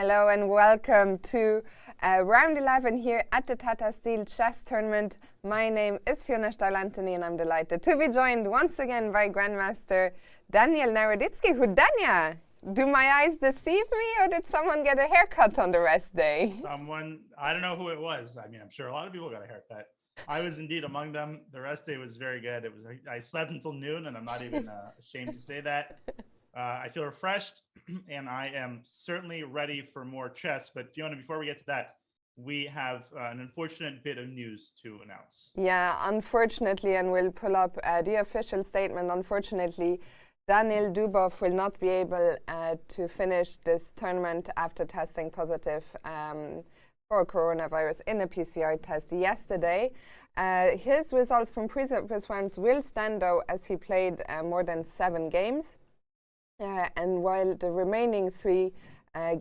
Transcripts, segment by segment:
Hello and welcome to round 11 here at the Tata Steel Chess Tournament. My name is Fiona Steil-Antoni and I'm delighted to be joined once again by Grandmaster Daniel Naroditsky. Dania, do my eyes deceive me or did someone get a haircut on the rest day? Someone, I don't know who it was. I mean, I'm sure a lot of people got a haircut. I was indeed among them. The rest day was very good. I slept until noon and I'm not even ashamed to say that. I feel refreshed and I am certainly ready for more chess. But Fiona, before we get to that, we have an unfortunate bit of news to announce. Yeah, unfortunately, and we'll pull up the official statement. Unfortunately, Daniil Dubov will not be able to finish this tournament after testing positive for coronavirus in a PCR test yesterday. His results from previous rounds will stand, though, as he played more than 7 games. And while the remaining 3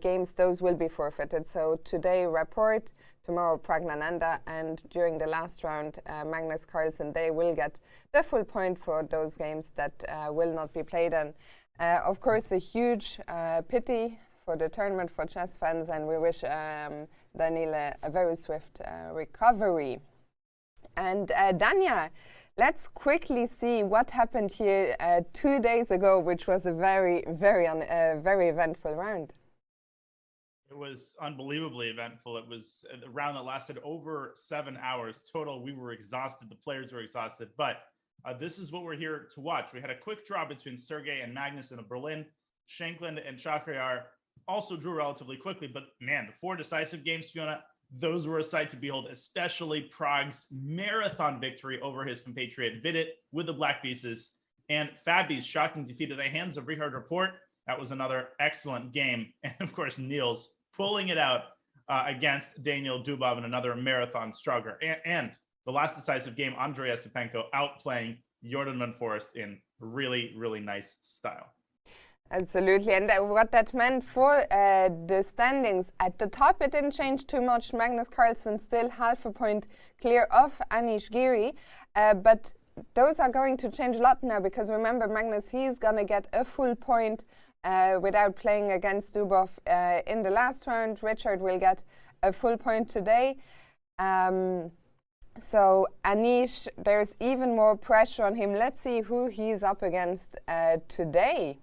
games, those will be forfeited. So today, Rapport, tomorrow, Pragnananda, and during the last round, Magnus Carlsen, they will get the full point for those games that will not be played. And of course, a huge pity for the tournament for chess fans, and we wish Daniil a very swift recovery. And Dania, let's quickly see what happened here 2 days ago, which was a very eventful round. It was unbelievably eventful. It was a round that lasted over 7 hours total. We were exhausted. The players were exhausted. But this is what we're here to watch. We had a quick draw between Sergey and Magnus in Berlin. Shankland and Shakhriyar also drew relatively quickly. But man, the 4 decisive games, Fiona, those were a sight to behold, especially Prague's marathon victory over his compatriot Vidit with the black pieces, and Fabi's shocking defeat at the hands of Richard Rapport. That was another excellent game. And of course, Niels pulling it out against Daniel Dubov in another marathon struggle. And the last decisive game, Andrei Esipenko outplaying Jorden van Foreest in really, really nice style. Absolutely, and what that meant for the standings at the top, it didn't change too much. Magnus Carlsen still half a point clear of Anish Giri, but those are going to change a lot now, because remember, Magnus, he's going to get a full point without playing against Dubov in the last round. Richard will get a full point today. So Anish, there's even more pressure on him. Let's see who he's up against today.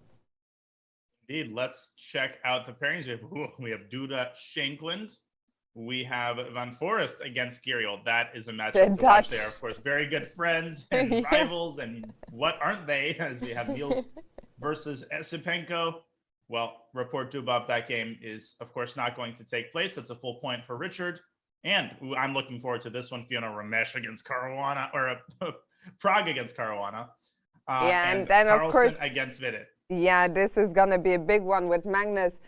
Indeed, let's check out the pairings. We have Duda Shankland. We have Van Foreest against Giri. That is a matchup to watch. They are, of course, very good friends and rivals. And what aren't they? As we have Niels versus Esipenko. Well, report Dubov, that game is, of course, not going to take place. That's a full point for Richard. And I'm looking forward to this one, Fiona. Ramesh against Caruana, or Prague against Caruana. And then, Carlsen of course, against Vidit. Yeah, this is going to be a big one with Magnus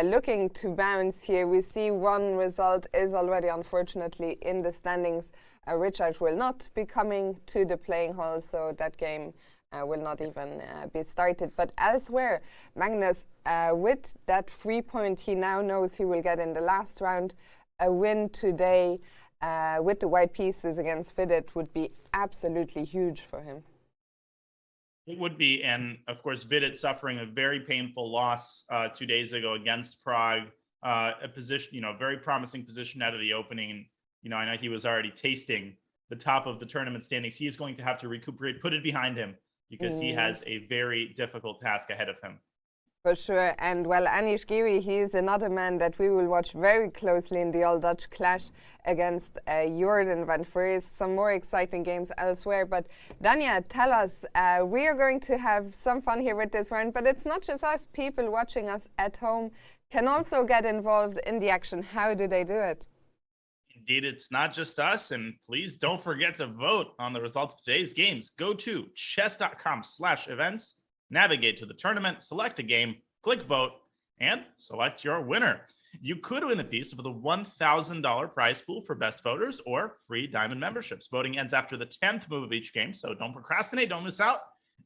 looking to bounce here. We see one result is already, unfortunately, in the standings. Richard will not be coming to the playing hall, so that game will not even be started. But elsewhere, Magnus, with that 3 point he now knows he will get in the last round, a win today with the white pieces against Vidit would be absolutely huge for him. It would be, and of course, Vidit suffering a very painful loss 2 days ago against Prague. A position, very promising position out of the opening. I know he was already tasting the top of the tournament standings. He is going to have to recuperate, put it behind him, because he has a very difficult task ahead of him. For sure. And well, Anish Giri, he is another man that we will watch very closely in the all-Dutch clash against Jorden van Foreest. Some more exciting games elsewhere. But Dania, tell us, we are going to have some fun here with this round, but it's not just us. People watching us at home can also get involved in the action. How do they do it? Indeed, it's not just us. And please don't forget to vote on the results of today's games. Go to chess.com/events. Navigate to the tournament, select a game, click vote, and select your winner. You could win a piece of the $1,000 prize pool for best voters or free diamond memberships. Voting ends after the 10th move of each game, so don't procrastinate, don't miss out.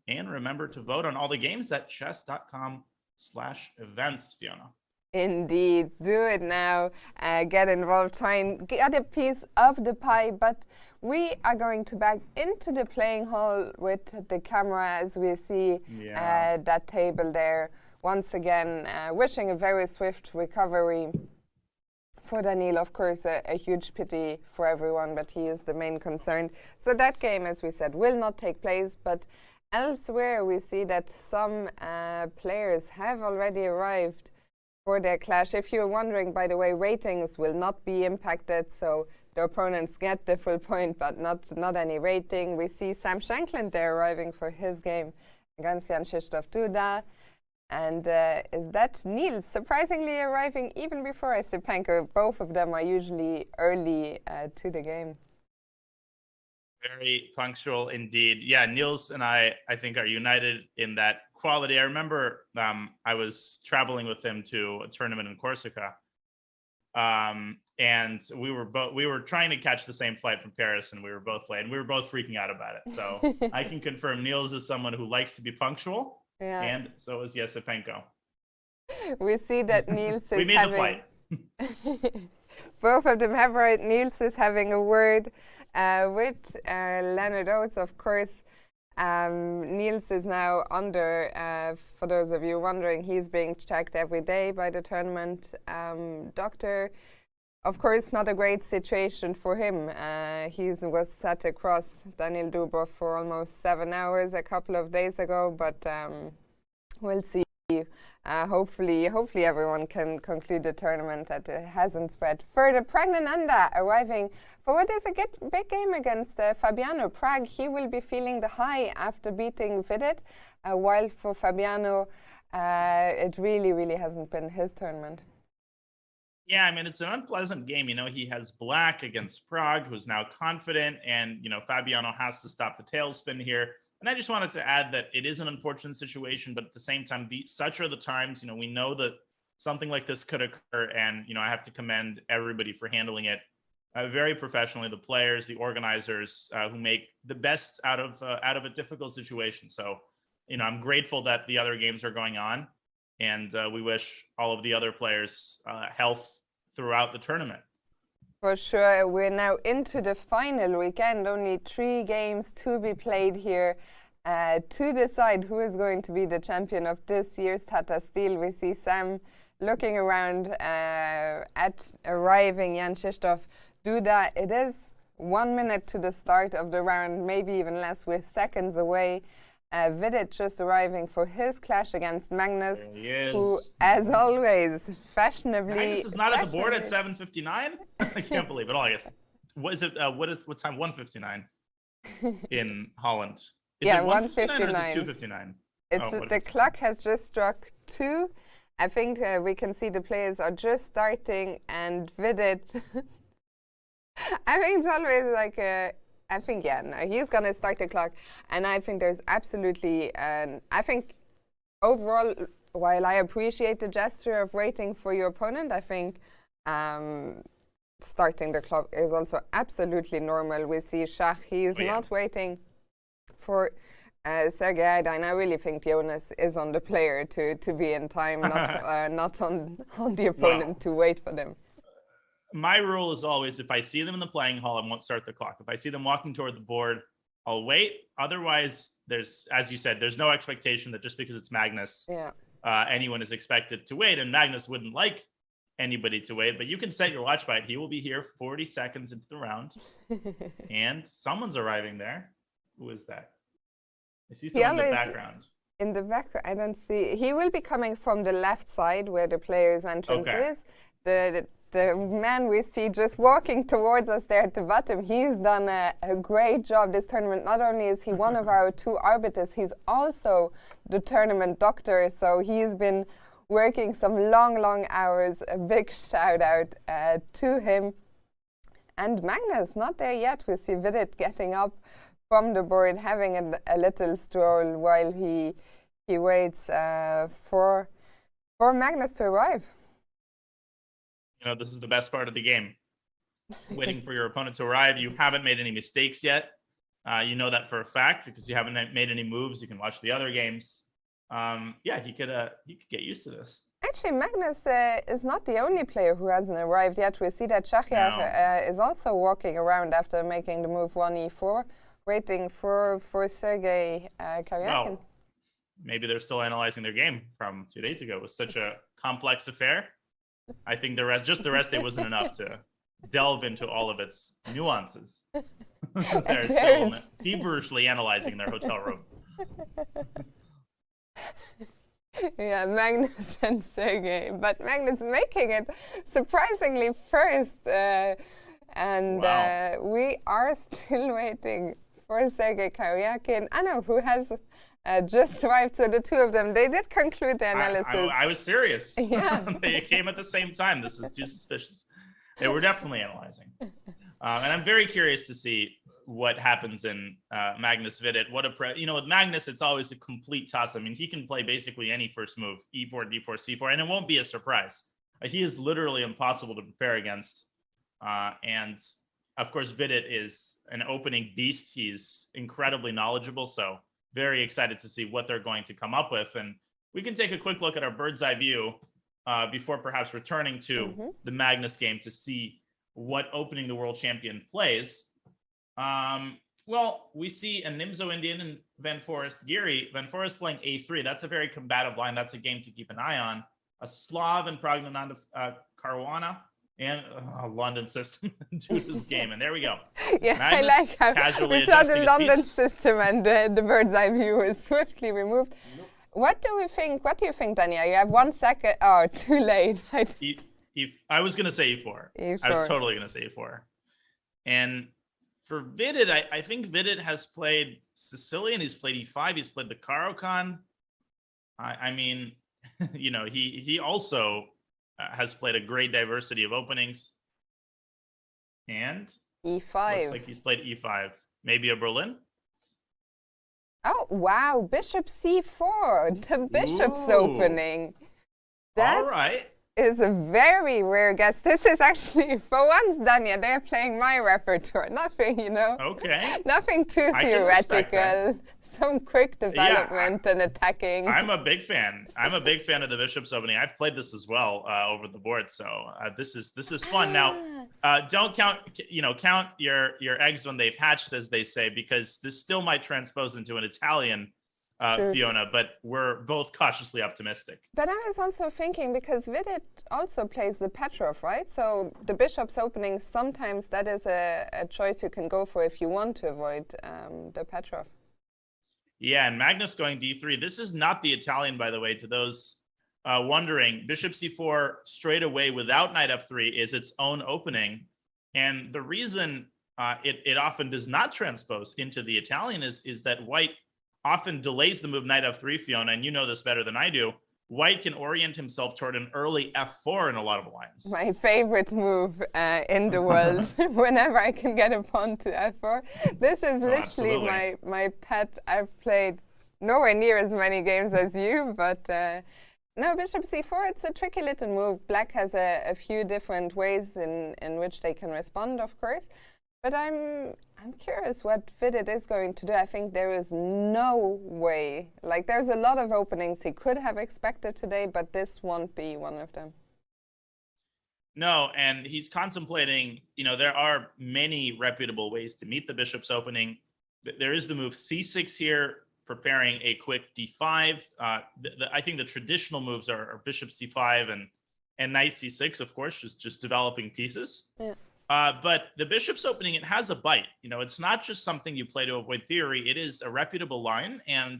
And remember to vote on all the games at chess.com/events, Fiona. Indeed, do it now. Get involved, try and get a piece of the pie. But we are going to back into the playing hall with the camera as we see that table there. Once again, wishing a very swift recovery for Daniil. Of course, a huge pity for everyone, but he is the main concern. So that game, as we said, will not take place. But elsewhere, we see that some players have already arrived for their clash. If you're wondering, by the way, ratings will not be impacted, so the opponents get the full point, but not any rating. We see Sam Shankland there arriving for his game against Jan Krzysztof Duda. And is that Niels surprisingly arriving even before Esipenko? Both of them are usually early to the game. Very punctual indeed. Yeah, Niels and I think, are united in that quality. I remember I was traveling with him to a tournament in Corsica, and we were trying to catch the same flight from Paris, and we were both late, and we were both freaking out about it. So I can confirm Niels is someone who likes to be punctual, and so is Esipenko. We see that Niels is we made the flight. Both of them have right. Niels is having a word with Leonard Oates, of course. Niels is now under, for those of you wondering, he's being checked every day by the tournament doctor. Of course, not a great situation for him. He was sat across Daniil Dubov for almost 7 hours a couple of days ago, but we'll see. Hopefully everyone can conclude the tournament that it hasn't spread further. Pragnananda arriving for what is a big game against Fabiano. Prague, he will be feeling the high after beating Vidit, while for Fabiano, it really hasn't been his tournament. Yeah, I mean, it's an unpleasant game. He has Black against Prague, who's now confident, and, Fabiano has to stop the tailspin here. And I just wanted to add that it is an unfortunate situation, but at the same time, such are the times, we know that something like this could occur. And, I have to commend everybody for handling it very professionally, the players, the organizers who make the best out of a difficult situation. So, I'm grateful that the other games are going on. And we wish all of the other players health throughout the tournament. For sure. We're now into the final weekend. Only 3 games to be played here to decide who is going to be the champion of this year's Tata Steel. We see Sam looking around at arriving Jan Krzysztof Duda. It is 1 minute to the start of the round, maybe even less. We're seconds away. Vidit just arriving for his clash against Magnus, who, as always, fashionably... Magnus is not at the board at 7:59? I can't believe it all, I guess. What time? 1:59 in Holland. Is it 1:59 or is it 2:59? The clock has just struck 2. I think we can see the players are just starting, and Vidit... I think it's always like a... he's going to start the clock. And I think there's absolutely, I think overall, while I appreciate the gesture of waiting for your opponent, I think starting the clock is also absolutely normal. We see Shach, he is not waiting for Sergei, and I really think the onus is on the player to be in time, not on the opponent to wait for them. My rule is always, if I see them in the playing hall, I won't start the clock. If I see them walking toward the board, I'll wait. Otherwise, as you said, there's no expectation that just because it's Magnus, anyone is expected to wait. And Magnus wouldn't like anybody to wait, but you can set your watch by it. He will be here 40 seconds into the round. And someone's arriving there. Who is that? I see someone in the background. In the background, I don't see. He will be coming from the left side where the player's entrance is. The man we see just walking towards us there at the bottom, he's done a great job this tournament. Not only is he one of our 2 arbiters, he's also the tournament doctor. So he's been working some long hours. A big shout out to him. And Magnus, not there yet. We see Vidit getting up from the board, having a little stroll while he waits for Magnus to arrive. This is the best part of the game. Waiting for your opponent to arrive. You haven't made any mistakes yet. You know that for a fact because you haven't made any moves. You can watch the other games. He could get used to this. Actually, Magnus is not the only player who hasn't arrived yet. We see that Shachyav is also walking around after making the move 1e4, waiting for Sergei Karyakin. Well, maybe they're still analyzing their game from 2 days ago. It was such a complex affair. I think the rest day wasn't enough to delve into all of its nuances. They're still feverishly analyzing their hotel room. Yeah, Magnus and Sergei. But Magnus making it surprisingly first. We are still waiting for Sergei Karyakin. I know who has just arrived. So the 2 of them, they did conclude the analysis. I was serious. Yeah. They came at the same time. This is too suspicious. They were definitely analyzing. And I'm very curious to see what happens in Magnus Vidit. With Magnus, it's always a complete toss. I mean, he can play basically any first move, e4, d4, c4, and it won't be a surprise. He is literally impossible to prepare against. And of course, Vidit is an opening beast. He's incredibly knowledgeable. So very excited to see what they're going to come up with. And we can take a quick look at our bird's eye view before perhaps returning to the Magnus game to see what opening the world champion plays. Well, we see a Nimzo Indian and Van Foreest Giri. Van Foreest playing a3. That's a very combative line. That's a game to keep an eye on. A Slav and Magnus Caruana and a London system to this game. And there we go. Yeah, Magnus I like how we saw the London system and the bird's eye view is swiftly removed. Nope. What do you think, Dania? You have 1 second. Oh, too late. I was going to say e4. I was totally going to say e4. And for Vidit, I think Vidit has played Sicilian. He's played e5. He's played the Caro-Kann. I mean, he also has played a great diversity of openings. And E5. looks like he's played E5. Maybe a Berlin? Oh, wow. Bishop C4. The bishop's Ooh. opening. That All right. is a very rare guess. This is actually, for once, Danya, they're playing my repertoire. Nothing, Okay. nothing too I can respect theoretical. Some quick development and attacking. I'm a big fan. I'm a big fan of the bishop's opening. I've played this as well over the board, so this is fun. Now, don't count your eggs when they've hatched, as they say, because this still might transpose into an Italian Fiona, but we're both cautiously optimistic. But I was also thinking, because Vidit also plays the Petrov, right? So the bishop's opening, sometimes that is a choice you can go for if you want to avoid the Petrov. Yeah, and Magnus going d3. This is not the Italian, by the way, to those wondering. Bishop c4 straight away without knight f3 is its own opening. And the reason it often does not transpose into the Italian is that White often delays the move knight f3, Fiona, and you know this better than I do. White can orient himself toward an early f4 in a lot of lines. My favorite move in the world, whenever I can get a pawn to f4. This is literally my pet. I've played nowhere near as many games as you, but no, bishop c4, it's a tricky little move. Black has a few different ways in which they can respond, of course. But I'm curious what Vidit is going to do. I think there is no way. Like, there's a lot of openings he could have expected today, but this won't be one of them. No, and he's contemplating, there are many reputable ways to meet the bishop's opening. There is the move c6 here, preparing a quick d5. I think the traditional moves are bishop c5 and knight c6, of course, just developing pieces. Yeah. But the bishop's opening, it has a bite. It's not just something you play to avoid theory. It is a reputable line. And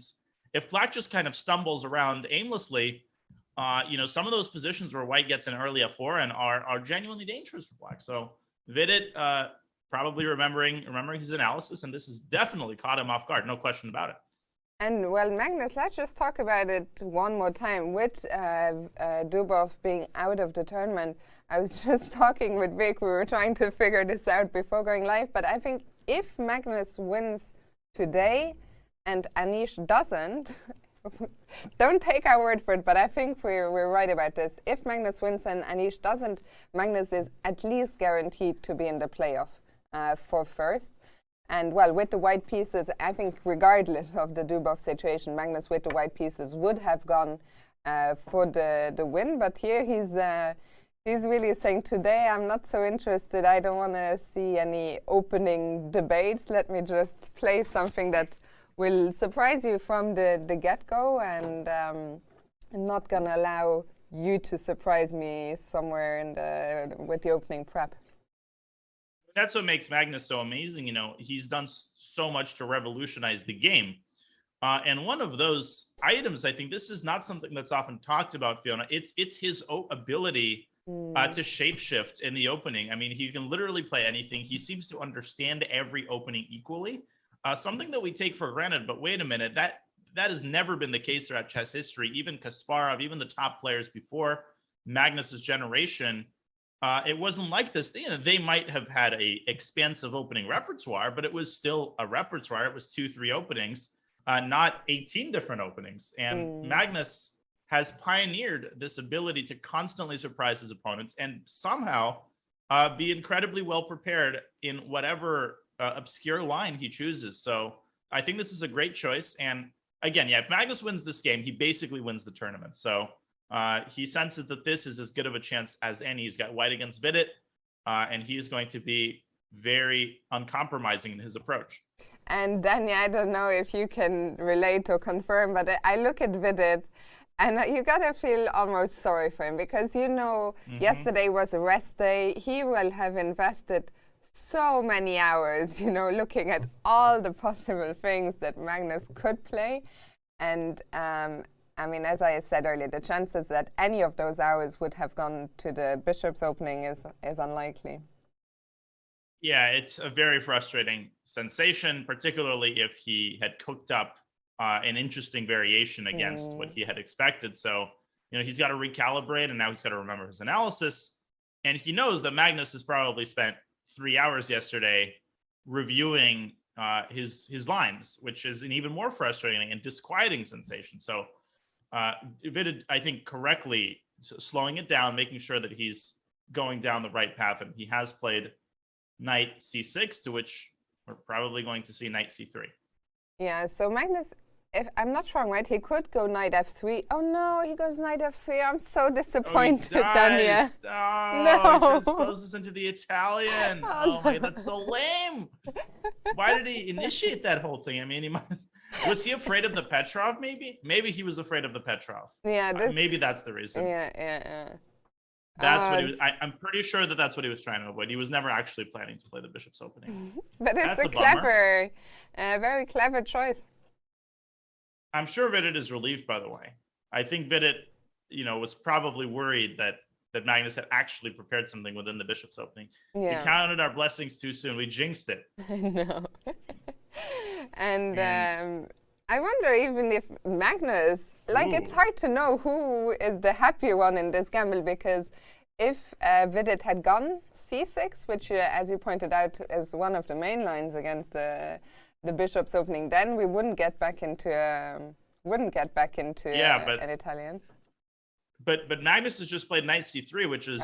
if Black just kind of stumbles around aimlessly, some of those positions where White gets an early f4 and are genuinely dangerous for Black. So Vidit probably remembering his analysis, and this has definitely caught him off guard. No question about it. And well, Magnus, let's just talk about it one more time. With Dubov being out of the tournament, I was just talking with Vic. We were trying to figure this out before going live. But I think if Magnus wins today and Anish doesn't, don't take our word for it, but I think we're right about this. If Magnus wins and Anish doesn't, Magnus is at least guaranteed to be in the playoff for first. And well, with the white pieces, I think regardless of the Dubov situation, Magnus with the white pieces would have gone for the win. But here he's really saying, today I'm not so interested. I don't want to see any opening debates. Let me just play something that will surprise you from the get-go, and I'm not going to allow you to surprise me somewhere with the opening prep. That's what makes Magnus so amazing. He's done so much to revolutionize the game. And one of those items, I think this is not something that's often talked about, Fiona. It's his ability to shapeshift in the opening. I mean, he can literally play anything. He seems to understand every opening equally. Something that we take for granted, but wait a minute, that has never been the case throughout chess history. Even Kasparov, even the top players before Magnus's generation, it wasn't like this. They might have had a expansive opening repertoire, but it was still a repertoire. It was 2-3 openings, not 18 different openings. And Magnus has pioneered this ability to constantly surprise his opponents and somehow be incredibly well prepared in whatever obscure line he chooses. So I think this is a great choice. And again, if Magnus wins this game, he basically wins the tournament. So he senses that this is as good of a chance as any. He's got White against Vidit, and he is going to be very uncompromising in his approach. And Danya, I don't know if you can relate or confirm, but I look at Vidit, and you gotta feel almost sorry for him, because yesterday was a rest day. He will have invested so many hours, looking at all the possible things that Magnus could play. And I mean, as I said earlier, the chances that any of those hours would have gone to the bishop's opening is unlikely. Yeah, it's a very frustrating sensation, particularly if he had cooked up an interesting variation against what he had expected. So, he's got to recalibrate, and now he's got to remember his analysis. And he knows that Magnus has probably spent 3 hours yesterday reviewing his lines, which is an even more frustrating and disquieting sensation. So Vidit, I think, correctly slowing it down, making sure that he's going down the right path. And he has played knight c6, to which we're probably going to see knight c3. Yeah, so Magnus, if I'm not wrong, right? He could go knight f3. Oh no, he goes knight f3. I'm so disappointed, Dania. No, he transposes into the Italian. Oh my, that's so lame. Why did he initiate that whole thing? I mean, was he afraid of the Petrov? Maybe he was afraid of the Petrov. Yeah, maybe that's the reason. Yeah. That's what he was. I'm pretty sure that's what he was trying to avoid. He was never actually planning to play the bishop's opening. But it's a clever, very clever choice. I'm sure Vidit is relieved, by the way. I think Vidit, was probably worried that Magnus had actually prepared something within the bishop's opening. Yeah. We counted our blessings too soon. We jinxed it. I know. And I wonder even if Magnus, it's hard to know who is the happier one in this gamble, because if Vidit had gone c6, which, as you pointed out, is one of the main lines against the bishop's opening, then we wouldn't get back into an Italian. But Magnus has just played knight c3, which is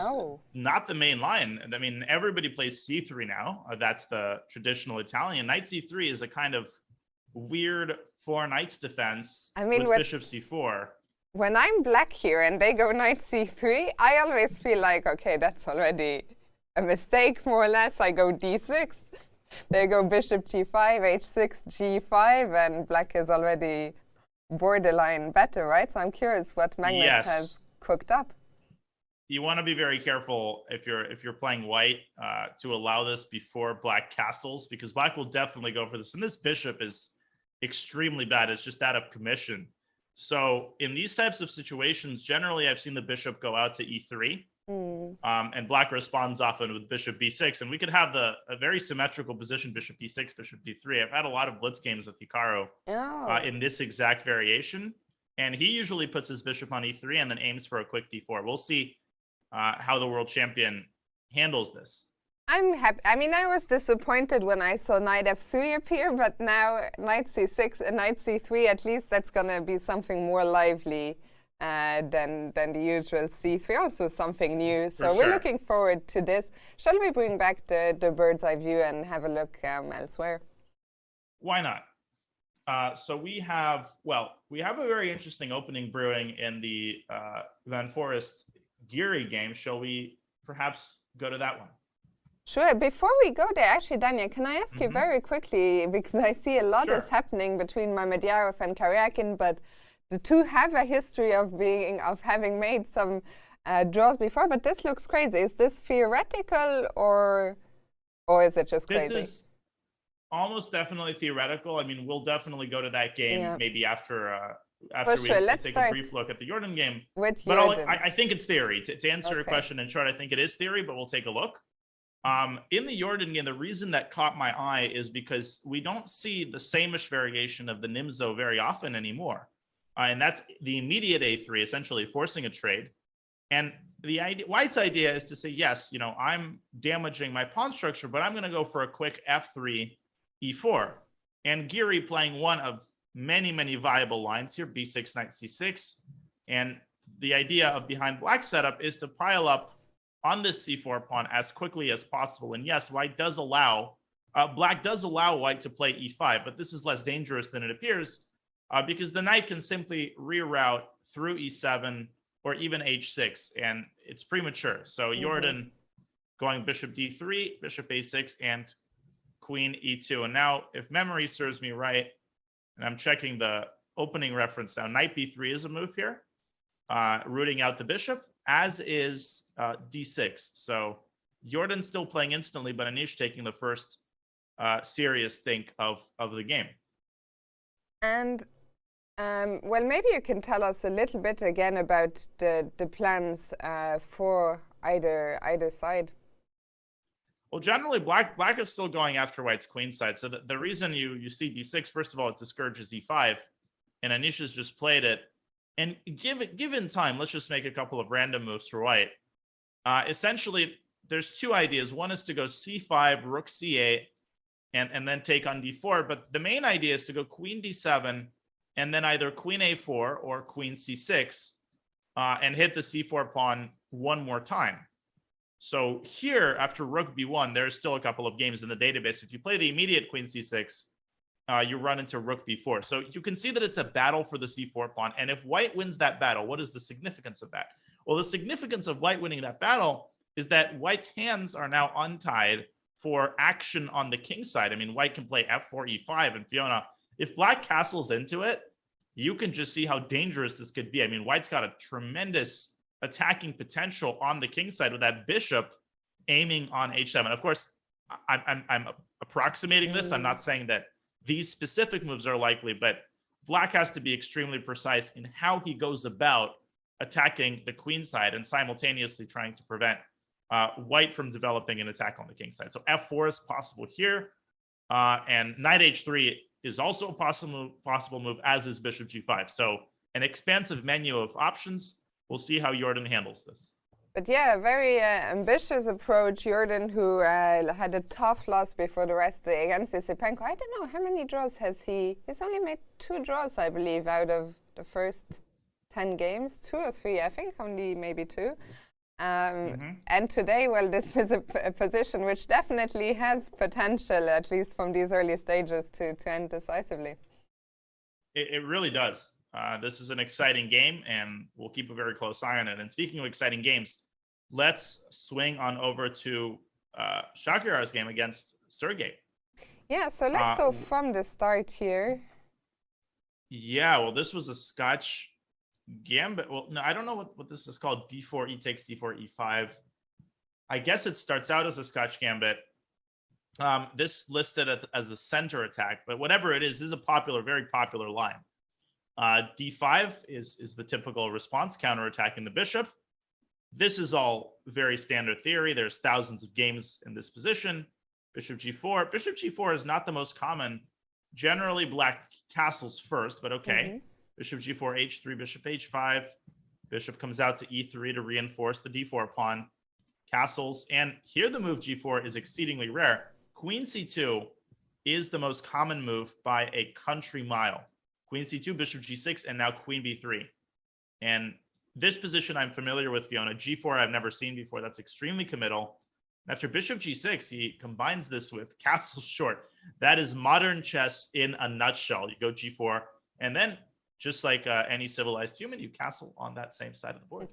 not the main line. I mean, everybody plays c3 now. That's the traditional Italian. Knight c3 is a kind of weird 4 knights defense with bishop c4. When I'm black here and they go knight c3, I always feel like, okay, that's already a mistake, more or less. I go d6. They go bishop g5, h6, g5, and black is already borderline better, right? So I'm curious what Magnus has cooked up. You want to be very careful if you're playing white to allow this before black castles, because black will definitely go for this. And this bishop is extremely bad. It's just out of commission. So in these types of situations, generally I've seen the bishop go out to e3. And black responds often with bishop b6, and we could have a very symmetrical position, bishop b6, bishop b3. I've had a lot of blitz games with Hikaru in this exact variation, and he usually puts his bishop on e3 and then aims for a quick d4. We'll see how the world champion handles this. I'm happy. I mean, I was disappointed when I saw knight f3 appear, but now knight c6 and knight c3, at least that's going to be something more lively than the usual c3, also something new. So we're looking forward to this. Shall we bring back the bird's eye view and have a look elsewhere? Why not? So we have a very interesting opening brewing in the Van Foreest Giri game. Shall we perhaps go to that one? Sure. Before we go there, actually, Daniel, can I ask you very quickly, because I see a lot is happening between Mamedyarov and Karyakin, but the two have a history of having made some draws before. But this looks crazy. Is this theoretical or is it just crazy? This is almost definitely theoretical. I mean, we'll definitely go to that game maybe after we take a brief look at the Jorden game. But I think it's theory. To answer your question in short, I think it is theory, but we'll take a look. In the Jorden game, the reason that caught my eye is because we don't see the same-ish variation of the Nimzo very often anymore. And that's the immediate a3, essentially forcing a trade. And the idea, White's idea is to say, yes, I'm damaging my pawn structure, but I'm going to go for a quick f3, e4. And Giri playing one of many, many viable lines here, b6, knight c6. And the idea of behind black setup is to pile up on this c4 pawn as quickly as possible. And yes, black does allow white to play e5, but this is less dangerous than it appears because the knight can simply reroute through e7 or even h6, and it's premature. So Jorden going bishop d3, bishop a6, and queen e2. And now, if memory serves me right, and I'm checking the opening reference now, knight b3 is a move here, rooting out the bishop, as is d6. So Jordan's still playing instantly, but Anish taking the first serious think of the game. And well, maybe you can tell us a little bit again about the plans for either side. Well, generally, black is still going after white's queen side. So the reason you see d6, first of all, it discourages e5, and Anish has just played it. And given time, let's just make a couple of random moves for white. Essentially, there's two ideas. One is to go c5, rook c8, and then take on d4. But the main idea is to go queen d7, and then either queen a4 or queen c6, and hit the c4 pawn one more time. So here, after rook b1, there's still a couple of games in the database. If you play the immediate queen c6, you run into rook b4. So you can see that it's a battle for the c4 pawn. And if white wins that battle, what is the significance of that? Well, the significance of white winning that battle is that white's hands are now untied for action on the king side. I mean, white can play f4, e5, and Fiona, if black castles into it, you can just see how dangerous this could be. I mean, white's got a tremendous attacking potential on the king side with that bishop aiming on h7. Of course, I'm approximating this. I'm not saying that these specific moves are likely, but black has to be extremely precise in how he goes about attacking the queen side and simultaneously trying to prevent white from developing an attack on the king side. So f4 is possible here, and knight h3 is also a possible move, as is bishop g5. So an expansive menu of options. We'll see how Jorden handles this. But yeah, a very ambitious approach. Jorden, who had a tough loss before the rest against Isipenko. I don't know, how many draws has he? He's only made 2 draws, I believe, out of the first 10 games. 2 or 3, I think, only maybe 2. And today, well, this is a position which definitely has potential, at least from these early stages, to end decisively. It really does. This is an exciting game, and we'll keep a very close eye on it. And speaking of exciting games, let's swing on over to Shakirar's game against Sergey. Yeah, so let's go from the start here. Yeah, well, this was a Scotch gambit. Well, no, I don't know what this is called. d4, e takes d4, e5. I guess it starts out as a Scotch gambit. This listed as the center attack, but whatever it is, this is a popular, very popular line. d5 is the typical response, counterattacking the bishop. This is all very standard theory. There's thousands of games in this position. Bishop g4. Bishop g4 is not the most common. Generally, black castles first, but okay. Bishop g4, h3, bishop h5. Bishop comes out to e3 to reinforce the d4 pawn. Castles. And here the move g4 is exceedingly rare. Queen c2 is the most common move by a country mile. Queen c2, bishop g6, and now queen b3. And this position I'm familiar with, Fiona. g4 I've never seen before. That's extremely committal. After bishop g6, he combines this with castle short. That is modern chess in a nutshell. You go g4, and then, just like any civilized human, you castle on that same side of the board.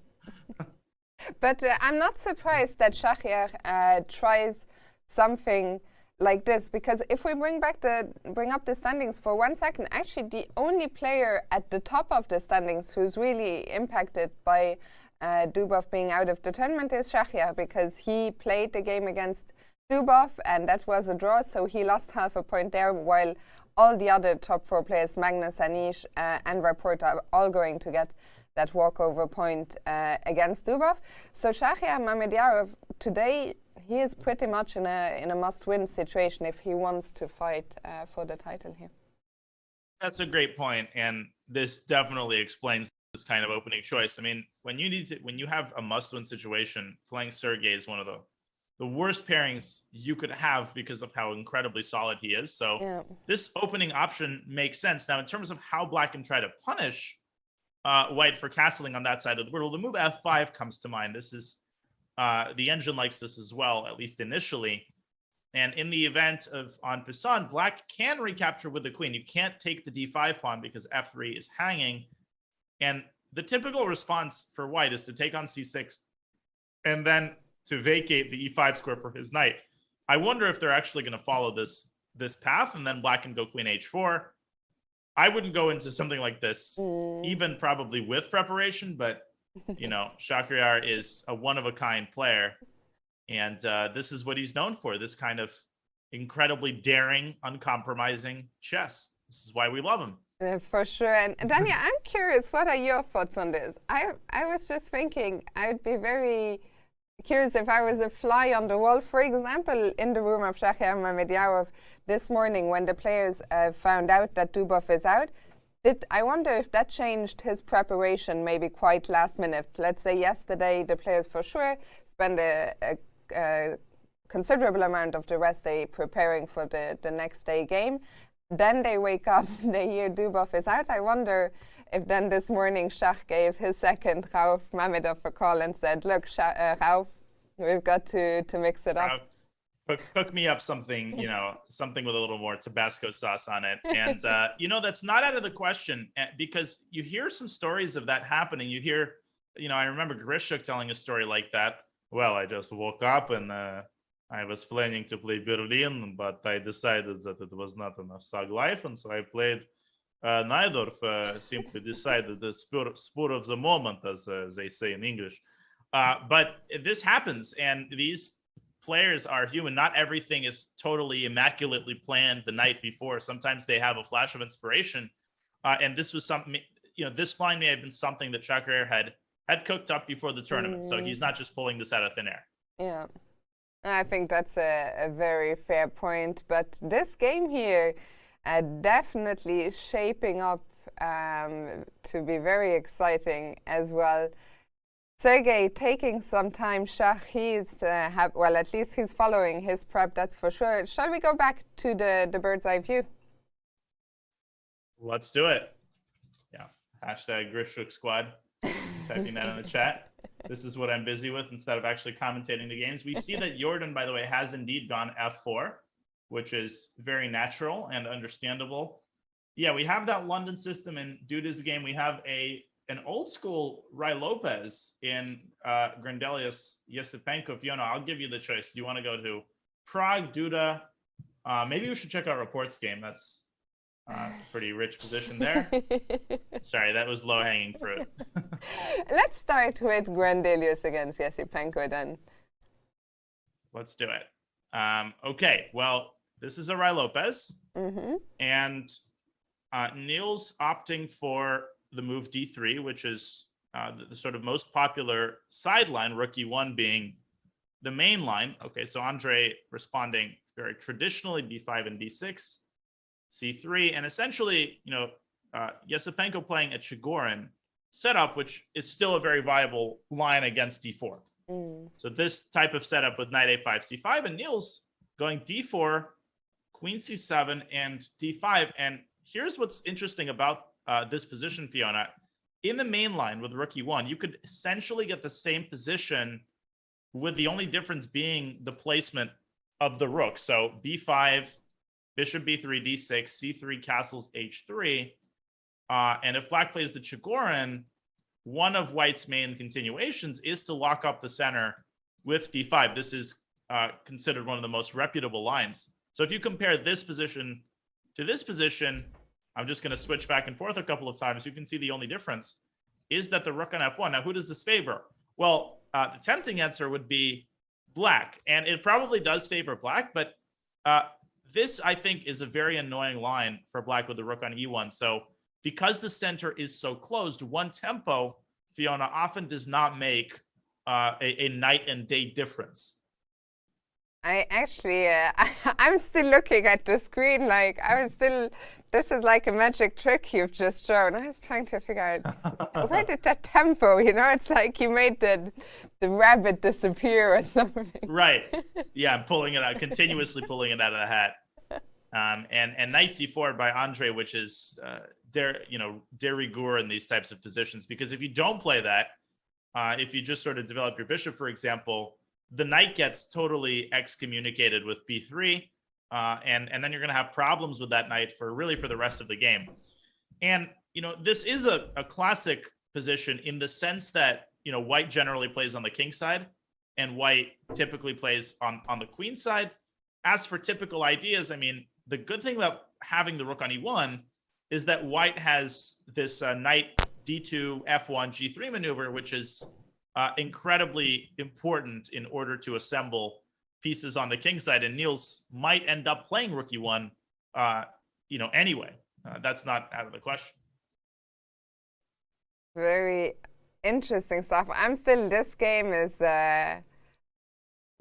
But I'm not surprised that Shakir tries something like this, because if we bring up the standings for 1 second, actually the only player at the top of the standings who's really impacted by Dubov being out of the tournament is Shakir, because he played the game against Dubov and that was a draw, so he lost half a point there, while all the other top 4 players, Magnus, Anish, and Rapport, are all going to get that walkover point against Dubov. So Shakir Mamedyarov today, he is pretty much in a must-win situation if he wants to fight for the title here. That's a great point, and this definitely explains this kind of opening choice. I mean, when you have a must-win situation, playing Sergey is one of the worst pairings you could have because of how incredibly solid he is. So this opening option makes sense. Now, in terms of how black can try to punish white for castling on that side of the board, well, the move f5 comes to mind. This is the engine likes this as well, at least initially. And in the event of en passant, black can recapture with the queen. You can't take the d5 pawn because f3 is hanging. And the typical response for white is to take on c6 and then to vacate the e5 square for his knight. I wonder if they're actually going to follow this path, and then black can go queen h4. I wouldn't go into something like this, even probably with preparation, but you know, Shakir is a one-of-a-kind player, and this is what he's known for, this kind of incredibly daring, uncompromising chess. This is why we love him. For sure. And Dania, I'm curious, what are your thoughts on this? I was just thinking, I would be very curious if I was a fly on the wall, for example, in the room of Shakir Mamedyarov this morning when the players found out that Dubov is out. I wonder if that changed his preparation maybe quite last minute. Let's say yesterday the players for sure spend a considerable amount of the rest day preparing for the next day game. Then they wake up, they hear Dubov is out. I wonder if then this morning Schach gave his second Rauf Mamedov a call and said, look, Rauf, we've got to mix it up. Cook me up something, something with a little more Tabasco sauce on it. And, that's not out of the question because you hear some stories of that happening. You hear, I remember Grishuk telling a story like that. Well, I just woke up and I was planning to play Berlin, but I decided that it was not enough Sag life. And so I played Najdorf, simply decided the spur of the moment, as they say in English. But this happens, and these players are human. Not everything is totally immaculately planned the night before. Sometimes they have a flash of inspiration. And this was something, this line may have been something that Chakra had cooked up before the tournament. So he's not just pulling this out of thin air. Yeah, I think that's a very fair point. But this game here definitely shaping up to be very exciting as well. Sergey taking some time. Schach, he's at least he's following his prep, that's for sure. Shall we go back to the bird's eye view? Let's do it. Yeah. Hashtag Grishuk squad. Typing that in the chat. This is what I'm busy with instead of actually commentating the games. We see that Jorden, by the way, has indeed gone f4, which is very natural and understandable. Yeah, we have that London system, and due to this game, we have an old school Rai Lopez in Grandelius Yesipenko. Fiona, I'll give you the choice. Do you want to go to Prague, Duda? Maybe we should check out Report's game. That's pretty rich position there. Sorry, that was low-hanging fruit. Let's start with Grandelius against Yesipenko then. Let's do it. Okay, well, this is a Rai Lopez. And Niels opting for the move d3, which is the sort of most popular sideline, rook e1 being the main line. Okay, so Andre responding very traditionally, b5 and d6, c3, and essentially, Yesipenko playing a Chigorin setup, which is still a very viable line against d4. So this type of setup with knight a5, c5, and Niels going d4, queen c7, and d5. And here's what's interesting about this position, Fiona. In the main line with rook e1, you could essentially get the same position with the only difference being the placement of the rook. So b5, bishop b3, d6, c3, castles h3. And if black plays the Chigorin, one of white's main continuations is to lock up the center with d5. This is considered one of the most reputable lines. So if you compare this position to this position, I'm just going to switch back and forth a couple of times. You can see the only difference is that the rook on f1. Now, who does this favor? Well, the tempting answer would be black, and it probably does favor black, but this, I think, is a very annoying line for black with the rook on e1. So because the center is so closed, one tempo, Fiona, often does not make a night and day difference. I actually, I'm still looking at the screen like this is like a magic trick you've just shown. I was trying to figure out where did that tempo, it's like you made the rabbit disappear or something. Right. Yeah, I'm pulling it out, continuously pulling it out of the hat. And knight c4 by Andre, which is de rigueur in these types of positions, because if you don't play that, if you just sort of develop your bishop, for example, the knight gets totally excommunicated with b3, and then you're going to have problems with that knight for the rest of the game. And this is a classic position in the sense that white generally plays on the king side, and white typically plays on the queen side. As for typical ideas, I mean, the good thing about having the rook on e1 is that white has this knight d2, f1, g3 maneuver, which is incredibly important in order to assemble pieces on the king side. And Niels might end up playing rook e1, anyway. That's not out of the question. Very interesting stuff. This game is... Can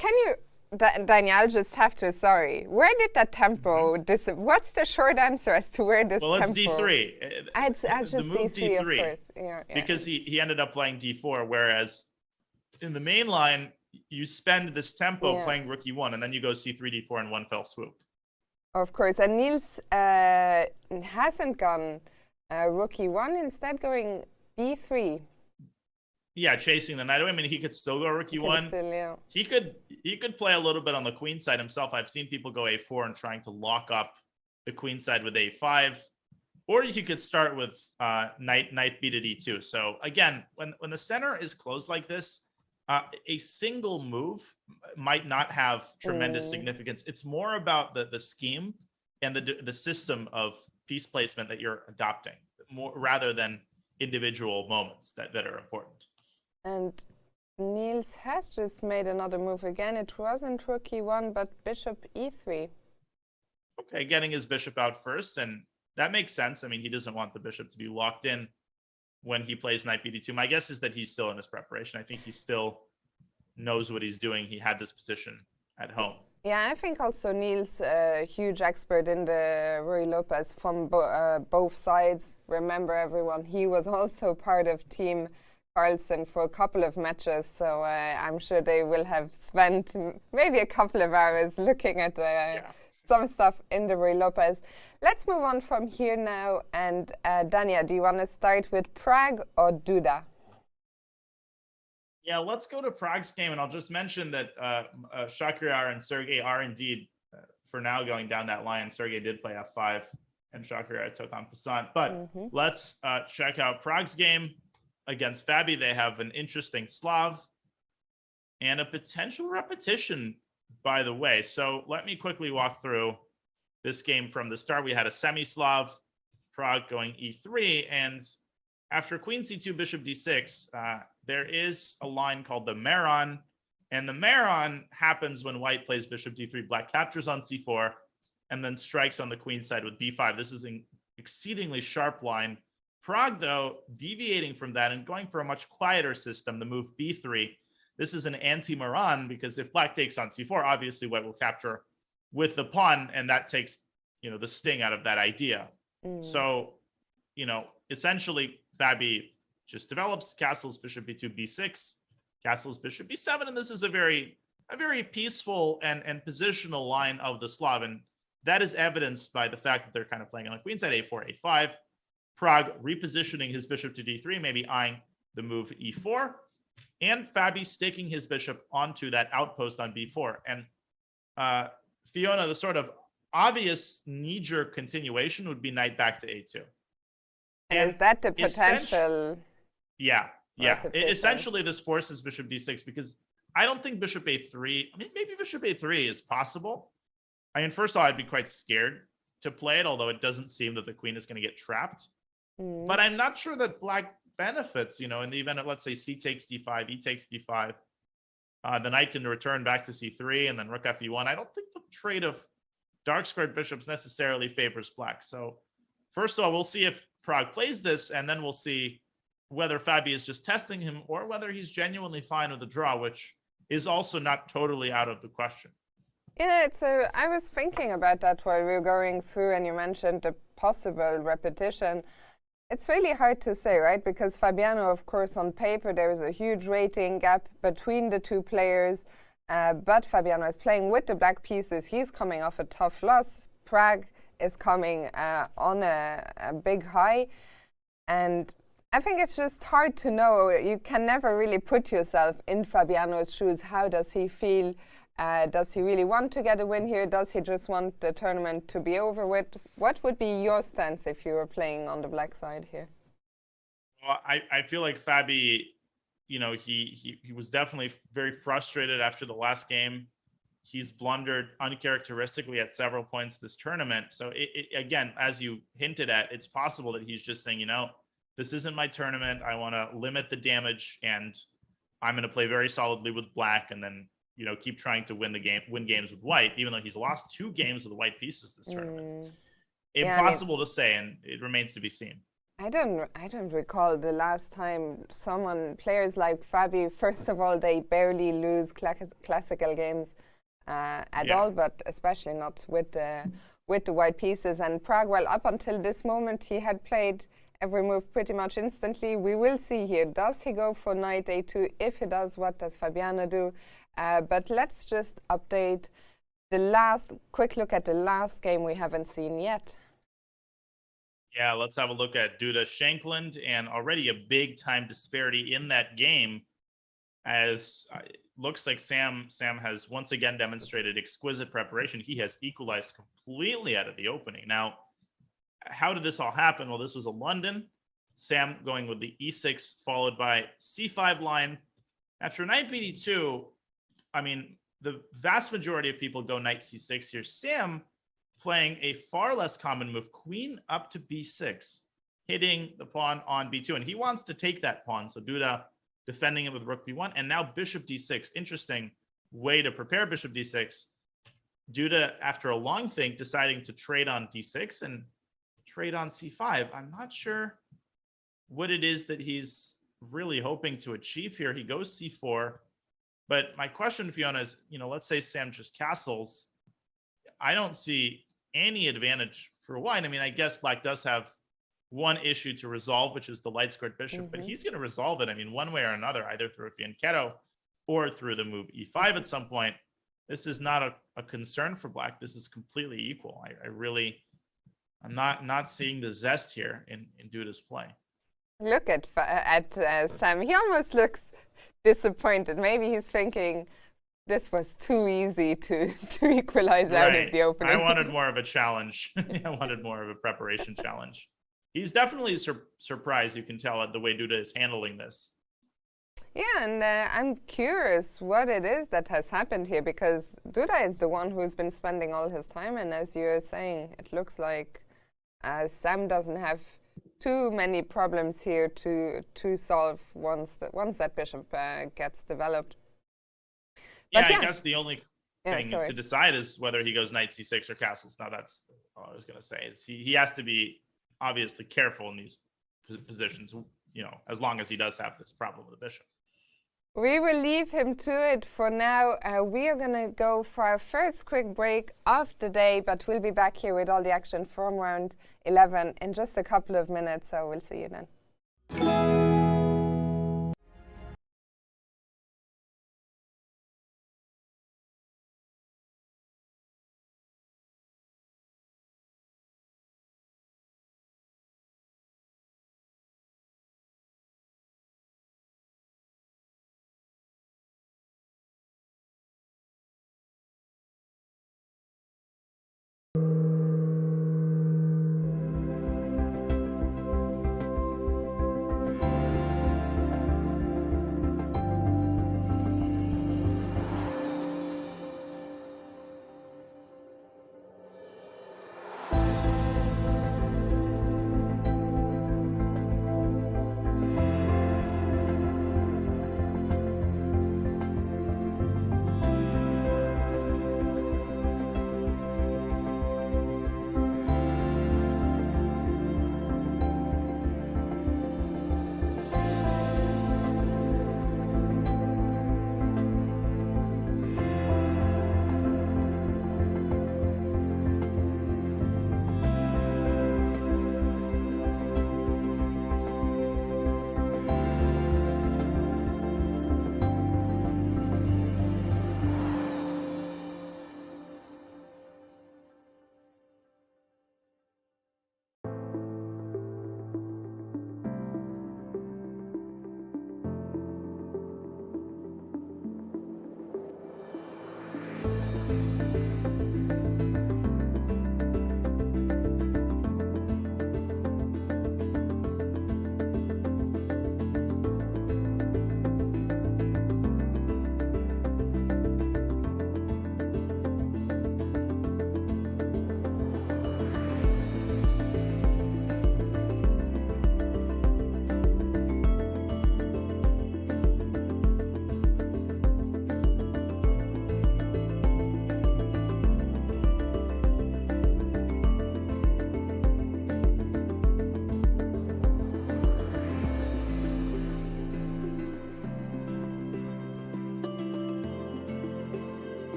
you Danielle, just have to, sorry. Where did that tempo, what's the short answer as to where this well, tempo? it's D3. It's just the move D3, of course. Yeah. Because he ended up playing D4, whereas in the main line, you spend this tempo playing rook E1, and then you go C3, D4 in one fell swoop. Of course, and Niels hasn't gone rook E1, instead going B3. Yeah, chasing the knight away. I mean, he could still go rook E1. Still, He could play a little bit on the queen side himself. I've seen people go A4 and trying to lock up the queen side with A5, or you could start with knight B to D2. So again, when the center is closed like this, a single move might not have tremendous significance. It's more about the scheme and the system of piece placement that you're adopting, more rather than individual moments that are important. And Niels has just made another move again. It wasn't rook E1, but bishop E3. Okay, getting his bishop out first, and that makes sense. I mean, he doesn't want the bishop to be locked in when he plays knight B2. My guess is that he's still in his preparation. I think he still knows what he's doing. He had this position at home. Yeah, I think also Niels, a huge expert in the Ruy Lopez from both sides. Remember, everyone, he was also part of Team Carlsen for a couple of matches, so I'm sure they will have spent maybe a couple of hours looking at some stuff in the Ruy Lopez. Let's move on from here now. And Dania, do you want to start with Prague or Duda? Yeah, let's go to Prague's game, and I'll just mention that Shakhriyar and Sergey are indeed, for now, going down that line. Sergey did play F5, and Shakhriyar took on Passant. But let's check out Prague's game against Fabi. They have an interesting Slav and a potential repetition, by the way. So let me quickly walk through this game from the start. We had a semi-Slav, Prague going E3, and after queen C2, bishop D6, there is a line called the Maron, and the Maron happens when white plays bishop D3, black captures on C4, and then strikes on the queen side with B5. This is an exceedingly sharp line. Prague, though, deviating from that and going for a much quieter system, the move B3. This is an anti-Maron, because if black takes on C4, obviously white will capture with the pawn, and that takes, the sting out of that idea. So, essentially, Fabi just develops castles bishop B2, B6, castles bishop B7, and this is a very peaceful and positional line of the Slav, and that is evidenced by the fact that they're kind of playing on the queen side, A4, A5. Prague repositioning his bishop to D3, maybe eyeing the move E4, and Fabi staking his bishop onto that outpost on B4. And Fiona, the sort of obvious knee-jerk continuation would be knight back to A2. And is that the potential? Yeah. Essentially, this forces bishop D6, because I don't think bishop A3, maybe bishop A3 is possible. First of all, I'd be quite scared to play it, although it doesn't seem that the queen is going to get trapped. But I'm not sure that black benefits, in the event of, let's say, C takes D5, E takes D5. The knight can return back to C3 and then rook Fe1. I don't think the trade of dark squared bishops necessarily favors black. So first of all, we'll see if Prague plays this, and then we'll see whether Fabi is just testing him or whether he's genuinely fine with the draw, which is also not totally out of the question. Yeah, I was thinking about that while we were going through, and you mentioned the possible repetition. It's really hard to say, right? Because Fabiano, of course, on paper, there is a huge rating gap between the two players. But Fabiano is playing with the black pieces. He's coming off a tough loss. Prague is coming on a big high. And I think it's just hard to know. You can never really put yourself in Fabiano's shoes. How does he feel? Does he really want to get a win here? Does he just want the tournament to be over with? What would be your stance if you were playing on the black side here? Well, I feel like Fabi, he was definitely very frustrated after the last game. He's blundered uncharacteristically at several points this tournament. So again, as you hinted at, it's possible that he's just saying, this isn't my tournament. I want to limit the damage, and I'm going to play very solidly with black, and then keep trying to win games with white, even though he's lost 2 games with white pieces this tournament. Impossible to say, and it remains to be seen. I don't recall the last time players like Fabi, first of all, they barely lose classical games. at all, but especially not with the white pieces. And Prague, well, up until this moment, he had played every move pretty much instantly. We will see here. Does he go for knight a2? If he does, what does Fabiano do? But let's just update quick look at the last game we haven't seen yet. Yeah, let's have a look at Duda Shankland, and already a big time disparity in that game, as it looks like Sam has once again demonstrated exquisite preparation. He has equalized completely out of the opening. Now, how did this all happen? Well, this was a London. Sam going with the e6 followed by c5 line. After knight bd2, I mean, the vast majority of people go knight c6 here. Sam playing a far less common move, queen up to b6, hitting the pawn on b2. And he wants to take that pawn. So Duda defending it with rook b1. And now bishop d6. Interesting way to prepare bishop d6. Duda, after a long think, deciding to trade on d6 and trade on c5. I'm not sure what it is that he's really hoping to achieve here. He goes c4. But my question, Fiona, is, let's say Sam just castles. I don't see any advantage for white. I mean, I guess black does have one issue to resolve, which is the light squared bishop, but he's going to resolve it. I mean, one way or another, either through a fianchetto or through the move e5 at some point. This is not a concern for black. This is completely equal. I'm not seeing the zest here in Duda's play. Look at Sam. He almost looks disappointed. Maybe he's thinking this was too easy to equalize out of the opening. I wanted more of a challenge. I wanted more of a preparation challenge. He's definitely surprised, you can tell, at the way Duda is handling this. Yeah, and I'm curious what it is that has happened here, because Duda is the one who's been spending all his time, and as you're saying, it looks like Sam doesn't have too many problems here to solve once that bishop gets developed. But I guess the only thing to decide is whether he goes knight c6 or castles. Now, that's all I was going to say. Is he has to be obviously careful in these positions, as long as he does have this problem with the bishop. We will leave him to it for now. We are going to go for our first quick break of the day, but we'll be back here with all the action from round 11 in just a couple of minutes, so we'll see you then.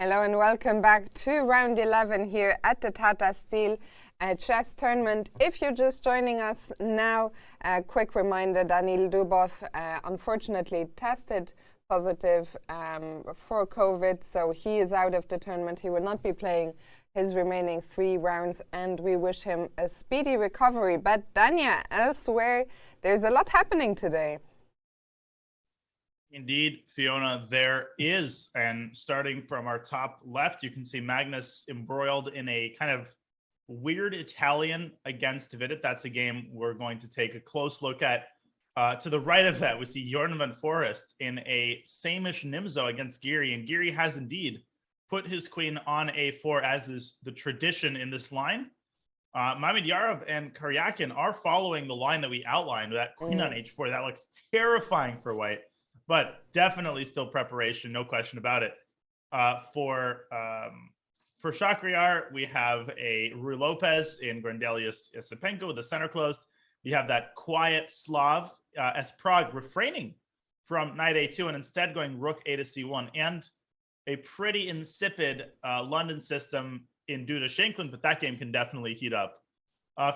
Hello and welcome back to round 11 here at the Tata Steel Chess Tournament. If you're just joining us now, a quick reminder, Daniil Dubov unfortunately tested positive for COVID, so he is out of the tournament. He will not be playing his remaining 3 rounds, and we wish him a speedy recovery. But Dania, elsewhere, there's a lot happening today. Indeed, Fiona, there is. And starting from our top left, you can see Magnus embroiled in a kind of weird Italian against Vidit. That's a game we're going to take a close look at. To the right of that, we see Jorden van Foreest in a same-ish Nimzo against Giri. And Giri has indeed put his queen on a4, as is the tradition in this line. Mamedyarov and Karyakin are following the line that we outlined, that queen on h4. That looks terrifying for white. But definitely still preparation, no question about it. For Shakhriyar, we have a Rui Lopez in Grandelius Isipenko with the center closed. We have that quiet Slav as Prague refraining from knight a2 and instead going rook a to c1, and a pretty insipid London system in Duda Shanklin, but that game can definitely heat up.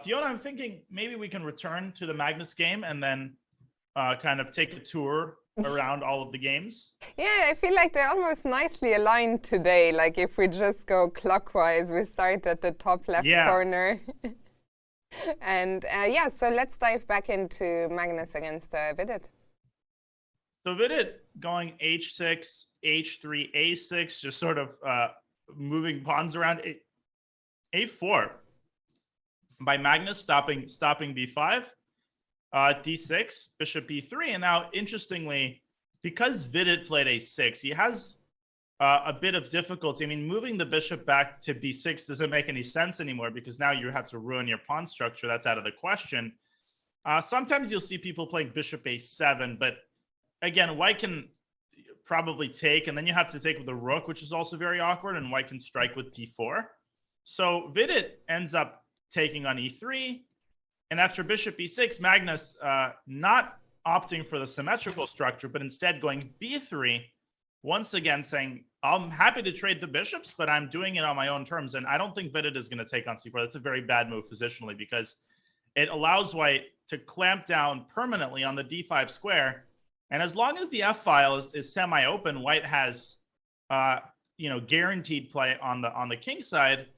Fiona, I'm thinking maybe we can return to the Magnus game and then kind of take a tour around all of the games. Yeah, I feel like they're almost nicely aligned today. Like if we just go clockwise, we start at the top left corner. And yeah, so let's dive back into Magnus against Vidit. So Vidit going h6, h3, a6, just sort of moving pawns around. A4 by Magnus, stopping b5. D6, bishop b3, and now interestingly, because Vidit played a6, he has a bit of difficulty. I mean, moving the bishop back to b6 doesn't make any sense anymore because now you have to ruin your pawn structure. That's out of the question. Sometimes you'll see people playing bishop a7, but again, White can probably take, and then you have to take with the rook, which is also very awkward, and White can strike with d4. So Vidit ends up taking on e3. And after bishop b6, Magnus not opting for the symmetrical structure, but instead going b3, once again saying, I'm happy to trade the bishops, but I'm doing it on my own terms. And I don't think Vidit is going to take on c4. That's a very bad move positionally because it allows White to clamp down permanently on the d5 square. And as long as the f file is semi-open, White has guaranteed play on the king side.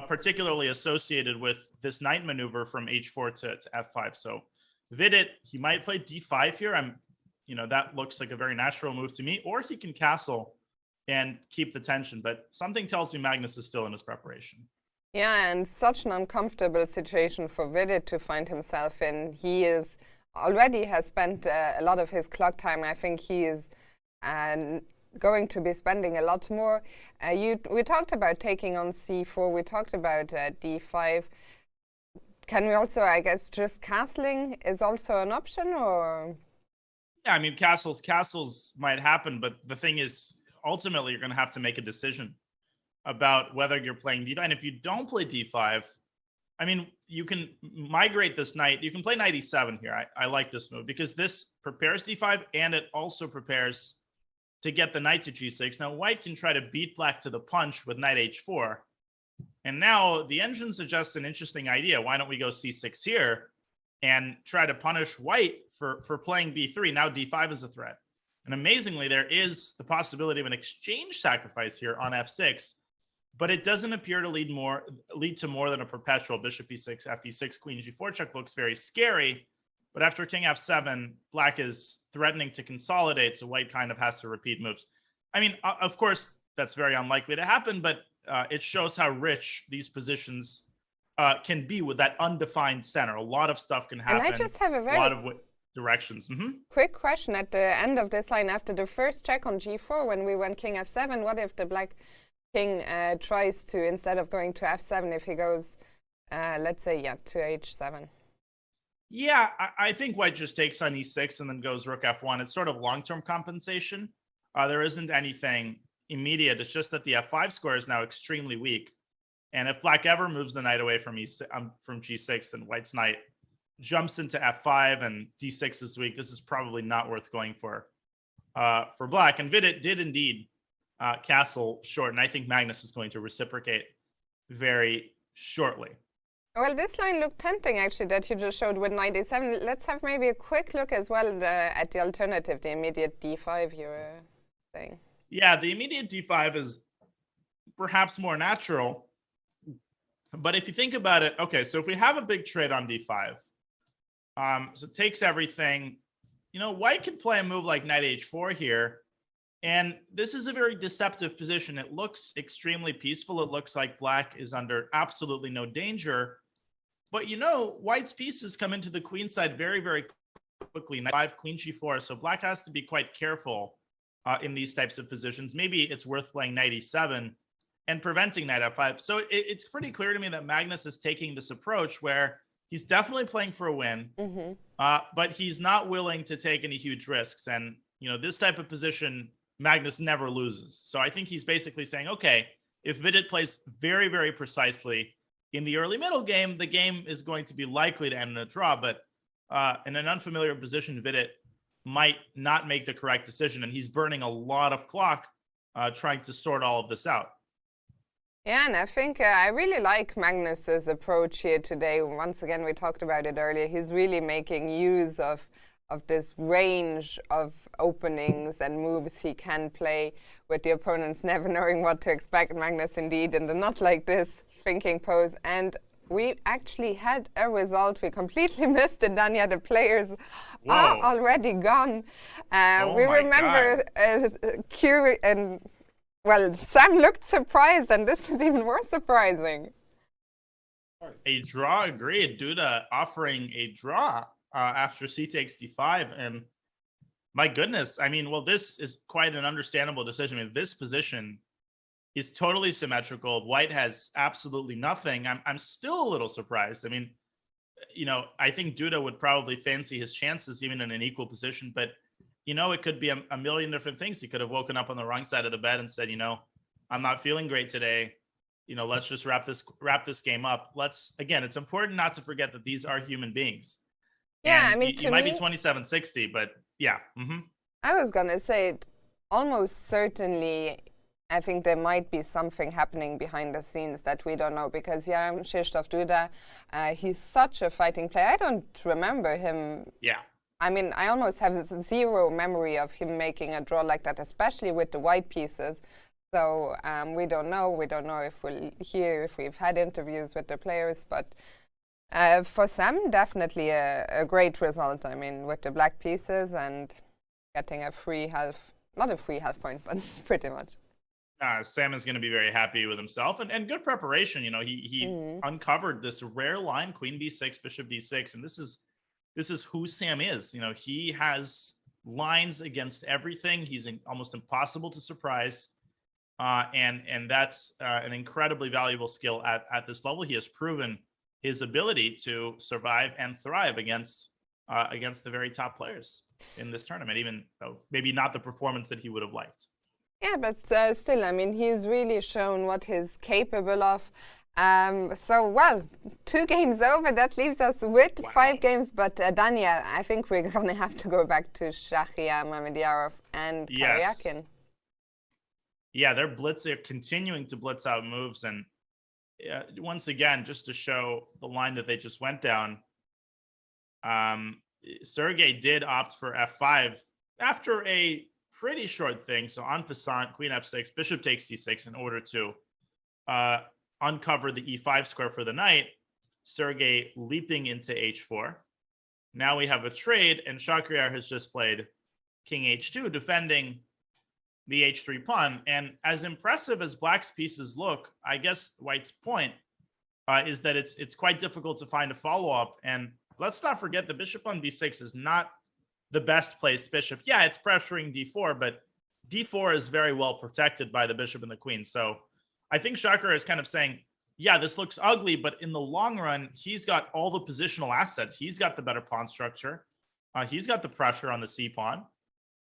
Particularly associated with this knight maneuver from h4 to f5. So Vidit, he might play d5 here. That looks like a very natural move to me. Or he can castle and keep the tension. But something tells me Magnus is still in his preparation. Yeah, and such an uncomfortable situation for Vidit to find himself in. He is already has spent a lot of his clock time. I think he is going to be spending a lot more. We talked about taking on c4. We talked about d5. Can we also, I guess, just castling is also an option, or? Yeah, I mean, castles might happen, but the thing is, ultimately, you're going to have to make a decision about whether you're playing d5. And if you don't play d5, I mean, you can migrate this knight. You can play knight e7 here. I like this move because this prepares d5 and it also prepares to get the knight to g6. Now, White can try to beat black to the punch with knight h4. And now the engine suggests an interesting idea. Why don't we go c6 here and try to punish White for playing b3? Now d5 is a threat. And amazingly, there is the possibility of an exchange sacrifice here on f6, but it doesn't appear to lead to more than a perpetual bishop e6, f e6, queen g4 check. Looks very scary. But after king f7, black is threatening to consolidate, so White kind of has to repeat moves. I mean, of course, that's very unlikely to happen, but it shows how rich these positions can be with that undefined center. A lot of stuff can happen. And I just have a lot of directions. Quick question at the end of this line. After the first check on g4, when we went king f7, what if the black king tries to, instead of going to f7, if he goes, let's say, to h7? Yeah, I think White just takes on e6 and then goes rook f1. It's sort of long-term compensation. There isn't anything immediate. It's just that the f5 square is now extremely weak. And if black ever moves the knight away from g6, then White's knight jumps into f5 and d6 is weak. This is probably not worth going for black. And Vidit did indeed castle short. And I think Magnus is going to reciprocate very shortly. Well, this line looked tempting, actually, that you just showed with knight a7. Let's have maybe a quick look as well at the alternative, the immediate d5 you were saying. Yeah, the immediate d5 is perhaps more natural. But if you think about it, okay, so if we have a big trade on d5, so it takes everything, White could play a move like knight h4 here. And this is a very deceptive position. It looks extremely peaceful. It looks like Black is under absolutely no danger. But White's pieces come into the queen side very, very quickly. Knight 5, queen g4. So Black has to be quite careful in these types of positions. Maybe it's worth playing knight e7 and preventing knight f5. So it's pretty clear to me that Magnus is taking this approach where he's definitely playing for a win, but he's not willing to take any huge risks. And, this type of position, Magnus never loses. So I think he's basically saying, okay, if Vidit plays very, very precisely in the early middle game, the game is going to be likely to end in a draw. But in an unfamiliar position, Vidit might not make the correct decision. And he's burning a lot of clock trying to sort all of this out. Yeah, and I think I really like Magnus's approach here today. Once again, we talked about it earlier. He's really making use of this range of openings and moves he can play with the opponents never knowing what to expect. Magnus indeed in the not like this thinking pose. And we actually had a result. We completely missed it, Danya. The players are already gone. We remember Curie and... Well, Sam looked surprised, and this is even more surprising. A draw, agreed. Duda offering a draw after c takes d5. And my goodness, this is quite an understandable decision. This position is totally symmetrical. White has absolutely nothing. I'm still a little surprised. I think Duda would probably fancy his chances even in an equal position, but it could be a million different things. He could have woken up on the wrong side of the bed and said, I'm not feeling great today. Let's just wrap this game up. Again, it's important not to forget that these are human beings. Yeah, and you might be 2760, but yeah. I was going to say, almost certainly, I think there might be something happening behind the scenes that we don't know, because Krzysztof Duda, he's such a fighting player. I don't remember him. Yeah. I almost have zero memory of him making a draw like that, especially with the white pieces. So we don't know. We don't know if we'll hear, if we've had interviews with the players. But for Sam, definitely a great result. With the black pieces and getting a free half, not a free half point, but pretty much. Sam is going to be very happy with himself and good preparation. He uncovered this rare line, queen b6, bishop d6, and this is who Sam is. He has lines against everything. He's almost impossible to surprise. And that's an incredibly valuable skill at this level. He has proven his ability to survive and thrive against the very top players in this tournament, even though maybe not the performance that he would have liked. Yeah, but still, he's really shown what he's capable of. So, 2 games over. That leaves us with 5 games. But Dania, I think we're going to have to go back to Shahriar, Mamediyarov, and Karyakin. Yeah, they're continuing to blitz out moves. And once again, just to show the line that they just went down, Sergey did opt for f5 after a pretty short thing. So en passant, queen f6, bishop takes c6 in order to uncover the e5 square for the knight. Sergey leaping into h4. Now we have a trade, and Shahriar has just played king h2, defending the h3 pawn. And as impressive as Black's pieces look, I guess White's point is that it's quite difficult to find a follow-up. And let's not forget the bishop on b6 is not the best placed bishop. Yeah, it's pressuring d4, but d4 is very well protected by the bishop and the queen. So I think Shahriar is kind of saying, yeah, this looks ugly, but in the long run, he's got all the positional assets. He's got the better pawn structure. He's got the pressure on the c pawn,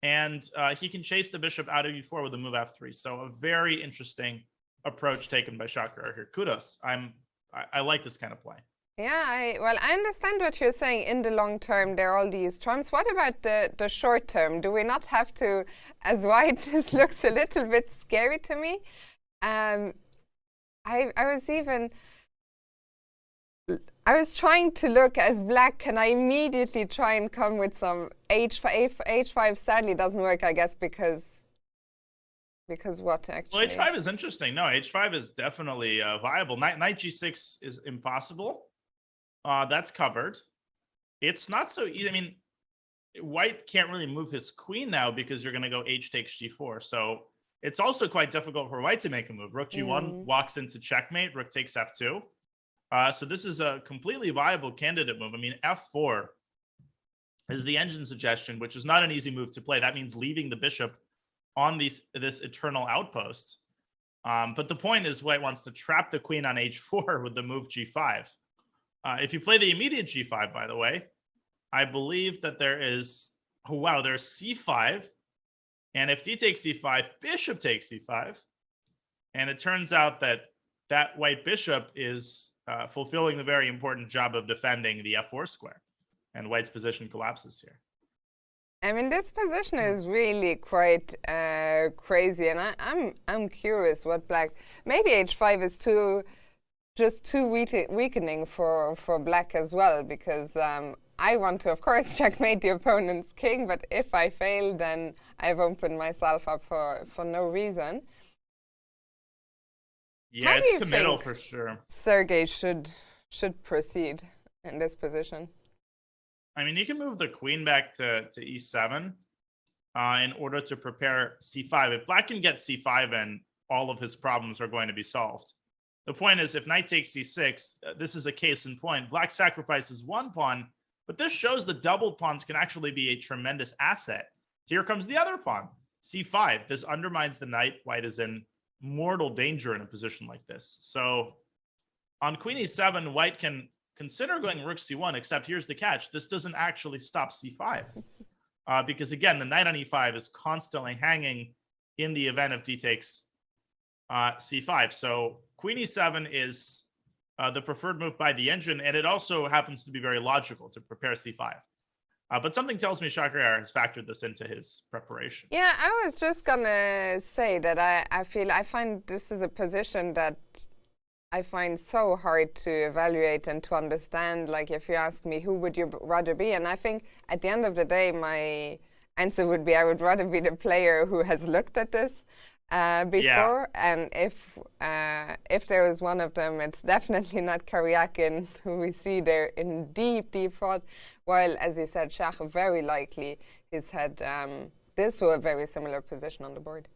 and he can chase the bishop out of e4 with a move f3. So a very interesting approach taken by Shahriar here. Kudos. I like this kind of play. Yeah, well, I understand what you're saying. In the long term, there are all these charms. What about the short term? Do we not have to, as white, this looks a little bit scary to me. Um, I was even, I was trying to look as black. Can I immediately try and come with some H5? H5 sadly doesn't work, I guess, because what Well, actually? H5 is interesting. No, H5 is definitely viable. Knight G6 is impossible. That's covered. It's not so easy. I mean, white can't really move his queen now because you're going to go H takes G4. So it's also quite difficult for white to make a move. Rook G1 walks into checkmate. Rook takes F2. So this is a completely viable candidate move. I mean, F4 is the engine suggestion, which is not an easy move to play. That means leaving the bishop on this eternal outpost. But the point is white wants to trap the queen on H4 with the move G5. If you play the immediate G5, by the way, I believe that there is, oh, wow, there's C5. And if D takes C5, bishop takes C5. And it turns out that that white bishop is fulfilling the very important job of defending the F4 square. And white's position collapses here. I mean, this position is really quite crazy, and I'm curious what black. Maybe H5 is just too weakening for black as well, because I want to, of course, checkmate the opponent's king, but if I fail, then I've opened myself up for no reason. Yeah, How it's committal for sure. Sergey should proceed in this position. I mean, you can move the queen back to E7 in order to prepare C5. If black can get C5 in, all of his problems are going to be solved. The point is, if knight takes C6, this is a case in point. Black sacrifices one pawn, but this shows that double pawns can actually be a tremendous asset. Here comes the other pawn, C5. This undermines the knight. White is in mortal danger in a position like this. So on queen E7, white can consider going rook C1, except here's the catch. This doesn't actually stop C5. Because again, the knight on E5 is constantly hanging in the event of D takes C5. So queen E7 is the preferred move by the engine, and it also happens to be very logical to prepare C5. But something tells me Shakir has factored this into his preparation. Yeah, I was just gonna say that I find this is a position that I find so hard to evaluate and to understand. Like, if you ask me, who would you rather be? And I think at the end of the day, my answer would be I would rather be the player who has looked at this before. Yeah. And if there is one of them, it's definitely not Karyakin, who we see there in deep, deep thought. While, as you said, Shach very likely he's had this or a very similar position on the board.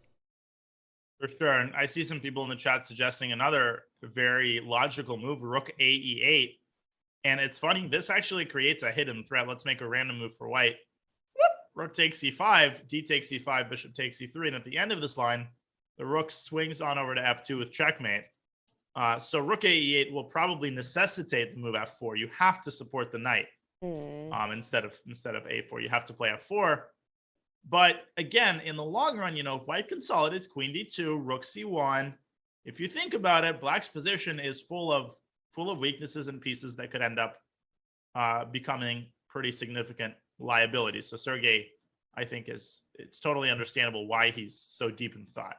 For sure. And I see some people in the chat suggesting another very logical move, rook A E8. And it's funny, this actually creates a hidden threat. Let's make a random move for white. Rook takes C5, D takes C5, bishop takes C3. And at the end of this line, the rook swings on over to F2 with checkmate. So rook A E8 will probably necessitate the move F4. You have to support the knight instead of A4. You have to play F4. But again, in the long run, you know, if white consolidates queen D2, rook C1, if you think about it, black's position is full of weaknesses and pieces that could end up becoming pretty significant liabilities. So Sergey, I think it's totally understandable why he's so deep in thought.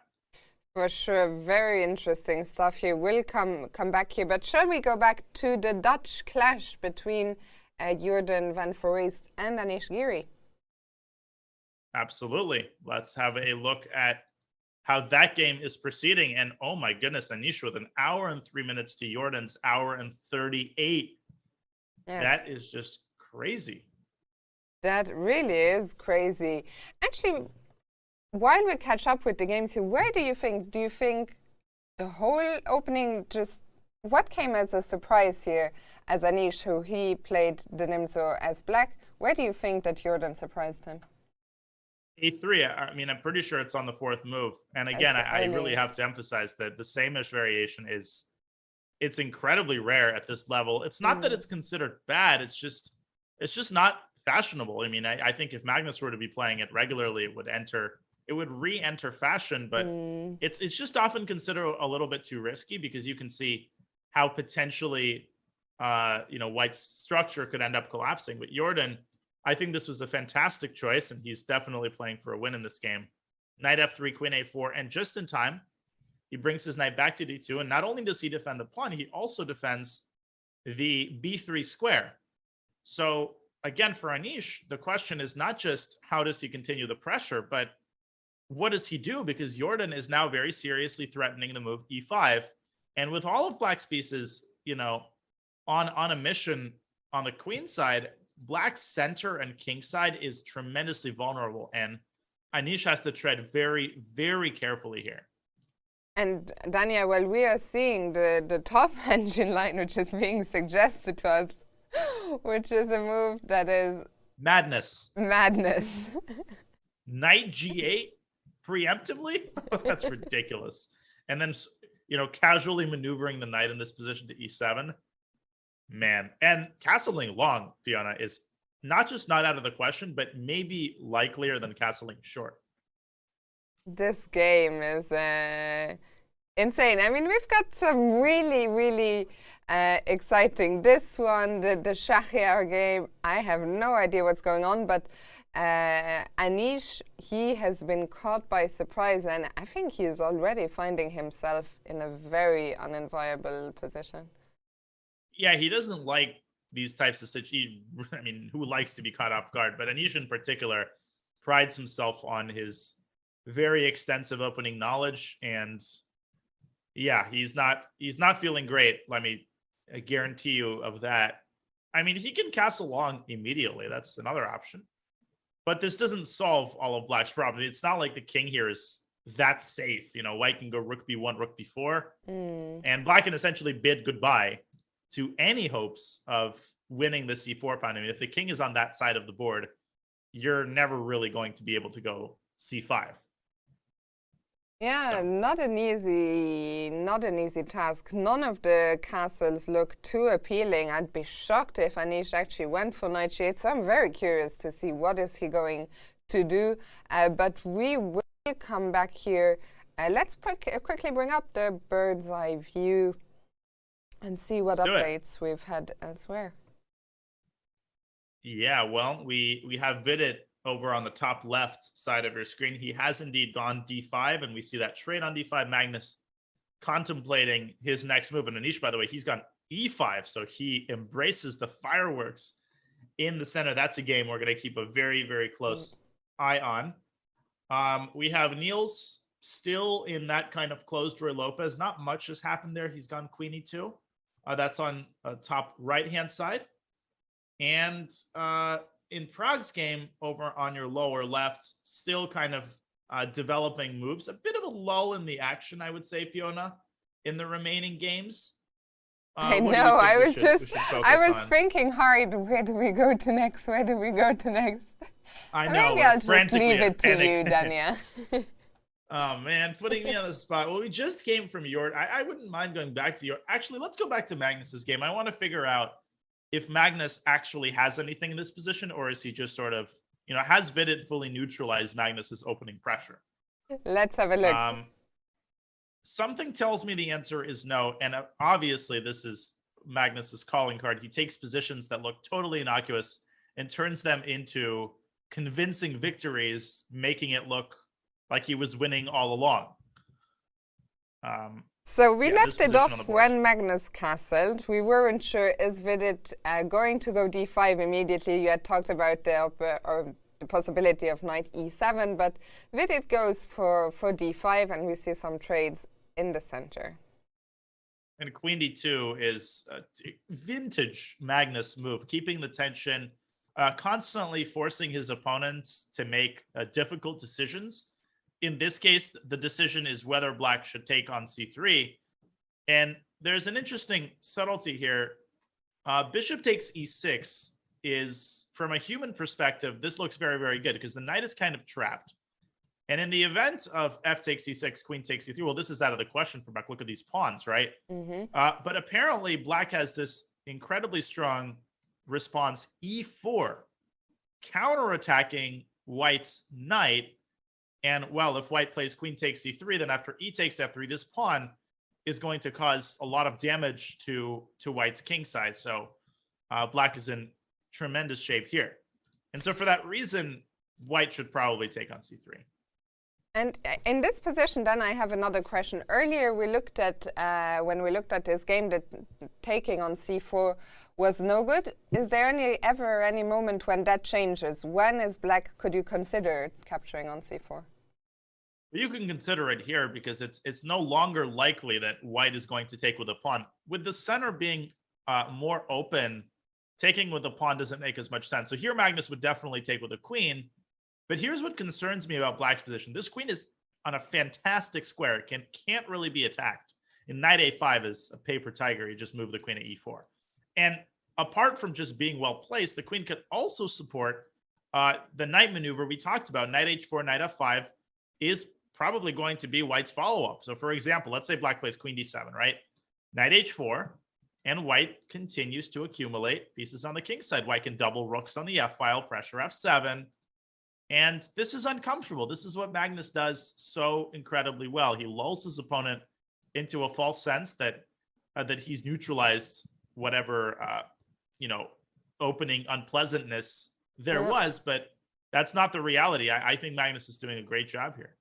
For sure, very interesting stuff here. We'll come back here, but shall we go back to the Dutch clash between Jorden van Foreest and Anish Giri? Absolutely. Let's have a look at how that game is proceeding. And oh my goodness, Anish with an hour and 3 minutes to Jordan's hour and 38. Yes. That is just crazy. That really is crazy. Actually, while we catch up with the games here, where do you think the whole opening what came as a surprise here as Anish, who he played the Nimzo as black, where do you think that Jordan surprised him? A3, I mean, I'm pretty sure it's on the fourth move. And again, I really have to emphasize that the same-ish variation it's incredibly rare at this level. It's not that it's considered bad. It's just not fashionable. I mean, I think if Magnus were to be playing it regularly, it would re-enter fashion, but it's just often considered a little bit too risky because you can see how potentially White's structure could end up collapsing. But Jorden, I think this was a fantastic choice, and he's definitely playing for a win in this game. Knight f3, queen a4, and just in time, he brings his knight back to d2, and not only does he defend the pawn, he also defends the b3 square. So again, for Anish, the question is not just how does he continue the pressure, but what does he do? Because Jorden is now very seriously threatening the move e5. And with all of Black's pieces, on a mission on the queen side, Black's center and king side is tremendously vulnerable. And Anish has to tread very, very carefully here. And Dania, well, we are seeing the top engine line, which is being suggested to us, which is a move that is madness. Knight g8 preemptively? That's ridiculous. And then, casually maneuvering the knight in this position to e7. Man. And castling long, Fiona, is not just not out of the question, but maybe likelier than castling short. This game is insane. I mean, we've got some really, really exciting. This one, the Shahriar game, I have no idea what's going on, but Anish, he has been caught by surprise, and I think he is already finding himself in a very unenviable position. Yeah, he doesn't like these types of situations. I mean, who likes to be caught off guard? But Anish in particular prides himself on his very extensive opening knowledge, and yeah, he's not feeling great. Let me guarantee you of that. I mean, he can castle long immediately. That's another option. But this doesn't solve all of Black's problems. It's not like the king here is that safe. White can go rook b1, rook b4, and Black can essentially bid goodbye to any hopes of winning the c4 pawn. I mean, if the king is on that side of the board, you're never really going to be able to go c5. Yeah, so not an easy task. None of the castles look too appealing. I'd be shocked if Anish actually went for knight g8. So I'm very curious to see what is he going to do. But we will come back here. Let's quickly bring up the bird's eye view and see what updates we've had elsewhere. Yeah, well, we have Vidit over on the top left side of your screen. He has indeed gone d5, and we see that trade on d5. Magnus contemplating his next move. And Anish, by the way, he's gone e5, so he embraces the fireworks in the center. That's a game we're going to keep a very, very close eye on. We have Niels still in that kind of closed Roy Lopez. Not much has happened there. He's gone queen e2. That's on top right-hand side. And in Prague's game over on your lower left, still kind of developing moves. A bit of a lull in the action, I would say, Fiona, in the remaining games. I know. I was thinking hard. Where do we go to next? Where do we go to next? I know. Maybe I'll just leave it to you, Dania. Oh, man, putting me on the spot. Well, we just came from Jorden. I wouldn't mind going back to Jorden. Actually, let's go back to Magnus's game. I want to figure out if Magnus actually has anything in this position, or is he just sort of, has Vidit fully neutralized Magnus's opening pressure? Let's have a look. Something tells me the answer is no. And obviously, this is Magnus's calling card. He takes positions that look totally innocuous and turns them into convincing victories, making it look like he was winning all along. So we left it off when Magnus castled. We weren't sure, is Vidit going to go d5 immediately? You had talked about the possibility of knight e7, but Vidit goes for d5, and we see some trades in the center. And queen d2 is a vintage Magnus move, keeping the tension, constantly forcing his opponents to make difficult decisions. In this case, the decision is whether Black should take on c3. And there's an interesting subtlety here. Bishop takes e6 is, from a human perspective, this looks very, very good because the knight is kind of trapped. And in the event of f takes e6, queen takes e3, well, this is out of the question for Black. Look at these pawns, right? But apparently, Black has this incredibly strong response, e4, counterattacking White's knight. And, well, if White plays queen takes e3, then after e takes f3, this pawn is going to cause a lot of damage to White's king side. So Black is in tremendous shape here. And so for that reason, White should probably take on c3. And in this position, then I have another question. Earlier, we looked at, when we looked at this game, that taking on c4 was no good. Is there ever any moment when that changes? When is Black, could you consider capturing on c4? You can consider it here because it's no longer likely that White is going to take with a pawn. With the center being more open, taking with a pawn doesn't make as much sense. So here Magnus would definitely take with a queen. But here's what concerns me about Black's position. This queen is on a fantastic square. It can't really be attacked. In knight a5 is a paper tiger. You just move the queen to e4. And apart from just being well placed, the queen could also support the knight maneuver we talked about. Knight h4, knight f5 is probably going to be White's follow-up. So for example, let's say Black plays queen d7, right? Knight h4, and White continues to accumulate pieces on the king side. White can double rooks on the f file, pressure f7. And this is uncomfortable. This is what Magnus does so incredibly well. He lulls his opponent into a false sense that that he's neutralized whatever opening unpleasantness there was, but that's not the reality. I think Magnus is doing a great job here.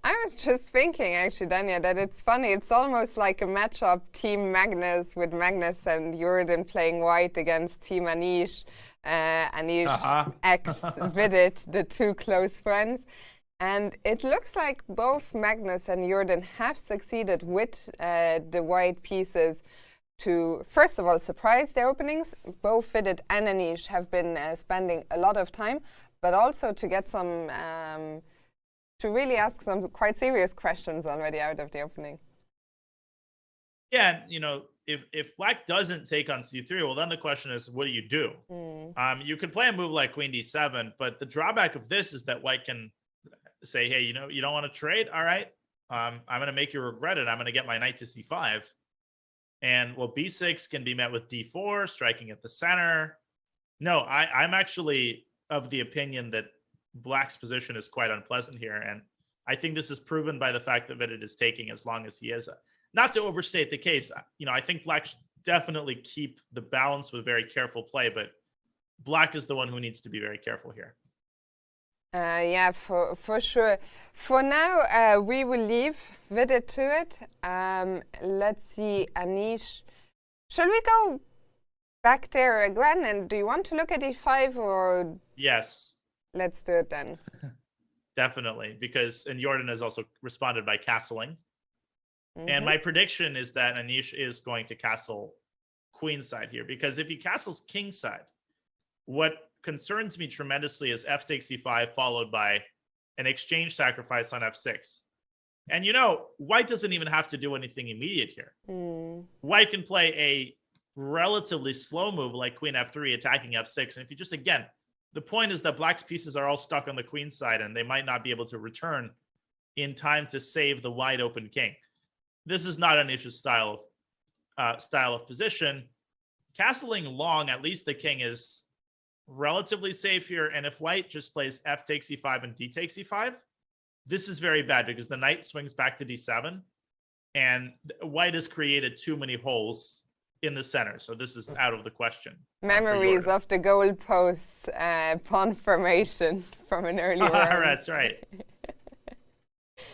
I was just thinking, actually, Dania, that it's funny. It's almost like a matchup, Team Magnus, with Magnus and Jorden playing White against Team Anish. Anish ex-Vidit, the two close friends. And it looks like both Magnus and Jorden have succeeded with the White pieces to, first of all, surprise their openings. Both Vidit and Anish have been spending a lot of time, but also to get some, to really ask some quite serious questions already out of the opening. Yeah, if Black doesn't take on c3, well, then the question is, what do you do? You could play a move like queen d7, but the drawback of this is that White can say, hey, you don't want to trade? All right, I'm going to make you regret it. I'm going to get my knight to c5. And, well, b6 can be met with d4, striking at the center. No, I'm actually of the opinion that Black's position is quite unpleasant here. And I think this is proven by the fact that it is taking as long as he is. Not to overstate the case, I think Black should definitely keep the balance with very careful play, but Black is the one who needs to be very careful here. Yeah, for sure. For now, we will leave Vidit to it. Let's see, Anish. Should we go back there again? And do you want to look at e5 or? Yes. Let's do it then. Definitely, because Jorden has also responded by castling. And my prediction is that Anish is going to castle queenside here, because if he castles kingside, what concerns me tremendously is f takes e5 followed by an exchange sacrifice on f6. And White doesn't even have to do anything immediate here. White can play a relatively slow move like queen f3 attacking f6. And if you just, again, the point is that Black's pieces are all stuck on the queen side and they might not be able to return in time to save the wide open king. This is not Anish's style of position. Castling long, at least the king is relatively safe here. And if White just plays f takes e5 and d takes e5, this is very bad because the knight swings back to d7 and White has created too many holes in the center. So this is out of the question. Memories of the goalpost pawn formation from an earlier round. That's right.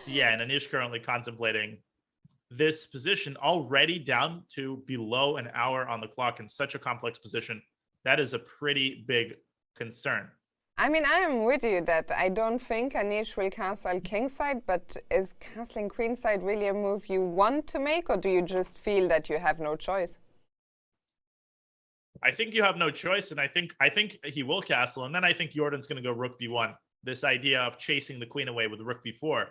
Yeah, and Anish currently contemplating this position, already down to below an hour on the clock in such a complex position. That is a pretty big concern. I mean, I am with you that I don't think Anish will castle kingside, but is castling queenside really a move you want to make, or do you just feel that you have no choice? I think you have no choice, and I think he will castle, and then I think Jordan's going to go rook b1. This idea of chasing the queen away with rook b4.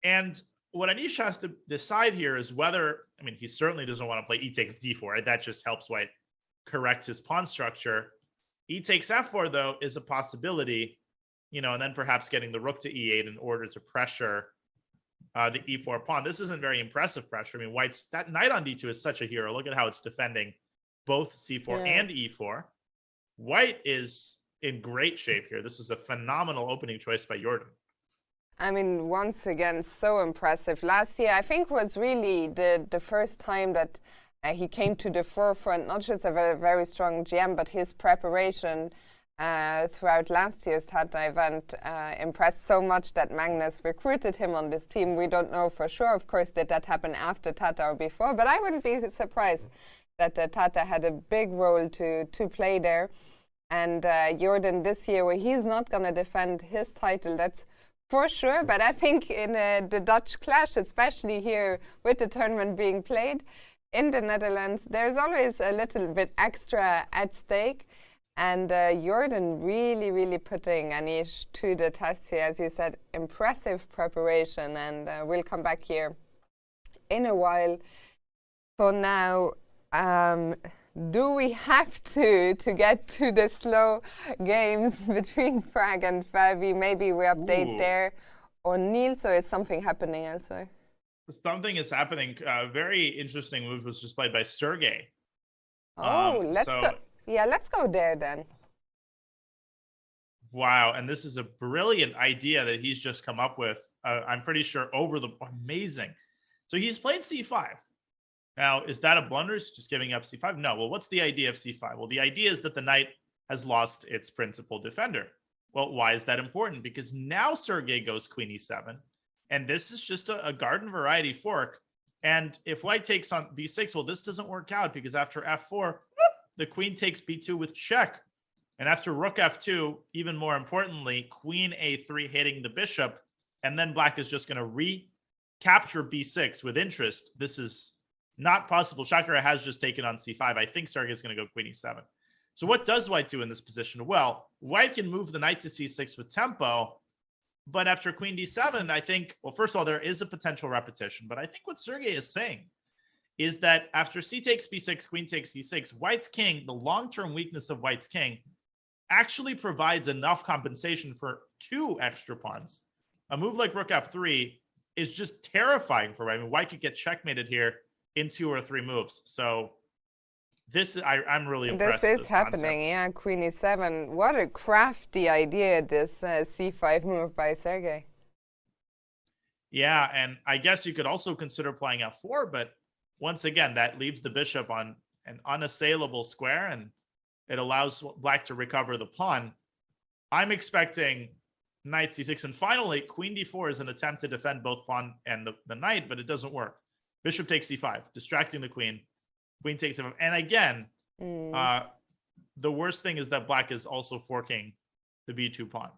And what Anish has to decide here is whether, he certainly doesn't want to play e takes d4, right? That just helps White correct his pawn structure. E takes f4, though, is a possibility, and then perhaps getting the rook to e8 in order to pressure the e4 pawn. This isn't very impressive pressure. White's, that knight on d2 is such a hero. Look at how it's defending both c4 and e4. White is in great shape here. This is a phenomenal opening choice by Jorden. I mean, once again, so impressive. Last year, I think, was really the first time that he came to the forefront, not just a very, very strong GM, but his preparation throughout last year's Tata event impressed so much that Magnus recruited him on this team. We don't know for sure, of course, did that happen after Tata or before, but I wouldn't be surprised that Tata had a big role to play there. And Jorden this year, where he's not going to defend his title, that's for sure. But I think in the Dutch clash, especially here with the tournament being played in the Netherlands, there's always a little bit extra at stake. And Jorden really, really putting Anish to the test here. As you said, impressive preparation. And we'll come back here in a while. For now, do we have to get to the slow games between Prag and Fabi? Maybe we update there. Or Niels, or is something happening elsewhere? Something is happening. A very interesting move was just played by Sergey. Oh, let's go. Yeah, let's go there then. Wow, and this is a brilliant idea that he's just come up with. I'm pretty sure amazing. So he's played c5. Now, is that a blunder? Is just giving up c5? No. Well, what's the idea of c5? Well, the idea is that the knight has lost its principal defender. Well, why is that important? Because now Sergey goes queen e7, and this is just a garden variety fork. And if white takes on b6, well, this doesn't work out because after f4, the queen takes b2 with check. And after rook f2, even more importantly, queen a3 hitting the bishop, and then black is just going to recapture b6 with interest. This is not possible. Shakira has just taken on c5. I think Sergey is going to go queen e7. So what does white do in this position? Well, white can move the knight to c6 with tempo, but after queen d7, I think, well, first of all, there is a potential repetition, but I think what Sergey is saying is that after c takes b6, queen takes c6, white's king, the long-term weakness of white's king, actually provides enough compensation for 2 extra pawns. A move like rook f3 is just terrifying for white. I mean, white could get checkmated here in 2 or 3 moves. So this, I'm really impressed. This is happening, yeah, queen e7. What a crafty idea, this c5 move by Sergey. Yeah, and I guess you could also consider playing f4, but once again, that leaves the bishop on an unassailable square, and it allows black to recover the pawn. I'm expecting knight c6, and finally, queen d4 is an attempt to defend both pawn and the knight, but it doesn't work. Bishop takes c5, distracting the queen. Queen takes c5. And again, the worst thing is that black is also forking the b2 pawn.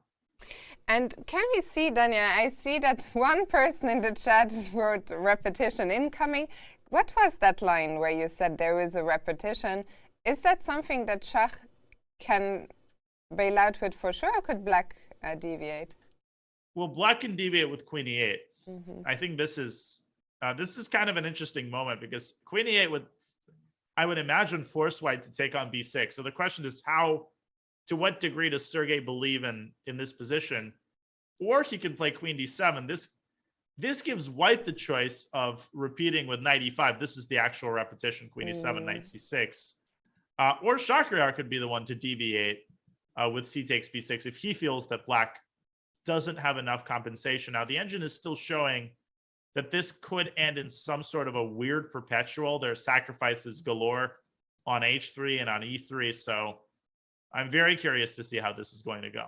And can we see, Danya, I see that one person in the chat wrote repetition incoming. What was that line where you said there is a repetition? Is that something that Schach can bail out with for sure, or could black deviate? Well, black can deviate with queen e8. I think this is kind of an interesting moment because queen e8 would, I would imagine, force white to take on b6. So the question is to what degree does Sergey believe in this position? Or he can play queen d7. This gives white the choice of repeating with knight e5. This is the actual repetition, queen e7, knight c6. Or Shakhriyar could be the one to deviate with c takes b6 if he feels that black doesn't have enough compensation. Now, the engine is still showing that this could end in some sort of a weird perpetual. There are sacrifices galore on h3 and on e3. So I'm very curious to see how this is going to go.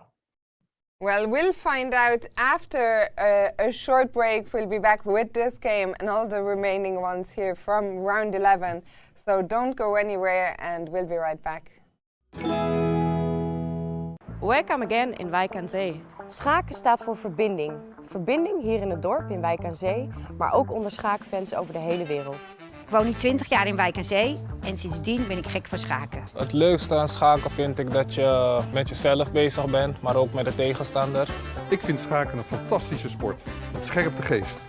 Well, we'll find out after a short break. We'll be back with this game and all the remaining ones here from round 11. So don't go anywhere, and we'll be right back. Welcome again in Wijk aan Zee. Schaken staat voor verbinding. Verbinding hier in het dorp in Wijk aan Zee, maar ook onder schaakfans over de hele wereld. Ik woon nu 20 jaar in Wijk aan Zee en sindsdien ben ik gek van schaken. Het leukste aan schaken vind ik dat je met jezelf bezig bent, maar ook met de tegenstander. Ik vind schaken een fantastische sport. Het scherpt de geest.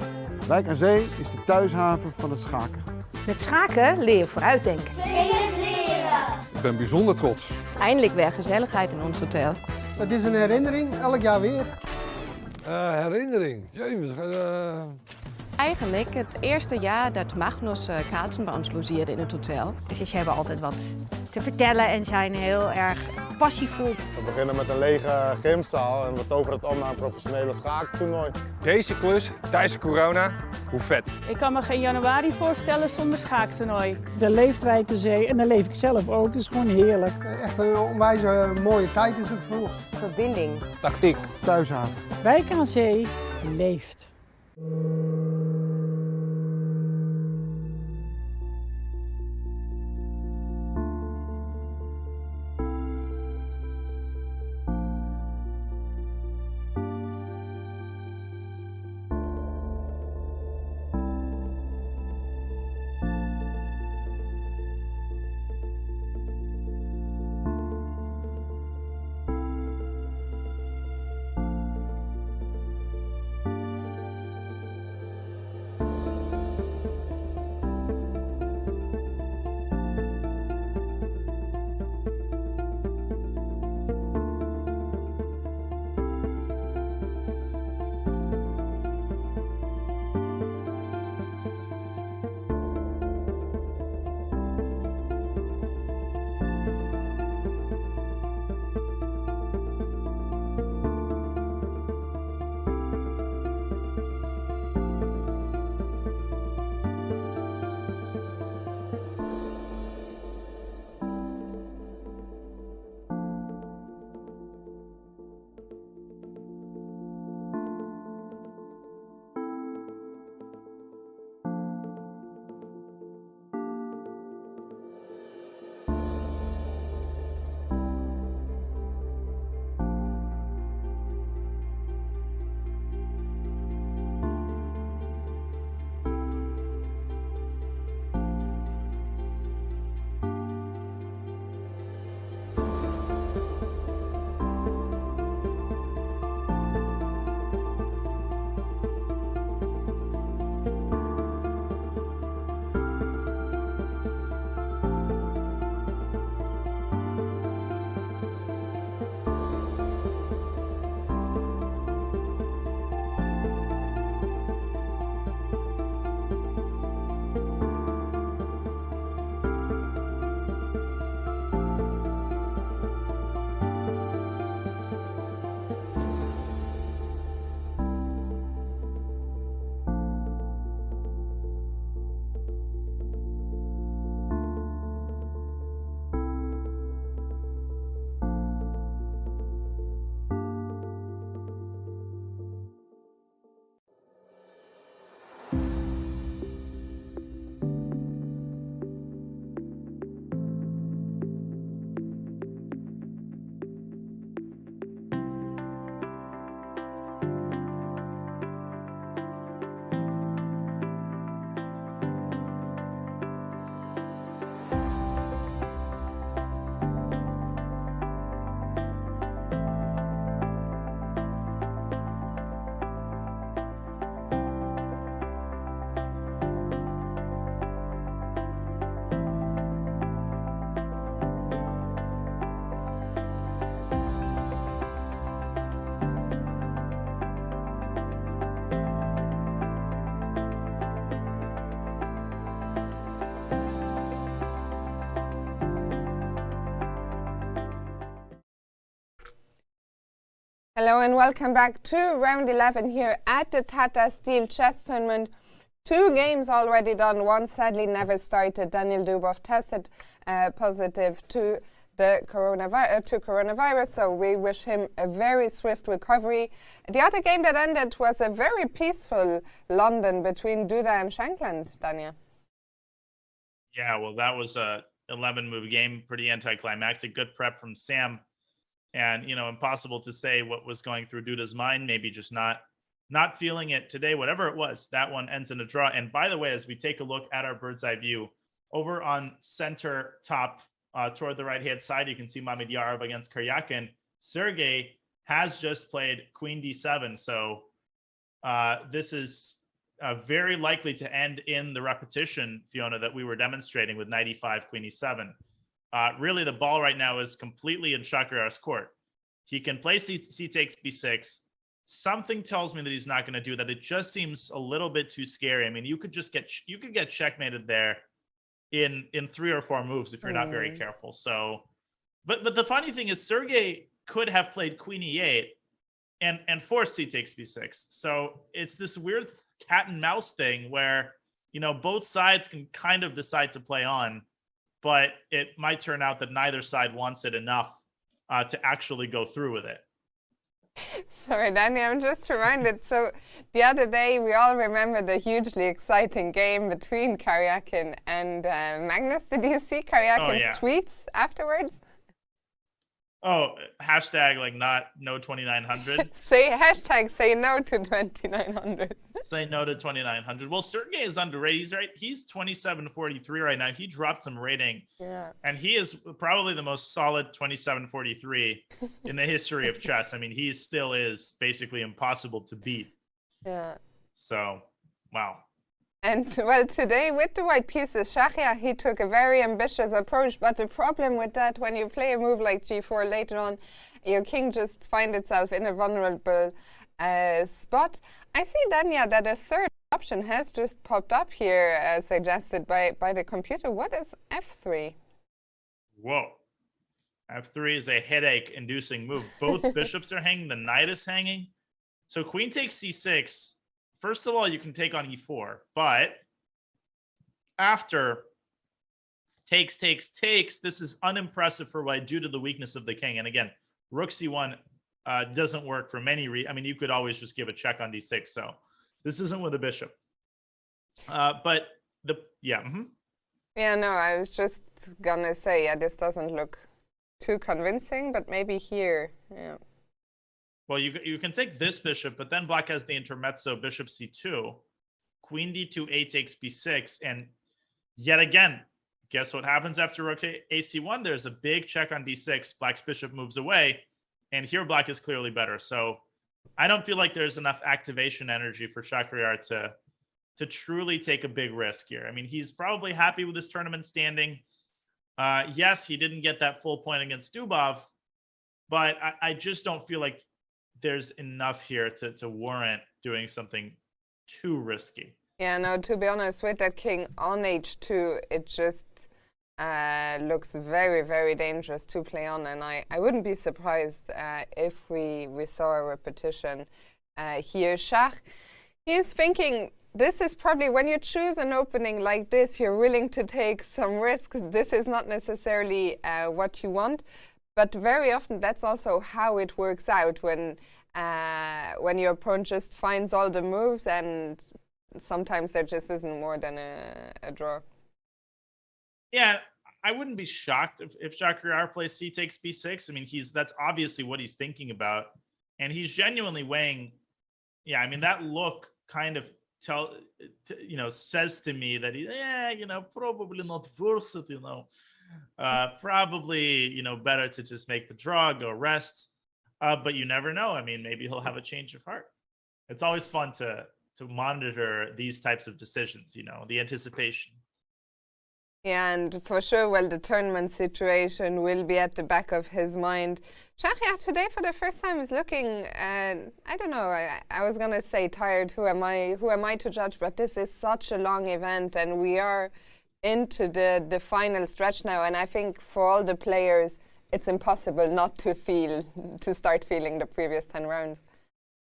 Wijk aan Zee is de thuishaven van het schaken. Met schaken leer je vooruitdenken. Spelend leren. Ik ben bijzonder trots. Eindelijk weer gezelligheid in ons hotel. Het is een herinnering, elk jaar weer. Herinnering? Eigenlijk het eerste jaar dat Magnus Carlsen bij ons logeerde in het hotel. Dus ze hebben altijd wat te vertellen en zijn heel erg passievol. We beginnen met een lege gymzaal en we toveren het om naar een professionele schaaktoernooi. Deze klus, tijdens corona, hoe vet. Ik kan me geen januari voorstellen zonder schaaktoernooi. Daar leeft Wijk aan Zee en daar leef ik zelf ook. Het is gewoon heerlijk. Echt een onwijs mooie tijd is het voor. Verbinding. Tactiek. Thuishaven. Wijk aan Zee leeft. Hello and welcome back to round 11 here at the Tata Steel Chess Tournament. 2 games already done. One sadly never started. Daniel Dubov tested positive to the coronavirus, so we wish him a very swift recovery. The other game that ended was a very peaceful London between Duda and Shankland, Daniel. Yeah, well, that was a 11-move game, pretty anticlimactic. Good prep from Sam. And, you know, impossible to say what was going through Duda's mind, maybe just not feeling it today, whatever it was. That one ends in a draw. And by the way, as we take a look at our bird's eye view, over on center top toward the right-hand side, you can see Mamedyarov against Karyakin. Sergey has just played Queen D7. So this is very likely to end in the repetition, Fiona, that we were demonstrating with Knight E5, Queen E7. Really, the ball right now is completely in Shakarar's court. He can play C takes B6. Something tells me that he's not going to do that. It just seems a little bit too scary. I mean, you could get checkmated there in 3 or 4 moves if you're not very careful. So But the funny thing is Sergey could have played queen e8 and forced c takes b6. So it's this weird cat and mouse thing where, both sides can kind of decide to play on, but it might turn out that neither side wants it enough to actually go through with it. Sorry, Danny, I'm just reminded. So the other day, we all remember the hugely exciting game between Karyakin and Magnus. Did you see Karyakin's tweets afterwards? Oh, hashtag no 2900. Say no to 2900. Say no to 2900. Well, Sergey is underrated. He's 2743 right now. He dropped some rating. Yeah. And he is probably the most solid 2743 in the history of chess. I mean, he still is basically impossible to beat. Yeah. So, wow. And well, today with the white pieces, Shahryar, he took a very ambitious approach. But the problem with that, when you play a move like g4 later on, your king just finds itself in a vulnerable spot. I see, Danya, that a third option has just popped up here, suggested by the computer. What is f3? Whoa. f3 is a headache-inducing move. Both bishops are hanging. The knight is hanging. So queen takes c6. First of all, you can take on e4, but after takes, this is unimpressive for white due to the weakness of the king. And again, rook c1 doesn't work for many reasons. I mean, you could always just give a check on d6. So this isn't with a bishop. But Yeah, no, I was just gonna say, this doesn't look too convincing, but maybe here, yeah. Well, you can take this bishop, but then black has the intermezzo, bishop c2, queen d2, a takes b6, and yet again, guess what happens after rook ac1? There's a big check on d6, black's bishop moves away, and here black is clearly better. So I don't feel like there's enough activation energy for Shahryar to truly take a big risk here. I mean, he's probably happy with his tournament standing. Yes, he didn't get that full point against Dubov, but I just don't feel like there's enough here to warrant doing something too risky. Yeah, no, to be honest, with that king on h2, it just looks very, very dangerous to play on. And I wouldn't be surprised if we saw a repetition here. Shah, he's thinking, this is probably, when you choose an opening like this, you're willing to take some risks. This is not necessarily what you want. But very often, that's also how it works out when your opponent just finds all the moves, and sometimes there just isn't more than a draw. Yeah, I wouldn't be shocked if Shahryar plays c takes b6. I mean, that's obviously what he's thinking about, and he's genuinely weighing. Yeah, I mean, that look kind of says to me that probably not worth it. Probably, better to just make the draw, go rest. But you never know. I mean, maybe he'll have a change of heart. It's always fun to monitor these types of decisions, the anticipation. Yeah, and for sure, well, the tournament situation will be at the back of his mind. Shahryar today, for the first time, is looking, I don't know, I was going to say tired. Who am I to judge? But this is such a long event, and we are into the final stretch now, and I think for all the players it's impossible not to start feeling the previous 10 rounds.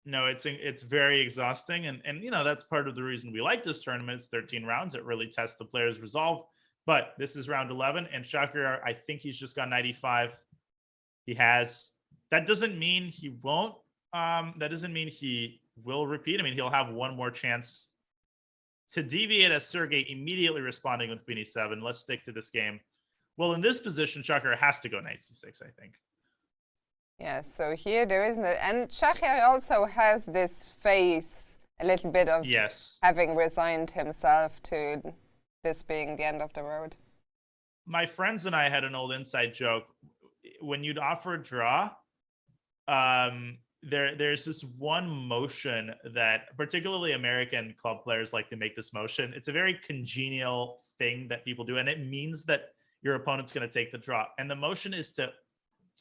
No, it's very exhausting, and that's part of the reason we like this tournament. It's 13 rounds. It really tests the player's resolve. But this is round 11, and Shahryar, I think he's just got 95. He has. That doesn't mean he won't. That doesn't mean he will repeat. I mean, he'll have one more chance to deviate, as Sergey immediately responding with queen e7. Let's stick to this game. Well, in this position, Shahryar has to go knight c6, I think. Yeah, so here there isn't it. And Shahryar also has this face, a little bit of having resigned himself to this being the end of the road. My friends and I had an old inside joke. When you'd offer a draw, there's this one motion that particularly American club players like to make this motion. It's a very congenial thing that people do, and it means that your opponent's going to take the draw. And the motion is to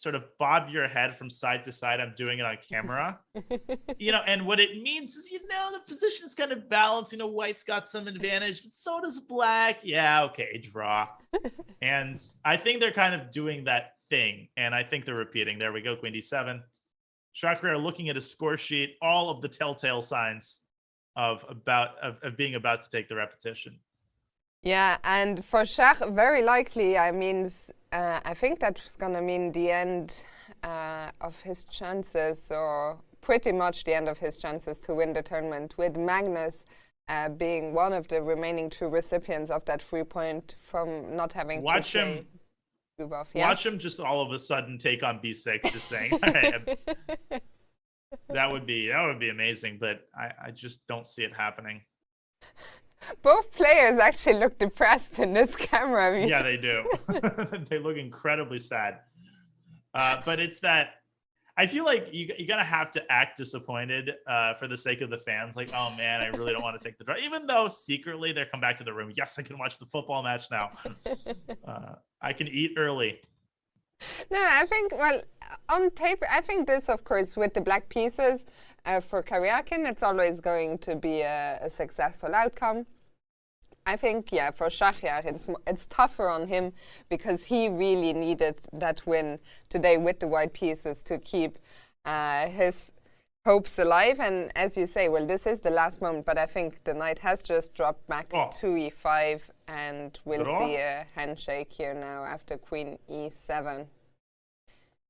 sort of bob your head from side to side. I'm doing it on camera. And what it means is, the position is kind of balanced. White's got some advantage, but so does black. Yeah, okay, draw. And I think they're kind of doing that thing, and I think they're repeating. There we go, queen d7. Chacrier looking at his score sheet, all of the telltale signs of being about to take the repetition. Yeah, and for Schach, very likely, I think that's going to mean the end of his chances, or pretty much the end of his chances to win the tournament, with Magnus being one of the remaining 2 recipients of that 3 point from not having Watch to play him. Dubov. Yeah? Watch him just all of a sudden take on b6, just saying. All right, that would be amazing, but I just don't see it happening. Both players actually look depressed in this camera. Yeah, they do. They look incredibly sad. But it's that I feel like you're going to have to act disappointed for the sake of the fans. Like, oh, man, I really don't want to take the draw. Even though secretly they'll come back to the room. Yes, I can watch the football match now. I can eat early. No, I think, well, on paper, I think this, of course, with the black pieces, for Karyakin, it's always going to be a successful outcome. I think, yeah, for Shachar, it's tougher on him because he really needed that win today with the white pieces to keep his hopes alive. And as you say, well, this is the last moment, but I think the knight has just dropped back to e5, and we'll see a handshake here now after queen e7.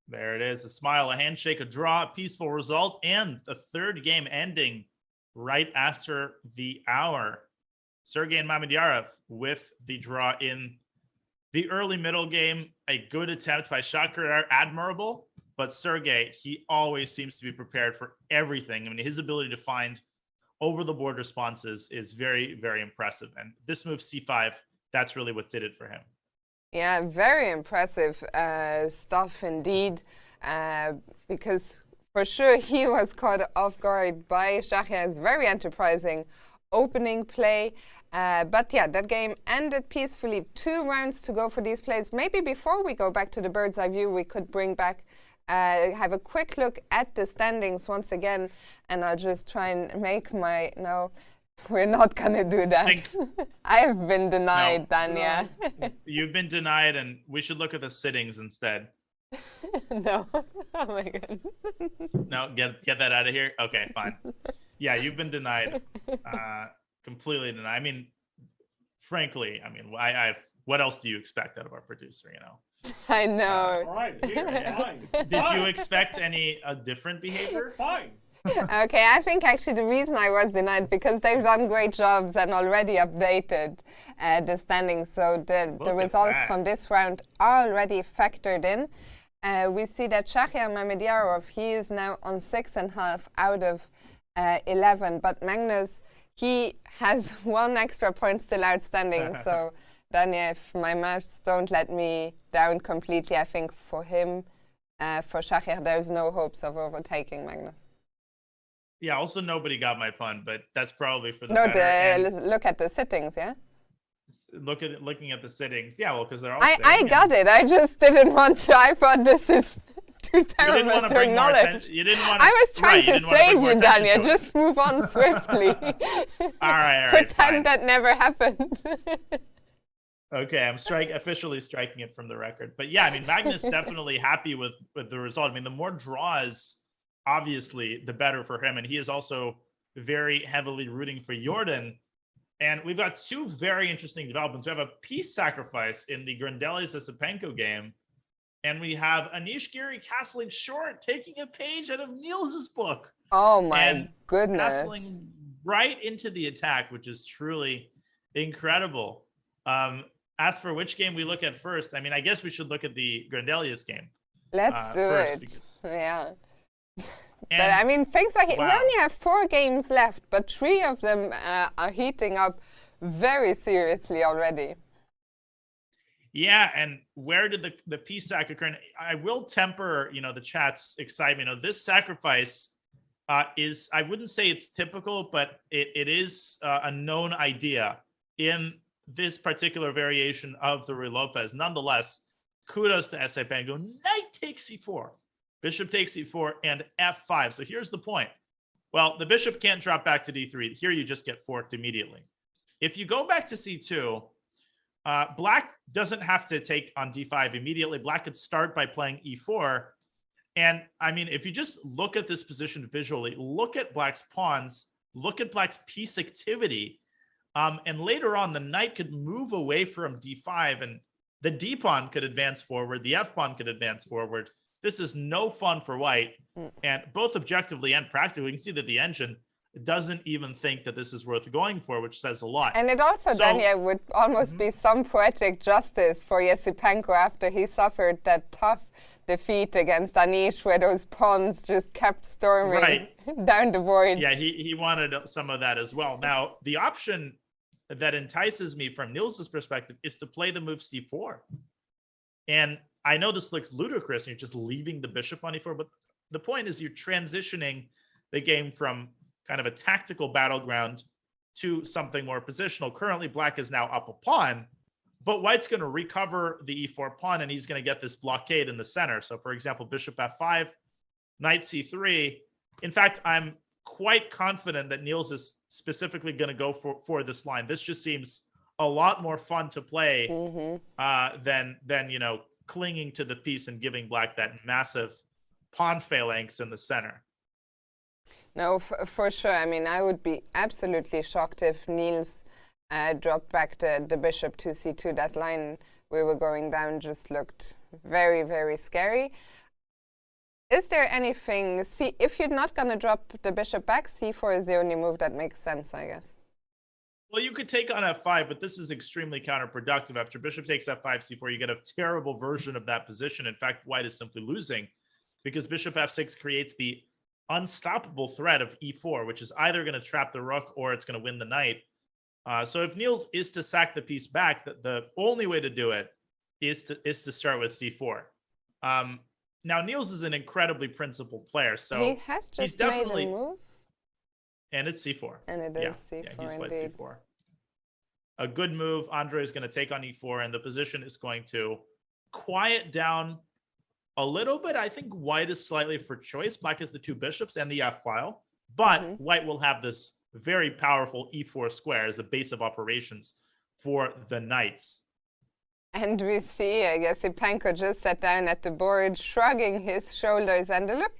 There it is. A smile, a handshake, a draw, a peaceful result, and the third game ending right after the hour. Sergey and Mamedyarov with the draw in the early middle game. A good attempt by Chacrier, admirable. But Sergey, he always seems to be prepared for everything. I mean, his ability to find over-the-board responses is very, very impressive. And this move, c5, that's really what did it for him. Yeah, very impressive stuff indeed, because for sure he was caught off guard by Shachriar's very enterprising opening play. But yeah, that game ended peacefully. 2 rounds to go for these plays. Maybe before we go back to the bird's eye view, we could bring back, have a quick look at the standings once again, and I'll just try and make my, no, we're not going to do that. I've been denied, no. Danya. No. You've been denied, and we should look at the sittings instead. No. Oh my God. No, get that out of here. Okay, fine. Yeah, you've been denied. Completely denied. I mean, frankly, I what else do you expect out of our producer, I know. All right, here, fine. Did you expect a different behavior? Fine. Okay, I think actually the reason I was denied because they've done great jobs and already updated the standings. So the results from this round are already factored in. We see that Shachriar Mamedyarov, he is now on 6.5 out of 11, but Magnus, he has 1 extra point still outstanding. So Daniel, if my maths don't let me down completely, I think for him, for Shachriar, there's no hopes of overtaking Magnus. Yeah, also nobody got my pun, but that's probably for the better. Look at the sittings, yeah? Looking at the sittings. Yeah, well, because they're all I got it. I just didn't want to. I thought this is too terrible to acknowledge. You didn't want to. I was trying to save you, Daniel. Just move on swiftly. all right. Pretend fine. that never happened. Okay, I'm officially striking it from the record. But yeah, Magnus definitely happy with the result. The more draws, obviously, the better for him. And he is also very heavily rooting for Jorden. And we've got 2 very interesting developments. We have a piece sacrifice in the Grandelli-Sasipenko game. And we have Anish Giri castling short, taking a page out of Niels's book. Oh, my goodness. Castling right into the attack, which is truly incredible. As for which game we look at first, I guess we should look at the Grandelius game. Let's do it. Because... Yeah. But things like we only have 4 games left, but 3 of them are heating up very seriously already. Yeah, and where did the piece sack occur? And I will temper, the chat's excitement. This sacrifice is, I wouldn't say it's typical, but it is a known idea in this particular variation of the Ruy Lopez. Nonetheless, kudos to Sasipenko. Knight takes c4. Bishop takes c4 and f5. So here's the point. Well, the bishop can't drop back to d3. Here you just get forked immediately. If you go back to c2, black doesn't have to take on d5 immediately. Black could start by playing e4. And I mean, if you just look at this position visually, look at black's pawns, look at black's piece activity. And later on, the knight could move away from d5 and the d pawn could advance forward. The f pawn could advance forward. This is no fun for white. And both objectively and practically, you can see that the engine doesn't even think that this is worth going for, which says a lot. And it also, Daniel, would almost be some poetic justice for Yesipenko after he suffered that tough defeat against Anish, where those pawns just kept storming down the board. Yeah, he wanted some of that as well. Now, the option that entices me from Niels's perspective is to play the move c4. And I know this looks ludicrous, and you're just leaving the bishop on e4, but the point is you're transitioning the game from kind of a tactical battleground to something more positional. Currently, black is now up a pawn, but white's going to recover the e4 pawn, and he's going to get this blockade in the center. So, for example, bishop f5, knight c3. In fact, I'm quite confident that Niels is specifically going to go for this line. This just seems a lot more fun to play than clinging to the piece and giving black that massive pawn phalanx in the center. No, for sure. I mean, I would be absolutely shocked if Niels dropped back the bishop to c2. That line we were going down just looked very, very scary. Is there anything, if you're not going to drop the bishop back, c4 is the only move that makes sense, I guess. Well, you could take on f5, but this is extremely counterproductive. After bishop takes f5, c4, you get a terrible version of that position. In fact, white is simply losing because bishop f6 creates the unstoppable threat of e4, which is either going to trap the rook or it's going to win the knight. So if Niels is to sack the piece back, the only way to do it is to start with c4. Now, Niels is an incredibly principled player, so he has just he's definitely made a move. And it's c4. And it is c4, yeah, he's played indeed. c4. A good move. Andre is going to take on e4, and the position is going to quiet down a little bit. I think white is slightly for choice. Black has the two bishops and the f-file, but white will have this very powerful e4 square as a base of operations for the knights. And we see, I guess, Yesipenko just sat down at the board, shrugging his shoulders, and look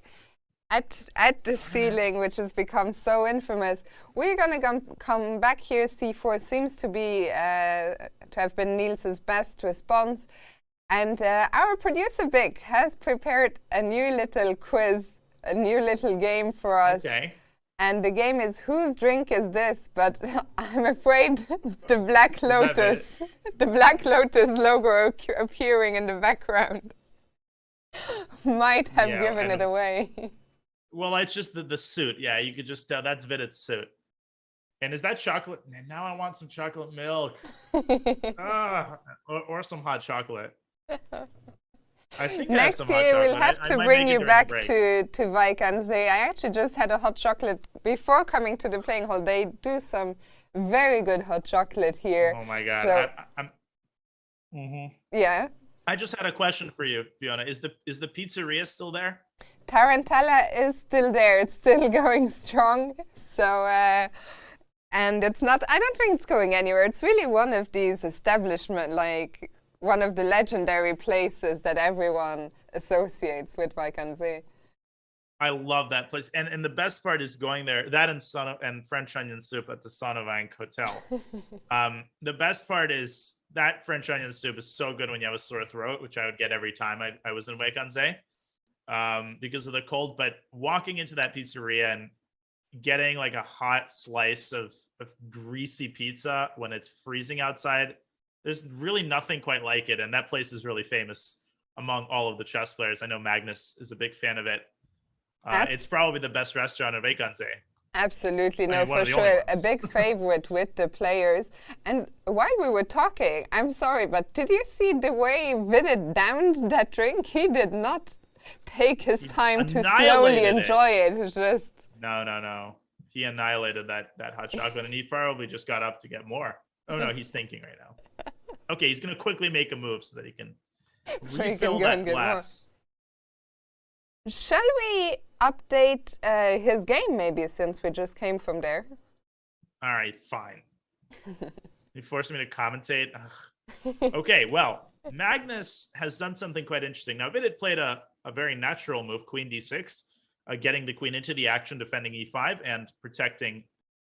at the ceiling, which has become so infamous. We're going to come back here. c4 seems to be to have been Niels's best response. And our producer, Vic, has prepared a new little quiz, a new little game for us. Okay. And the game is Whose Drink Is This? But I'm afraid the Black Lotus, the Black Lotus logo appearing in the background might have given it away. Well, it's just the suit. Yeah, you could just tell that's Vidit's suit. And is that chocolate? Man, now I want some chocolate milk. Or some hot chocolate. I think next year we'll have to bring you back to Wijk and Zee. I actually just had a hot chocolate before coming to the playing hall. They do some very good hot chocolate here. Oh my God. So, yeah. I just had a question for you, Fiona. Is the pizzeria still there? Tarantella is still there. It's still going strong. So, and it's not, I don't think it's going anywhere. It's really one of these establishment, like one of the legendary places that everyone associates with Wijk and Zee. I love that place. And the best part is going there, that and French onion soup at the Sonnenwijk Hotel. The best part is that French onion soup is so good when you have a sore throat, which I would get every time I was in Wijk and Zee because of the cold. But walking into that pizzeria and getting like a hot slice of greasy pizza when it's freezing outside, there's really nothing quite like it. And that place is really famous among all of the chess players. I know Magnus is a big fan of it. It's probably the best restaurant in Wijk and Zee. Absolutely, no, for sure. A big favorite with the players. And while we were talking, I'm sorry, but did you see the way Vidit downed that drink? He did not take his time to slowly enjoy it. It's just... No. He annihilated that hot chocolate, and he probably just got up to get more. Oh, no, he's thinking right now. Okay, he's going to quickly make a move so that he can refill that glass. Shall we update his game maybe, since we just came from there? All right, fine. You forced me to commentate. Ugh. Okay, well, Magnus has done something quite interesting. Now, Vidit played a very natural move, queen d6, getting the queen into the action, defending e5, and protecting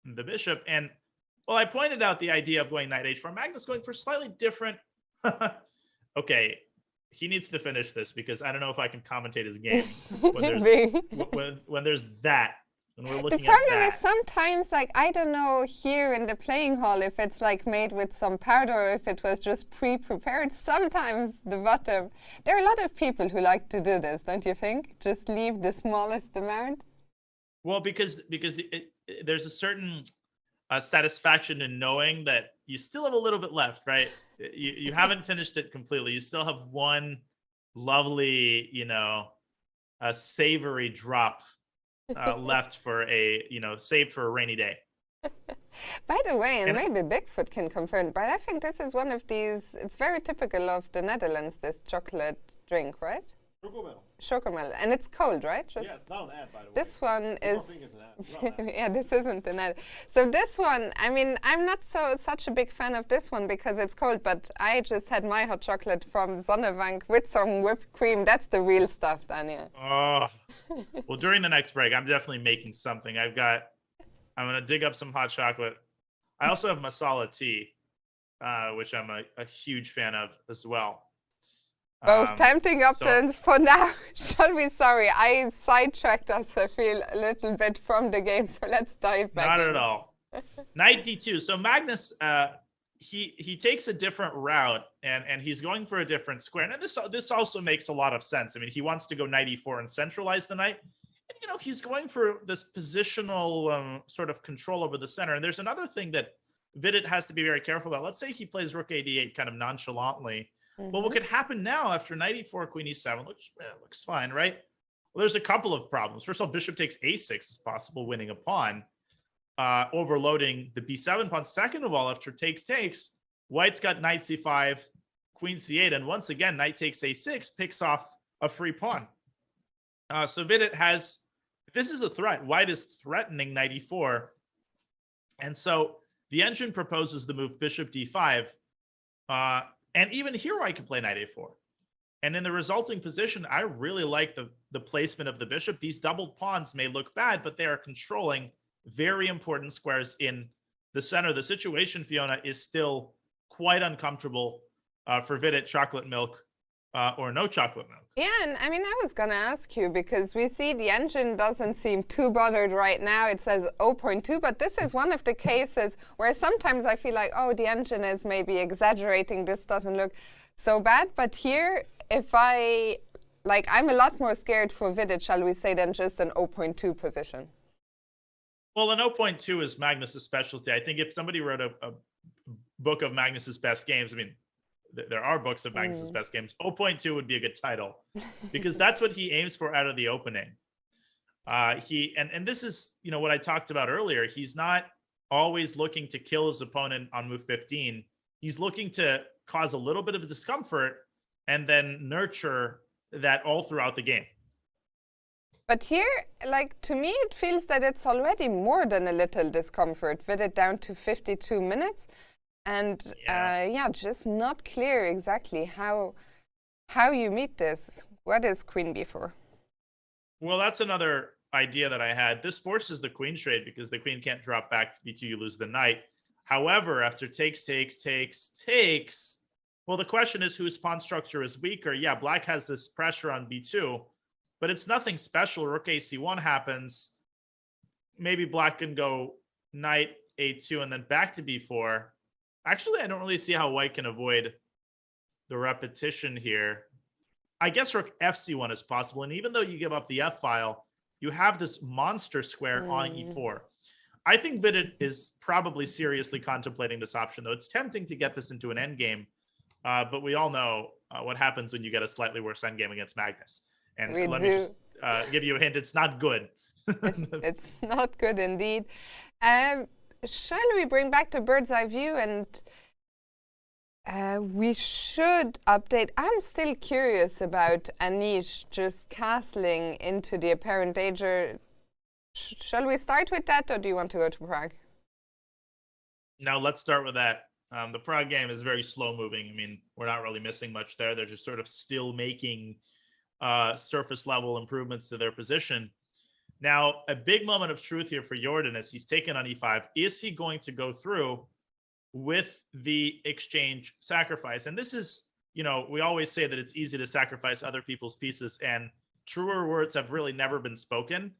the bishop. And, well, I pointed out the idea of going knight h4. Magnus going for slightly different... Okay, he needs to finish this because I don't know if I can commentate his game when there's that. When we're looking the problem at that. is sometimes, like, I don't know here in the playing hall if it's like made with some powder or if it was just pre-prepared. Sometimes the bottom. There are a lot of people who like to do this, don't you think? Just leave the smallest amount. Well, because there's a certain satisfaction in knowing that you still have a little bit left, right? You haven't finished it completely. You still have one lovely, a savory drop left for saved for a rainy day. By the way, and maybe Bigfoot can confirm, but I think this is one of these, it's very typical of the Netherlands, this chocolate drink, right? Chocomel. And it's cold, right? Yeah, it's not an ad, by the way. This one is... It's an ad. Yeah, this isn't an ad. So this one, I mean, I'm not such a big fan of this one because it's cold, but I just had my hot chocolate from Zonnebank with some whipped cream. That's the real stuff, Daniel. Oh. Well, during the next break, I'm definitely making something. I'm going to dig up some hot chocolate. I also have masala tea, which I'm a huge fan of as well. Both tempting options for now. Shall we? Sorry, I sidetracked us, I feel, a little bit from the game, so let's dive back Not in. at all. Knight d2. So Magnus, he takes a different route, and he's going for a different square. And this also makes a lot of sense. I mean, he wants to go knight e4 and centralize the knight. And, he's going for this positional sort of control over the center. And there's another thing that Vidit has to be very careful about. Let's say he plays rook a d8 kind of nonchalantly. Well, what could happen now after knight e4, queen e7 looks fine, right? Well, there's a couple of problems. First of all, bishop takes a6 is possible, winning a pawn, overloading the b7 pawn. Second of all, after takes, White's got knight c5, queen c8, and once again, knight takes a6 picks off a free pawn. So Vidit has, if this is a threat, White is threatening knight e4, and so the engine proposes the move bishop d5. And even here, I can play knight a4. And in the resulting position, I really like the placement of the bishop. These doubled pawns may look bad, but they are controlling very important squares in the center. The situation, Fiona, is still quite uncomfortable for Vidit, chocolate milk or no chocolate milk. Yeah, and I mean, I was going to ask you, because we see the engine doesn't seem too bothered right now. It says 0.2, but this is one of the cases where sometimes I feel like, oh, the engine is maybe exaggerating. This doesn't look so bad. But here, I'm a lot more scared for Vidit, shall we say, than just an 0.2 position. Well, an 0.2 is Magnus's specialty. I think if somebody wrote a book of Magnus's best games, I mean, there are books of Magnus's best games. 0.2 would be a good title because that's what he aims for out of the opening. And this is, what I talked about earlier. He's not always looking to kill his opponent on move 15. He's looking to cause a little bit of discomfort and then nurture that all throughout the game. But here, to me, it feels that it's already more than a little discomfort. With it down to 52 minutes. And just not clear exactly how you meet this. What is queen b4? Well, that's another idea that I had. This forces the queen trade because the queen can't drop back to b2. You lose the knight. However, after takes, well, the question is whose pawn structure is weaker. Yeah, black has this pressure on b2, but it's nothing special. Rook a c1 happens. Maybe black can go knight a2 and then back to b4. Actually, I don't really see how White can avoid the repetition here. I guess rook fc1 is possible. And even though you give up the f file, you have this monster square on e4. I think Vidit is probably seriously contemplating this option, though. It's tempting to get this into an endgame. But we all know what happens when you get a slightly worse endgame against Magnus. And let me just give you a hint. It's not good. It's not good indeed. Shall we bring back the bird's eye view? And We should update. I'm still curious about Anish just castling into the apparent danger. Shall we start with that, or do you want to go to Prague? Now let's start with that. The Prague game is very slow moving. I mean, we're not really missing much there. They're just sort of still making surface level improvements to their position. Now, a big moment of truth here for Jorden as he's taken on e5. Is he going to go through with the exchange sacrifice? And this is, you know, we always say that it's easy to sacrifice other people's pieces, and truer words have really never been spoken.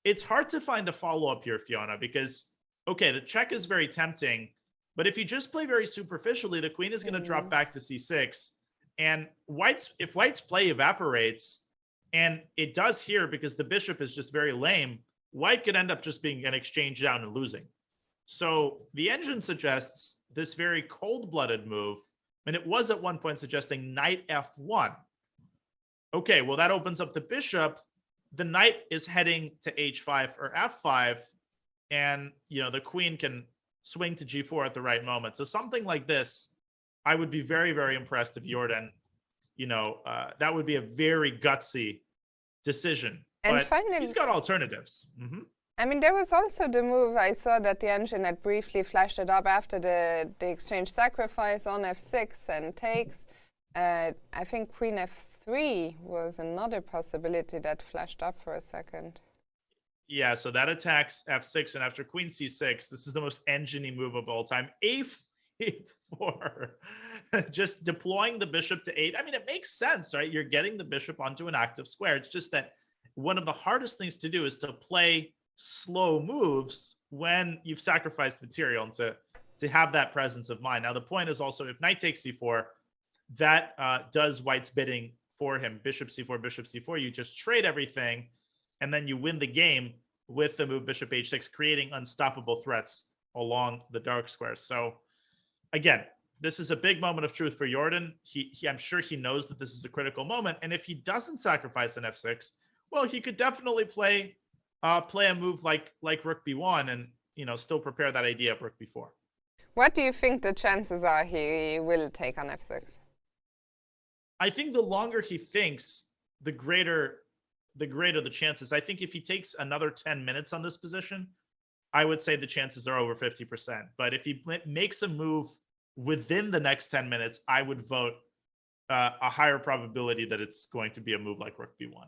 It's hard to find a follow-up here, Fiona, because, okay, the check is very tempting, but if you just play very superficially, the queen is going to drop back to c6. And if White's play evaporates, and it does here because the bishop is just very lame, White could end up just being an exchange down and losing. So the engine suggests this very cold-blooded move, and it was at one point suggesting knight f1. Okay, well, that opens up the bishop. The knight is heading to h5 or f5, and, you know, the queen can swing to g4 at the right moment. So something like this, I would be very, very impressed if Jorden, you know, that would be a very gutsy decision. And but finally, he's got alternatives. I mean, there was also the move, I saw that the engine had briefly flashed it up after the exchange sacrifice on f6 and takes. I think queen f3 was another possibility that flashed up for a second. Yeah, so that attacks f6, and after queen c6, this is the most engine-y move of all time. a4, just deploying the bishop to 8. I mean, it makes sense, right? You're getting the bishop onto an active square. It's just that one of the hardest things to do is to play slow moves when you've sacrificed material, and to have that presence of mind. Now, the point is also, if knight takes c4, that does White's bidding for him. Bishop c4, you just trade everything, and then you win the game with the move bishop h6, creating unstoppable threats along the dark squares. So again, this is a big moment of truth for Jorden. I'm sure he knows that this is a critical moment, and if he doesn't sacrifice an f6, well, he could definitely play a move like rook b1, and, you know, still prepare that idea of rook b4. What do you think the chances are he will take on f6? I think the longer he thinks, the greater the chances. I think if he takes another 10 minutes on this position, I would say the chances are over 50%. But if he makes a move within the next 10 minutes, I would vote a higher probability that it's going to be a move like rook b1.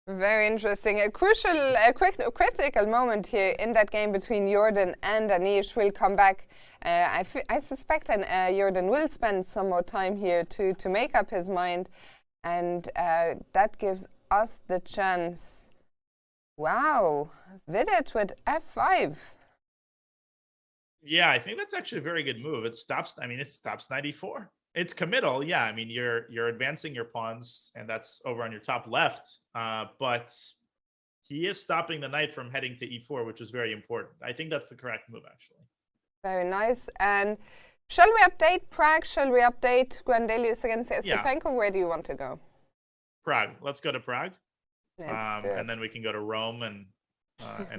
Very interesting. A critical moment here in that game between Jorden and Anish. Will come back. I suspect Jorden will spend some more time here to make up his mind, and that gives us the chance. Wow, Vidit with f5. Yeah, I think that's actually a very good move. It stops knight e4. It's committal. Yeah, I mean, you're advancing your pawns, and that's over on your top left. But he is stopping the knight from heading to e4, which is very important. I think that's the correct move, actually. Very nice. And shall we update Prague? Shall we update Guandelius against Stepanko? Yeah. Where do you want to go? Prague. Let's go to Prague. Let's do it. And then we can go to Rome and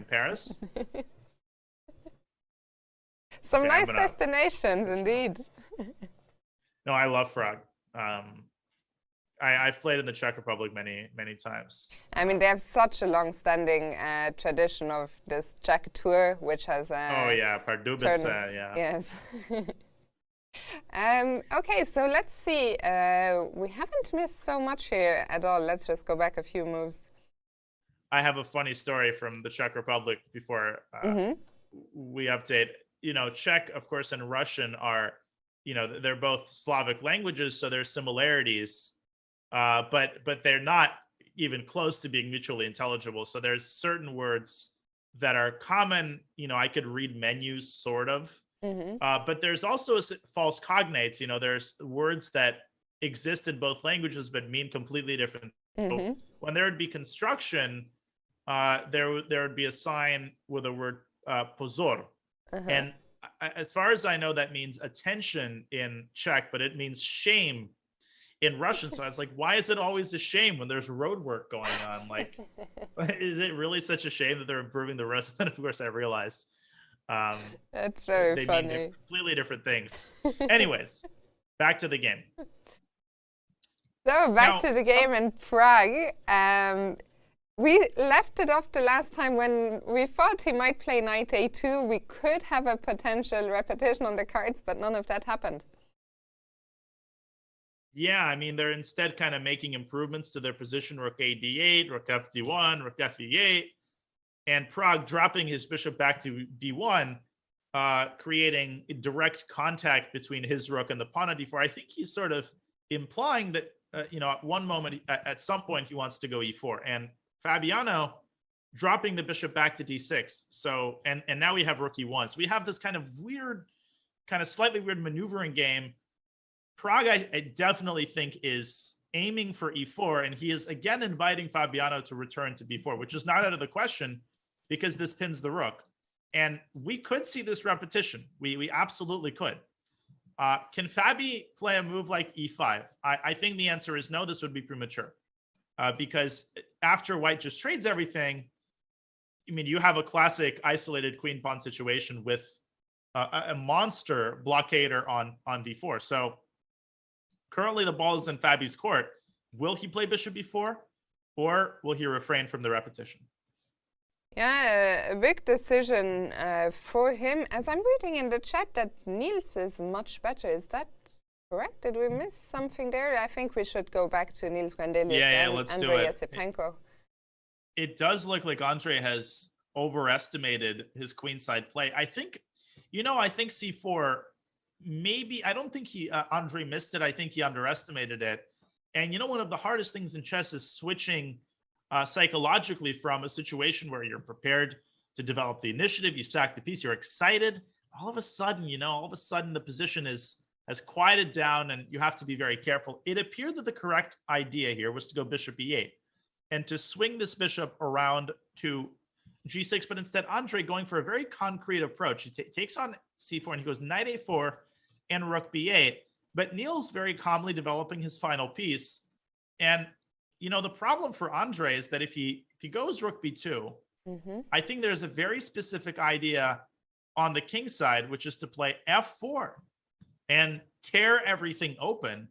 Paris. Some nice destinations, indeed. No, I love Prague. I've played in the Czech Republic many, many times. I mean, they have such a long-standing tradition of this Czech tour, which has... oh, yeah, Pardubice, yeah. Yes. Okay, so let's see. We haven't missed so much here at all. Let's just go back a few moves. I have a funny story from the Czech Republic before we update. You know, Czech, of course, and Russian are, you know, they're both Slavic languages, so there's similarities, but they're not even close to being mutually intelligible. So there's certain words that are common. You know, I could read menus, sort of, but there's also false cognates. You know, there's words that exist in both languages but mean completely different. So when there would be construction, there would be a sign with the word pozor. And as far as I know, that means attention in Czech, but it means shame in Russian. So I was like, why is it always a shame when there's road work going on? Like, is it really such a shame that they're improving the roads? And of course, I realized that's very funny. They mean completely different things. Anyways, back to the game. So back to the game in Prague. We left it off the last time when we thought he might play knight a2. We could have a potential repetition on the cards, but none of that happened. Yeah, I mean, they're instead kind of making improvements to their position, rook a d8, rook f d1, rook f e8, and Prague dropping his bishop back to b1, creating direct contact between his rook and the pawn on d4. I think he's sort of implying that, at one moment, at some point, he wants to go e4. And Fabiano dropping the bishop back to d6. So, and now we have rook e1. So we have this kind of weird, slightly weird maneuvering game. Prague, I definitely think, is aiming for e4, and he is again inviting Fabiano to return to b4, which is not out of the question because this pins the rook. And we could see this repetition. We absolutely could. Can Fabi play a move like e5? I think the answer is no. This would be premature because after White just trades everything, I mean, you have a classic isolated queen pawn situation with a monster blockader on d4. So currently the ball is in Fabi's court. Will he play bishop b4 or will he refrain from the repetition? Yeah, a big decision for him. As I'm reading in the chat that Niels is much better. Is that correct? Did we miss something there? I think we should go back to Niels Grandelius and let's Andrei do it. Yesipenko. It does look like Andrei has overestimated his queenside play. I think c4, maybe, I don't think Andrei missed it. I think he underestimated it. And one of the hardest things in chess is switching psychologically from a situation where you're prepared to develop the initiative, you stack the piece, you're excited. All of a sudden, the position has quieted down and you have to be very careful. It appeared that the correct idea here was to go bishop e8 and to swing this bishop around to g6, but instead Andrei going for a very concrete approach. He takes on c4 and he goes knight a4 and rook b8, but Niels very calmly developing his final piece. And the problem for Andrei is that if he goes rook b2, I think there's a very specific idea on the king side, which is to play f4 and tear everything open.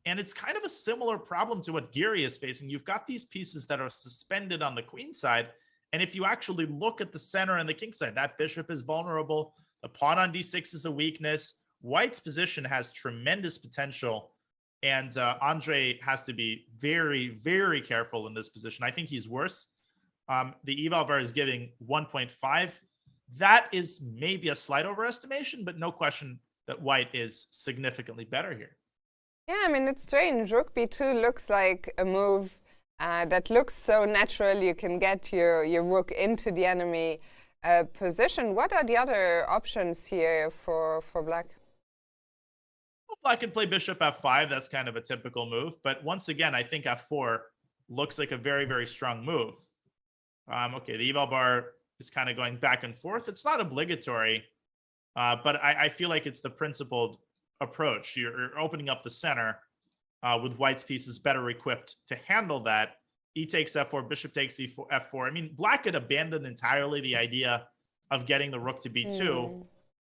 And it's kind of a similar problem to what Giri is facing. You've got these pieces that are suspended on the queen side. And if you actually look at the center and the king side, that bishop is vulnerable. The pawn on d6 is a weakness. White's position has tremendous potential. And Andrei has to be very, very careful in this position. I think he's worse. The eval bar is giving 1.5. That is maybe a slight overestimation, but no question that White is significantly better here. Yeah, I mean, it's strange. Rook b2 looks like a move that looks so natural. You can get your rook into the enemy position. What are the other options here for Black? Black can play bishop f5. That's kind of a typical move. But once again, I think f4 looks like a very, very strong move. Okay, the eval bar is kind of going back and forth. It's not obligatory, but I feel like it's the principled approach. You're opening up the center with White's pieces better equipped to handle that. E takes f4, bishop takes f4. I mean, Black had abandoned entirely the idea of getting the rook to b2.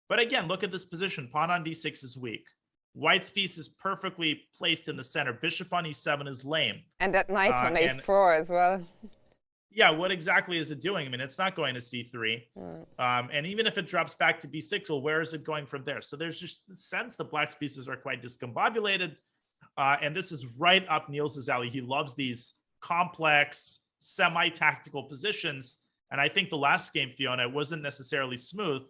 But again, look at this position. Pawn on d6 is weak. White's piece is perfectly placed in the center. Bishop on e7 is lame. And that knight on a4 as well. Yeah, what exactly is it doing? I mean, it's not going to c3. And even if it drops back to b6, well, where is it going from there? So there's just the sense that Black's pieces are quite discombobulated. And this is right up Niels's alley. He loves these complex, semi-tactical positions. And I think the last game, Fiona, wasn't necessarily smooth.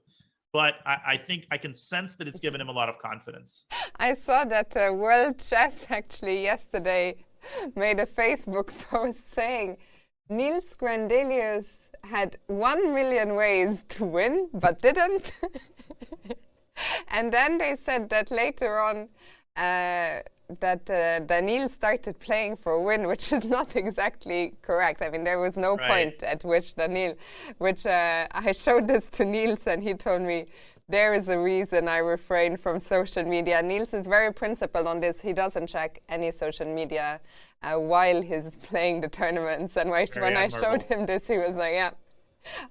But I think I can sense that it's given him a lot of confidence. I saw that World Chess actually yesterday made a Facebook post saying Niels Grandelius had 1 million ways to win, but didn't. And then they said that later on that Daniil started playing for a win, which is not exactly correct. I mean, there was no point at which Daniil, I showed this to Niels and he told me, there is a reason I refrain from social media. Niels is very principled on this. He doesn't check any social media while he's playing the tournaments. And when I showed him this, he was like, yeah,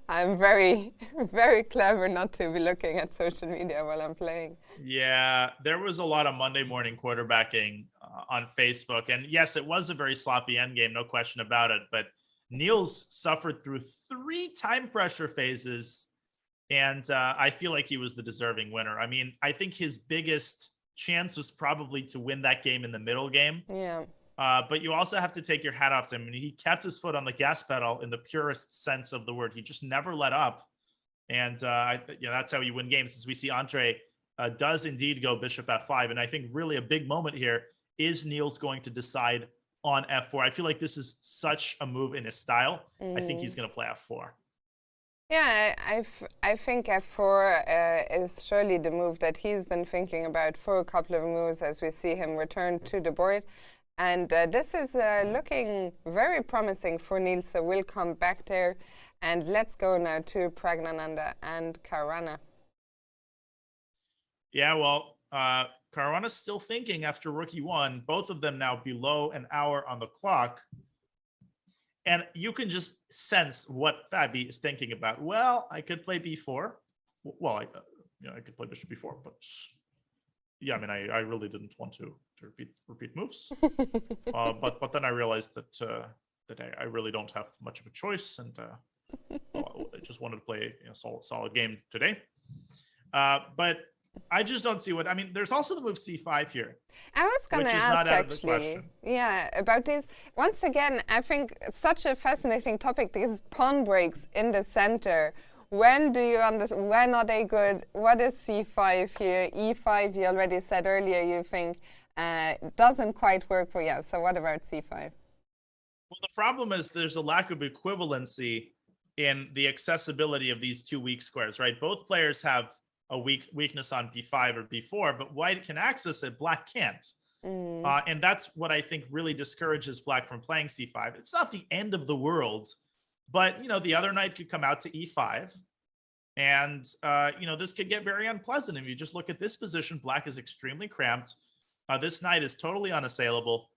I'm very, very clever not to be looking at social media while I'm playing. Yeah, there was a lot of Monday morning quarterbacking on Facebook. And yes, it was a very sloppy endgame, no question about it. But Niels suffered through 3 time pressure phases. And I feel like he was the deserving winner. I mean, I think his biggest chance was probably to win that game in the middle game. Yeah. But you also have to take your hat off to him. I mean, he kept his foot on the gas pedal in the purest sense of the word. He just never let up. And that's how you win games. As we see, Andre does indeed go bishop f5. And I think really a big moment here is Niels going to decide on f4. I feel like this is such a move in his style. I think he's going to play f4. Yeah, I think f4 is surely the move that he's been thinking about for a couple of moves as we see him return to the board. And this is looking very promising for Niels, so we'll come back there. And let's go now to Praggnanandhaa and Caruana. Yeah, well, Caruana's still thinking after rook e1, both of them now below an hour on the clock. And you can just sense what Fabi is thinking about. Well, I could play b4. Well, I could play bishop b4, but yeah, I mean, I really didn't want to repeat moves. But then I realized that I really don't have much of a choice, and I just wanted to play a solid game today. But I just don't see I mean, there's also the move c5 here. I was going to ask, actually, about this. Once again, I think it's such a fascinating topic, these pawn breaks in the center. When do you understand? When are they good? What is c5 here? e5, you already said earlier, you think doesn't quite work for you. So what about c5? Well, the problem is there's a lack of equivalency in the accessibility of these 2 weak squares, right? Both players have a weakness on b5 or b4, but white can access it, black can't. And that's what I think really discourages black from playing c5. It's not the end of the world, but the other knight could come out to e5, and this could get very unpleasant. If you just look at this position, black is extremely cramped. This knight is totally unassailable,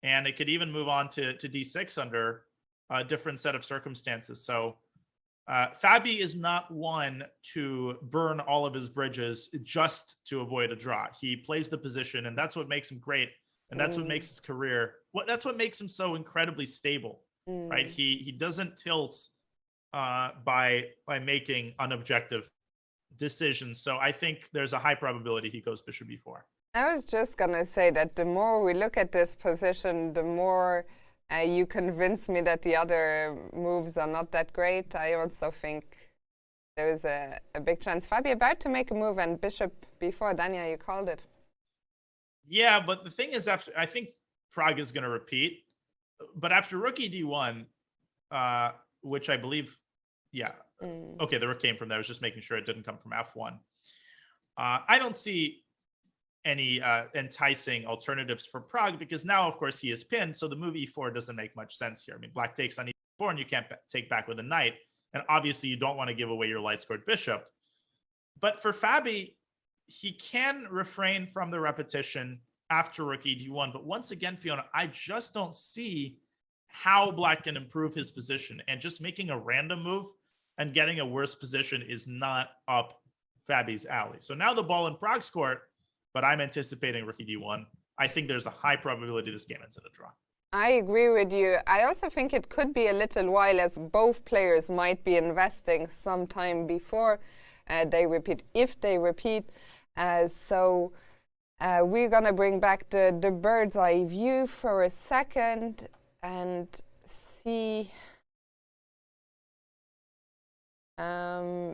and it could even move on to d6 under a different set of circumstances. So Fabi is not one to burn all of his bridges just to avoid a draw. He plays the position, and that's what makes him great, and that's what makes his career. That's what makes him so incredibly stable, right? He doesn't tilt by making unobjective decisions. So I think there's a high probability he goes bishop b4. I was just gonna say that the more we look at this position, the more you convince me that the other moves are not that great. I also think there is a big chance. Fabi about to make a move, and bishop b4. Dania, you called it. Yeah, but the thing is, I think Prague is going to repeat. But after rook d1, which I believe, okay, the rook came from there. I was just making sure it didn't come from f1. I don't see any enticing alternatives for Prague, because now, of course, he is pinned, so the move e4 doesn't make much sense here. I mean, black takes on e4, and you can't take back with a knight, and obviously you don't want to give away your light-scored bishop. But for Fabi, he can refrain from the repetition after rook d1, but once again, Fiona, I just don't see how black can improve his position, and just making a random move and getting a worse position is not up Fabi's alley. So now the ball in Prague's court, but I'm anticipating rook d1. I think there's a high probability this game ends in a draw. I agree with you. I also think it could be a little while, as both players might be investing some time before they repeat, if they repeat. So we're going to bring back the bird's eye view for a second and see. Shall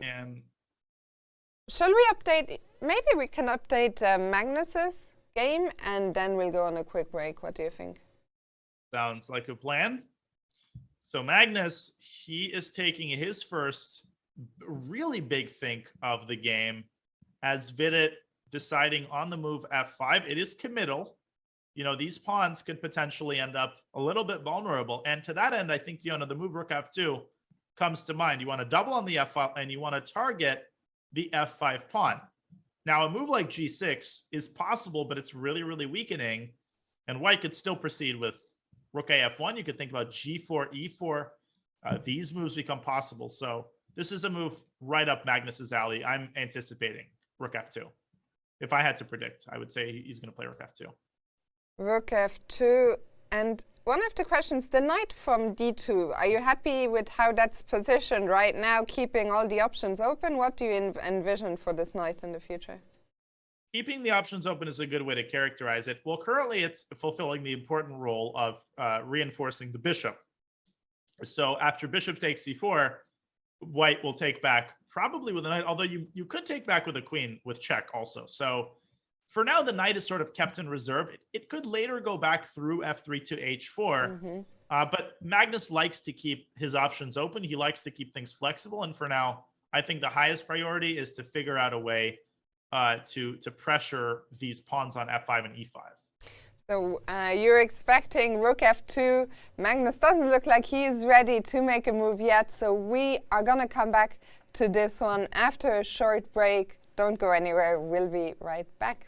we update? Maybe we can update Magnus's game, and then we'll go on a quick break. What do you think? Sounds like a plan. So Magnus, he is taking his first really big think of the game as Vidit deciding on the move f5. It is committal. These pawns could potentially end up a little bit vulnerable. And to that end, I think, Fiona, the move rook f2 comes to mind. You want to double on the f5, and you want to target the f5 pawn. Now, a move like g6 is possible, but it's really, really weakening. And white could still proceed with rook af1. You could think about g4, e4. These moves become possible. So this is a move right up Magnus's alley. I'm anticipating rook f2. If I had to predict, I would say he's going to play rook f2. Rook f2. And one of the questions, the knight from d2. Are you happy with how that's positioned right now, keeping all the options open? What do you envision for this knight in the future? Keeping the options open is a good way to characterize it. Well, currently it's fulfilling the important role of reinforcing the bishop. So after bishop takes c4, white will take back probably with a knight, although you could take back with a queen with check also. So for now, the knight is sort of kept in reserve. It could later go back through f3 to h4, but Magnus likes to keep his options open. He likes to keep things flexible. And for now, I think the highest priority is to figure out a way to pressure these pawns on f5 and e5. So you're expecting rook f2. Magnus doesn't look like he's ready to make a move yet. So we are going to come back to this one after a short break. Don't go anywhere. We'll be right back.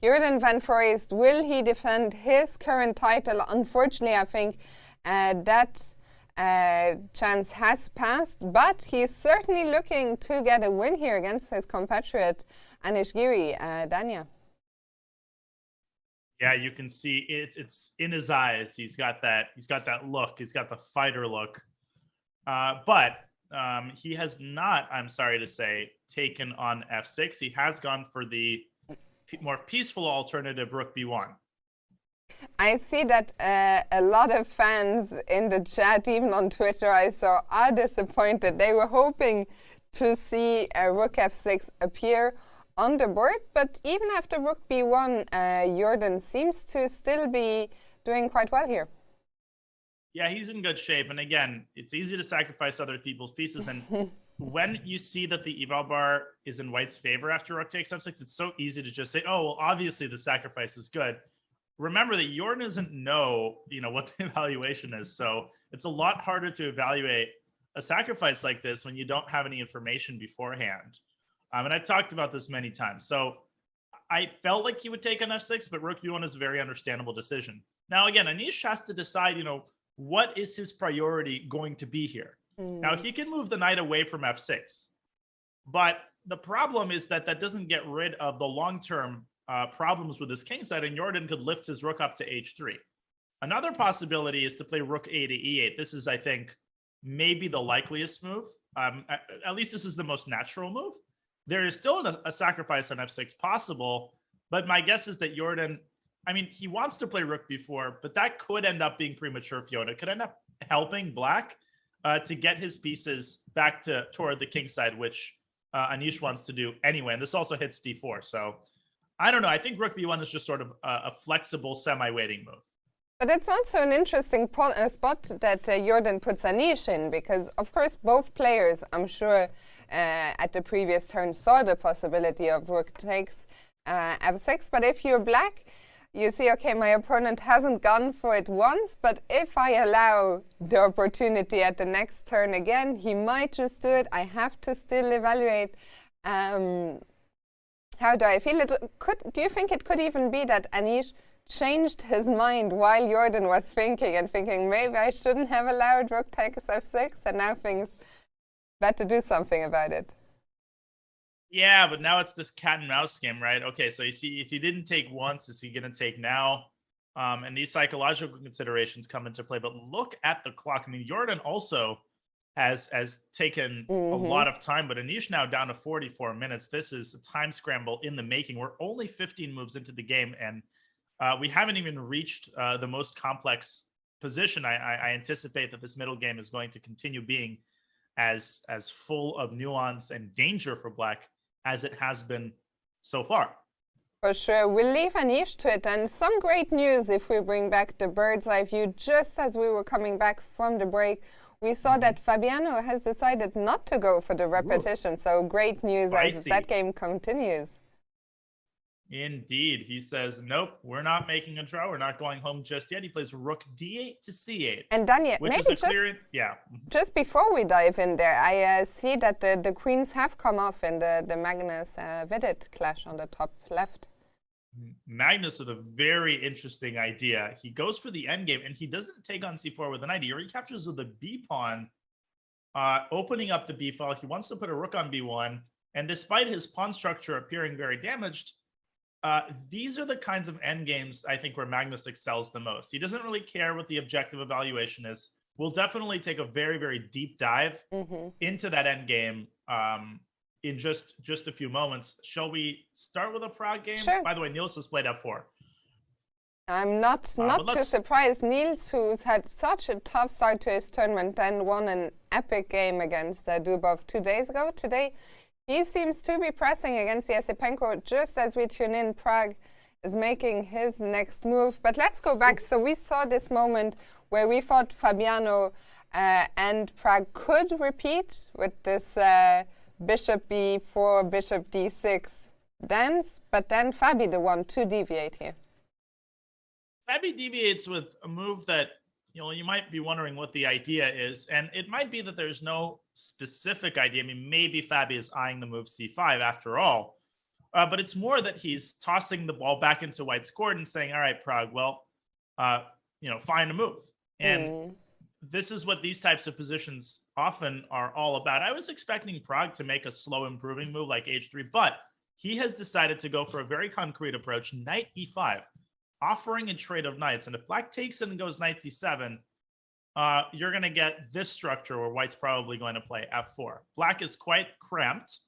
Jorden van Foreest, will he defend his current title? Unfortunately, I think that chance has passed, but he's certainly looking to get a win here against his compatriot Anish Giri. Danya. Yeah, you can see it's in his eyes. He's got that look. He's got the fighter look. But he has not, I'm sorry to say, taken on f6. He has gone for the more peaceful alternative, rook b1. I see that a lot of fans in the chat, even on Twitter, I saw, are disappointed. They were hoping to see rook f6 appear on the board, but even after rook b1, Jorden seems to still be doing quite well here. Yeah, he's in good shape. And again, it's easy to sacrifice other people's pieces. And when you see that the eval bar is in white's favor after rook takes f6, it's so easy to just say, oh, well, obviously the sacrifice is good. Remember that Jorden doesn't know, what the evaluation is. So it's a lot harder to evaluate a sacrifice like this when you don't have any information beforehand. And I've talked about this many times. So I felt like he would take on f6, but rook b1 is a very understandable decision. Now, again, Anish has to decide, what is his priority going to be here? Now, he can move the knight away from f6. But the problem is that doesn't get rid of the long-term problems with his kingside, and Jorden could lift his rook up to h3. Another possibility is to play rook a to e8. This is, I think, maybe the likeliest move. At least this is the most natural move. There is still a sacrifice on f6 possible, but my guess is that Jorden, he wants to play rook b4, but that could end up being premature for Jorden. It could end up helping black to get his pieces back toward the king side, which Anish wants to do anyway. And this also hits d4. So I don't know. I think rook b1 is just sort of a flexible semi-waiting move. But it's also an interesting spot that Jorden puts Anish in, because, of course, both players, I'm sure, at the previous turn saw the possibility of rook takes f6. But if you're black, you see, okay, my opponent hasn't gone for it once, but if I allow the opportunity at the next turn again, he might just do it. I have to still evaluate. How do I feel? Do you think it could even be that Anish changed his mind while Jorden was thinking maybe I shouldn't have allowed rook takes f6, and now things better do something about it? Yeah, but now it's this cat and mouse game, right? Okay, so you see, if he didn't take once, is he going to take now? And these psychological considerations come into play. But look at the clock. Jorden also has taken a lot of time, but Anish now down to 44 minutes. This is a time scramble in the making. We're only 15 moves into the game, and we haven't even reached the most complex position. I anticipate that this middle game is going to continue being as full of nuance and danger for black as it has been so far. For sure. We'll leave Anish to it. And some great news if we bring back the bird's eye view. Just as we were coming back from the break, we saw that Fabiano has decided not to go for the repetition. So great news as that game continues. Indeed. He says, nope, we're not making a draw. We're not going home just yet. He plays rook d8 to c8. And Daniel, which maybe is a clear, just before we dive in there, I see that the queens have come off in the Magnus Vidit clash on the top left. Magnus with a very interesting idea. He goes for the endgame, and he doesn't take on c4 with a knight. He recaptures with the b pawn, opening up the b file. He wants to put a rook on b1, and despite his pawn structure appearing very damaged, these are the kinds of endgames, I think, where Magnus excels the most. He doesn't really care what the objective evaluation is. We'll definitely take a very, very deep dive into that endgame in just a few moments. Shall we start with a Prague game? Sure. By the way, Niels has played f4. I'm not too surprised. Niels, who's had such a tough start to his tournament and won an epic game against Dubov 2 days ago. Today, he seems to be pressing against Yasipenko just as we tune in. Prague is making his next move. But let's go back. So we saw this moment where we thought Fabiano and Prague could repeat with this bishop b4, bishop d6 dance. But then Fabi, the one to deviate here. Fabi deviates with a move that you might be wondering what the idea is, and it might be that there's no specific idea. Maybe Fabi is eyeing the move c5 after all. But it's more that he's tossing the ball back into White's court and saying, all right, Prague, well, find a move. And this is what these types of positions often are all about. I was expecting Prague to make a slow improving move like h3, but he has decided to go for a very concrete approach, knight e5, offering a trade of knights. And if Black takes it and goes knight d7, you're going to get this structure where White's probably going to play f4. Black is quite cramped,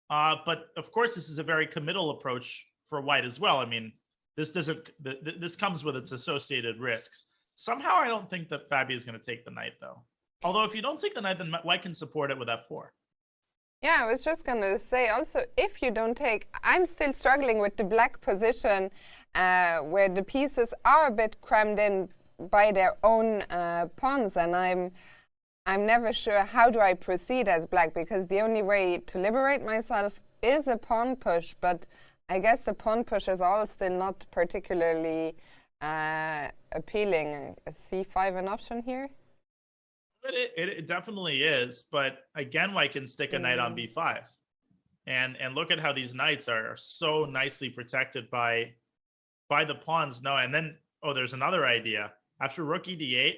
but of course, this is a very committal approach for White as well. I mean, this comes with its associated risks. Somehow, I don't think that Fabi is going to take the knight, though. Although, if you don't take the knight, then White can support it with f4. Yeah, I was just going to say also, if you don't take, I'm still struggling with the Black position where the pieces are a bit crammed in by their own pawns, and I'm never sure how do I proceed as Black, because the only way to liberate myself is a pawn push, but I guess the pawn push is all still not particularly appealing. Is c5 an option here? It definitely is, but again, White can stick a knight on b5, and look at how these knights are so nicely protected by the pawns. No, and then there's another idea. After rook ed8,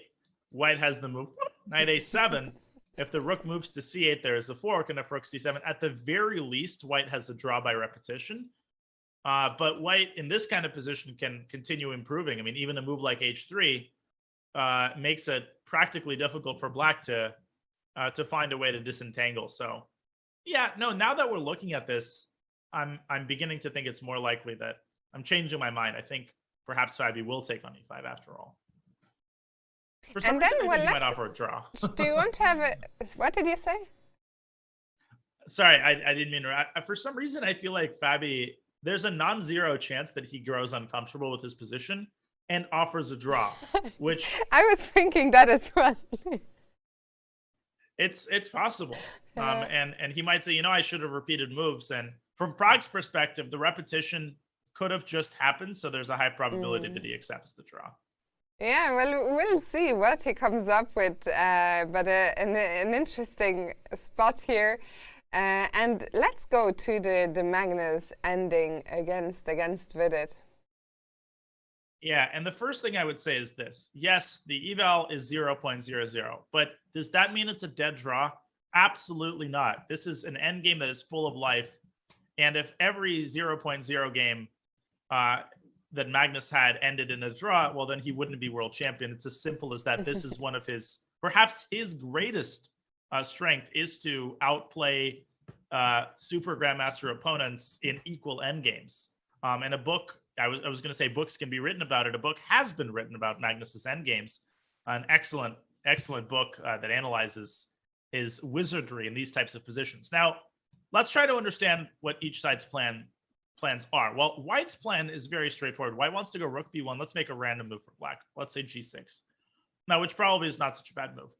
White has the move knight a7. If the rook moves to c8, there is a fork, and if rook c7, at the very least, White has a draw by repetition. But White in this kind of position can continue improving. I mean, even a move like h3 makes it practically difficult for Black to find a way to disentangle. So, yeah, no. Now that we're looking at this, I'm beginning to think it's more likely that I'm changing my mind. I think perhaps Fabi will take on e5 after all. For some reason, I think he might offer a draw. Do you want to have a? What did you say? Sorry, I didn't mean to. For some reason, I feel like Fabi. There's a non-zero chance that he grows uncomfortable with his position and offers a draw, which I was thinking that as well. It's possible, and he might say, I should have repeated moves. And from Prague's perspective, the repetition could have just happened, so there's a high probability that he accepts the draw. Yeah, well, we'll see what he comes up with, but an interesting spot here. And let's go to the Magnus ending against Vidit. Yeah, and the first thing I would say is this. Yes, the eval is 0.00, but does that mean it's a dead draw? Absolutely not. This is an end game that is full of life. And if every 0.0 game that Magnus had ended in a draw, well, then he wouldn't be world champion. It's as simple as that. This is one of perhaps his greatest strength is to outplay super grandmaster opponents in equal endgames. And a book, I was going to say books can be written about it. A book has been written about Magnus's endgames. An excellent book that analyzes his wizardry in these types of positions. Now, let's try to understand what each side's plans are. Well, White's plan is very straightforward. White wants to go rook b1. Let's make a random move for Black. Let's say g6. Now, which probably is not such a bad move.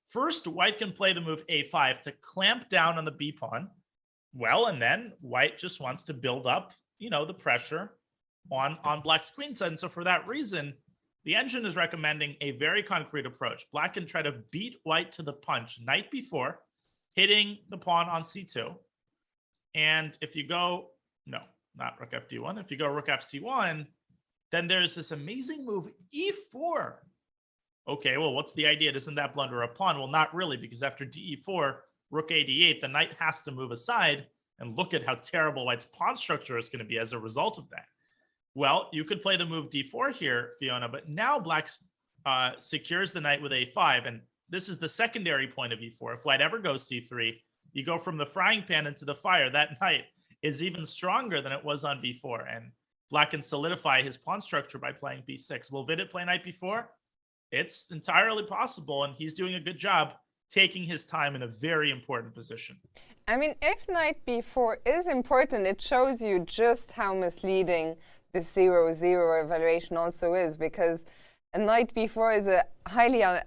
First, White can play the move a5 to clamp down on the b pawn. Well, and then White just wants to build up, the pressure on Black's queen side. And so for that reason, the engine is recommending a very concrete approach. Black can try to beat White to the punch knight b4, hitting the pawn on c2. And if you go, no, not rook fd1. If you go rook fc1, then there's this amazing move e4. Okay, well, what's the idea? Doesn't that blunder a pawn? Well, not really, because after de4, rook ad8, the knight has to move aside. And look at how terrible White's pawn structure is going to be as a result of that. Well, you could play the move d4 here, Fiona, but now Black secures the knight with a5. And this is the secondary point of e4. If White ever goes c3, you go from the frying pan into the fire. That knight is even stronger than it was on b4. And Black can solidify his pawn structure by playing b6. Will Vidit play knight b4? It's entirely possible, and he's doing a good job taking his time in a very important position. I mean, if knight b4 is important, it shows you just how misleading the 0-0 evaluation also is, because a knight b4 is a highly, a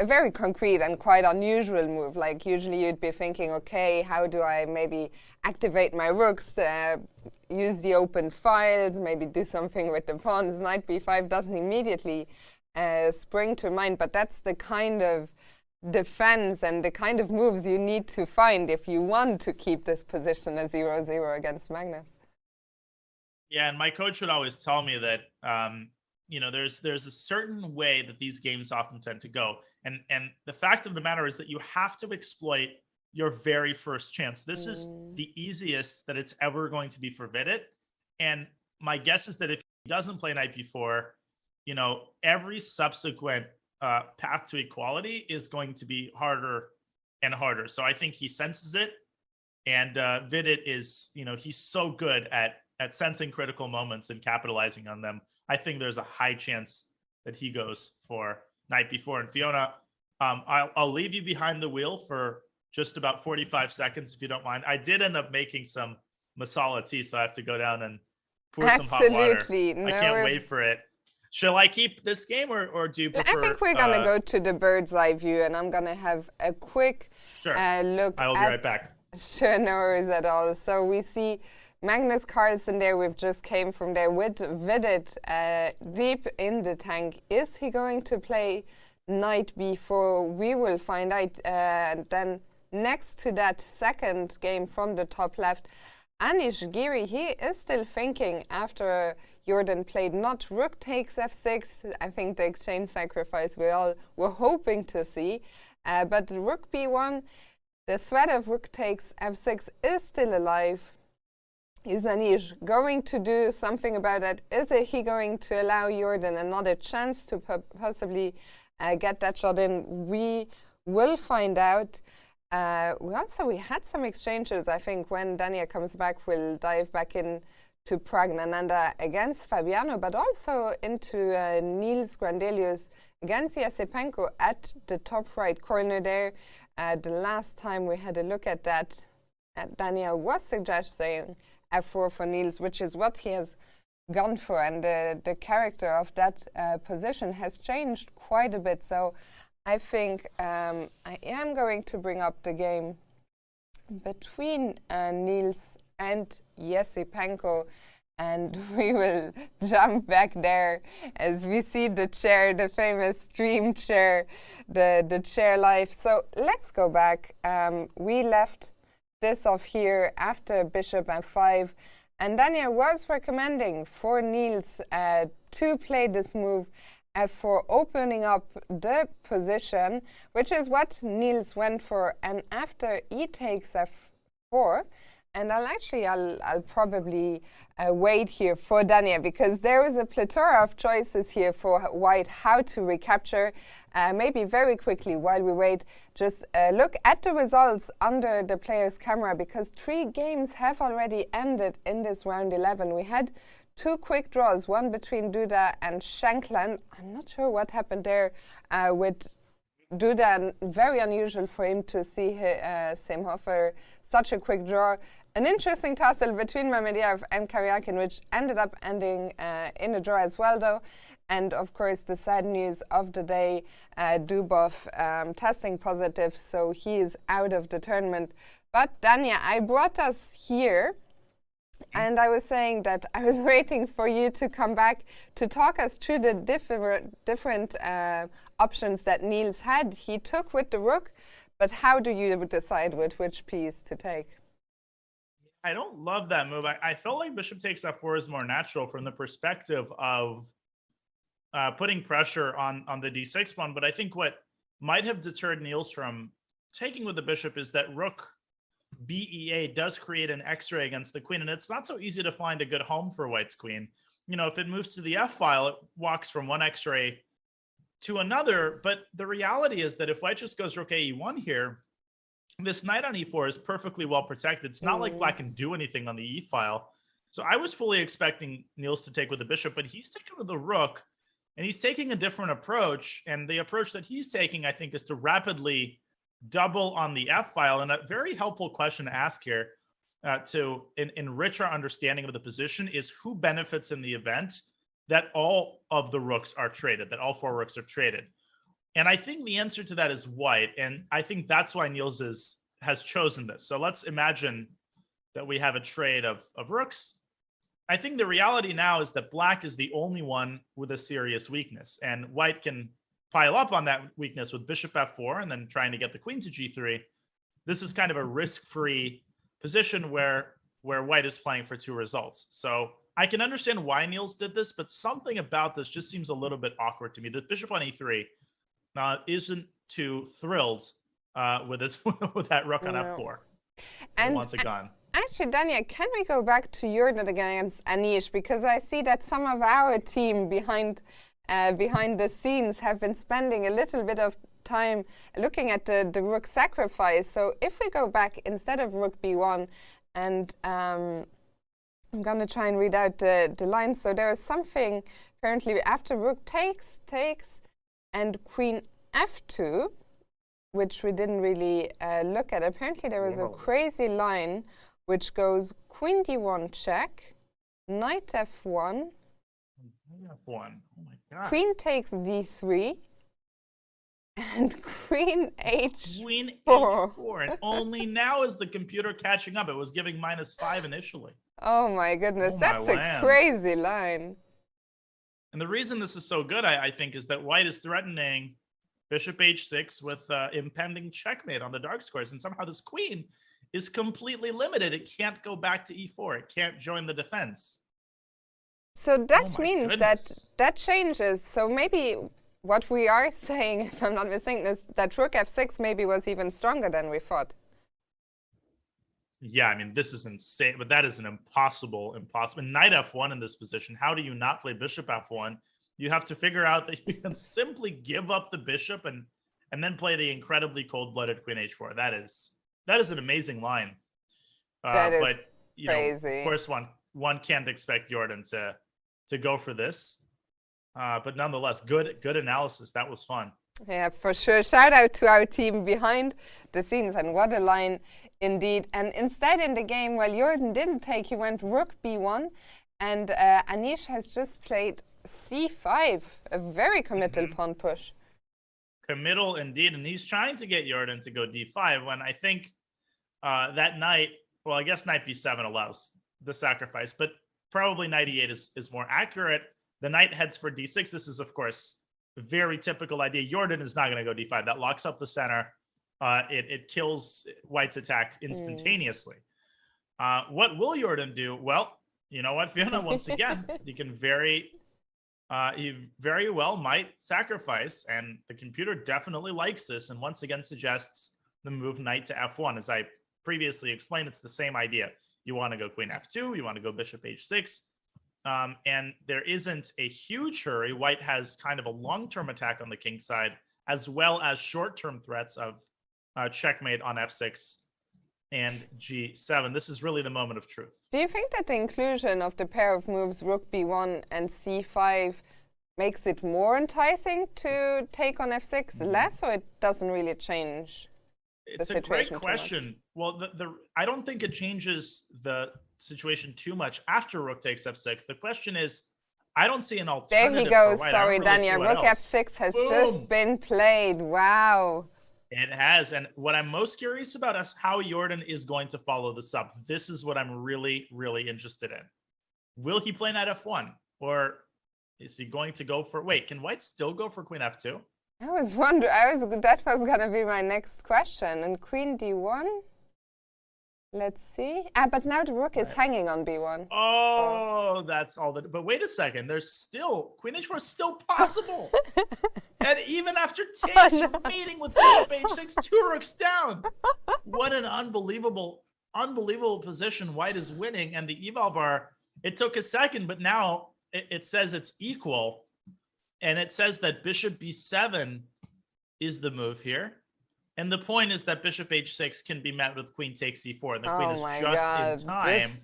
very concrete and quite unusual move. Like, usually you'd be thinking, okay, how do I maybe activate my rooks, use the open files, maybe do something with the pawns. Knight b5 doesn't immediately spring to mind, but that's the kind of defense and the kind of moves you need to find if you want to keep this position a 0-0 against Magnus. Yeah, and my coach would always tell me that there's a certain way that these games often tend to go, and the fact of the matter is that you have to exploit your very first chance. This is the easiest that it's ever going to be for Vidit, and my guess is that if he doesn't play knight b4, every subsequent path to equality is going to be harder and harder. So I think he senses it, and Vidit is, he's so good at sensing critical moments and capitalizing on them. I think there's a high chance that he goes for knight b4. And Fiona, I'll leave you behind the wheel for just about 45 seconds, if you don't mind. I did end up making some masala tea, so I have to go down and pour some hot water. No, I can't wait for it. Shall I keep this game, or do you prefer? I think we're going to go to the bird's eye view, and I'm going to have a quick look I will be right back. Sure, no worries at all. So we see Magnus Carlsen there. We've just came from there with Vidit deep in the tank. Is he going to play knight b4? We will find out. Then next to that second game from the top left, Anish Giri, he is still thinking after Jorden played not rook takes f6. I think the exchange sacrifice we all were hoping to see. But rook b1, the threat of rook takes f6 is still alive. Is Anish going to do something about that? Is he going to allow Jorden another chance to possibly get that shot in? We will find out. We had some exchanges. I think when Dania comes back, we'll dive back in to Pragnananda against Fabiano, but also into Niels Grandelius against Yasipenko at the top right corner there. The last time we had a look at that, Dania was suggesting f4 for Niels, which is what he has gone for, and the character of that position has changed quite a bit. So I think I am going to bring up the game between Niels and Yasipenko, and we will jump back there as we see the chair, the famous dream chair, the chair life. So let's go back. We left this off here after bishop f5, and Dania was recommending for Niels to play this move f4, opening up the position, which is what Niels went for. And after e takes f4, and I'll probably wait here for Dania, because there is a plethora of choices here for White how to recapture. Maybe very quickly while we wait, just look at the results under the player's camera, because 3 games have already ended in this round 11. We had 2 quick draws, one between Duda and Shankland. I'm not sure what happened there with Duda, and very unusual for him to see Simhofer such a quick draw. An interesting tussle between Mamediev and Karyakin, which ended up ending in a draw as well, though. And of course, the sad news of the day, Dubov testing positive, so he is out of the tournament. But Dania, I brought us here, and I was saying that I was waiting for you to come back to talk us through the different options that Niels had. He took with the rook, but how do you decide with which piece to take? I don't love that move. I felt like bishop takes f4 is more natural from the perspective of putting pressure on the d6 pawn. But I think what might have deterred Niels from taking with the bishop is that rook BEA does create an x-ray against the queen, and it's not so easy to find a good home for White's queen. If it moves to the f file, it walks from one x-ray to another. But the reality is that if White just goes rook AE1 here, this knight on e4 is perfectly well protected. It's not like Black can do anything on the e file. So I was fully expecting Niels to take with the bishop, but he's taking with the rook, and he's taking a different approach. And the approach that he's taking, I think, is to rapidly double on the f file. And a very helpful question to ask here to enrich our understanding of the position is who benefits in the event that all of the rooks are traded, that all 4 rooks are traded. And I think the answer to that is White. And I think that's why Niels has chosen this. So let's imagine that we have a trade of rooks. I think the reality now is that Black is the only one with a serious weakness. And White can pile up on that weakness with bishop f4 and then trying to get the queen to g3. This is kind of a risk-free position where White is playing for 2 results. So I can understand why Niels did this, but something about this just seems a little bit awkward to me. The bishop on e3 isn't too thrilled with this with that rook on f4. And wants it gone. Actually, Daniel, can we go back to Jorden against Anish? Because I see that some of our team behind the scenes have been spending a little bit of time looking at the rook sacrifice. So if we go back, instead of rook b1, and I'm going to try and read out the lines. So there is something, apparently, after rook takes, and queen f2, which we didn't really look at. Apparently, there was a crazy line which goes queen d1 check, knight f1, f1. Oh my God. Queen takes d3, and queen h4. Queen h4, and only now is the computer catching up. It was giving -5 initially. Oh my goodness, that's a crazy line. And the reason this is so good, I think, is that white is threatening bishop h6 with impending checkmate on the dark squares, and somehow this queen is completely limited. It can't go back to e4. It can't join the defense. So that means that changes. So maybe what we are saying, if I'm not mistaken, is that rook f6 maybe was even stronger than we thought. Yeah, I mean, this is insane, but that is an impossible. Knight f1 in this position. How do you not play bishop f1? You have to figure out that you can simply give up the bishop and then play the incredibly cold-blooded queen h4. That is an amazing line. That is but you crazy. know, of course, one can't expect Jorden to go for this. But nonetheless, good analysis. That was fun. Yeah, for sure. Shout out to our team behind the scenes, and what a line indeed. And instead in the game, well, Jorden didn't take, he went rook b1, and Anish has just played c5, a very committal pawn push. Committal indeed, and he's trying to get Jorden to go d5 when I think that knight, well, I guess knight b7 allows the sacrifice, but probably knight e8 is more accurate. The knight heads for d6. This is, of course, a very typical idea. Jorden is not going to go d5. That locks up the center. It kills white's attack instantaneously. What will Jorden do? Well, you know what, Fiona, once again, he very well might sacrifice, and the computer definitely likes this, and once again suggests the move knight to f1. As I previously explained, it's the same idea. You want to go queen f2, you want to go bishop h6, and there isn't a huge hurry. White has kind of a long-term attack on the king side, as well as short-term threats of checkmate on f6 and g7. This is really the moment of truth. Do you think that the inclusion of the pair of moves rook b1 and c5 makes it more enticing to take on f6 less, or it doesn't really change the situation? It's a great question. Well, I don't think it changes the situation too much after rook takes f6. The question is, I don't see an alternative. There he goes. For white. Sorry, Daniel. Rook f6 has just been played. Wow. It has. And what I'm most curious about is how Jorden is going to follow this up. This is what I'm really, really interested in. Will he play knight f1? Or is he going to go for... Wait, can white still go for queen f2? I was wondering. That was going to be my next question. And queen d1? Let's see. But now the rook is hanging on b1. Oh, that's all that. But wait a second. There's still queen h4 is still possible. And even after takes, meeting with bishop h6, 2 rooks down. What an unbelievable position. White is winning, and the eval bar, it took a second, but now it says it's equal, and it says that bishop b7 is the move here. And the point is that bishop h6 can be met with queen takes e4, and the queen is just in time.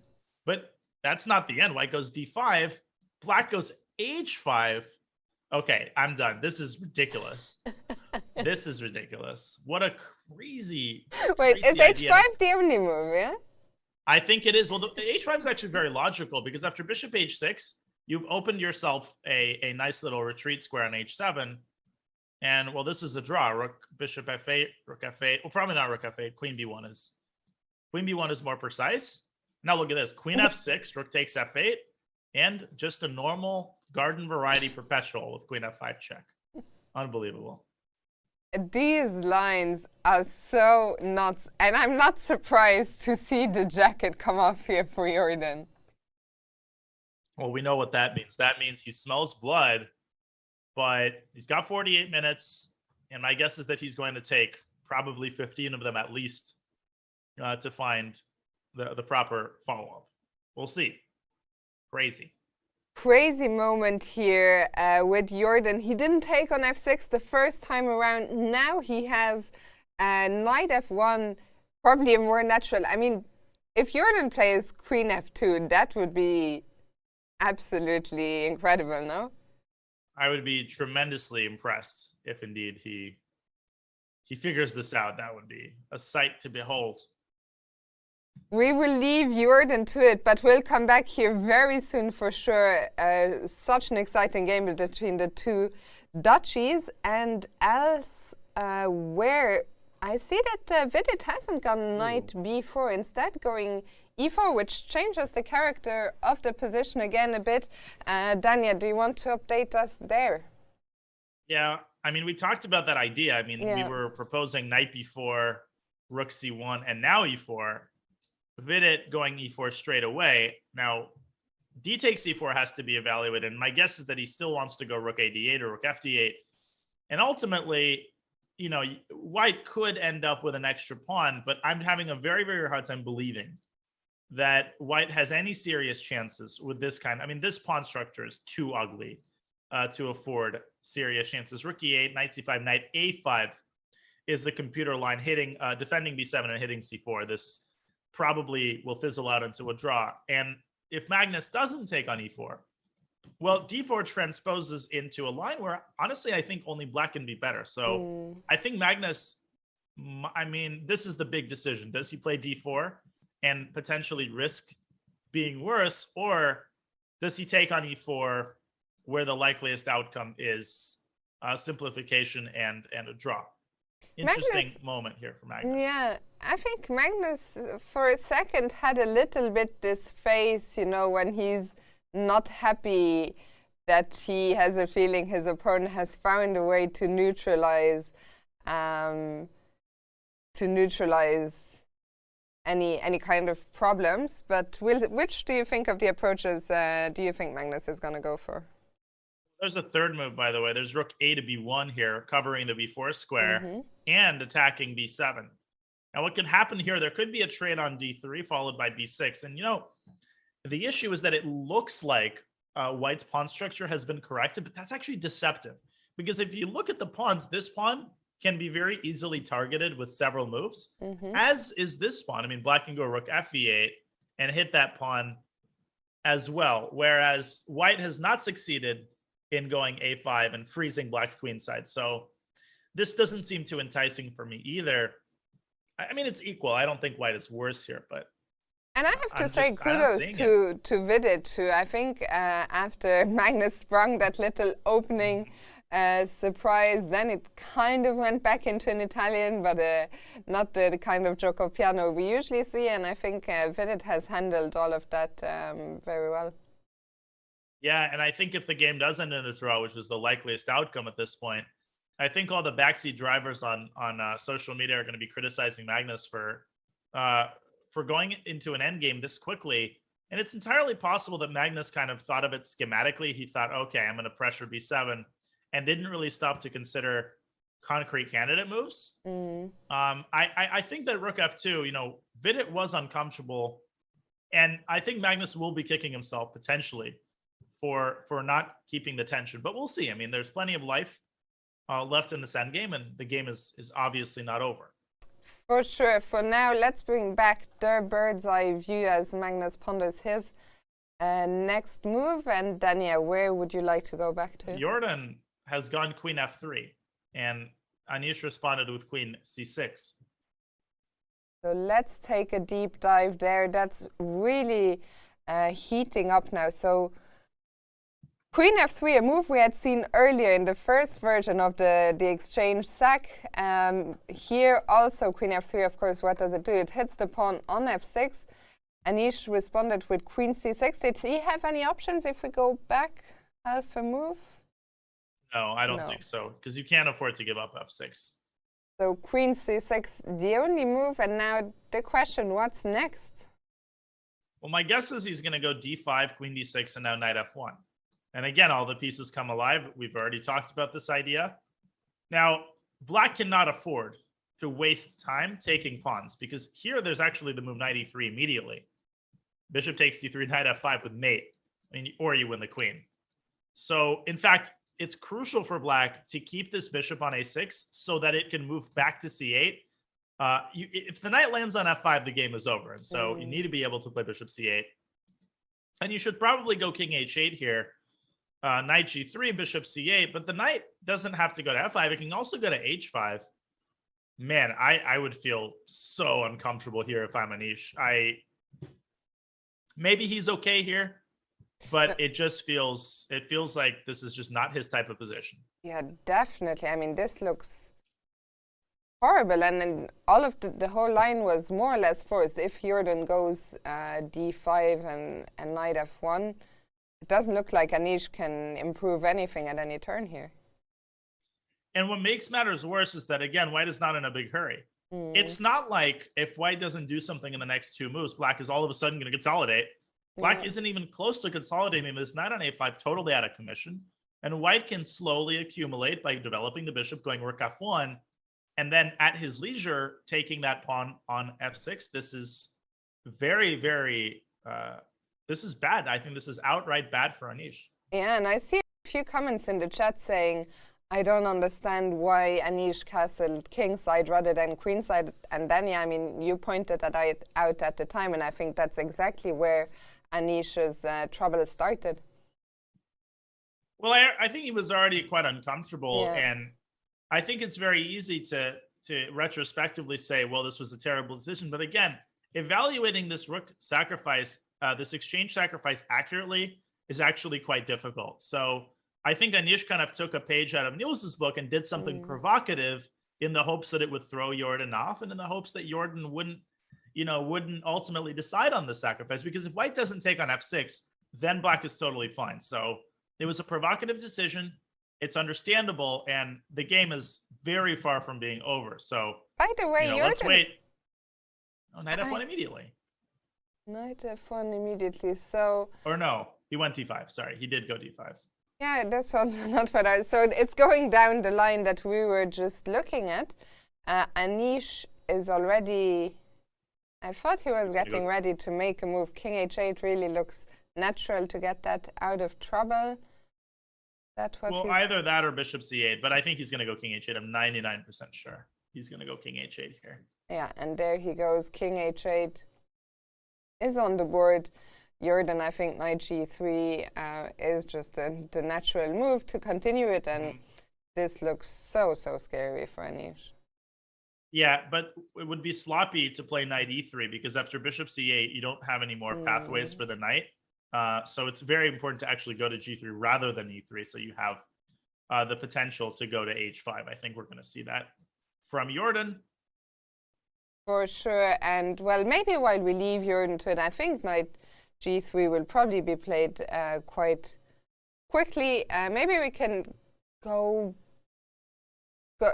But that's not the end. White goes d5, black goes h5. Okay, I'm done. This is ridiculous. This is ridiculous. What a crazy... Wait, crazy is idea. h5 the only move, yeah? I think it is. Well, the h5 is actually very logical, because after bishop h6, you've opened yourself a nice little retreat square on h7. And, well, this is a draw. Rook, bishop f8, rook f8. Well, probably not rook f8. Queen b1 is more precise. Now look at this. Queen f6, rook takes f8, and just a normal garden variety perpetual with queen f5 check. Unbelievable. These lines are so nuts, and I'm not surprised to see the jacket come off here for Jorden. Well, we know what that means. That means he smells blood, but he's got 48 minutes. And my guess is that he's going to take probably 15 of them at least to find the proper follow-up. We'll see. Crazy moment here with Jorden. He didn't take on f6 the first time around. Now he has knight f1, probably a more natural. I mean, if Jorden plays queen f2, that would be absolutely incredible, no? I would be tremendously impressed if indeed he figures this out. That would be a sight to behold. We will leave Jorden to it, but we'll come back here very soon for sure. Such an exciting game between the two Dutchies. And else, where I see that Vidit hasn't gone knight b4, instead going e4, which changes the character of the position again a bit. Dania, do you want to update us there? Yeah, I mean, we talked about that idea. I mean, we were proposing knight b4, rook c1, and now e4. Vidit going e4 straight away. Now, d takes e4 has to be evaluated, and my guess is that he still wants to go rook a d8 or rook f d8. And ultimately, you know, White could end up with an extra pawn, but I'm having a very, very hard time believing that White has any serious chances with this kind. I mean, this pawn structure is too ugly to afford serious chances. Rook e8, knight c5, knight a5 is the computer line hitting, defending b7 and hitting c4. This probably will fizzle out into a draw. And if Magnus doesn't take on e4, well, d4 transposes into a line where, honestly, I think only black can be better. So I think Magnus, I mean, this is the big decision. Does he play d4 and potentially risk being worse, or does he take on e4 where the likeliest outcome is simplification and a draw? Interesting moment here for Magnus. Yeah, I think Magnus for a second had a little bit this face, you know, when he's not happy, that he has a feeling his opponent has found a way to neutralize any kind of problems. But which do you think of the approaches do you think Magnus is going to go for? There's a third move, by the way. There's rook a to b1 here, covering the b4 square and attacking b7. Now, what can happen here, there could be a trade on d3 followed by b6. And, you know, the issue is that it looks like White's pawn structure has been corrected, but that's actually deceptive. Because if you look at the pawns, this pawn can be very easily targeted with several moves, as is this pawn. I mean, black can go rook f8 and hit that pawn as well, whereas White has not succeeded in going a5 and freezing black's queen side. So this doesn't seem too enticing for me either. I mean, it's equal. I don't think White is worse here, but and I have to say kudos to Vidit, who I think after Magnus sprung that little opening surprise, then it kind of went back into an Italian, but not the kind of gioco piano we usually see. And I think Vidit has handled all of that very well. Yeah, and I think if the game does end in a draw, which is the likeliest outcome at this point, I think all the backseat drivers on social media are going to be criticizing Magnus for going into an endgame this quickly. And it's entirely possible that Magnus kind of thought of it schematically. He thought, okay, I'm going to pressure b7, and didn't really stop to consider concrete candidate moves. I think that rook f2, you know, Vidit was uncomfortable, and I think Magnus will be kicking himself potentially for not keeping the tension, but we'll see. I mean, there's plenty of life left in this endgame, and the game is obviously not over. For sure. For now, let's bring back their bird's eye view as Magnus ponders his next move. And Dania, where would you like to go back to? Jorden has gone queen f3, and Anish responded with queen c6. So let's take a deep dive there. That's really heating up now. So queen f3, a move we had seen earlier in the first version of the exchange sack. Here also queen f3, of course, what does it do? It hits the pawn on f6. Anish responded with queen c6. Did he have any options if we go back half a move? No, I don't think so, because you can't afford to give up f6. So queen c6, the only move, and now the question, what's next? Well, my guess is he's going to go d5, queen d6, and now knight f1. And again, all the pieces come alive. We've already talked about this idea. Now, black cannot afford to waste time taking pawns, because here there's actually the move knight e3 immediately. Bishop takes d3, knight f5 with mate, or you win the queen. So, in fact, it's crucial for black to keep this bishop on a6 so that it can move back to c8. If the knight lands on f5, the game is over. And so you need to be able to play bishop c8. And you should probably go king h8 here. Knight g3, bishop c8. But the knight doesn't have to go to f5. It can also go to h5. Man, I would feel so uncomfortable here if I'm Anish. Maybe he's okay here, but it feels like this is just not his type of position. Yeah, definitely. I mean, this looks horrible, and then all of the whole line was more or less forced. If Jorden goes d5 and knight f1, it doesn't look like Anish can improve anything at any turn here. And what makes matters worse is that, again, white is not in a big hurry. It's not like if white doesn't do something in the next two moves, black is all of a sudden going to consolidate. Black isn't even close to consolidating this knight on a5, totally out of commission. And white can slowly accumulate by developing the bishop, going rook f1, and then at his leisure, taking that pawn on f6. This is very, very, this is bad. I think this is outright bad for Anish. Yeah, and I see a few comments in the chat saying, I don't understand why Anish castled kingside rather than queenside. And then, yeah, I mean, you pointed that out at the time, and I think that's exactly where Anish's trouble started. Well, I think he was already quite uncomfortable, and I think it's very easy to retrospectively say, well, this was a terrible decision. But again, evaluating this rook sacrifice, this exchange sacrifice accurately is actually quite difficult. So I think Anish kind of took a page out of Niels's book and did something provocative in the hopes that it would throw Jorden off, and in the hopes that Jorden wouldn't ultimately decide on the sacrifice. Because if white doesn't take on f6, then black is totally fine. So it was a provocative decision. It's understandable, and the game is very far from being over. So, by the way, let's wait. Oh, knight f1 immediately. Knight f1 immediately. So. Or no, he went d5. Sorry, he did go d5. Yeah, that's also not what I. So it's going down the line that we were just looking at. Anish is already. I thought he was getting ready to make a move. King h8 really looks natural to get that out of trouble. That's what. Well, either that or bishop c8, but I think he's going to go king h8. I'm 99% sure he's going to go king h8 here. Yeah, and there he goes. King h8 is on the board. Jorden, I think knight g3 is just the natural move to continue it, and this looks so scary for Anish. Yeah, but it would be sloppy to play knight e3, because after bishop c8, you don't have any more pathways for the knight. So it's very important to actually go to g3 rather than e3, so you have the potential to go to h5. I think we're going to see that from Jorden. For sure, and well, maybe while we leave Jorden to it, I think knight g3 will probably be played quite quickly. Maybe we can go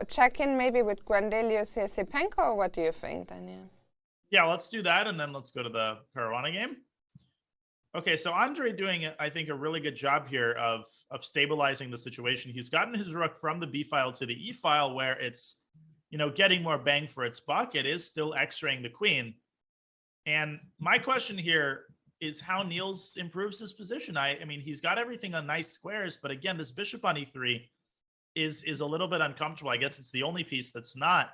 check in maybe with Grandelius Sipenko, or what do you think, Daniel? Yeah, let's do that, and then let's go to the Caruana game. Okay, so Andre doing, I think, a really good job here of stabilizing the situation. He's gotten his rook from the b file to the e file, where it's, getting more bang for its buck. It is still x-raying the queen. And my question here is how Niels improves his position. I mean, he's got everything on nice squares, but again, this bishop on e3 is a little bit uncomfortable. I guess it's the only piece that's not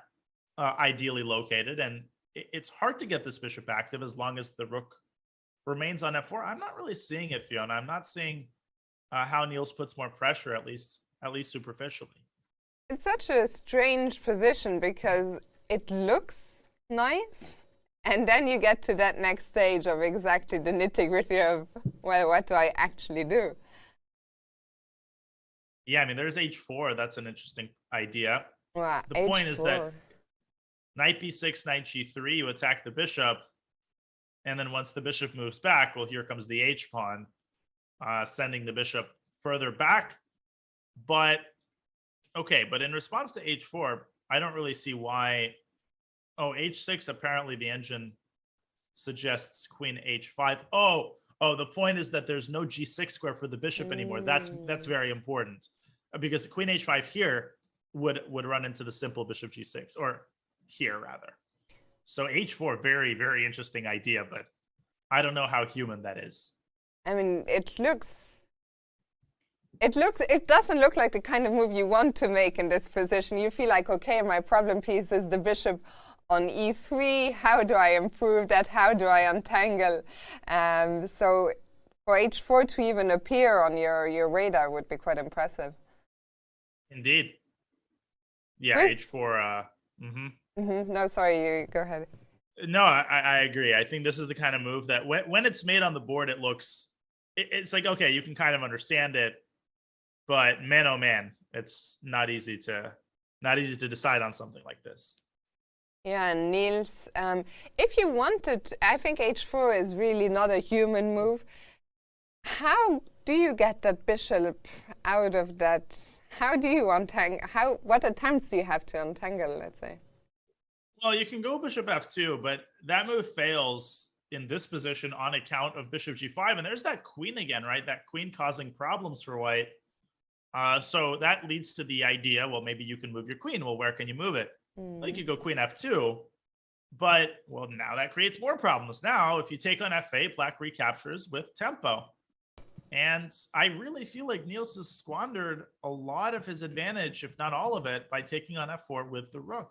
ideally located, and it's hard to get this bishop active as long as the rook remains on f4. I'm not really seeing it, Fiona. I'm not seeing how Niels puts more pressure, at least superficially. It's such a strange position because it looks nice, and then you get to that next stage of exactly the nitty-gritty of, well, what do I actually do? Yeah, I mean, there's h4. That's an interesting idea. Wow, the point is that knight b6, knight g3, you attack the bishop, and then once the bishop moves back, well, here comes the h-pawn, sending the bishop further back. But, okay, but in response to h4, I don't really see why. Oh, h6, apparently the engine suggests queen h5. Oh, the point is that there's no g6 square for the bishop anymore. That's very important, because queen h5 here would run into the simple bishop g6, or here rather. So h4, very, very interesting idea, but I don't know how human that is. I mean, it doesn't look like the kind of move you want to make in this position. You feel like, okay, my problem piece is the bishop on e3. How do I improve that? How do I untangle? So for h4 to even appear on your radar would be quite impressive. Indeed. Yeah, h4. No, sorry, you go ahead. No, I agree. I think this is the kind of move that when it's made on the board, it looks, it's like, okay, you can kind of understand it, but man, oh man, it's not easy to decide on something like this. Yeah, and Niels, if you wanted, I think h4 is really not a human move. How do you get that bishop out of that? How do you untangle? What attempts do you have to untangle, let's say? Well, you can go bishop f2, but that move fails in this position on account of bishop g5. And there's that queen again, right? That queen causing problems for white. So that leads to the idea, well, maybe you can move your queen. Well, where can you move it? Well, you could go queen f2. But, well, now that creates more problems. Now, if you take on f8, black recaptures with tempo. And I really feel like Niels has squandered a lot of his advantage, if not all of it, by taking on f4 with the rook.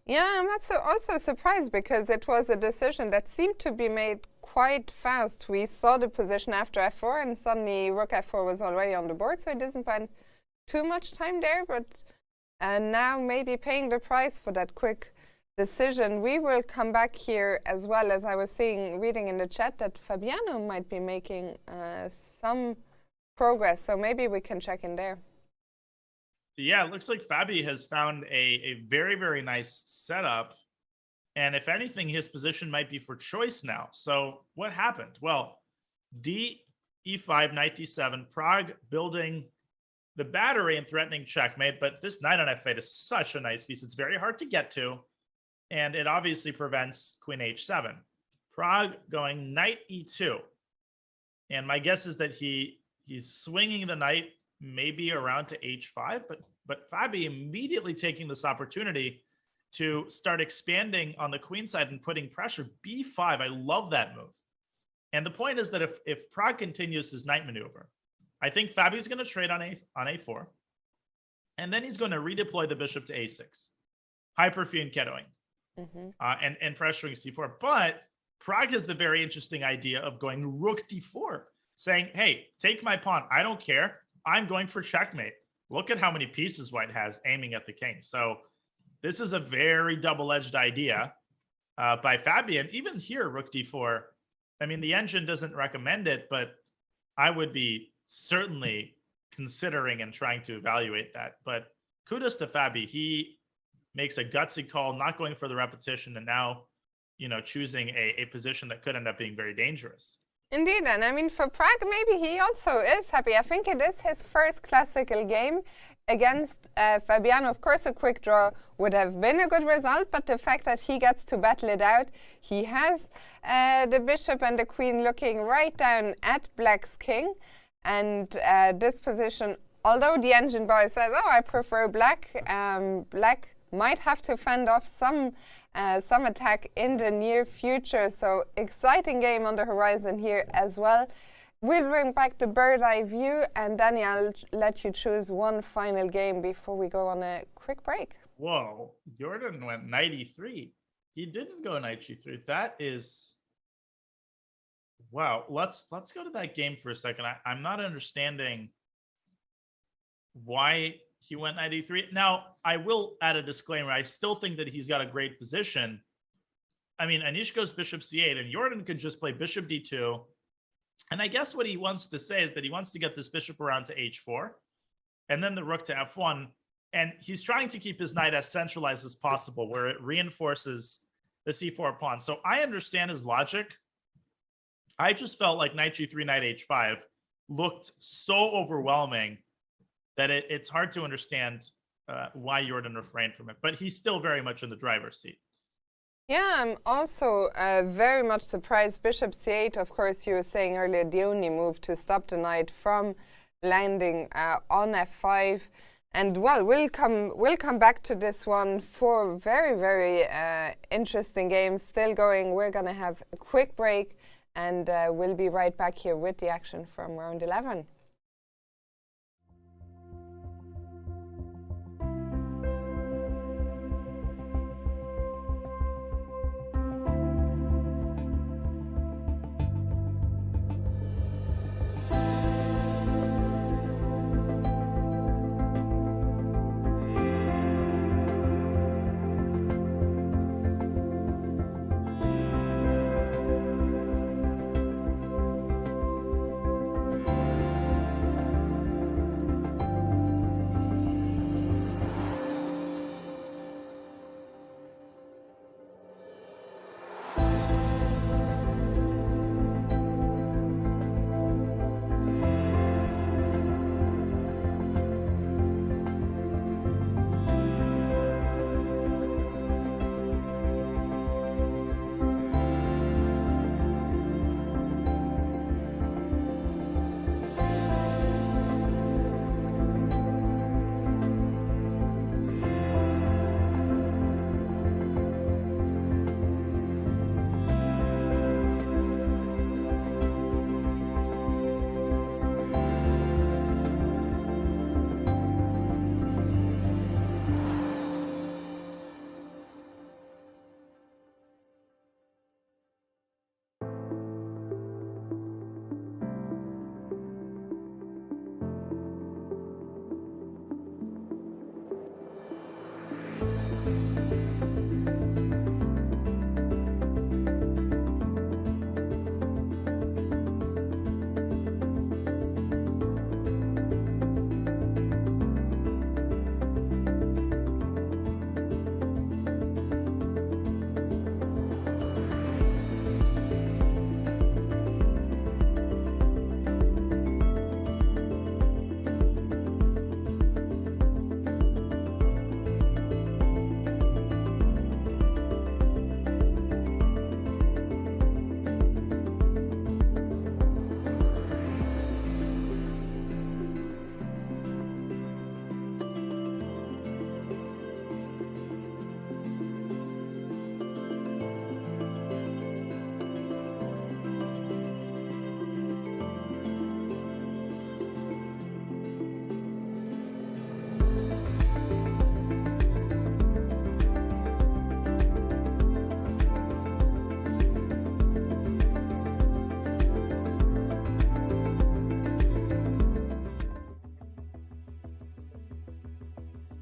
Yeah, I'm also surprised, because it was a decision that seemed to be made quite fast. We saw the position after f4, and suddenly rook f4 was already on the board, so it doesn't spend too much time there. But now maybe paying the price for that quick decision. We will come back here as well, as I was reading in the chat that Fabiano might be making some progress, so maybe we can check in there. Yeah, it looks like Fabi has found a very, very nice setup. And if anything, his position might be for choice now. So what happened? Well, d, e5, knight d7, Prague building the battery and threatening checkmate. But this knight on f8 is such a nice piece. It's very hard to get to. And it obviously prevents queen h7. Prague going knight e2. And my guess is that he's swinging the knight maybe around to h5, but Fabi immediately taking this opportunity to start expanding on the queen side and putting pressure. b5, I love that move. And the point is that if Prague continues his knight maneuver, I think Fabi's going to trade on a4, and then he's going to redeploy the bishop to a6, hyperfianchettoing, and pressuring c4. But Prague has the very interesting idea of going rook d4, saying, hey, take my pawn. I don't care. I'm going for checkmate. Look at how many pieces white has aiming at the king. So this is a very double-edged idea by Fabian. Even here, rook d4. I mean, the engine doesn't recommend it, but I would be certainly considering and trying to evaluate that. But kudos to Fabi. He makes a gutsy call, not going for the repetition, and now, choosing a position that could end up being very dangerous. Indeed, and I mean, for Prague, maybe he also is happy. I think it is his first classical game against Fabiano. Of course, a quick draw would have been a good result, but the fact that he gets to battle it out, he has the bishop and the queen looking right down at black's king. And this position, although the engine boy says, oh, I prefer black, black might have to fend off some attack in the near future. So exciting game on the horizon here as well. We'll bring back the bird's eye view, and Danny, I'll let you choose one final game before we go on a quick break. Whoa, Jorden went knight e3. He didn't go knight g3. That is, wow. Let's go to that game for a second. I'm not understanding why he went knight e3. Now, I will add a disclaimer. I still think that he's got a great position. I mean, Anish goes bishop c8, and Jorden could just play bishop d2. And I guess what he wants to say is that he wants to get this bishop around to h4, and then the rook to f1. And he's trying to keep his knight as centralized as possible, where it reinforces the c4 pawn. So I understand his logic. I just felt like knight g3, knight h5 looked so overwhelming that it's hard to understand why Jorden refrained from it. But he's still very much in the driver's seat. Yeah, I'm also very much surprised. Bishop c8, of course, you were saying earlier, the only move to stop the knight from landing on f5. And well, we'll come back to this one for very, very interesting games still going. We're going to have a quick break, and we'll be right back here with the action from round 11.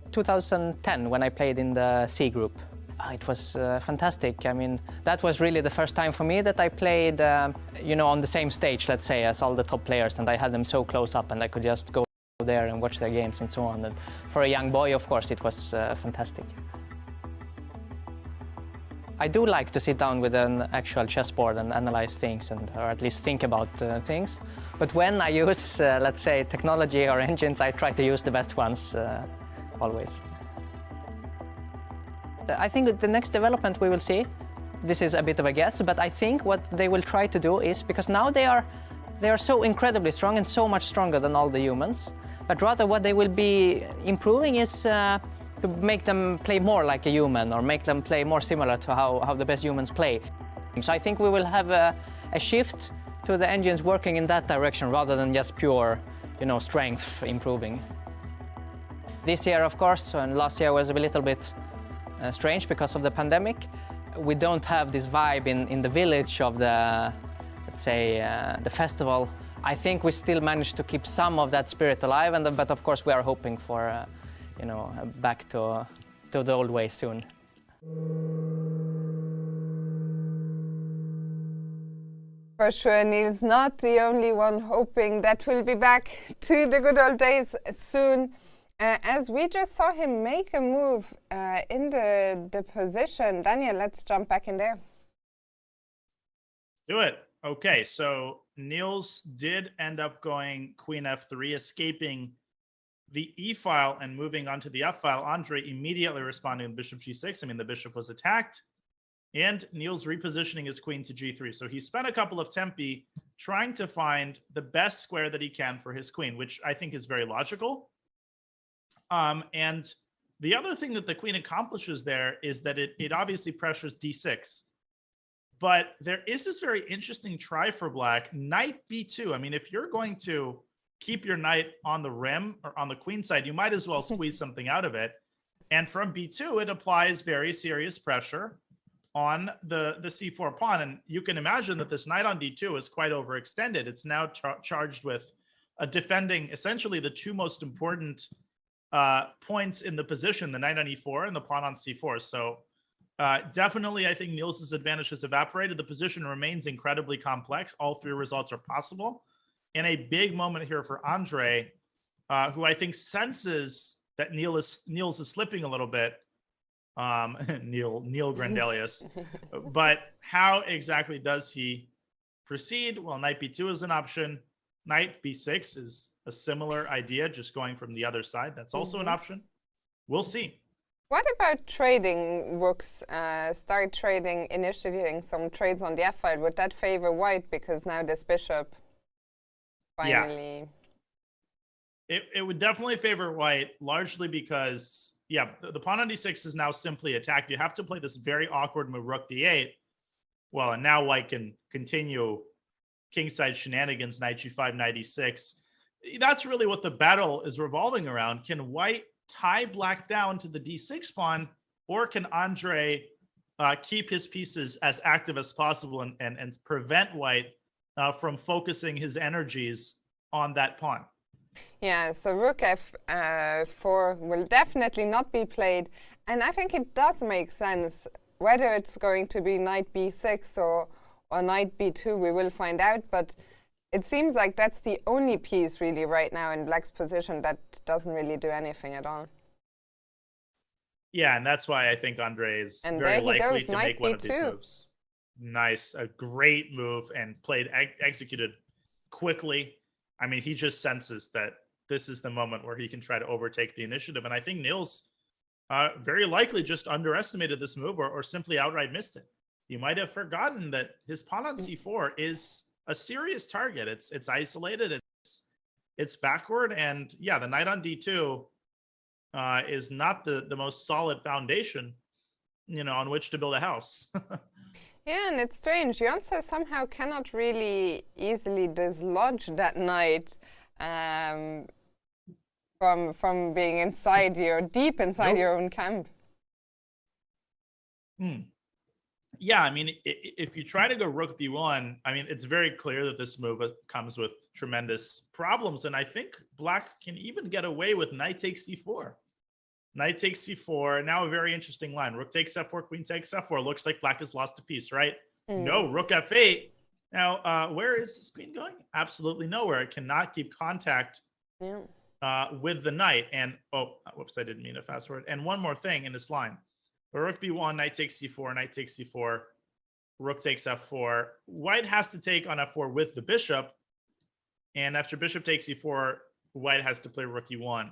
In 2010, when I played in the C group. It was fantastic. I mean, that was really the first time for me that I played, on the same stage, let's say, as all the top players, and I had them so close up, and I could just go there and watch their games and so on. And for a young boy, of course, it was fantastic. I do like to sit down with an actual chessboard and analyze things, or at least think about things. But when I use, let's say, technology or engines, I try to use the best ones, always. I think the next development we will see, this is a bit of a guess, but I think what they will try to do is, because now they are so incredibly strong and so much stronger than all the humans, but rather what they will be improving is to make them play more like a human, or make them play more similar to how the best humans play. So I think we will have a shift to the engines working in that direction rather than just pure, strength improving. This year, of course, and last year was a little bit strange because of the pandemic. We don't have this vibe in the village of the, let's say, the festival. I think we still managed to keep some of that spirit alive, but of course we are hoping for, back to the old ways soon. For sure, Niels, not the only one hoping that we'll be back to the good old days soon. As we just saw him make a move in the position. Daniel, let's jump back in there. Do it. Okay, so Niels did end up going queen f3, escaping the e file and moving on to the f file. Andre immediately responding to bishop g6. I mean, the bishop was attacked. and Niels repositioning his queen to g3. So he spent a couple of tempi trying to find the best square that he can for his queen, which I think is very logical. And the other thing that the queen accomplishes there is that it obviously pressures d6. But there is this very interesting try for black, knight b2. I mean, if you're going to keep your knight on the rim or on the queen side, you might as well squeeze something out of it. And from b2, it applies very serious pressure on the c4 pawn. And you can imagine that this knight on d2 is quite overextended. It's now charged with defending essentially the two most important points in the position, the knight on e4 and the pawn on c4. So definitely, I think Niels's advantage has evaporated. The position remains incredibly complex. All three results are possible. And a big moment here for Andre, who I think senses that Niels is slipping a little bit. Neil Grandelius. But how exactly does he proceed? Well, knight b2 is an option. Knight b6 is a similar idea, just going from the other side. That's also an option. We'll see. What about trading rooks? Start trading, initiating some trades on the f-file. Would that favor white? Because now this bishop finally... Yeah. It would definitely favor white, largely because, yeah, the pawn on d6 is now simply attacked. You have to play this very awkward move, rook d8. Well, and now white can continue kingside shenanigans, knight g5, knight e6. That's really what the battle is revolving around. Can white tie black down to the d6 pawn, or can Andre keep his pieces as active as possible and prevent white from focusing his energies on that pawn? Yeah, so rook f4 will definitely not be played. And I think it does make sense. Whether it's going to be knight b6 or knight b2, we will find out. But it seems like that's the only piece really right now in black's position that doesn't really do anything at all. Yeah, and that's why I think Andre is very likely to make one of these moves. Nice, a great move, and executed quickly. I mean, he just senses that this is the moment where he can try to overtake the initiative. And I think Niels very likely just underestimated this move or simply outright missed it. He might have forgotten that his pawn on c4 is a serious target. It's isolated, it's backward, and yeah, the knight on d2 is not the most solid foundation, on which to build a house. Yeah, and it's strange. You also somehow cannot really easily dislodge that knight from being inside deep inside your own camp. Yeah, I mean, if you try to go rook b1, I mean, it's very clear that this move comes with tremendous problems. And I think black can even get away with knight takes c4. Knight takes c4. Now a very interesting line. Rook takes f4, queen takes f4. Looks like black has lost a piece, right? No, rook f8. Now, where is this queen going? Absolutely nowhere. It cannot keep contact with the knight. And, oh, whoops, I didn't mean to fast forward. And one more thing in this line. Rook b1, knight takes c4, knight takes c4, rook takes f4. White has to take on f4 with the bishop. And after bishop takes e4, white has to play rook e1.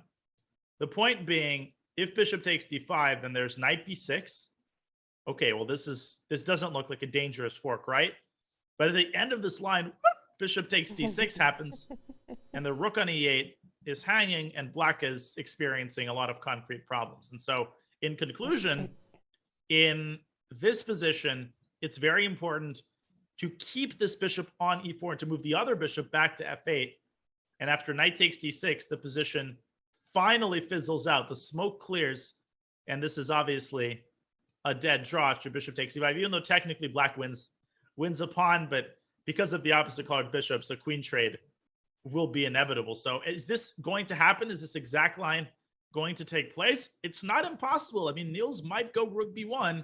The point being, if bishop takes d5, then there's knight b6. Okay, well, this doesn't look like a dangerous fork, right? But at the end of this line, whoop, bishop takes d6 happens, and the rook on e8 is hanging, and black is experiencing a lot of concrete problems. And so, in conclusion, in this position, it's very important to keep this bishop on e4 and to move the other bishop back to f8. And after knight takes d6, the position finally fizzles out. The smoke clears, and this is obviously a dead draw after bishop takes e5, even though technically black wins a pawn, but because of the opposite colored bishops, a queen trade will be inevitable. So is this going to happen? Is this exact line going to take place? It's not impossible. I mean, Niels might go rook b1,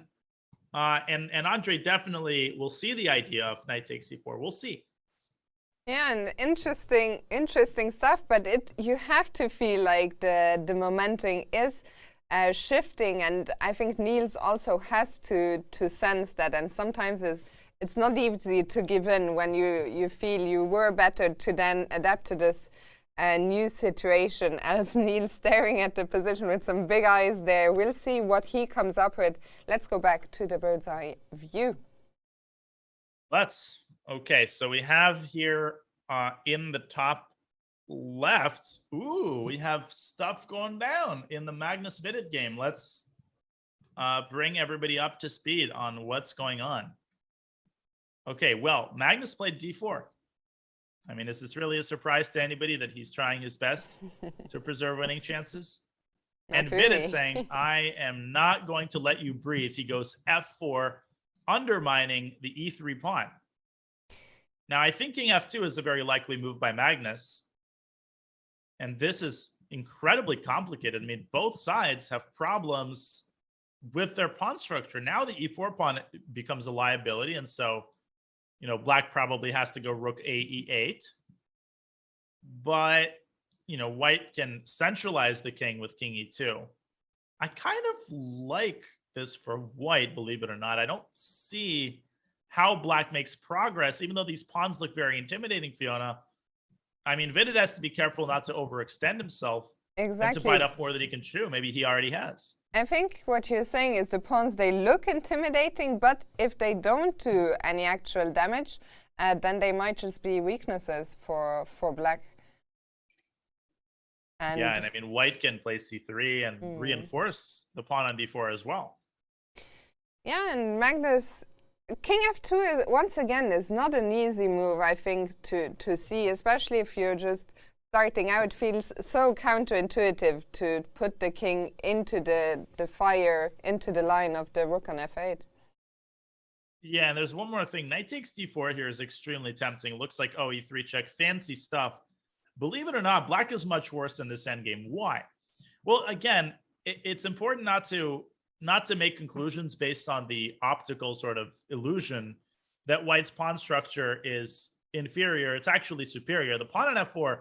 and Andre definitely will see the idea of knight takes e4. We'll see. Yeah, and interesting stuff. But you have to feel like the momentum is shifting, and I think Niels also has to sense that. And sometimes it's not easy to give in when you feel you were better to then adapt to this a new situation as Neil staring at the position with some big eyes there. We'll see what he comes up with. Let's go back to the bird's eye view. Okay, so we have here in the top left, we have stuff going down in the Magnus Vidit game. Let's bring everybody up to speed on what's going on. Okay, well, Magnus played d4. I mean, is this really a surprise to anybody that he's trying his best to preserve winning chances? And really. Vidit saying, I am not going to let you breathe. He goes f4, undermining the e3 pawn. Now, I think king f2 is a very likely move by Magnus. And this is incredibly complicated. I mean, both sides have problems with their pawn structure. Now the e4 pawn becomes a liability. And so, black probably has to go rook a e8. But, white can centralize the king with king e2. I kind of like this for white, believe it or not. I don't see how black makes progress, even though these pawns look very intimidating, Fiona. I mean, Vidit has to be careful not to overextend himself. Exactly. And to bite off more than he can chew. Maybe he already has. I think what you're saying is the pawns, they look intimidating, but if they don't do any actual damage, then they might just be weaknesses for black. And yeah, and I mean, white can play c3 and reinforce the pawn on d4 as well. Yeah, and Magnus, king f2 is, once again, is not an easy move, I think, to see, especially if you're just starting out. It feels so counterintuitive to put the king into the fire, into the line of the rook on f8. Yeah, and there's one more thing. Knight takes d4 here is extremely tempting. Looks like, e3 check, fancy stuff. Believe it or not, black is much worse in this endgame. Why? Well, again, it's important not to make conclusions based on the optical sort of illusion that white's pawn structure is inferior. It's actually superior. The pawn on f4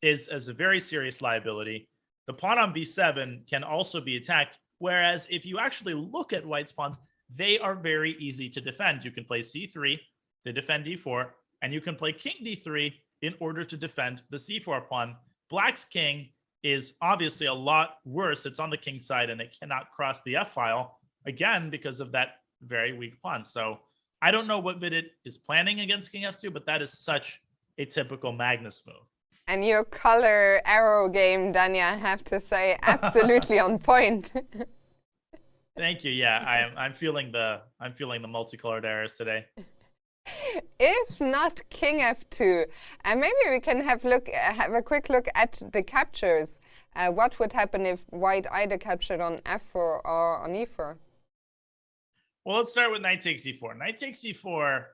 is a very serious liability. The pawn on b7 can also be attacked, whereas if you actually look at white's pawns, they are very easy to defend. You can play c3 to defend d4, and you can play king d3 in order to defend the c4 pawn. Black's king is obviously a lot worse. It's on the king side, and it cannot cross the f-file, again, because of that very weak pawn. So I don't know what Vidit is planning against king f2, but that is such a typical Magnus move. And your color arrow game, Danya, I have to say, absolutely on point. Thank you. Yeah, I'm feeling the multicolored arrows today. If not king f2, maybe we can have a quick look at the captures. What would happen if white either captured on f4 or on e4? Well, let's start with knight takes e4. Knight takes e4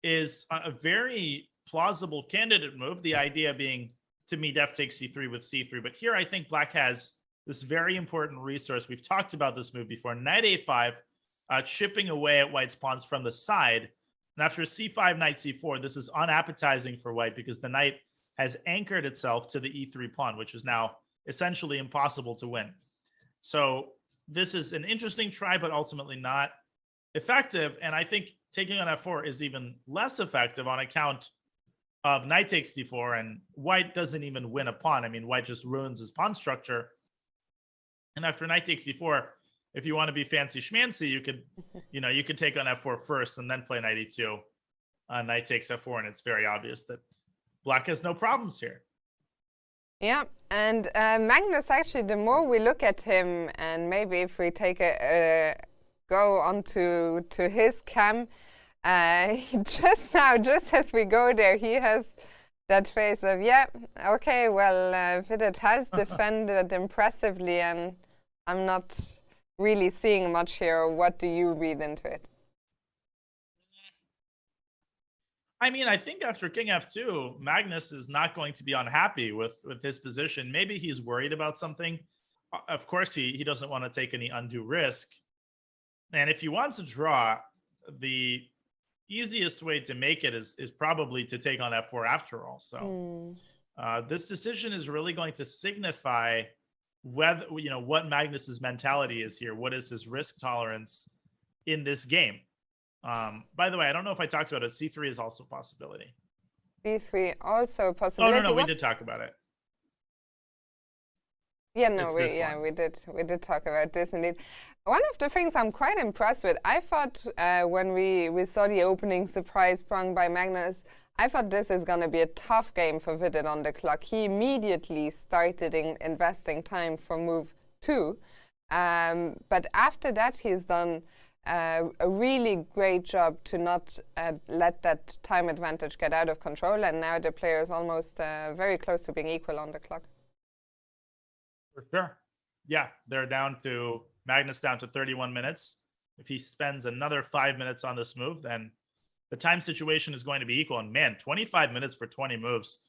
is a very plausible candidate move. The idea being to meet f takes c3 with c3. But here I think black has this very important resource. We've talked about this move before. Knight a5, chipping away at white's pawns from the side. And after c5, knight c4, this is unappetizing for white because the knight has anchored itself to the e3 pawn, which is now essentially impossible to win. So this is an interesting try, but ultimately not effective. And I think taking on f4 is even less effective on account of knight takes d4, and white doesn't even win a pawn. I mean, white just ruins his pawn structure. And after knight takes d4, if you want to be fancy schmancy, you could take on f4 first and then play knight e2. Knight takes f4, and it's very obvious that black has no problems here. Yeah, and Magnus, actually, the more we look at him, and maybe if we take go on to his cam, just as we go there, he has that face of, yeah, okay, well, Vidit has defended impressively, and I'm not really seeing much here. What do you read into it? I mean, I think after king f2, Magnus is not going to be unhappy with his position. Maybe he's worried about something. Of course, he doesn't want to take any undue risk. And if he wants to draw, the easiest way to make it is probably to take on f4 after all. So this decision is really going to signify whether, what Magnus's mentality is here. What is his risk tolerance in this game? By the way, I don't know if I talked about it. C3 is also a possibility. C3 also a possibility. Oh, no, we did talk about it. Yeah, no, It's this one. we did talk about this indeed. One of the things I'm quite impressed with, I thought when we saw the opening surprise sprung by Magnus, I thought this is going to be a tough game for Vidit on the clock. He immediately started investing time for move 2. But after that, he's done a really great job to not let that time advantage get out of control. And now the player is almost very close to being equal on the clock. For sure. Yeah, they're down to Magnus down to 31 minutes. If he spends another 5 minutes on this move, then the time situation is going to be equal. And man, 25 minutes for 20 moves.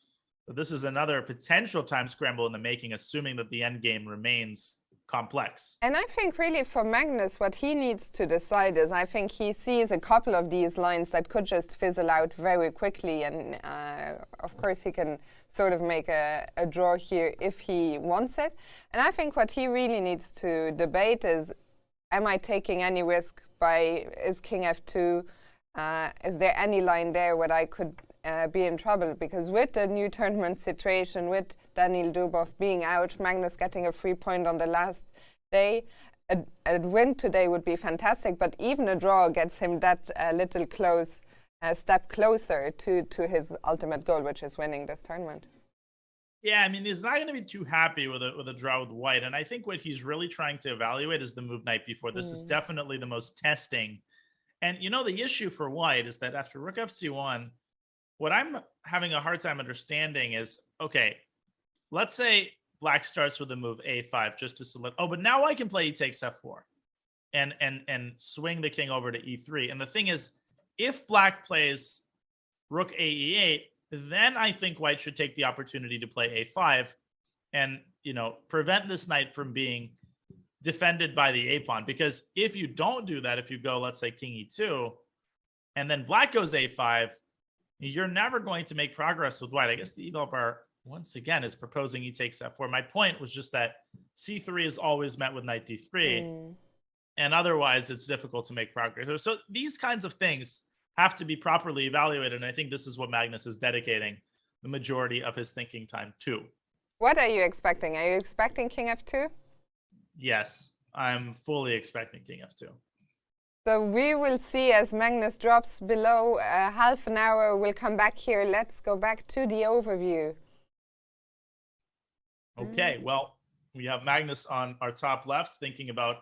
So this is another potential time scramble in the making, assuming that the end game remains complex. And I think really for Magnus, what he needs to decide is, I think he sees a couple of these lines that could just fizzle out very quickly. And of course, he can sort of make a draw here if he wants it. And I think what he really needs to debate is, am I taking any risk is King F2? Is there any line there where I could be in trouble? Because with the new tournament situation, with Daniil Dubov being out, Magnus getting a free point on the last day, a win today would be fantastic, but even a draw gets him that little step closer to his ultimate goal, which is winning this tournament. Yeah, I mean, he's not going to be too happy with a draw with White. And I think what he's really trying to evaluate is the move knight before. This is definitely the most testing. And, you know, the issue for White is that after Rook FC1, what I'm having a hard time understanding is, okay, let's say Black starts with the move A5 just to select. Oh, but now I can play E takes F4 and swing the king over to E3. And the thing is, if Black plays Rook AE8, then I think White should take the opportunity to play A5 and, you know, prevent this knight from being defended by the A pawn. Because if you don't do that, if you go, let's say King E2, and then Black goes A5, you're never going to make progress with White. I guess the developer, once again, is proposing E takes F4. My point was just that C3 is always met with knight D3, and otherwise it's difficult to make progress. So these kinds of things have to be properly evaluated, and I think this is what Magnus is dedicating the majority of his thinking time to. What are you expecting? Are you expecting King F2? Yes, I'm fully expecting King F2. So we will see as Magnus drops below half an hour. We'll come back here. Let's go back to the overview. Okay, well, we have Magnus on our top left thinking about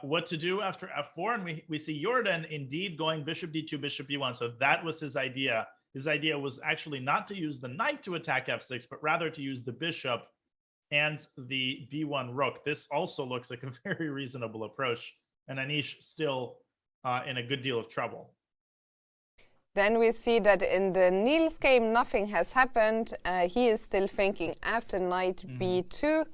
what to do after F4. And we see Jorden indeed going bishop D2, bishop E1. So that was his idea. His idea was actually not to use the knight to attack F6, but rather to use the bishop and the B1 rook. This also looks like a very reasonable approach. And Anish still in a good deal of trouble. Then we see that in the Niels game, nothing has happened. He is still thinking after knight B2.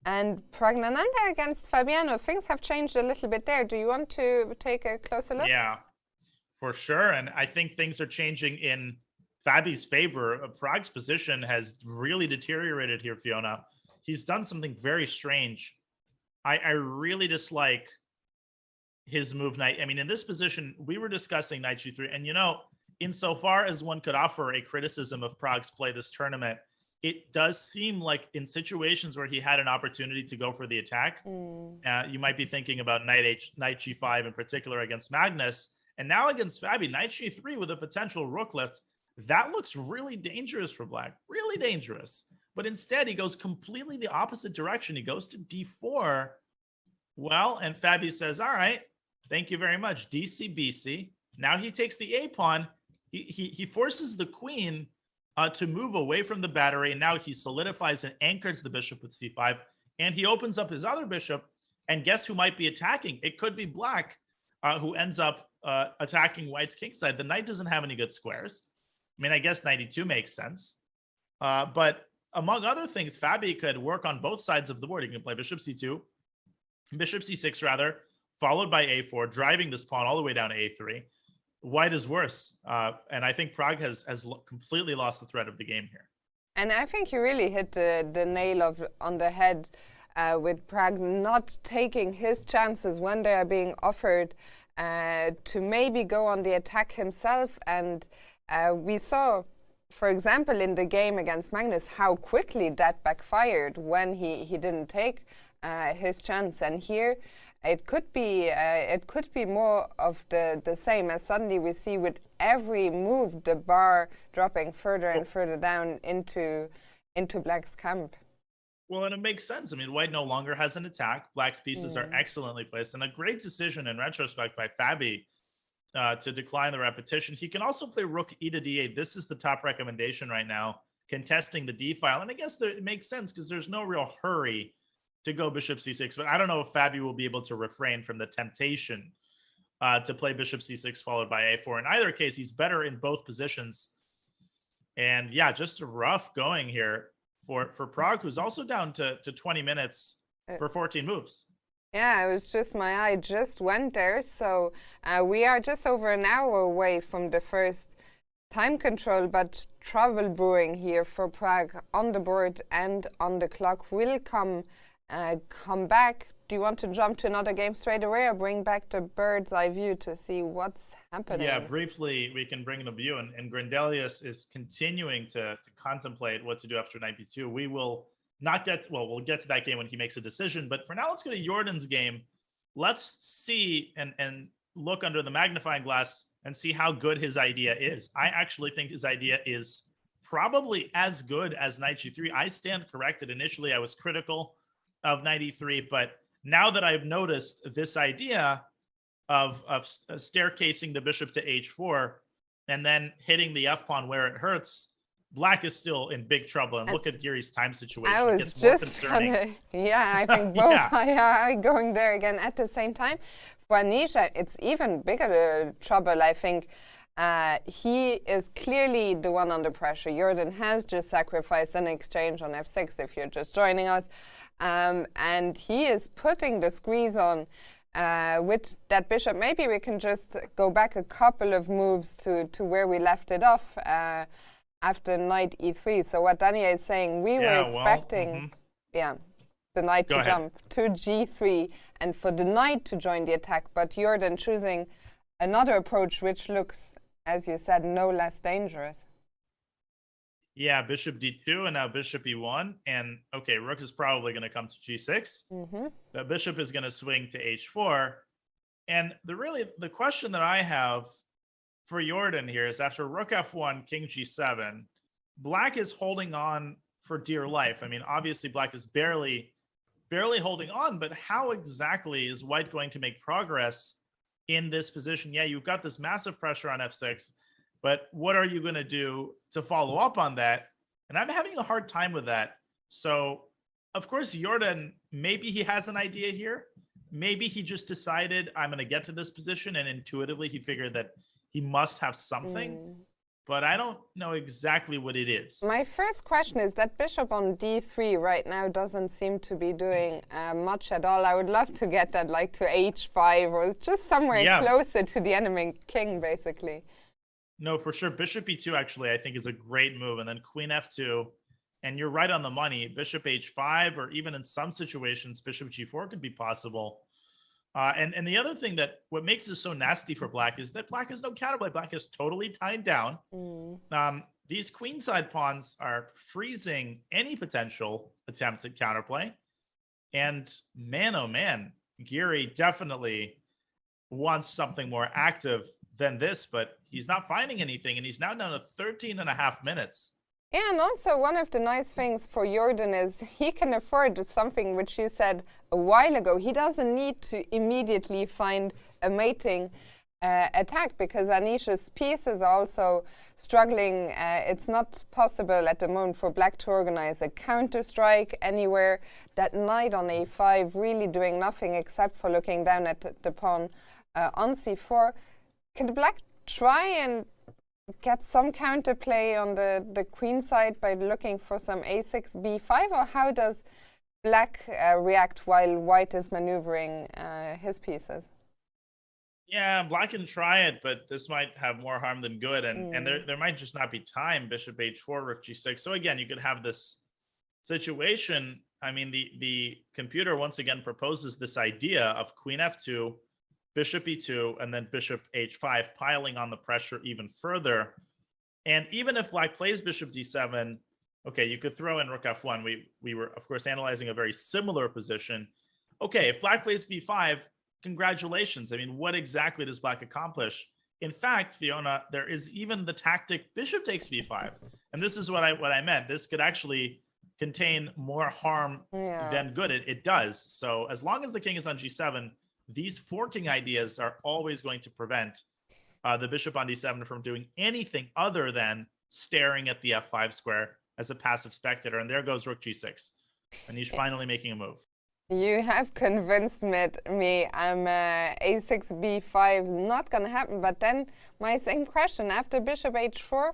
And Pragnananda against Fabiano, things have changed a little bit there. Do you want to take a closer look? Yeah, for sure. And I think things are changing in Fabi's favor. Prag's position has really deteriorated here, Fiona. He's done something very strange. I really dislike his move knight. I mean, in this position, we were discussing knight G3. And, you know, insofar as one could offer a criticism of Prag's play this tournament, it does seem like in situations where he had an opportunity to go for the attack, you might be thinking about knight G5 in particular against Magnus. And now against Fabi, knight G3 with a potential rook lift. That looks really dangerous for Black, really dangerous. But instead, he goes completely the opposite direction. He goes to D4. Well, and Fabi says, all right, thank you very much. DC, BC. Now he takes the A pawn. He forces the queen to move away from the battery. And now he solidifies and anchors the bishop with C5. And he opens up his other bishop. And guess who might be attacking? It could be Black, who ends up attacking White's kingside. The knight doesn't have any good squares. I mean, I guess knight E2 makes sense. But among other things, Fabi could work on both sides of the board. He can play bishop C2, bishop C6 rather, followed by A4, driving this pawn all the way down to A3. White is worse. And I think Prag has completely lost the thread of the game here. And I think you really hit the nail on the head with Prag not taking his chances when they are being offered to maybe go on the attack himself. And we saw for example, in the game against Magnus, how quickly that backfired when he didn't take his chance. And here, it could be more of the same, as suddenly we see with every move the bar dropping further and further down into Black's camp. Well, and it makes sense. I mean, White no longer has an attack. Black's pieces are excellently placed, and a great decision in retrospect by Fabi to decline the repetition. He can also play rook e to d8. This is the top recommendation right now, contesting the d file. And I guess it makes sense because there's no real hurry to go bishop c6. But I don't know if Fabi will be able to refrain from the temptation to play bishop c6 followed by a4. In either case, he's better in both positions. And yeah, just a rough going here for Pragg, who's also down to 20 minutes for 14 moves. Yeah, it was just my eye just went there. So we are just over an hour away from the first time control, but trouble brewing here for Pragg on the board and on the clock. Will come back. Do you want to jump to another game straight away or bring back the bird's eye view to see what's happening? Yeah, briefly, we can bring the view. And Grandelius is continuing to contemplate what to do after knight b2. We will not get, well, we'll get to that game when he makes a decision. But for now, let's go to Jordan's game. Let's see and look under the magnifying glass and see how good his idea is. I actually think his idea is probably as good as knight g3. I stand corrected. Initially, I was critical of knight e3, but now that I've noticed this idea of staircasing the bishop to h4 and then hitting the f-pawn where it hurts, Black is still in big trouble. And look at Giri's time situation. I was just gonna, yeah, I think both are going there again at the same time. For Anish, it's even bigger trouble. I think he is clearly the one under pressure. Jorden has just sacrificed an exchange on f6 if you're just joining us. And he is putting the squeeze on with that bishop. Maybe we can just go back a couple of moves to where we left it off after knight e3. So what Dania is saying, we were expecting the knight to jump to g3 and for the knight to join the attack, but Jorden choosing another approach which looks, as you said, no less dangerous. Yeah, bishop d2 and now bishop e1. And okay, rook is probably going to come to g6. The bishop is going to swing to h4. And the question that I have for Jorden here is after rook f1, king g7, Black is holding on for dear life. I mean, obviously Black is barely holding on, but how exactly is White going to make progress in this position? Yeah, you've got this massive pressure on f6, but what are you going to do to follow up on that? And I'm having a hard time with that. So, of course, Jorden, maybe he has an idea here. Maybe he just decided, I'm going to get to this position, and intuitively he figured that he must have something. But I don't know exactly what it is. My first question is that bishop on d3 right now doesn't seem to be doing much at all. I would love to get that like to h5 or just somewhere closer to the enemy king, basically. No, for sure. Bishop e2 actually, I think, is a great move. And then queen f2. And you're right on the money. Bishop h5, or even in some situations, bishop g4 could be possible. And the other thing that what makes this so nasty for Black is that Black has no counterplay. Black is totally tied down. These queenside pawns are freezing any potential attempt at counterplay. And man, oh man, Giri definitely wants something more active than this, but he's not finding anything. And he's now down to 13.5 minutes. Yeah, and also one of the nice things for Jorden is he can afford something which you said a while ago. He doesn't need to immediately find a mating attack because Anish's piece is also struggling. It's not possible at the moment for Black to organize a counter strike anywhere. That knight on a5 really doing nothing except for looking down at the pawn on c4. Can Black try and get some counterplay on the queen side by looking for some a6, b5, or how does Black react while White is maneuvering his pieces? Yeah, Black can try it, but this might have more harm than good, and there might just not be time. Bishop h4, rook g6. So again, you could have this situation. I mean, the computer once again proposes this idea of queen f2, bishop e2, and then bishop h5, piling on the pressure even further. And even if black plays bishop d7, okay, you could throw in rook f1. We were, of course, analyzing a very similar position. Okay, if black plays b5, congratulations. I mean, what exactly does black accomplish? In fact, Fiona, there is even the tactic bishop takes b5. And this is what I meant. This could actually contain more harm than good. It does. So as long as the king is on g7, these forking ideas are always going to prevent the bishop on d7 from doing anything other than staring at the f5 square as a passive spectator. And there goes rook g6. Anish finally making a move. You have convinced me. I'm a6, b5 is not going to happen. But then my same question, after bishop h4,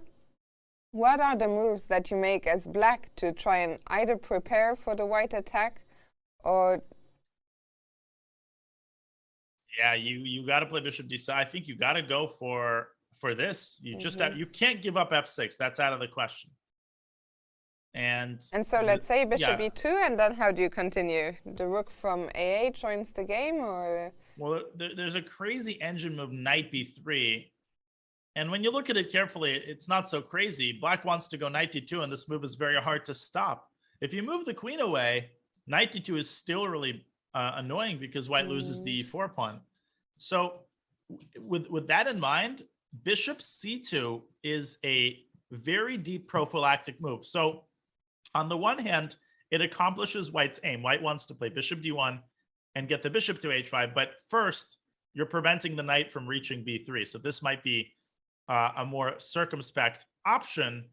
what are the moves that you make as black to try and either prepare for the white attack or... Yeah, you got to play bishop d7. I think you got to go for this. You just you can't give up f6. That's out of the question. And so let's say bishop e2, and then how do you continue? The rook from a8 joins the game, or? Well, there's a crazy engine move, knight b3. And when you look at it carefully, it's not so crazy. Black wants to go knight d2, and this move is very hard to stop. If you move the queen away, knight d2 is still really annoying because white loses the e4 pawn. So with that in mind, bishop c2 is a very deep prophylactic move. So on the one hand, it accomplishes white's aim. White wants to play bishop d1 and get the bishop to h5. But first, you're preventing the knight from reaching b3. So this might be a more circumspect option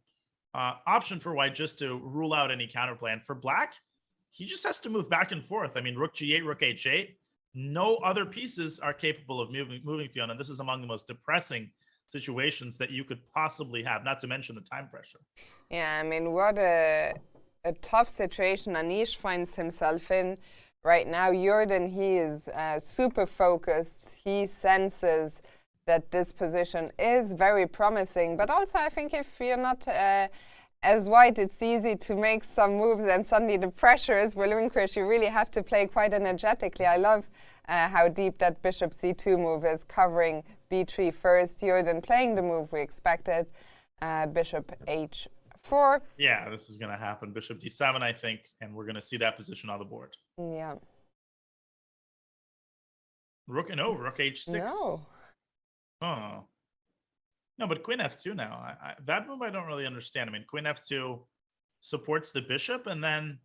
for white, just to rule out any counterplay. And for black, he just has to move back and forth. I mean, rook g8, rook h8. No other pieces are capable of moving Fiona. And this is among the most depressing situations that you could possibly have, not to mention the time pressure. Yeah, I mean, what a tough situation Anish finds himself in right now. Jorden, he is super focused. He senses that this position is very promising. But also, I think if you're not as white, it's easy to make some moves and suddenly the pressure is relinquished. You really have to play quite energetically. I love how deep that bishop c2 move is, covering b3 first. Jorden playing the move we expected, bishop h4. Yeah, this is going to happen. Bishop d7, I think, and we're going to see that position on the board. Yeah. Rook h6. No. Oh. No, but queen f2 now. That move I don't really understand. I mean, queen f2 supports the bishop, and then,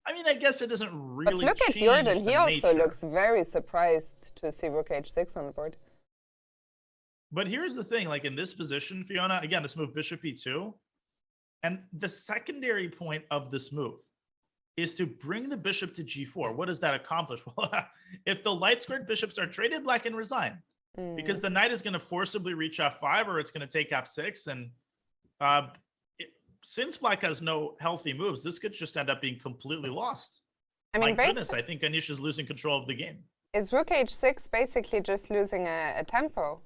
I mean, I guess it doesn't really But look at Jorden. He also looks very surprised to see rook h6 on the board. But here's the thing, like in this position, Fiona, again, this move bishop e2, and the secondary point of this move is to bring the bishop to g4. What does that accomplish? Well, if the light squared bishops are traded, black can resign. Because the knight is going to forcibly reach f5, or it's going to take f6. And since black has no healthy moves, this could just end up being completely lost. I mean, my goodness, I think Anish is losing control of the game. Is rook h6 basically just losing a tempo?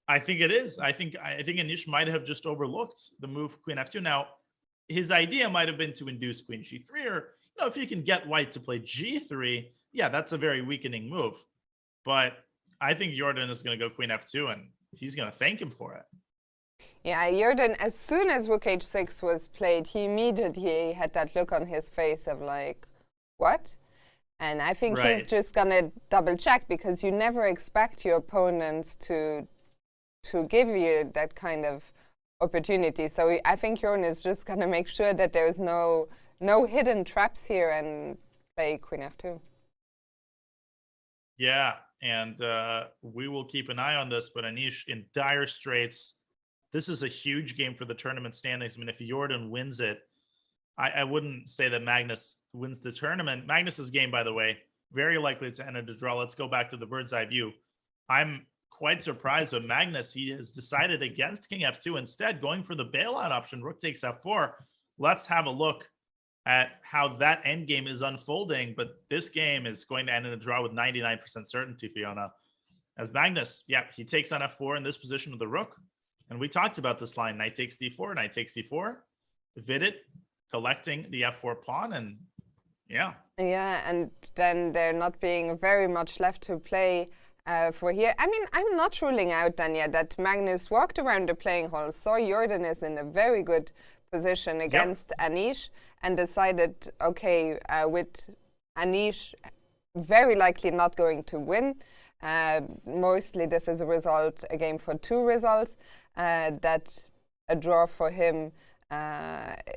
I think it is. I think Anish might have just overlooked the move queen f2. Now, his idea might have been to induce queen g3, or if you can get white to play g3, yeah, that's a very weakening move. But I think Jorden is going to go queen f2, and he's going to thank him for it. Yeah, Jorden, as soon as rook h6 was played, he immediately had that look on his face of like, what? And I think he's just going to double check, because you never expect your opponents to give you that kind of opportunity. So I think Jorden is just going to make sure that there's no hidden traps here and play queen f2. Yeah. And we will keep an eye on this, but Anish in dire straits. This is a huge game for the tournament standings. I mean, if Jorden wins it, I wouldn't say that Magnus wins the tournament. Magnus's game, by the way, very likely to end in a draw. Let's go back to the bird's eye view. I'm quite surprised with Magnus. He has decided against king f2, instead going for the bailout option, rook takes f4. Let's have a look at how that endgame is unfolding. But this game is going to end in a draw with 99% certainty, Fiona. As Magnus, he takes on f4 in this position with the rook. And we talked about this line, knight takes d4, knight takes d4. Vidit collecting the f4 pawn, and yeah. Yeah, and then there not being very much left to play for here. I mean, I'm not ruling out, Danya, that Magnus walked around the playing hall, saw Jorden is in a very good position against Anish, and decided, okay, with Anish very likely not going to win, mostly this is a result, a game for 2 results, that a draw for him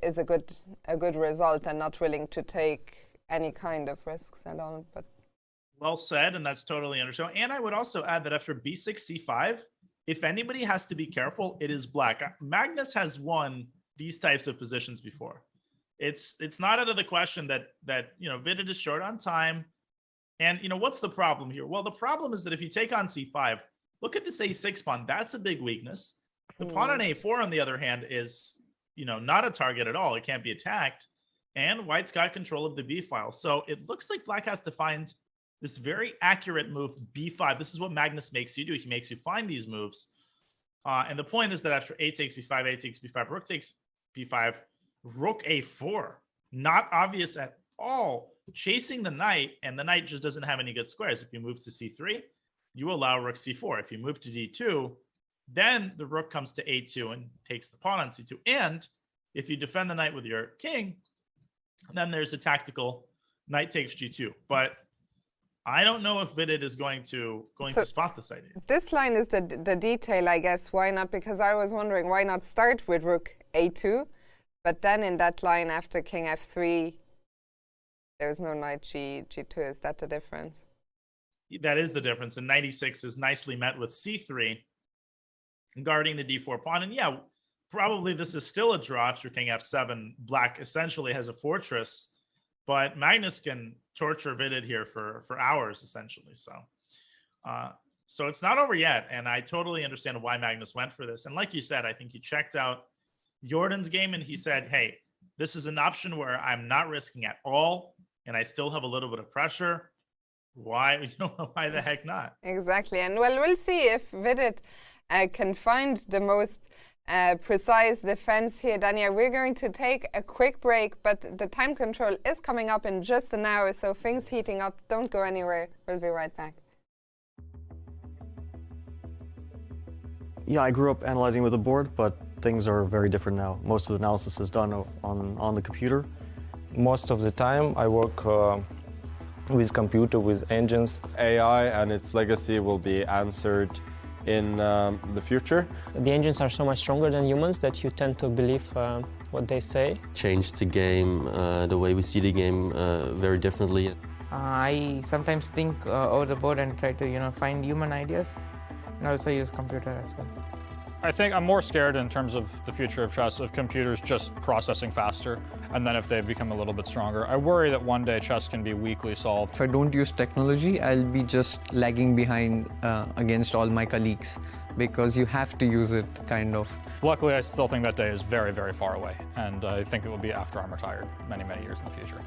is a good result, and not willing to take any kind of risks at all. But well said, and that's totally understandable. And I would also add that after b6, c5, if anybody has to be careful, it is black. Magnus has won these types of positions before. It's not out of the question that Vidit is short on time. And what's the problem here? Well, the problem is that if you take on c5, look at this a6 pawn. That's a big weakness. The pawn on a4, on the other hand, is not a target at all. It can't be attacked. And White's got control of the b file. So it looks like Black has to find this very accurate move, b5. This is what Magnus makes you do. He makes you find these moves. And the point is that after a takes b5, a takes b5, rook takes b5, rook a4, not obvious at all, chasing the knight, and the knight just doesn't have any good squares. If you move to c3, you allow rook c4. If you move to d2, then the rook comes to a2 and takes the pawn on c2. And if you defend the knight with your king, then there's a tactical knight takes g2. But I don't know if Vidit is going to spot this idea. This line is the detail, I guess. Why not? Because I was wondering, why not start with rook a2, but then in that line after king f3, there's no knight g2. Is that the difference? That is the difference. And 96 is nicely met with c3, guarding the d4 pawn. And yeah, probably this is still a draw after king f7. Black essentially has a fortress, but Magnus can torture Vidit here for hours, essentially. So it's not over yet, and I totally understand why Magnus went for this. And like you said, I think he checked out Jordan's game, and he said, hey, this is an option where I'm not risking at all, and I still have a little bit of pressure. Why the heck not? Exactly. And well, we'll see if Vidit can find the most precise defense here. Dania, we're going to take a quick break, but the time control is coming up in just an hour, so things heating up. Don't go anywhere. We'll be right back. Yeah, I grew up analyzing with a board, but things are very different now. Most of the analysis is done on the computer. Most of the time I work with computer, with engines. AI and its legacy will be answered in the future. The engines are so much stronger than humans that you tend to believe what they say. Changed the game, the way we see the game very differently. I sometimes think over the board and try to find human ideas, and also use computer as well. I think I'm more scared in terms of the future of chess of computers just processing faster, and then if they become a little bit stronger. I worry that one day chess can be weakly solved. If I don't use technology, I'll be just lagging behind against all my colleagues, because you have to use it, kind of. Luckily, I still think that day is very, very far away, and I think it will be after I'm retired, many, many years in the future.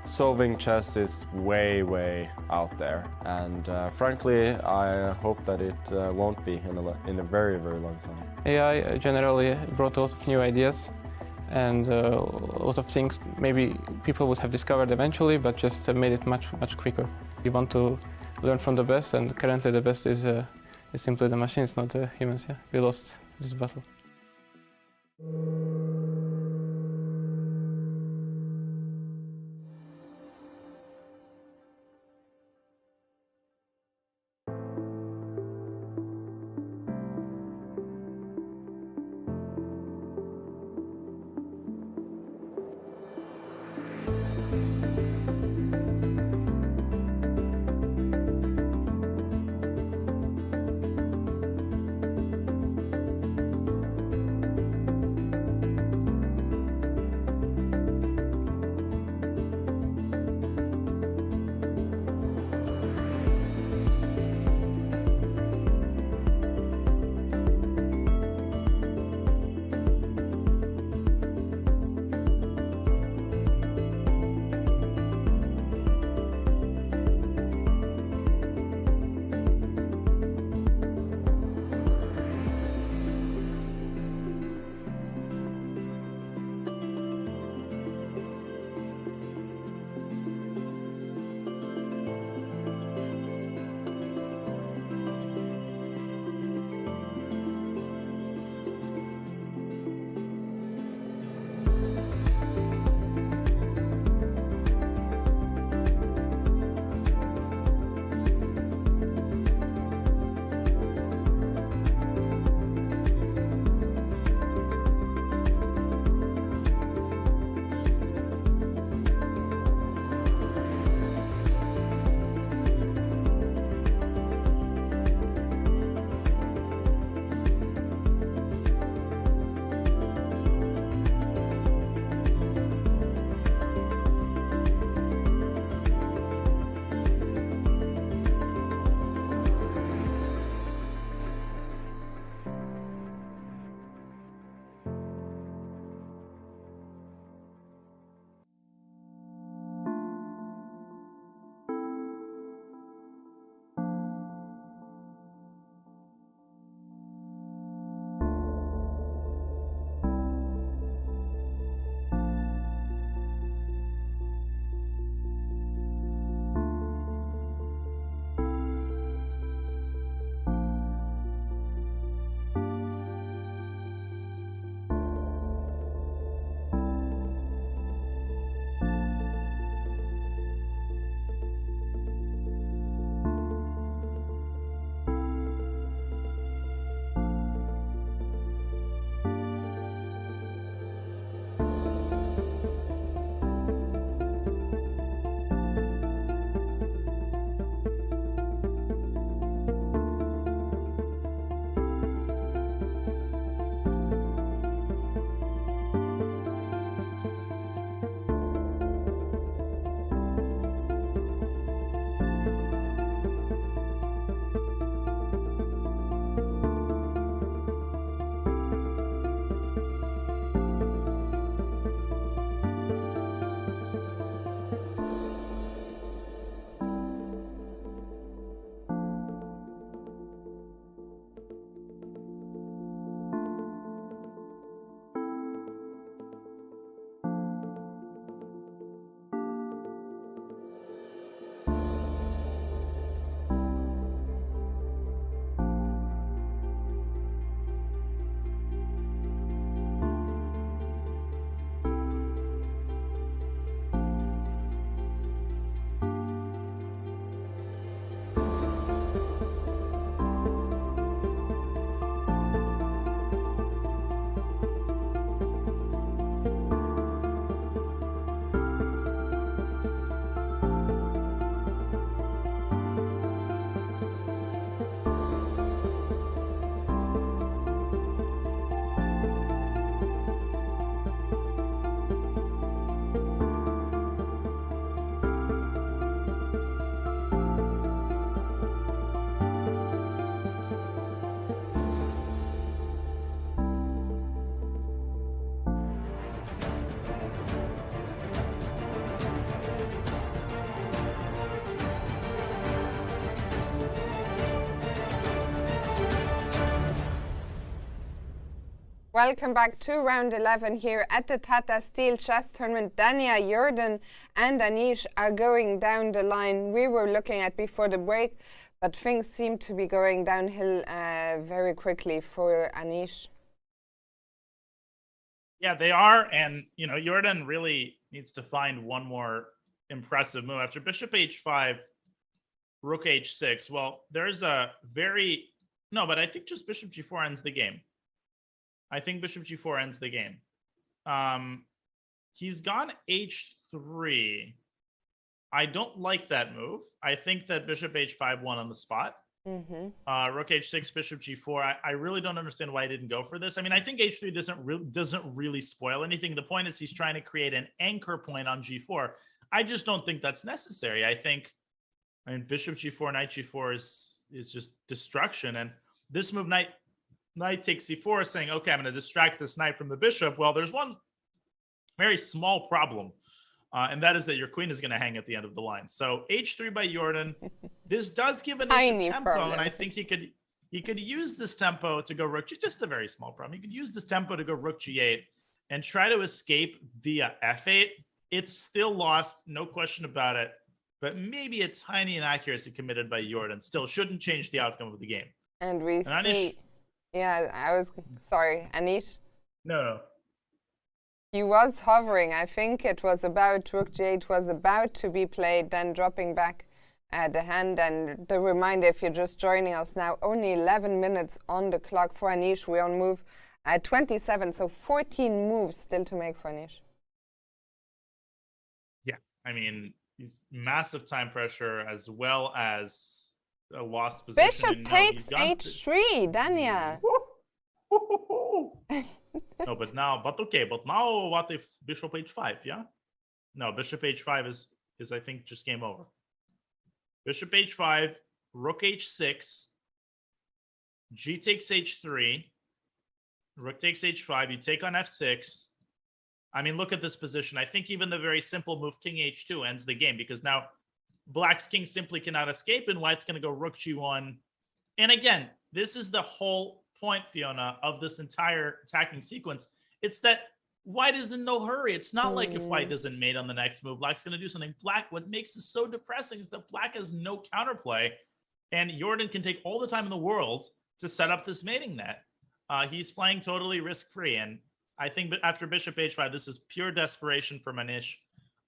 Solving chess is way, way out there, and frankly, I hope that it won't be in a very, very long time. AI generally brought a lot of new ideas, and a lot of things maybe people would have discovered eventually, but just made it much, much quicker. You want to learn from the best, and currently the best is simply the machines, not the humans. Yeah, we lost this battle. Welcome back to round 11 here at the Tata Steel Chess Tournament. Dania, Jorden and Anish are going down the line we were looking at before the break, but things seem to be going downhill very quickly for Anish. Yeah, they are, and Jorden really needs to find one more impressive move. After bishop h5, rook h6, well, there's a but I think just bishop g4 ends the game. I think bishop g4 ends the game. He's gone h3. I don't like that move. I think that bishop h5 won on the spot. Rook h6, bishop g4. I really don't understand why he didn't go for this. I mean, I think h3 doesn't really spoil anything. The point is he's trying to create an anchor point on g4. I just don't think that's necessary. I mean, bishop g4, knight g4 is just destruction. And this move, knight takes c4, saying, okay, I'm going to distract this knight from the bishop. Well, there's one very small problem, and that is that your queen is going to hang at the end of the line. So h3 by Jorden. This does give Anish a tempo, and I think he could use this tempo to go rook g. Just a very small problem. He could use this tempo to go rook g8 and try to escape via f8. It's still lost, no question about it. But maybe a tiny inaccuracy committed by Jorden still shouldn't change the outcome of the game. And we see... Anish, yeah, I was sorry, Anish. No. He was hovering. I think it was about rook g8 was about to be played, then dropping back the hand. And the reminder, if you're just joining us now, only 11 minutes on the clock for Anish. We're on move 27, so 14 moves still to make for Anish. Yeah, I mean, massive time pressure as well as a lost position. Bishop takes h3, Dania. No, but now what if bishop h5, yeah? No, bishop h5 is I think just game over. Bishop h5, rook h6, g takes h3, rook takes h5, you take on f6. I mean, look at this position. I think even the very simple move king h2 ends the game, because now Black's king simply cannot escape, and White's going to go rook g1. And again, this is the whole point, Fiona, of this entire attacking sequence. It's that White is in no hurry. It's not like if White doesn't mate on the next move, Black's going to do something. What makes this so depressing is that Black has no counterplay, and Jorden can take all the time in the world to set up this mating net. He's playing totally risk-free, and I think after bishop h5, this is pure desperation from Anish.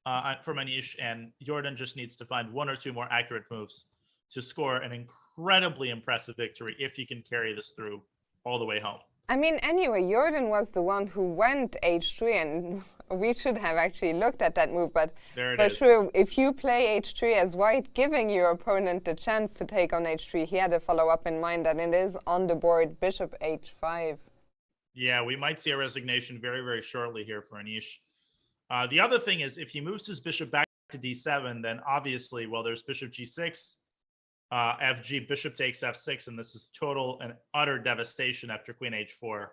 And Jorden just needs to find one or two more accurate moves to score an incredibly impressive victory if he can carry this through all the way home. I mean, anyway, Jorden was the one who went h3, and we should have actually looked at that move, but for sure, if you play h3 as White, giving your opponent the chance to take on h3, he had a follow-up in mind, and it is on the board, bishop h5. Yeah, we might see a resignation very, very shortly here for Anish. The other thing is, if he moves his bishop back to d7, then obviously, well, there's bishop g6, fg, bishop takes f6, and this is total and utter devastation after queen h4.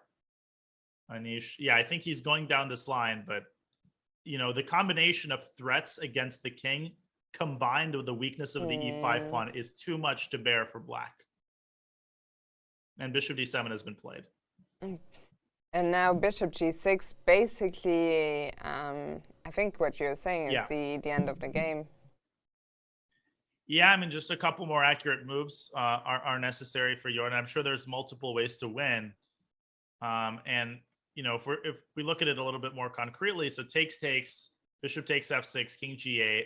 Anish, yeah, I think he's going down this line, but, the combination of threats against the king combined with the weakness of the e5 pawn is too much to bear for Black. And bishop d7 has been played. And now bishop g6, basically, I think what you're saying is the end of the game. Yeah, I mean, just a couple more accurate moves are necessary for Jorden. I'm sure there's multiple ways to win. And, if we look at it a little bit more concretely, so takes, bishop takes f6, king g8,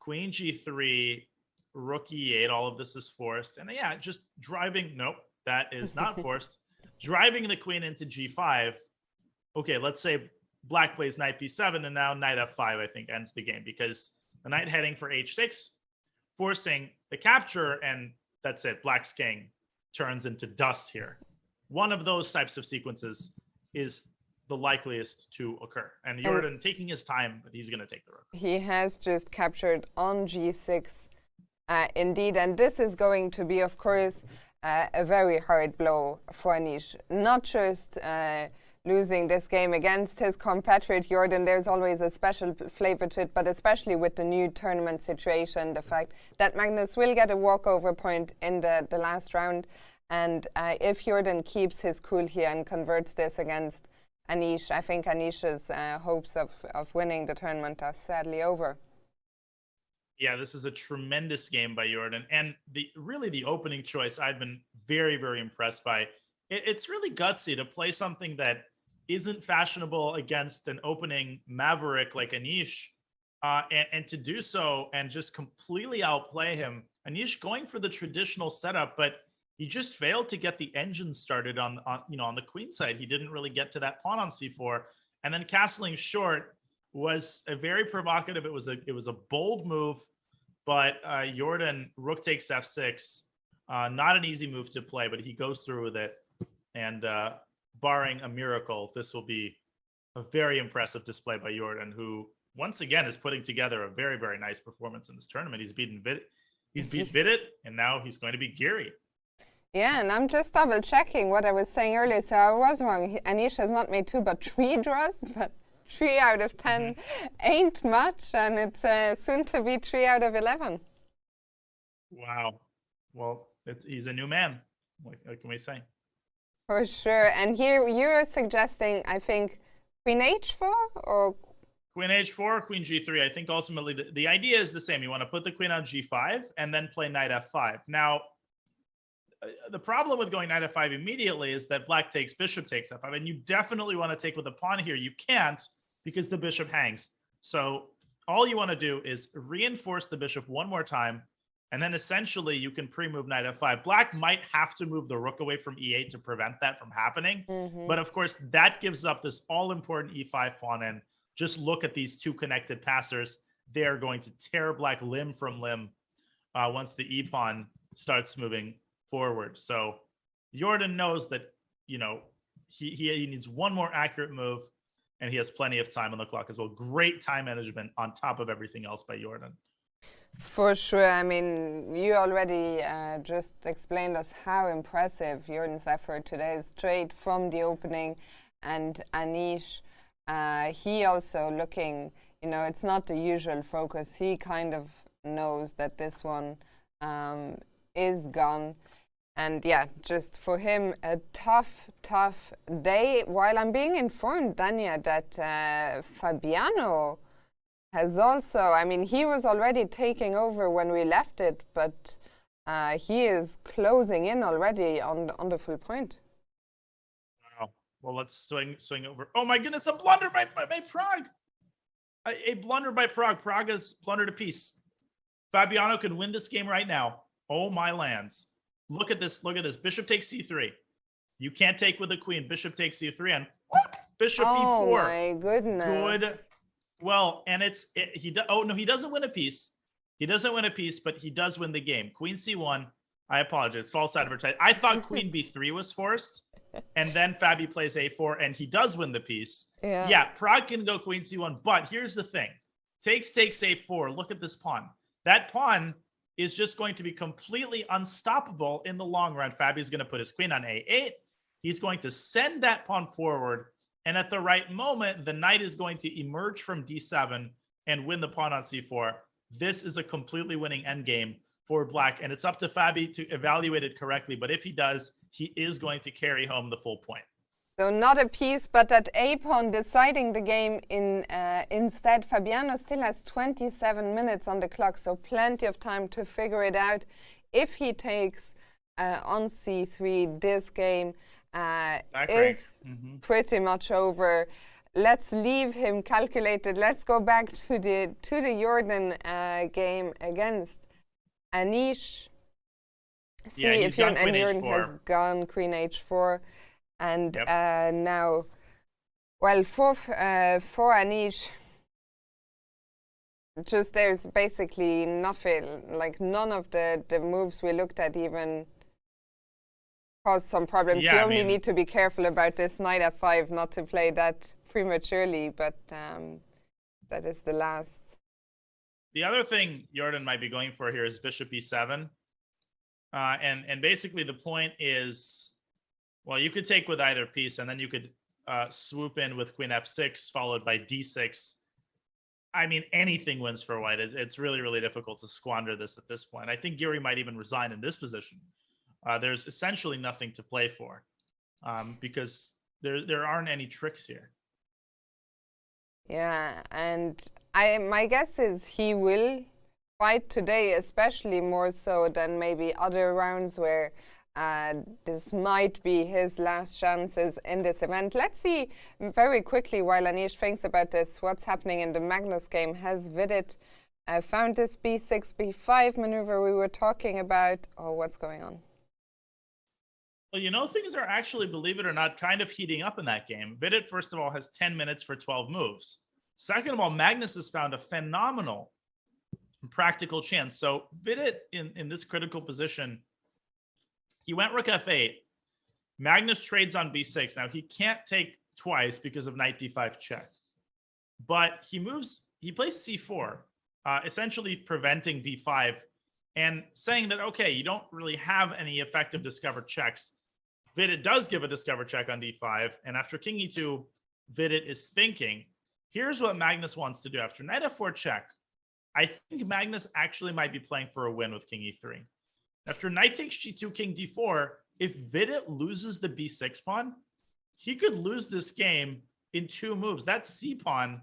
queen g3, rook e8, all of this is forced. And yeah, just driving, nope, that is not forced. Driving the queen into g5. Okay, let's say Black plays knight b7, and now knight f5, I think, ends the game, because the knight heading for h6, forcing the capture, and that's it. Black's king turns into dust here. One of those types of sequences is the likeliest to occur. And Jorden taking his time, but he's going to take the rook. He has just captured on g6, indeed, and this is going to be, of course, a very hard blow for Anish. Not just losing this game against his compatriot Jorden, there's always a special flavor to it, but especially with the new tournament situation, the fact that Magnus will get a walkover point in the last round. And if Jorden keeps his cool here and converts this against Anish, I think Anish's hopes of winning the tournament are sadly over. Yeah, this is a tremendous game by Jorden. And really the opening choice I've been very, very impressed by. It's really gutsy to play something that isn't fashionable against an opening maverick like Anish, and to do so and just completely outplay him. Anish going for the traditional setup, but he just failed to get the engine started on the queen side. He didn't really get to that pawn on c4, and then castling short was a very provocative. It was a bold move, but Jorden rook takes f6, not an easy move to play, but he goes through with it, and barring a miracle, this will be a very impressive display by Jorden, who once again is putting together a very, very nice performance in this tournament. He's beat Vidit, and now he's going to beat Giri. Yeah, and I'm just double checking what I was saying earlier, so I was wrong. Anish has not made 2 but 3 draws, but 3 out of 10 ain't much, and it's soon to be 3 out of 11. Wow. Well, he's a new man. What can we say? For sure. And here you're suggesting, I think, queen h4 or queen h4, queen g3. I think ultimately the idea is the same. You want to put the queen on g5 and then play knight f5. Now, the problem with going knight f5 immediately is that black takes, bishop takes f5, and you definitely want to take with a pawn here. You can't because the bishop hangs. So all you want to do is reinforce the bishop one more time, and then essentially you can pre-move knight f5. Black might have to move the rook away from e8 to prevent that from happening. But of course, that gives up this all-important e5 pawn, and just look at these 2 connected passers. They're going to tear black limb from limb once the e-pawn starts moving forward. So Jorden knows that, he needs one more accurate move, and he has plenty of time on the clock as well. Great time management on top of everything else by Jorden. For sure. I mean, you already just explained us how impressive Jorden's effort today is, straight from the opening. And Anish, he also looking, it's not the usual focus. He kind of knows that this one is gone. And yeah, just for him, a tough day. While I'm being informed, Dania, that Fabiano has also, I mean, he was already taking over when we left it, but he is closing in already on the full point. Wow. Well, let's swing over. Oh my goodness, a blunder by Prague. A blunder by Prague. Prague has blundered a piece. Fabiano can win this game right now. Oh my lands. Look at this. Bishop takes c3. You can't take with the queen. Bishop takes c3 and bishop e4. Oh my goodness. Good. Well, and he doesn't win a piece. He doesn't win a piece, but he does win the game. Queen c1. I apologize. False advertising. I thought queen b3 was forced, and then Fabi plays a4, and he does win the piece. Yeah, Prague can go queen c1, but here's the thing. Takes a4. Look at this pawn. That pawn is just going to be completely unstoppable in the long run. Fabi's going to put his queen on a8. He's going to send that pawn forward, and at the right moment, the knight is going to emerge from d7 and win the pawn on c4. This is a completely winning endgame for black, and it's up to Fabi to evaluate it correctly. But if he does, he is going to carry home the full point. So not a piece, but that a-pawn deciding the game instead. Fabiano still has 27 minutes on the clock, so plenty of time to figure it out. If he takes on c3, this game is pretty much over. Let's leave him calculated. Let's go back to the Jorden game against Anish. See if Jorden has gone queen h4. And now, well, for Anish, just there's basically nothing, like none of the moves we looked at even caused some problems. You only need to be careful about this knight f5, not to play that prematurely, but that is the last. The other thing Jorden might be going for here is bishop e7. And basically the point is, well, you could take with either piece, and then you could swoop in with queen f6, followed by d6. I mean, anything wins for white. It's really, really difficult to squander this at this point. I think Giri might even resign in this position there's essentially nothing to play for because there aren't any tricks here. Yeah, and my guess is he will fight today, especially more so than maybe other rounds where this might be his last chances in this event. Let's see very quickly, while Anish thinks about this, what's happening in the Magnus game. Has Vidit found this b6, b5 maneuver we were talking about? Oh, what's going on? Well, you know, things are actually, believe it or not, kind of heating up in that game. Vidit, first of all, has 10 minutes for 12 moves. Second of all, Magnus has found a phenomenal practical chance. So Vidit in this critical position, he went rook f8. Magnus trades on b6. Now, he can't take twice because of knight d5 check. But he plays c4, essentially preventing b5 and saying that, okay, you don't really have any effective discovered checks. Vidit does give a discovered check on d5. And after king e2, Vidit is thinking, here's what Magnus wants to do. After knight f4 check, I think Magnus actually might be playing for a win with king e3. After knight takes g2, king d4, if Vidit loses the b6 pawn, he could lose this game in 2 moves. That c pawn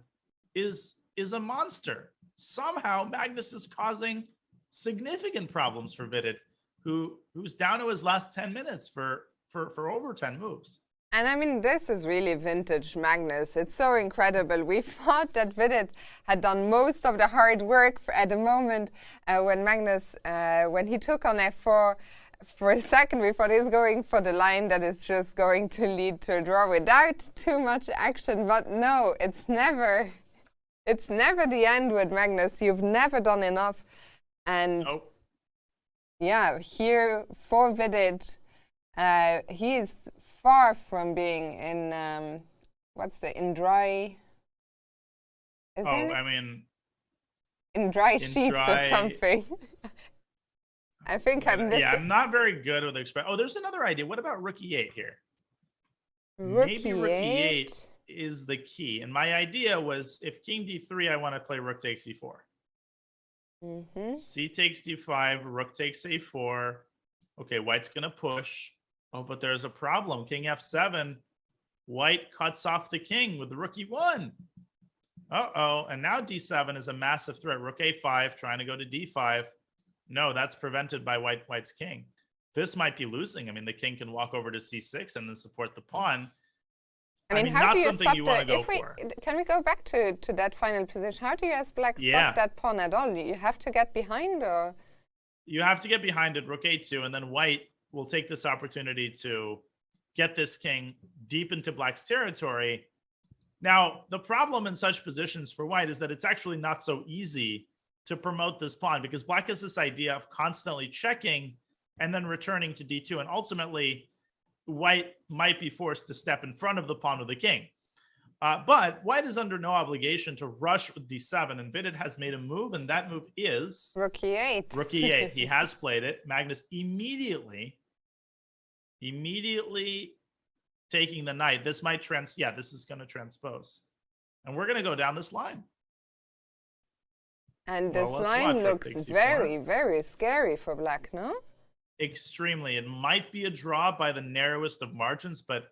is a monster. Somehow Magnus is causing significant problems for Vidit, who's down to his last 10 minutes for over 10 moves. And I mean, this is really vintage Magnus. It's so incredible. We thought that Vidit had done most of the hard work at the moment when Magnus, when he took on f4, for a second we thought he's going for the line that is just going to lead to a draw without too much action. But no, it's never the end with Magnus. You've never done enough. And nope. Yeah, here for Vidit, he is far from being in in dry. In dry sheets or something. I think I'm missing. Yeah, I'm not very good with express. Oh, there's another idea. What about rook e8 here? Maybe rook e8 is the key. And my idea was, if king d3, I want to play rook takes e4. C takes d5, rook takes a4. Okay, white's gonna push. Oh, but there's a problem. King f7. White cuts off the king with the rook e1. Uh-oh, and now d7 is a massive threat. Rook a5, trying to go to d5. No, that's prevented by white's king. This might be losing. I mean, the king can walk over to c6 and then support the pawn. I mean, how not do you something stop you want to go for. Can we go back to that final position? How do you, as black, stop that pawn at all? You have to get behind, or? You have to get behind it, rook a2, and then white will take this opportunity to get this king deep into black's territory. Now, the problem in such positions for white is that it's actually not so easy to promote this pawn, because black has this idea of constantly checking and then returning to d2, and ultimately white might be forced to step in front of the pawn with the king. But white is under no obligation to rush with d7, and Vidit has made a move, and that move is rook e8. Rook e8. He has played it. Magnus immediately taking the knight. This might this is going to transpose, and we're going to go down this line. And this line looks very, very scary for black, no? Extremely. It might be a draw by the narrowest of margins, but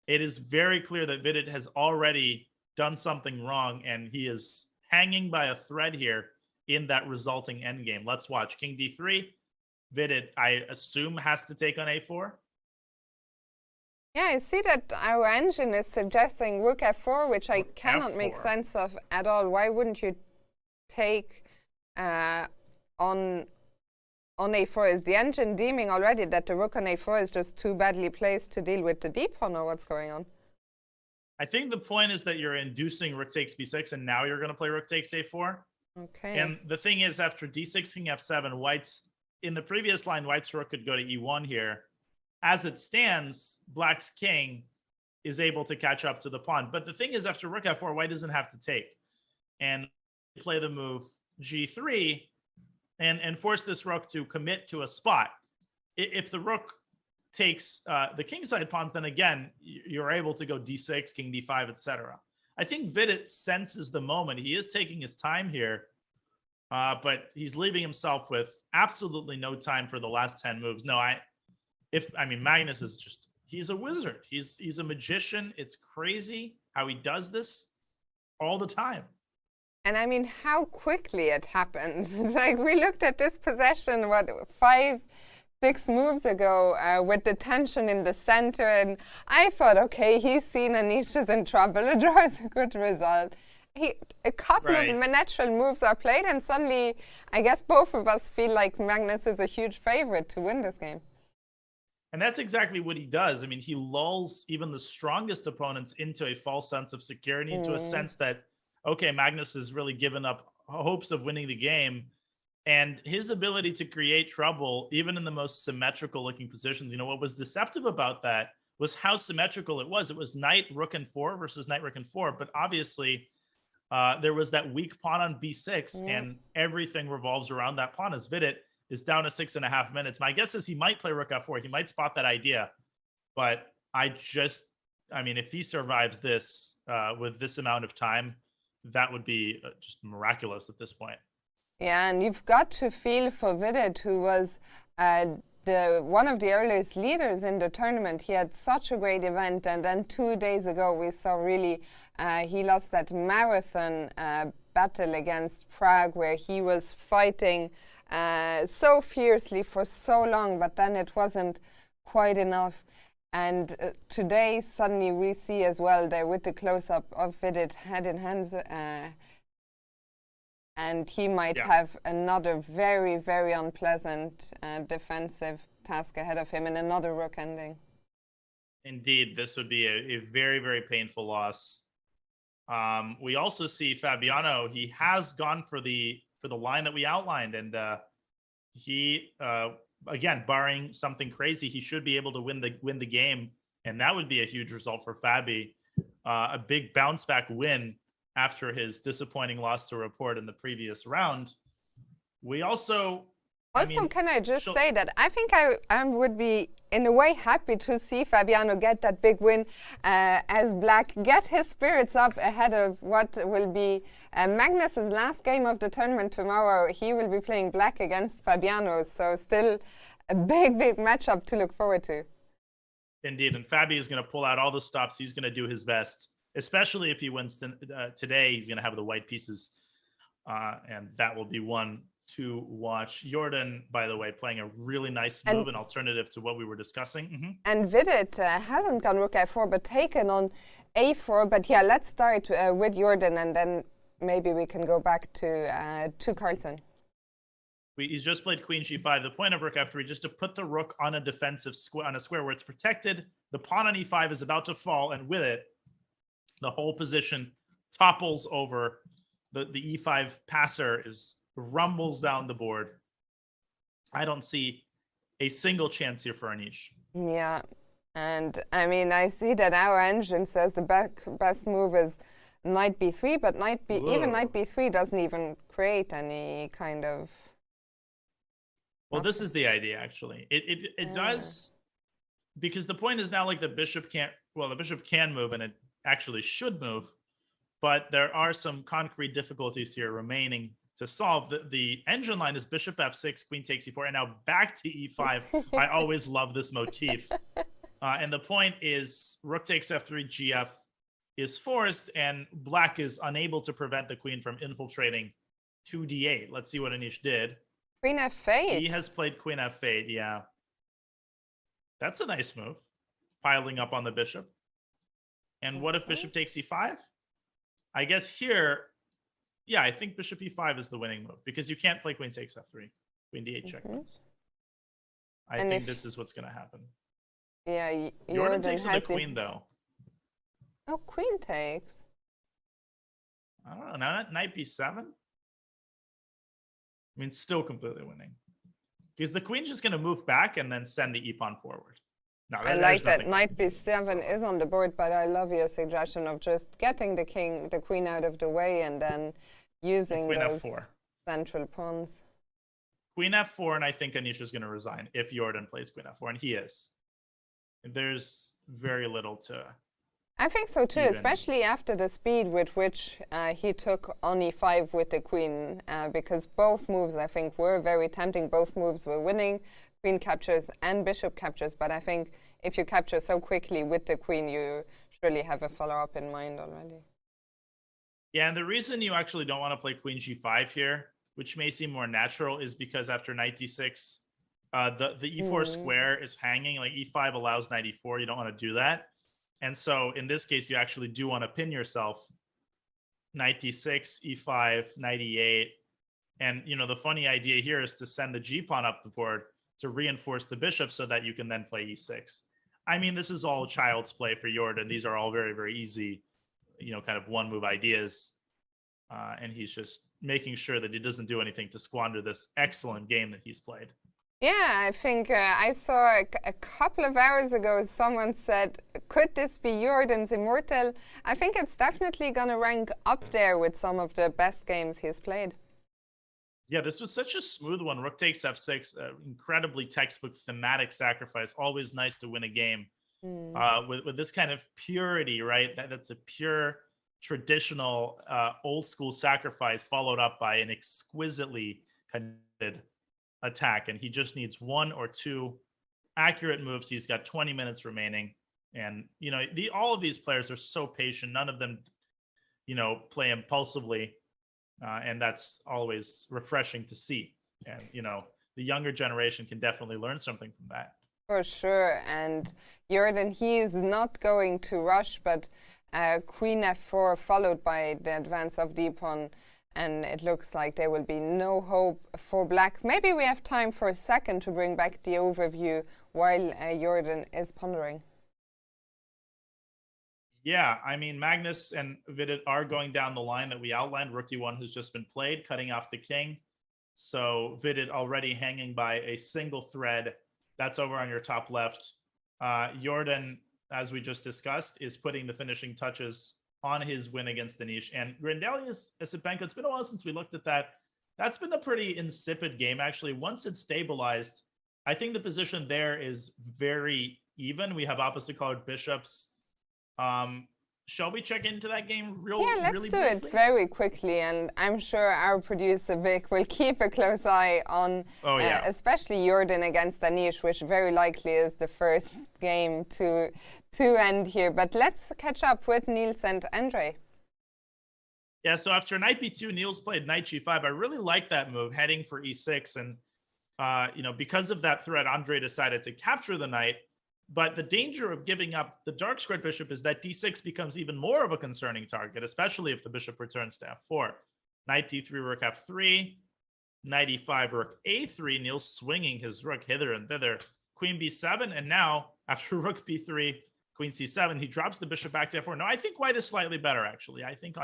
it is very clear that Vidit has already done something wrong, and he is hanging by a thread here in that resulting endgame. Let's watch. King d3. Vidit, I assume, has to take on a4. Yeah, I see that our engine is suggesting rook f4, which I cannot make f4. sense of at all. Why wouldn't you take on a4? Is the engine deeming already that the rook on a4 is just too badly placed to deal with the d pawn, or what's going on? I think the point is that you're inducing rook takes b6, and now you're going to play rook takes a4. Okay. And the thing is, after d6, king f7, white's, in the previous line, white's rook could go to e1 here. As it stands, black's king is able to catch up to the pawn. But the thing is, after rook f4, white doesn't have to take and play the move g3 and force this rook to commit to a spot. If the rook takes the kingside pawns, then again, you're able to go d6, king d5, etc. I think Vidit senses the moment. He is taking his time here, but he's leaving himself with absolutely no time for the last 10 moves. No, Magnus is just, he's a wizard. He's a magician. It's crazy how he does this all the time. And I mean, how quickly it happened. Like, we looked at this possession, 5-6 moves ago, with the tension in the center, and I thought, okay, he's seen Anish is in trouble. A draw is a good result. A couple of natural moves are played, and suddenly, I guess both of us feel like Magnus is a huge favorite to win this game. And that's exactly what he does. I mean, he lulls even the strongest opponents into a false sense of security, into a sense that, okay, Magnus has really given up hopes of winning the game. And his ability to create trouble, even in the most symmetrical looking positions, you know, what was deceptive about that was how symmetrical it was. It was knight, rook, and 4 versus knight, rook, and 4. But obviously, there was that weak pawn on b6, and everything revolves around that pawn. As Vidit is down to 6.5 minutes. My guess is he might play rook f4. He might spot that idea. But if he survives this with this amount of time, that would be just miraculous at this point. Yeah, and you've got to feel for Vidit, who was one of the earliest leaders in the tournament. He had such a great event, and then 2 days ago we saw really he lost that marathon battle against Prague, where he was fighting so fiercely for so long, but then it wasn't quite enough. And today, suddenly, we see as well there with the close-up of Vidit head in hands, and he might have another very, very unpleasant defensive task ahead of him, and another rook ending. Indeed, this would be a very, very painful loss. We also see Fabiano. He has gone for the line that we outlined, and he. Again, barring something crazy, he should be able to win the game, and that would be a huge result for Fabi. A big bounce back win after his disappointing loss to Report in the previous round. We also. Can I just say that I think I would be in a way happy to see Fabiano get that big win as Black, get his spirits up ahead of what will be Magnus's last game of the tournament tomorrow. He will be playing Black against Fabiano, so still a big, big matchup to look forward to. Indeed, and Fabi is going to pull out all the stops. He's going to do his best, especially if he wins today. He's going to have the white pieces, and that will be one to watch. Jorden, by the way, playing a really nice move, an alternative to what we were discussing. And Vidit hasn't gone rook f4, but taken on a4. But yeah, let's start with Jorden, and then maybe we can go back to Carlsen. He's just played queen g5. The point of rook f3, just to put the rook on a defensive square, on a square where it's protected. The pawn on e5 is about to fall, and with it, the whole position topples over. The e5 passer rumbles down the board. I don't see a single chance here for Anish. Yeah, and I mean, I see that our engine says the best move is knight b3, but even knight b3 doesn't even create any kind of. Well, this is the idea, actually. It does, because the point is now, like, the bishop can move, and it actually should move, but there are some concrete difficulties here remaining to solve. The engine line is bishop f6, queen takes e4, and now back to e5. I always love this motif. And the point is rook takes f3, gf is forced, and Black is unable to prevent the queen from infiltrating to d8. Let's see what Anish did. Queen f8. He has played queen f8, yeah. That's a nice move, piling up on the bishop. And what if bishop takes e5? I guess here, yeah, I think bishop e5 is the winning move, because you can't play queen takes f3. Queen d8 checkmates. I think this is what's going to happen. Yeah, Jorden takes the queen, though. Oh, queen takes. I don't know. Now knight b7? I mean, still completely winning. Because the queen's just going to move back and then send the e-pawn forward. No, I like that knight b7 is on the board, but I love your suggestion of just getting the queen out of the way and then using those f4. Central pawns. Queen f4, and I think Anish is going to resign if Jorden plays queen f4, and he is. There's very little to. I think so too, especially after the speed with which he took on e5 with the queen, because both moves, I think, were very tempting. Both moves were winning. queen captures and bishop captures, but I think if you capture so quickly with the queen, you surely have a follow-up in mind already. Yeah, and the reason you actually don't want to play queen g5 here, which may seem more natural, is because after knight d6, the e4 square is hanging. Like e5 allows knight e4. You don't want to do that. And so in this case, you actually do want to pin yourself. Knight d6, e5, knight e8. And, you know, the funny idea here is to send the g-pawn up the board to reinforce the bishop so that you can then play e6. I mean, this is all child's play for Jorden. These are all very, very easy, you know, kind of one-move ideas. And he's just making sure that he doesn't do anything to squander this excellent game that he's played. Yeah, I think I saw a couple of hours ago someone said, could this be Jordan's Immortal? I think it's definitely going to rank up there with some of the best games he's played. Yeah, this was such a smooth one. Rook takes f6, incredibly textbook thematic sacrifice. Always nice to win a game with this kind of purity, right? That's a pure, traditional, old school sacrifice followed up by an exquisitely conducted attack. And he just needs 1 or 2 accurate moves. He's got 20 minutes remaining. And, you know, all of these players are so patient. None of them, you know, play impulsively. And that's always refreshing to see. And, you know, the younger generation can definitely learn something from that. For sure. And Jorden, he is not going to rush, but queen f4 followed by the advance of d-pawn. And it looks like there will be no hope for black. Maybe we have time for a second to bring back the overview while Jorden is pondering. Yeah, I mean, Magnus and Vidit are going down the line that we outlined. Rook e1 has just been played, cutting off the king. So Vidit already hanging by a single thread. That's over on your top left. Jorden, as we just discussed, is putting the finishing touches on his win against Anish. And Grandelius Esipenko, it's been a while since we looked at that. That's been a pretty insipid game, actually. Once it's stabilized, I think the position there is very even. We have opposite colored bishops. Shall we check into that game really do briefly? it very quickly, and I'm sure our producer Vic will keep a close eye on especially Jorden against Anish, which very likely is the first game to end here. But let's catch up with Niels and Andre. Yeah, so after knight b2, Niels played knight g5. I really like that move, heading for e6, and you know, because of that threat, Andre decided to capture the knight. But the danger of giving up the dark squared bishop is that d6 becomes even more of a concerning target, especially if the bishop returns to f4. Knight d3, rook f3, knight e5, rook a3, Niels swinging his rook hither and thither, queen b7, and now, after rook b3, queen c7, he drops the bishop back to f4. No, I think white is slightly better, actually. I think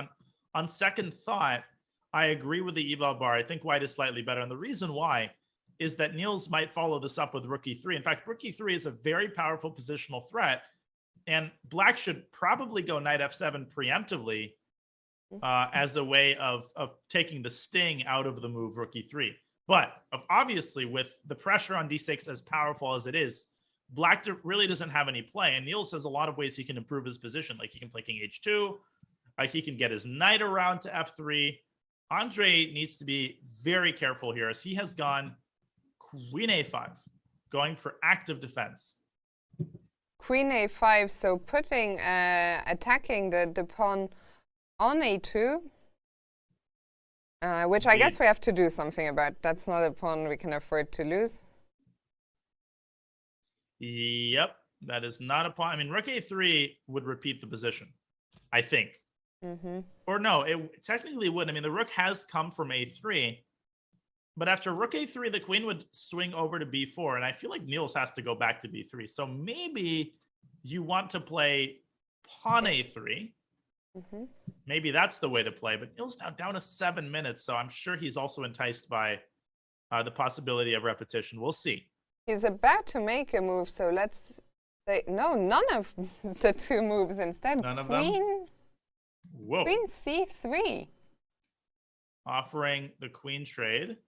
on second thought, I agree with the eval bar. I think white is slightly better, and the reason why is that Niels might follow this up with rook e3. In fact, rook e3 is a very powerful positional threat, and black should probably go knight f7 preemptively as a way of taking the sting out of the move rook e3. But obviously, with the pressure on d6 as powerful as it is, black really doesn't have any play, and Niels has a lot of ways he can improve his position. Like he can play king h2, he can get his knight around to f3. Andre needs to be very careful here, as he has gone queen a5, going for active defense. Queen a5, so putting, attacking the pawn on a2, which I guess we have to do something about. That's not a pawn we can afford to lose. Yep, that is not a pawn. I mean, rook a3 would repeat the position, I think. Or no, it technically wouldn't. I mean, the rook has come from a3, but after rook a3, the queen would swing over to b4, and I feel like Niels has to go back to b3. So maybe you want to play pawn a3. Maybe that's the way to play, but Niels now down to 7 minutes, so I'm sure he's also enticed by the possibility of repetition. We'll see. He's about to make a move, so let's say, no, none of the two moves instead. None of them? Whoa. Queen c3. Offering the queen trade.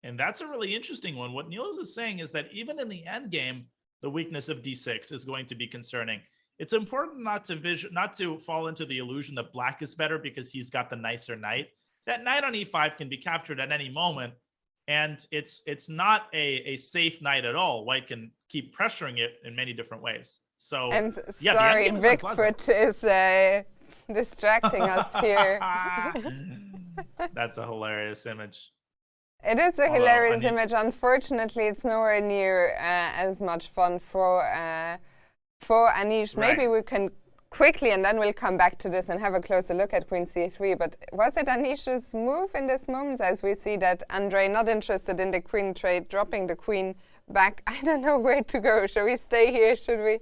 And that's a really interesting one. What Niels is saying is that even in the endgame, the weakness of d6 is going to be concerning. It's important not to fall into the illusion that black is better because he's got the nicer knight. That knight on e5 can be captured at any moment. And it's not a safe knight at all. White can keep pressuring it in many different ways. So, And yeah, sorry, the endgame is unpleasant. Bigfoot is distracting us here. That's a hilarious image. It is a Although, hilarious Anish- image. Unfortunately, it's nowhere near as much fun for Anish. Right. Maybe we can quickly, and then we'll come back to this and have a closer look at Queen C3. But was it Anish's move in this moment, as we see that Andre not interested in the queen trade, dropping the queen back? I don't know where to go. Should we stay here? Should we?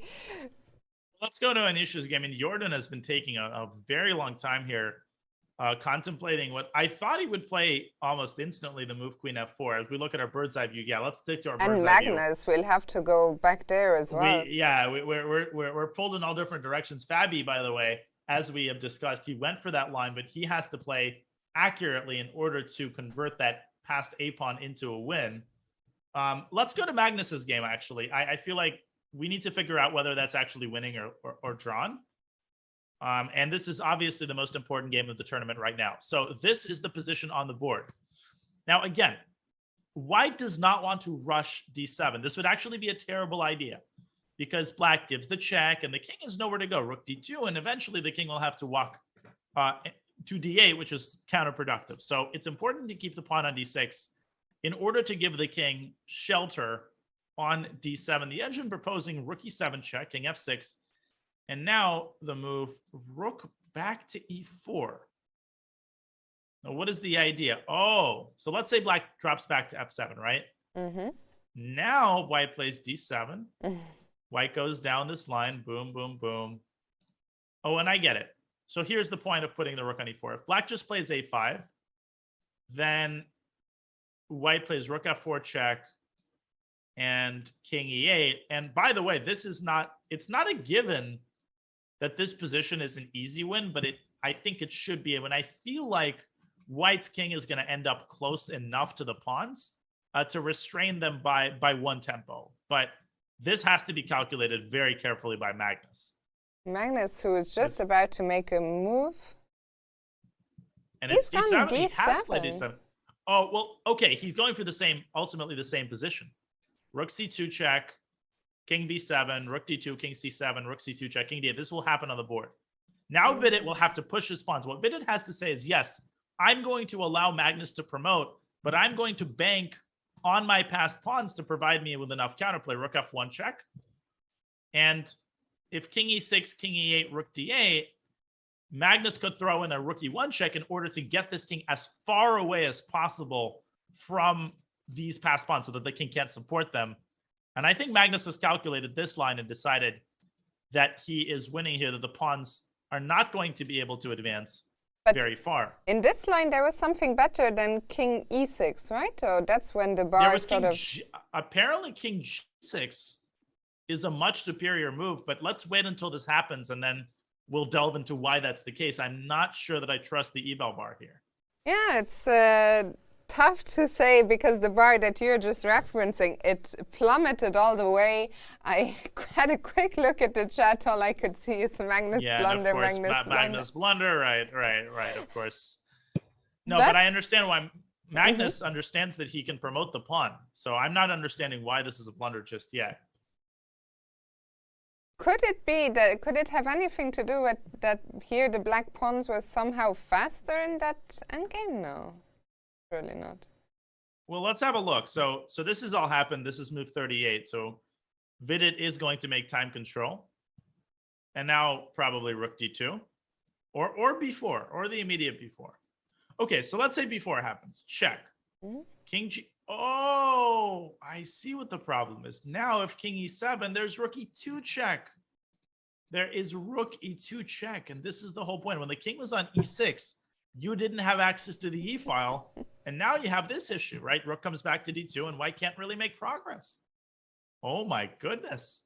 Let's go to Anish's game. I mean, Jorden has been taking a very long time here, contemplating what I thought he would play almost instantly, the move Queen F4. As we look at our bird's eye view, yeah, let's stick to our And bird's eye view. Magnus will have to go back there as well. We're pulled in all different directions. Fabi, by the way, as we have discussed, he went for that line, but he has to play accurately in order to convert that passed a pawn into a win. Let's go to Magnus's game. Actually, I feel like we need to figure out whether that's actually winning or drawn. And this is obviously the most important game of the tournament right now. So this is the position on the board. Now, again, White does not want to rush d7. This would actually be a terrible idea because Black gives the check and the king has nowhere to go. Rook d2, and eventually the king will have to walk to d8, which is counterproductive. So it's important to keep the pawn on d6 in order to give the king shelter on d7. The engine proposing rook e7 check, king f6, and now the move rook back to e4. Now, what is the idea? Oh, so let's say Black drops back to f7, right? Mm-hmm. Now White plays d7. White goes down this line, boom, boom, boom. Oh, and I get it. So here's the point of putting the rook on e4. If Black just plays a5, then White plays rook f4 check, and king e8. And by the way, it's not a given that this position is an easy win, but I think it should be. And I feel like White's king is going to end up close enough to the pawns to restrain them by one tempo. But this has to be calculated very carefully by Magnus. Magnus, who is just about to make a move. And it's d7. He has played d7. Oh, well, okay. He's going for ultimately the same position. Rook c2 check, king b7, rook d2, king c7, rook c2 check, king d8. This will happen on the board. Now Vidit will have to push his pawns. What Vidit has to say is, yes, I'm going to allow Magnus to promote, but I'm going to bank on my passed pawns to provide me with enough counterplay. Rook f1 check. And if king e6, king e8, rook d8, Magnus could throw in a rook e1 check in order to get this king as far away as possible from these passed pawns so that the king can't support them. And I think Magnus has calculated this line and decided that he is winning here, that the pawns are not going to be able to advance very far. In this line, there was something better than king e6, right? Or that's when the bar sort of... Apparently, king g6 is a much superior move, but let's wait until this happens and then we'll delve into why that's the case. I'm not sure that I trust the eval bar here. Yeah, it's tough to say because the bar that you're just referencing, it plummeted all the way. I had a quick look at the chat. All I could see is Magnus blunder, of course, Magnus blunder. Right, of course. No, but I understand why Magnus understands that he can promote the pawn. So I'm not understanding why this is a blunder just yet. Could it be that, could it have anything to do with that here the black pawns were somehow faster in that endgame? No, really not. Well, let's have a look. So this has all happened. This is move 38. So Vidit is going to make time control. And now probably rook d2 or b4 or the immediate before. Okay, so let's say before happens. Check. King g. Oh, I see what the problem is. Now if king e7, there's rook e2 check. There is rook e2 check. And this is the whole point. When the king was on e6, you didn't have access to the e file. And now you have this issue, right? Rook comes back to d2 and white can't really make progress. Oh my goodness.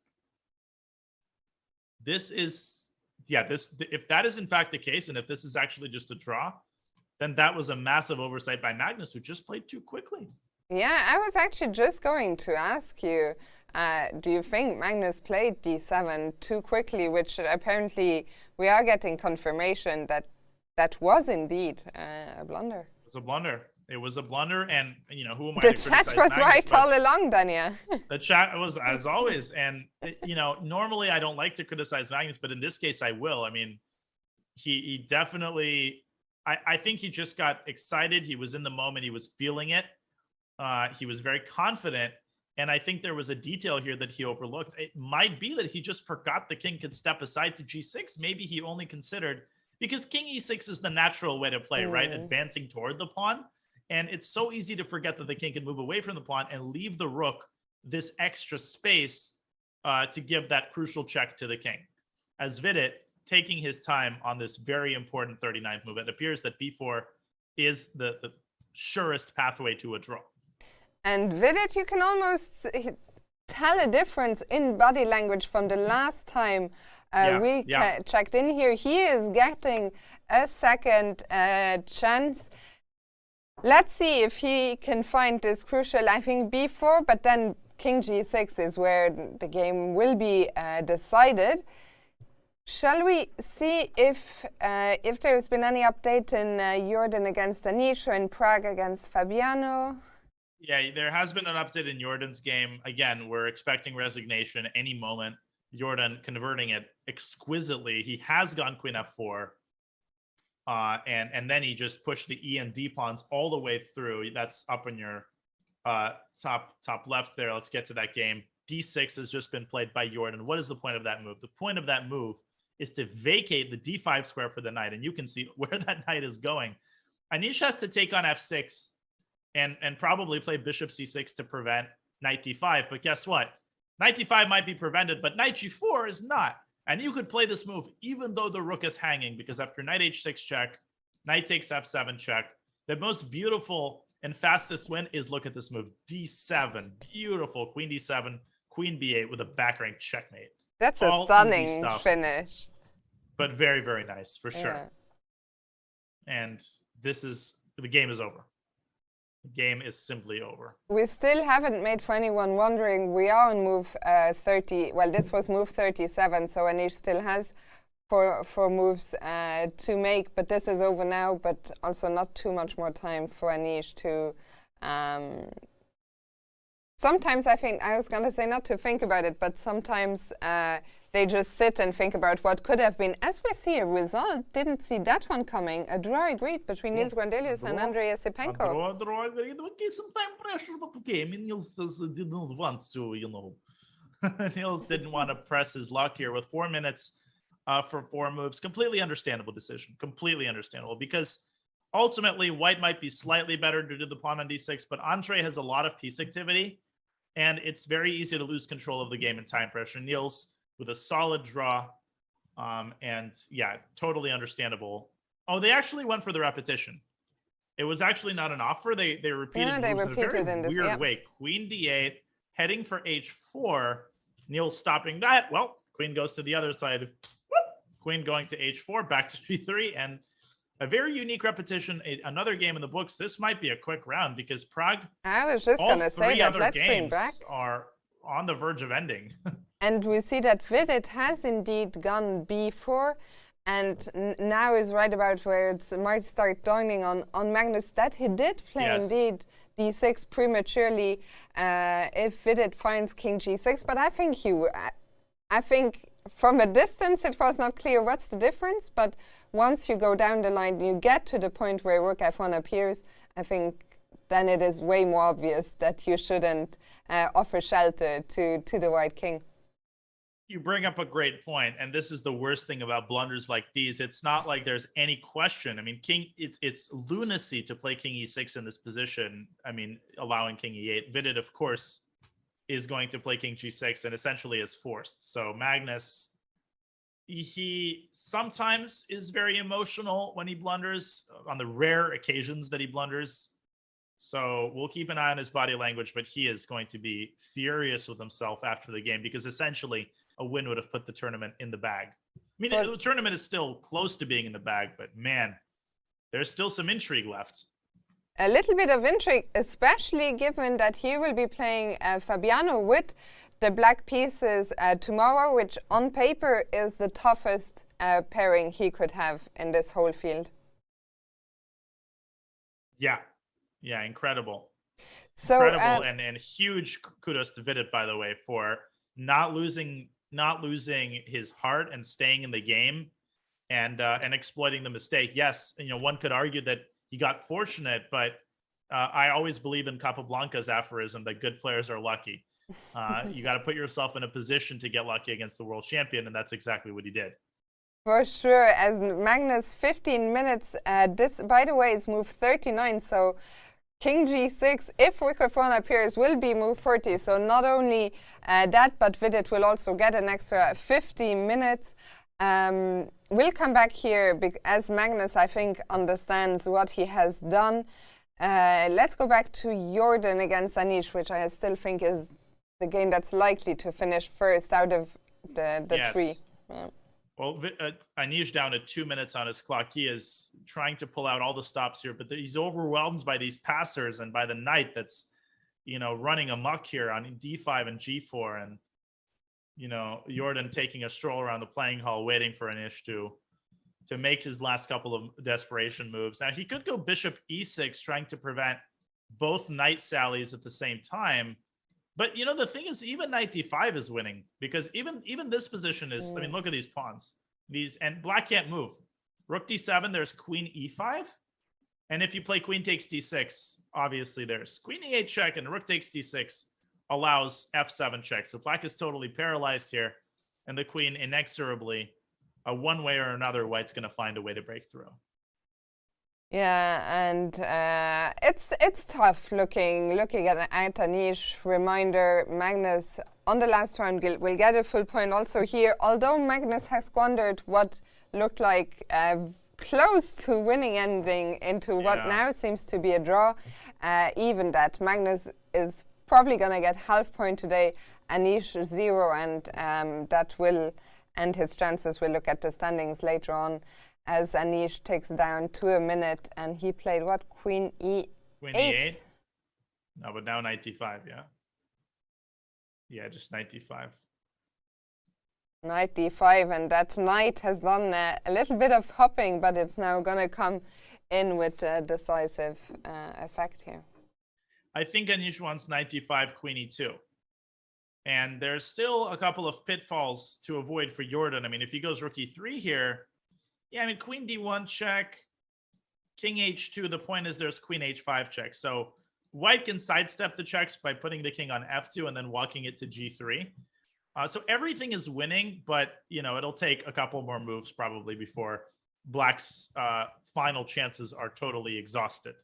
This is, if that is in fact the case, and if this is actually just a draw, then that was a massive oversight by Magnus, who just played too quickly. Yeah, I was actually just going to ask you, do you think Magnus played d7 too quickly, which apparently we are getting confirmation that that was indeed a blunder. It was a blunder. It was a blunder, and who am I The to chat criticize was Magnus, right but all along, Dania. the chat was, as always, and normally I don't like to criticize Magnus, but in this case I will. I mean, he definitely, I think he just got excited. He was in the moment. He was feeling it. He was very confident. And I think there was a detail here that he overlooked. It might be that he just forgot the king could step aside to g6. Maybe he only considered, because king e6 is the natural way to play, right? Advancing toward the pawn. And it's so easy to forget that the king can move away from the pawn and leave the rook this extra space to give that crucial check to the king. As Vidit, taking his time on this very important 39th move, it appears that b4 is the surest pathway to a draw. And Vidit, you can almost tell a difference in body language from the last time we checked in here. He is getting a second chance. Let's see if he can find this crucial, I think, b4, but then king g6 is where the game will be decided. Shall we see if there's been any update in Jorden against Anish or in Prague against Fabiano? Yeah, there has been an update in Jordan's game. Again, we're expecting resignation any moment. Jorden converting it exquisitely. He has gone queen f4. And then he just pushed the E and D pawns all the way through. That's up in your top left there. Let's get to that game. D6 has just been played by Jorden. What is the point of that move? The point of that move is to vacate the D5 square for the knight. And you can see where that knight is going. Anish has to take on f6 and probably play bishop c6 to prevent knight d5. But guess what? Knight d5 might be prevented, but knight g4 is not. And you could play this move even though the rook is hanging, because after knight h6 check, knight takes f7 check. The most beautiful and fastest win is, look at this move, d7. Beautiful. Queen d7, queen b8 with a back rank checkmate. That's all a stunning finish. But very, very nice, for sure. Yeah. And the game is over. The game is simply over. We still haven't made, for anyone wondering, we are on move 30. Well, this was move 37, so Anish still has four moves to make, but this is over now, but also not too much more time for Anish to... sometimes I think, I was going to say not to think about it, but sometimes they just sit and think about what could have been. As we see a result, didn't see that one coming. A draw agreed between Niels Grandelius and Andrei Yasipenko. A draw agreed. Okay, some time pressure, but okay. I mean, Niels didn't want to, Niels didn't want to press his luck here with 4 minutes for 4 moves. Completely understandable decision. Completely understandable, because ultimately White might be slightly better due to the pawn on d6, but Andrei has a lot of piece activity, and it's very easy to lose control of the game in time pressure. Niels with a solid draw, and yeah, totally understandable. Oh, they actually went for the repetition. It was actually not an offer. They repeated moves in a very weird way. Queen d8, heading for h4. Niels stopping that. Well, queen goes to the other side. Whoop! Queen going to h4, back to g3, and a very unique repetition. Another game in the books. This might be a quick round because Prague. I was just going to say that. Let's bring back. Are on the verge of ending. And we see that Vidit has indeed gone b4, and now is right about where it might start dawning on Magnus that he did play indeed d6 prematurely if Vidit finds king g6. But I think from a distance it was not clear what's the difference. But once you go down the line, you get to the point where rook f1 appears, I think then it is way more obvious that you shouldn't offer shelter to the white king. You bring up a great point, and this is the worst thing about blunders like these. It's not like there's any question. I mean, it's lunacy to play king e6 in this position. I mean, allowing king e8. Vidit, of course, is going to play king g6 and essentially is forced. So Magnus, he sometimes is very emotional when he blunders, on the rare occasions that he blunders. So we'll keep an eye on his body language, but he is going to be furious with himself after the game, because essentially a win would have put the tournament in the bag. I mean, the tournament is still close to being in the bag, but man, there's still some intrigue left. A little bit of intrigue, especially given that he will be playing Fabiano with the black pieces tomorrow, which on paper is the toughest pairing he could have in this whole field. Yeah. Yeah, incredible. So, incredible, and huge kudos to Vidit, by the way, for not losing his heart and staying in the game and exploiting the mistake. Yes, one could argue that he got fortunate, but I always believe in Capablanca's aphorism that good players are lucky. You got to put yourself in a position to get lucky against the world champion, and that's exactly what he did. For sure. As Magnus, 15 minutes. This, by the way, is move 39. So King G6, if Wijk appears, will be move 40. So not only that, but Vidit will also get an extra 50 minutes. We'll come back here as Magnus, I think, understands what he has done. Let's go back to Jorden against Anish, which I still think is the game that's likely to finish first out of the Yes. three. Yeah. Well, Anish down to 2 minutes on his clock. He is trying to pull out all the stops here, but he's overwhelmed by these passers and by the knight that's, running amok here on D5 and G4. And, Jorden taking a stroll around the playing hall, waiting for Anish to make his last couple of desperation moves. Now, he could go bishop E6, trying to prevent both knight sallies at the same time. But, the thing is, even knight d5 is winning, because even this position is, I mean, look at these pawns. And black can't move. Rook d7, there's queen e5. And if you play queen takes d6, obviously there's queen e8 check, and rook takes d6 allows f7 check. So black is totally paralyzed here, and the queen inexorably, one way or another, white's going to find a way to break through. Yeah, and it's tough looking at Anish. Reminder, Magnus on the last round will get a full point also here. Although Magnus has squandered what looked like close to winning ending into what now seems to be a draw, even that Magnus is probably going to get half point today, Anish 0, and that will end his chances. We'll look at the standings later on, as Anish takes down to a minute, and he played what? Queen E8? Queen E8? No, but now knight d5, yeah? Yeah, just knight d5. Knight d5, and that knight has done a little bit of hopping, but it's now going to come in with a decisive effect here. I think Anish wants knight d5, queen e2. And there's still a couple of pitfalls to avoid for Jorden. I mean, if he goes rook e3 here, yeah, I mean, queen d1 check, king h2. The point is there's queen h5 check. So white can sidestep the checks by putting the king on f2 and then walking it to g3. So everything is winning, but, it'll take a couple more moves probably before black's final chances are totally exhausted.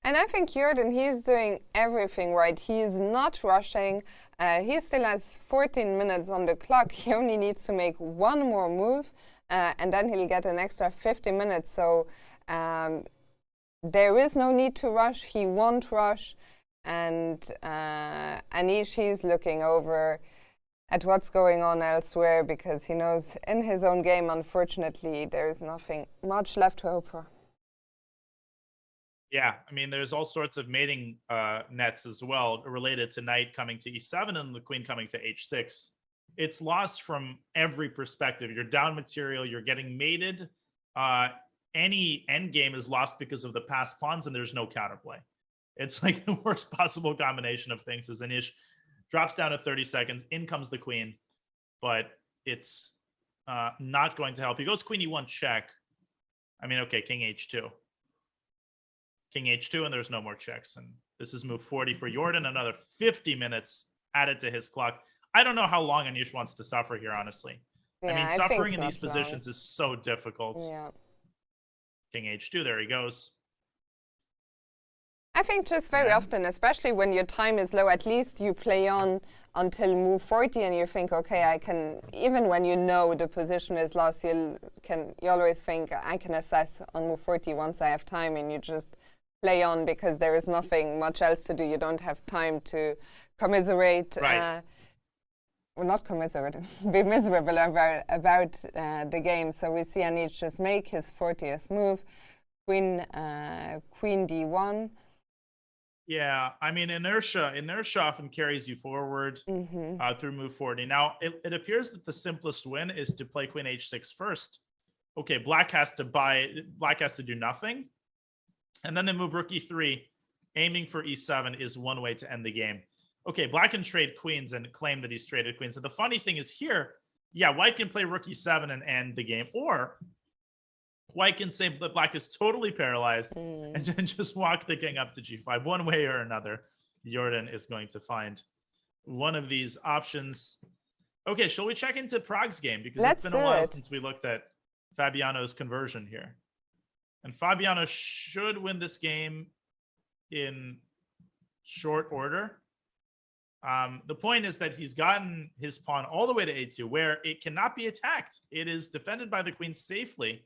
And I think Jorden, he's doing everything right. He's not rushing. He still has 14 minutes on the clock. He only needs to make one more move. And then he'll get an extra 50 minutes. So there is no need to rush. He won't rush. And Anish, he's looking over at what's going on elsewhere, because he knows in his own game, unfortunately, there is nothing much left to hope for. Yeah, I mean, there's all sorts of mating nets as well related to knight coming to e7 and the queen coming to h6. It's lost from every perspective. You're down material, you're getting mated. Any endgame is lost because of the passed pawns, and there's no counterplay. It's like the worst possible combination of things. As Anish drops down to 30 seconds, in comes the queen, but it's not going to help. He goes queen e1 check. I mean, okay, king h2. King h2, and there's no more checks. And this is move 40 for Jorden, another 50 minutes added to his clock. I don't know how long Anish wants to suffer here, honestly. Yeah, I mean, suffering in these positions is so difficult. Yeah. King h2, there he goes. I think just very often, especially when your time is low, at least you play on until move 40 and you think, okay, I can, even when you know the position is lost, you always think I can assess on move 40 once I have time, and you just play on because there is nothing much else to do. You don't have time to commiserate. Right. Well, not commiserate, be miserable about the game. So we see Anish just make his 40th move, queen d1. Yeah, I mean, inertia often carries you forward through move 40. Now, it appears that the simplest win is to play queen h6 first. Okay, black has to do nothing, and then they move rook e3. aiming for e7 is one way to end the game. Okay, black can trade queens and claim that he's traded queens. So the funny thing is here, yeah, white can play rook e7 and end the game, or white can say that black is totally paralyzed and just walk the king up to g5. One way or another, Jorden is going to find one of these options. Okay, shall we check into Prague's game? Because it's been a while since we looked at Fabiano's conversion here. And Fabiano should win this game in short order. The point is that he's gotten his pawn all the way to a2, where it cannot be attacked. It is defended by the queen safely.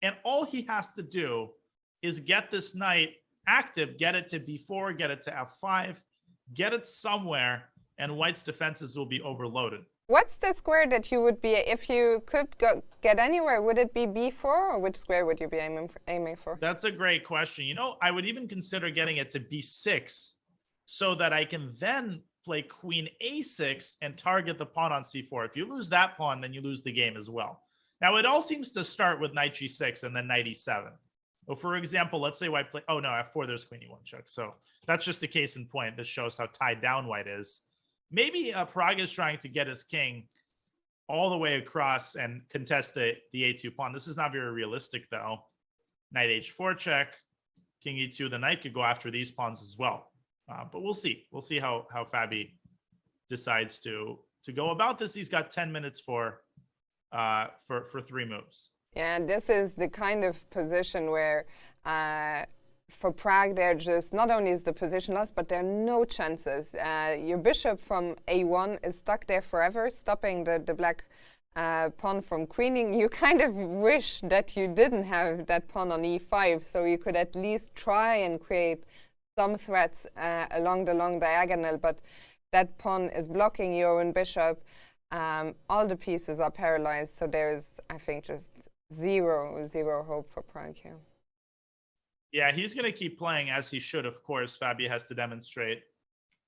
And all he has to do is get this knight active, get it to b4, get it to f5, get it somewhere, and white's defenses will be overloaded. What's the square that you would be, if you could get anywhere, would it be b4, or which square would you be aiming for? That's a great question. You know, I would even consider getting it to b6 so that I can then play queen a6 and target the pawn on c4. If you lose that pawn, then you lose the game as well. Now, it all seems to start with knight g6 and then knight e7. Well, for example, let's say white play, oh no, f4, there's queen e1 check. So that's just a case in point. This shows how tied down white is. Maybe Prague is trying to get his king all the way across and contest the a2 pawn. This is not very realistic, though. Knight h4 check, king e2. The knight could go after these pawns as well. But we'll see. We'll see how Fabi decides to go about this. He's got 10 minutes for 3 moves. Yeah, this is the kind of position where for Prague, they're just, not only is the position lost, but there are no chances. Your bishop from a1 is stuck there forever, stopping the black pawn from queening. You kind of wish that you didn't have that pawn on e5, so you could at least try and create some threats along the long diagonal, but that pawn is blocking your own bishop. All the pieces are paralyzed, so there's, I think, just zero hope for Prague here. Yeah, he's going to keep playing as he should, of course. Fabi has to demonstrate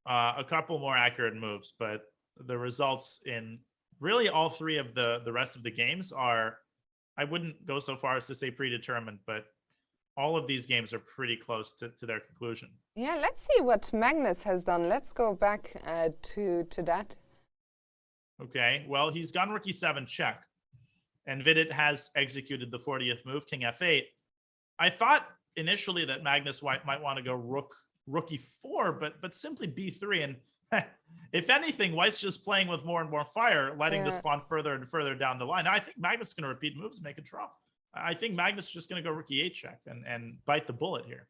a couple more accurate moves, but the results in really all 3 of the rest of the games are, I wouldn't go so far as to say predetermined, but all of these games are pretty close to their conclusion. Yeah, let's see what Magnus has done. Let's go back to that. Okay, well, he's gone rook e7 check, and Vidit has executed the 40th move, king f8. I thought initially that Magnus White might want to go rook e4, but simply b3. And if anything, White's just playing with more and more fire, letting this pawn further and further down the line. Now, I think Magnus is going to repeat moves and make a draw. I think Magnus is just going to go rook e8 check and bite the bullet here.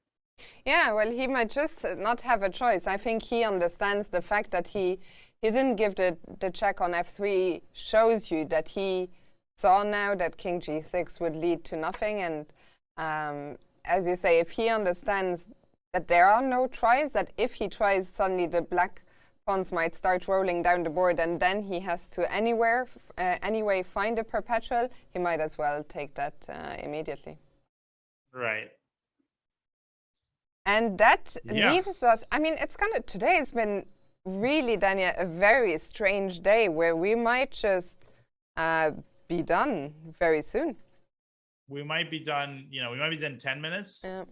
Yeah, well, he might just not have a choice. I think he understands the fact that he didn't give the check on f3 shows you that he saw now that king g6 would lead to nothing. And as you say, if he understands that there are no tries, that if he tries, suddenly the black pawns might start rolling down the board, and then he has to anyway find a perpetual, he might as well take that immediately. Right. And that leaves us, I mean, today has been really, Daniel, a very strange day where we might just be done very soon. We might be done, we might be done in 10 minutes. Yeah.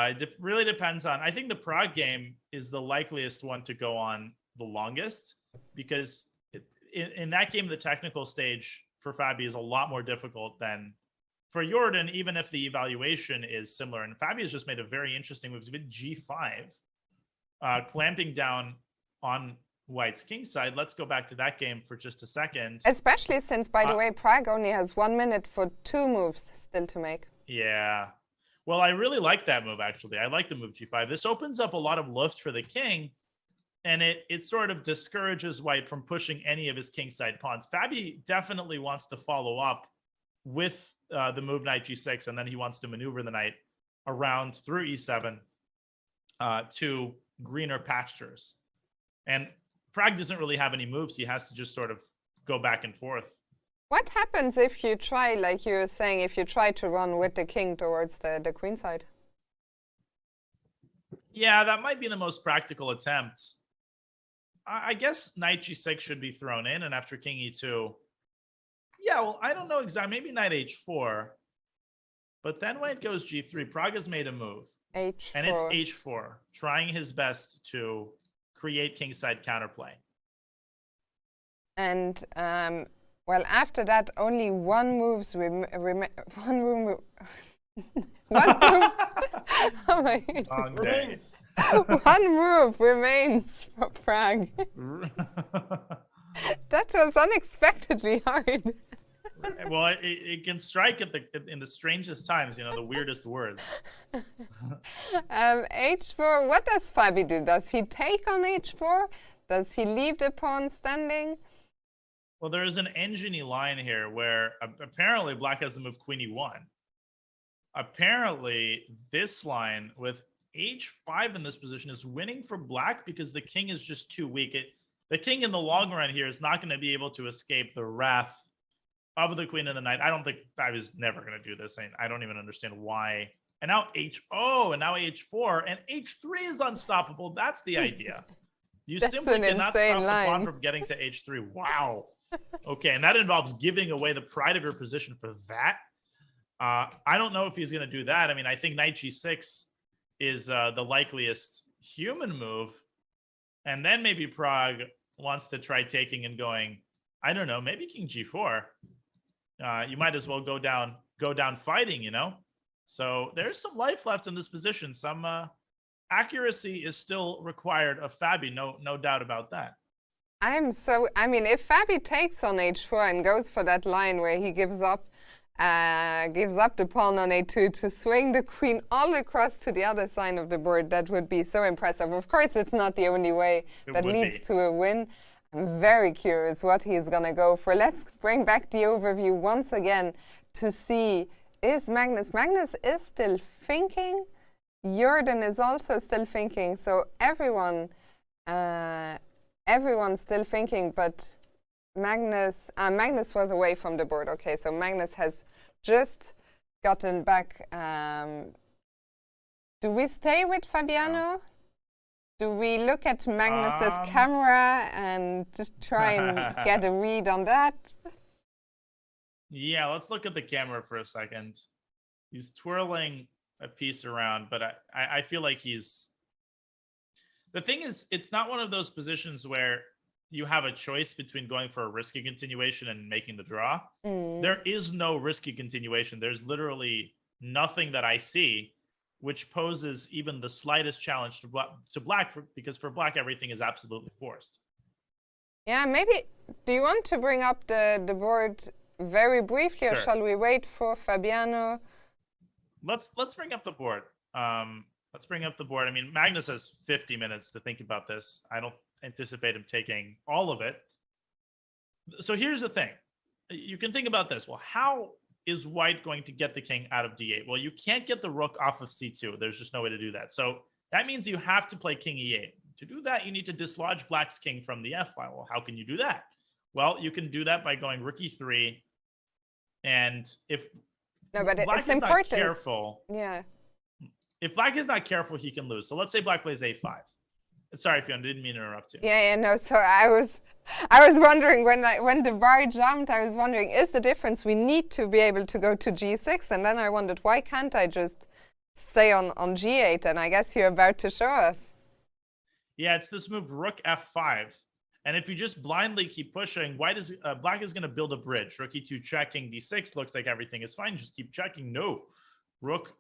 It really depends on, I think the Prague game is the likeliest one to go on the longest, because in that game, the technical stage for Fabi is a lot more difficult than for Jorden, even if the evaluation is similar. And Fabi has just made a very interesting move with g5, clamping down on White's king side. Let's go back to that game for just a second. Especially since, by the way, Prague only has 1 minute for 2 moves still to make. Yeah. Well, I really like that move, actually. I like the move g5. This opens up a lot of luft for the king, and it sort of discourages White from pushing any of his kingside pawns. Fabi definitely wants to follow up with the move knight g6, and then he wants to maneuver the knight around through e7 to greener pastures. And Prague doesn't really have any moves. He has to just sort of go back and forth. What happens if you try, like you were saying, if you try to run with the king towards the queen side? Yeah, that might be the most practical attempt. I guess knight g6 should be thrown in, and after king e2. Yeah, well, I don't know exactly. Maybe knight h4. But then when it goes g3, Prague has made a move. H4. And it's h4, trying his best to create kingside counterplay. And well, after that, only one moves one move. Oh my Long day. One move remains for Prague. That was unexpectedly hard. Well, it can strike at in the strangest times, you know, the weirdest words. H4, what does Fabi do? Does he take on H4? Does he leave the pawn standing? Well, there is an engine-y line here where apparently black has the move queen e1. Apparently, this line with h5 in this position is winning for black because the king is just too weak. The king in the long run here is not going to be able to escape the wrath of the queen and the knight. I don't think Fabi's never going to do this. I don't even understand why. And now and now h4, and h3 is unstoppable. That's the idea. You simply cannot stop the pawn from getting to h3. Wow. Okay, and that involves giving away the pride of your position for that. I don't know if he's going to do that. I mean, I think knight g6 is the likeliest human move. And then maybe Prague wants to try taking and going, I don't know, maybe king g4. You might as well go down fighting, you know? So there's some life left in this position. Some accuracy is still required of Fabi, no doubt about that. I mean, if Fabi takes on h4 and goes for that line where he gives up the pawn on a2 to swing the queen all across to the other side of the board, that would be so impressive. Of course, it's not the only way that leads to a win. I'm very curious what he's going to go for. Let's bring back the overview once again to see, is Magnus is still thinking. Jorden is also still thinking. So everyone's still thinking, but Magnus was away from the board. Okay, so Magnus has just gotten back. Do we stay with Fabiano? Do we look at Magnus's camera and just try and get a read on that? Yeah, let's look at the camera for a second. He's twirling a piece around, but I feel like the thing is, it's not one of those positions where you have a choice between going for a risky continuation and making the draw. There is no risky continuation. There's literally nothing that I see which poses even the slightest challenge to black, because for black, everything is absolutely forced. Yeah, maybe, do you want to bring up the board very briefly, or shall we wait for Fabiano? Let's bring up the board. Let's bring up the board. I mean, Magnus has 50 minutes to think about this. I don't anticipate him taking all of it. So here's the thing. You can think about this. Well, how is white going to get the king out of d8? Well, you can't get the rook off of c2. There's just no way to do that. So that means you have to play king e8. To do that, you need to dislodge black's king from the f file. Well, how can you do that? Well, you can do that by going rook e3. And if but black it's is important. Not careful, yeah. If black is not careful, he can lose. So let's say black plays a5. Sorry, Fiona, didn't mean to interrupt you. Yeah, no. So I was wondering when the bar jumped, I was wondering, is the difference we need to be able to go to g6? And then I wondered, why can't I just stay on g8? And I guess you're about to show us. Yeah, it's this move rook f5. And if you just blindly keep pushing, black is going to build a bridge. Rook e2 checking d6, looks like everything is fine. Just keep checking. No, rook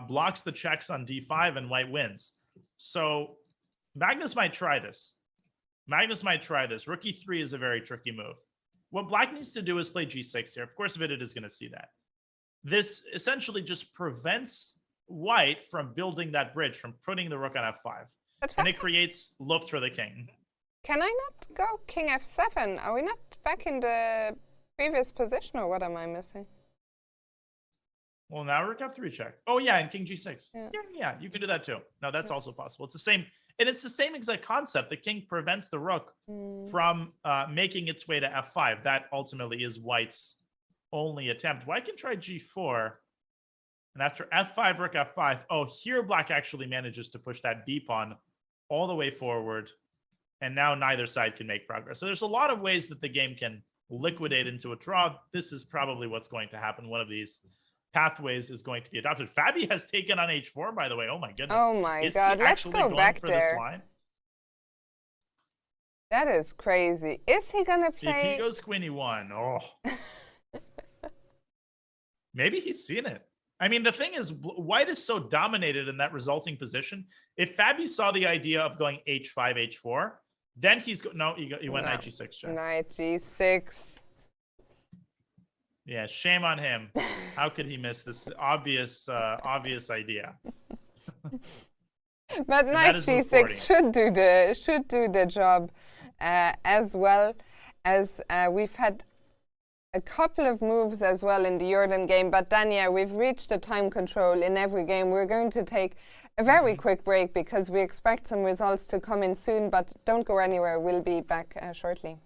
blocks the checks on d5 and white wins. So Magnus might try this. Rook e3 is a very tricky move. What black needs to do is play g6 here. Of course, Vidit is going to see that. This essentially just prevents white from building that bridge, from putting the rook on f5. And it creates Luft for the king. Can I not go king f7? Are we not back in the previous position, or what am I missing? Well, now rook f3 check. Oh, yeah, and king g6. Yeah, you can do that too. No, that's also possible. It's the same. And it's the same exact concept. The king prevents the rook from making its way to f5. That ultimately is white's only attempt. White can try g4. And after f5, rook f5, oh, here black actually manages to push that b pawn all the way forward. And now neither side can make progress. So there's a lot of ways that the game can liquidate into a draw. This is probably what's going to happen. One of these pathways is going to be adopted. Fabi has taken on h4, by the way. Oh my goodness. Oh my Is God. he Let's actually go going back for there. this line? That is crazy. Is he gonna If play? he goes queen e1, oh. Maybe he's seen it. I mean, the thing is, white is so dominated in that resulting position. If Fabi saw the idea of going h5, h4, then he's no, he went knight g6. Jen. Knight g6. Yeah, shame on him. How could he miss this obvious idea? But knight g6 should do the job, as well as we've had a couple of moves as well in the Jorden game. But Dania, we've reached the time control in every game. We're going to take a very quick break because we expect some results to come in soon. But don't go anywhere. We'll be back shortly.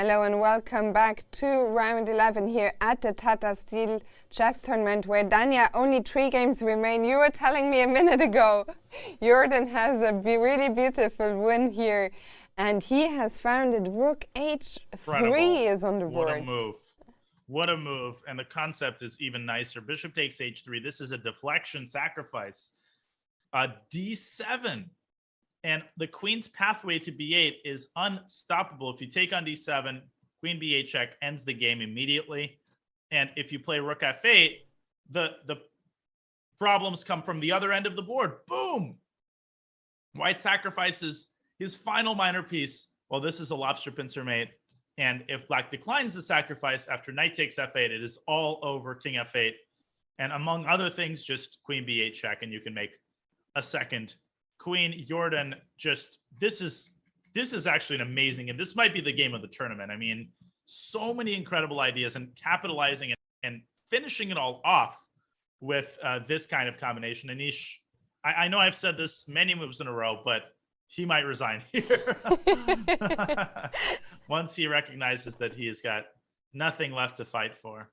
Hello and welcome back to round 11 here at the Tata Steel Chess Tournament, where Dania, only 3 games remain. You were telling me a minute ago, Jorden has a really beautiful win here, and he has found it. Rook h3 Incredible. is on the board. What a move. What a move. And the concept is even nicer. Bishop takes h3. This is a deflection sacrifice. D7. And the queen's pathway to b8 is unstoppable. If you take on d7, queen b8 check ends the game immediately. And if you play rook f8, the problems come from the other end of the board. Boom! White sacrifices his final minor piece. Well, this is a lobster pincer mate. And if black declines the sacrifice after knight takes f8, it is all over king f8. And among other things, just queen b8 check, and you can make a second queen. Jorden, just this is actually an amazing, and this might be the game of the tournament. I mean, so many incredible ideas, and capitalizing and finishing it all off with this kind of combination. Anish, I know I've said this many moves in a row, but he might resign here once he recognizes that he has got nothing left to fight for.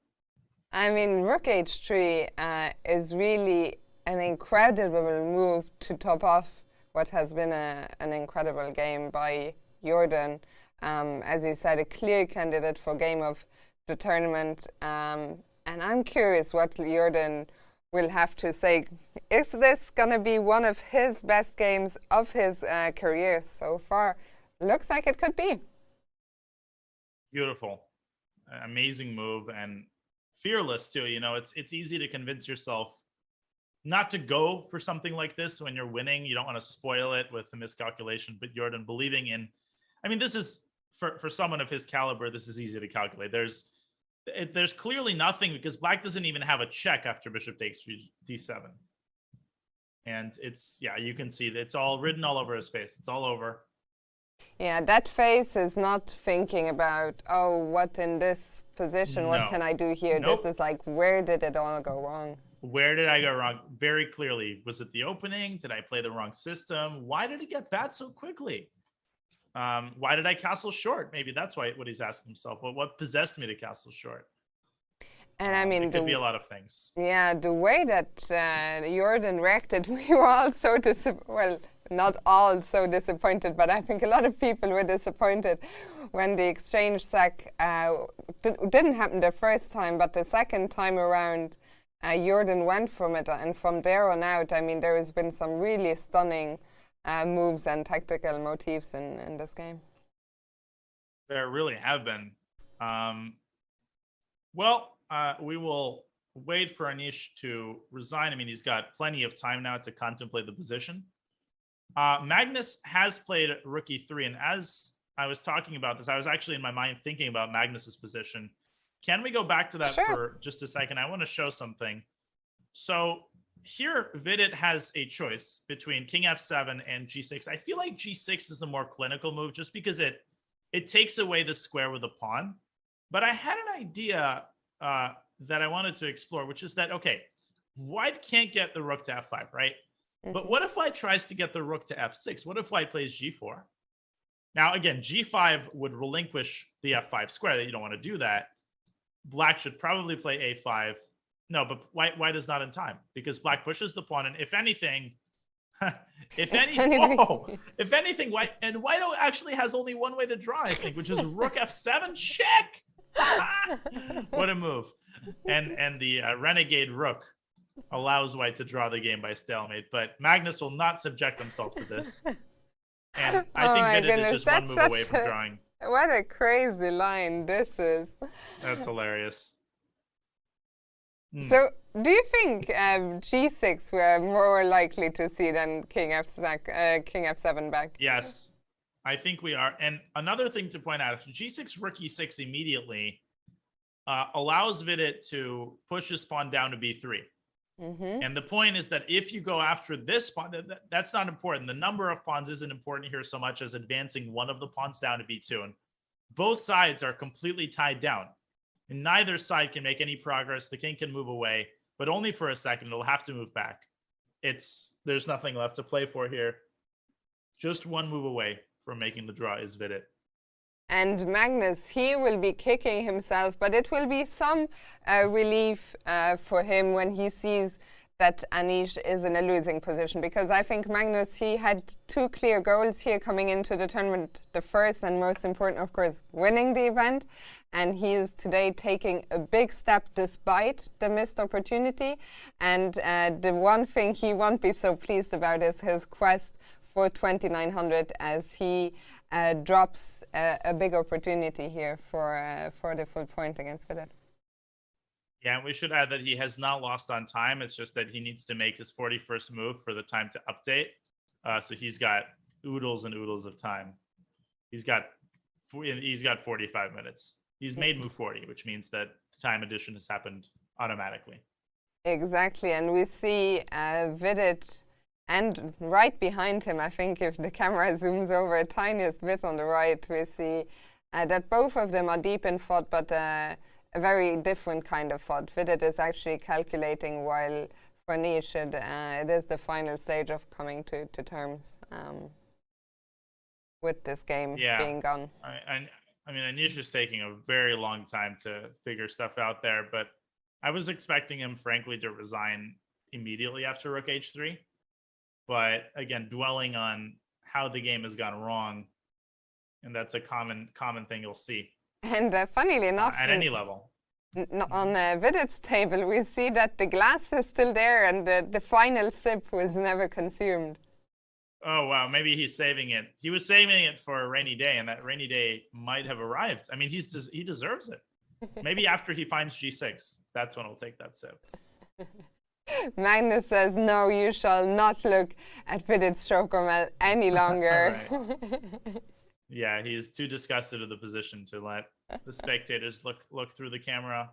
I mean, rook h3 is really an incredible move to top off what has been an incredible game by Jorden. As you said, a clear candidate for game of the tournament. And I'm curious what Jorden will have to say. Is this going to be one of his best games of his career so far? Looks like it could be. Beautiful. Amazing move, and fearless too. You know, it's easy to convince yourself not to go for something like this when you're winning. You don't want to spoil it with a miscalculation, but Jorden believing in, I mean, this is for someone of his caliber, this is easy to calculate. There's clearly nothing, because black doesn't even have a check after bishop takes d7. And it's, yeah, you can see that it's all written all over his face. It's all over. Yeah, that face is not thinking about, oh, what in this position, what can I do here? Nope. This is like, where did it all go wrong? Where did I go wrong? Very clearly. Was it the opening? Did I play the wrong system? Why did it get bad so quickly? Why did I castle short? Maybe that's what he's asking himself. Well, what possessed me to castle short? And I mean, it could be a lot of things. Yeah, the way that Jorden reacted, we were all so disappointed. Well, not all so disappointed, but I think a lot of people were disappointed when the exchange sack didn't happen the first time, but the second time around, Jorden went from it, and from there on out, I mean, there has been some really stunning moves and tactical motifs in this game. There really have been. We will wait for Anish to resign. I mean, he's got plenty of time now to contemplate the position. Magnus has played rook e3, and as I was talking about this, I was actually in my mind thinking about Magnus's position. Can we go back to that for just a second? I want to show something. So here, Vidit has a choice between king f7 and g6. I feel like g6 is the more clinical move, just because it takes away the square with a pawn. But I had an idea that I wanted to explore, which is that, okay, white can't get the rook to f5, right? But what if white tries to get the rook to f6? What if white plays g4? Now, again, g5 would relinquish the f5 square. That you don't want to do that. Black should probably play a5. No, but white is not in time, because black pushes the pawn, and if anything, white actually has only one way to draw, I think, which is rook f7 check. What a move. And the renegade rook allows white to draw the game by stalemate, but Magnus will not subject himself to this. And I think Vidit is just one move away from drawing. What a crazy line this is. That's hilarious. So, do you think g6 we're more likely to see than king f7 back? Yes, I think we are. And another thing to point out, g6 rook e6 immediately allows Vidit to push his pawn down to b3. And the point is that if you go after this pawn, that's not important. The number of pawns isn't important here so much as advancing one of the pawns down to b2. And both sides are completely tied down. And neither side can make any progress. The king can move away, but only for a second. It'll have to move back. There's nothing left to play for here. Just one move away from making the draw is Vidit. And Magnus, he will be kicking himself, but it will be some relief for him when he sees that Anish is in a losing position, because I think Magnus, he had two clear goals here coming into the tournament. The first and most important, of course, winning the event. And he is today taking a big step despite the missed opportunity. And the one thing he won't be so pleased about is his quest for 2900, as he drops a big opportunity here for the full point against Vidit. Yeah, and we should add that he has not lost on time. It's just that he needs to make his 41st move for the time to update. So he's got oodles and oodles of time. He's got 45 minutes. He's made move 40, which means that the time addition has happened automatically. Exactly, and we see Vidit, and right behind him, I think if the camera zooms over a tiniest bit on the right, we see that both of them are deep in thought, but a very different kind of thought. Vidit is actually calculating, while for Anish, it is the final stage of coming to terms with this game being gone. I mean, Anish is taking a very long time to figure stuff out there, but I was expecting him, frankly, to resign immediately after Rook H3. But again, dwelling on how the game has gone wrong, and that's a common thing you'll see. And funnily enough, at any level. On Vidit's table, we see that the glass is still there, and the final sip was never consumed. Oh, wow. Maybe he's saving it. He was saving it for a rainy day, and that rainy day might have arrived. I mean, he deserves it. Maybe after he finds G6, that's when he'll take that sip. Magnus says, no, you shall not look at Vidit's Chocomal any longer. Yeah, he's too disgusted with the position to let the spectators look through the camera.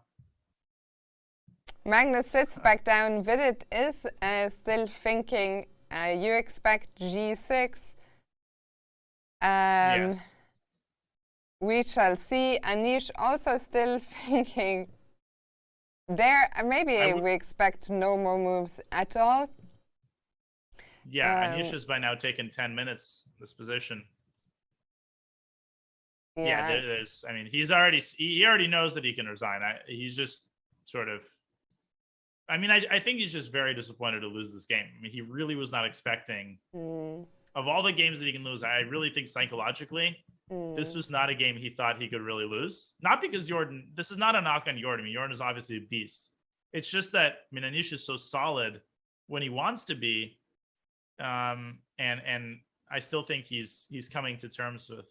Magnus sits back down. Vidit is still thinking. You expect G6. Yes. We shall see. Anish also still thinking. There, maybe we expect no more moves at all. Yeah, Anish has by now taken 10 minutes in this position. Yeah, there's. I mean, he already knows that he can resign. He's just sort of. I mean, I think he's just very disappointed to lose this game. I mean, he really was not expecting. Of all the games that he can lose, I really think psychologically, this was not a game he thought he could really lose. Not because Jorden. This is not a knock on Jorden. I mean, Jorden is obviously a beast. It's just that, I mean, Anish is so solid when he wants to be, and I still think he's coming to terms with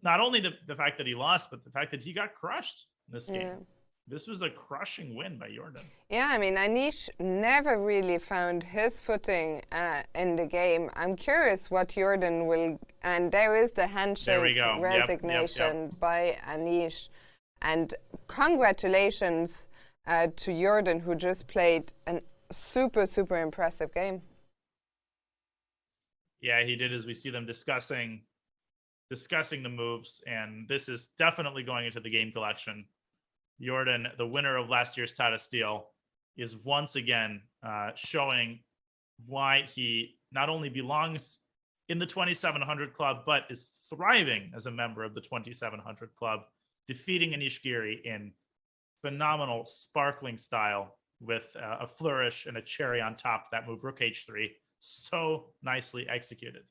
not only the fact that he lost, but the fact that he got crushed in this game. This was a crushing win by Jorden. Yeah, I mean, Anish never really found his footing in the game. I'm curious what Jorden will... And there is the handshake resignation by Anish. And congratulations to Jorden, who just played a super, super impressive game. Yeah, he did, as we see them discussing the moves. And this is definitely going into the game collection. Jorden, the winner of last year's Tata Steel, is once again showing why he not only belongs in the 2700 club, but is thriving as a member of the 2700 club, defeating Anish Giri in phenomenal, sparkling style with a flourish and a cherry on top. That move, Rook H3, so nicely executed.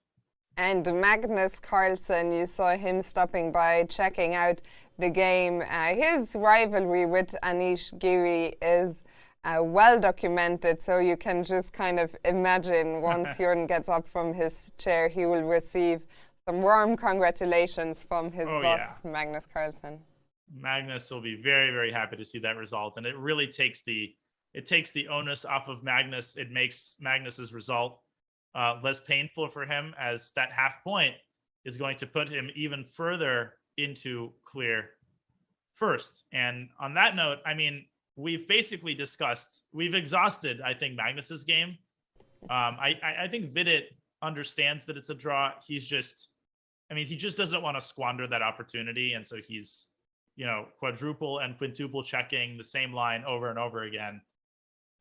And Magnus Carlsen, you saw him stopping by, checking out the game. His rivalry with Anish Giri is well documented, so you can just kind of imagine once Jorden gets up from his chair, he will receive some warm congratulations from his boss, Magnus Carlsen. Magnus will be very, very happy to see that result, and it really takes the onus off of Magnus. It makes Magnus's result less painful for him, as that half point is going to put him even further into clear first. And on that note, I mean, we've exhausted, I think, Magnus's game. I think Vidit understands that it's a draw. He just doesn't want to squander that opportunity. And so he's, quadruple and quintuple checking the same line over and over again.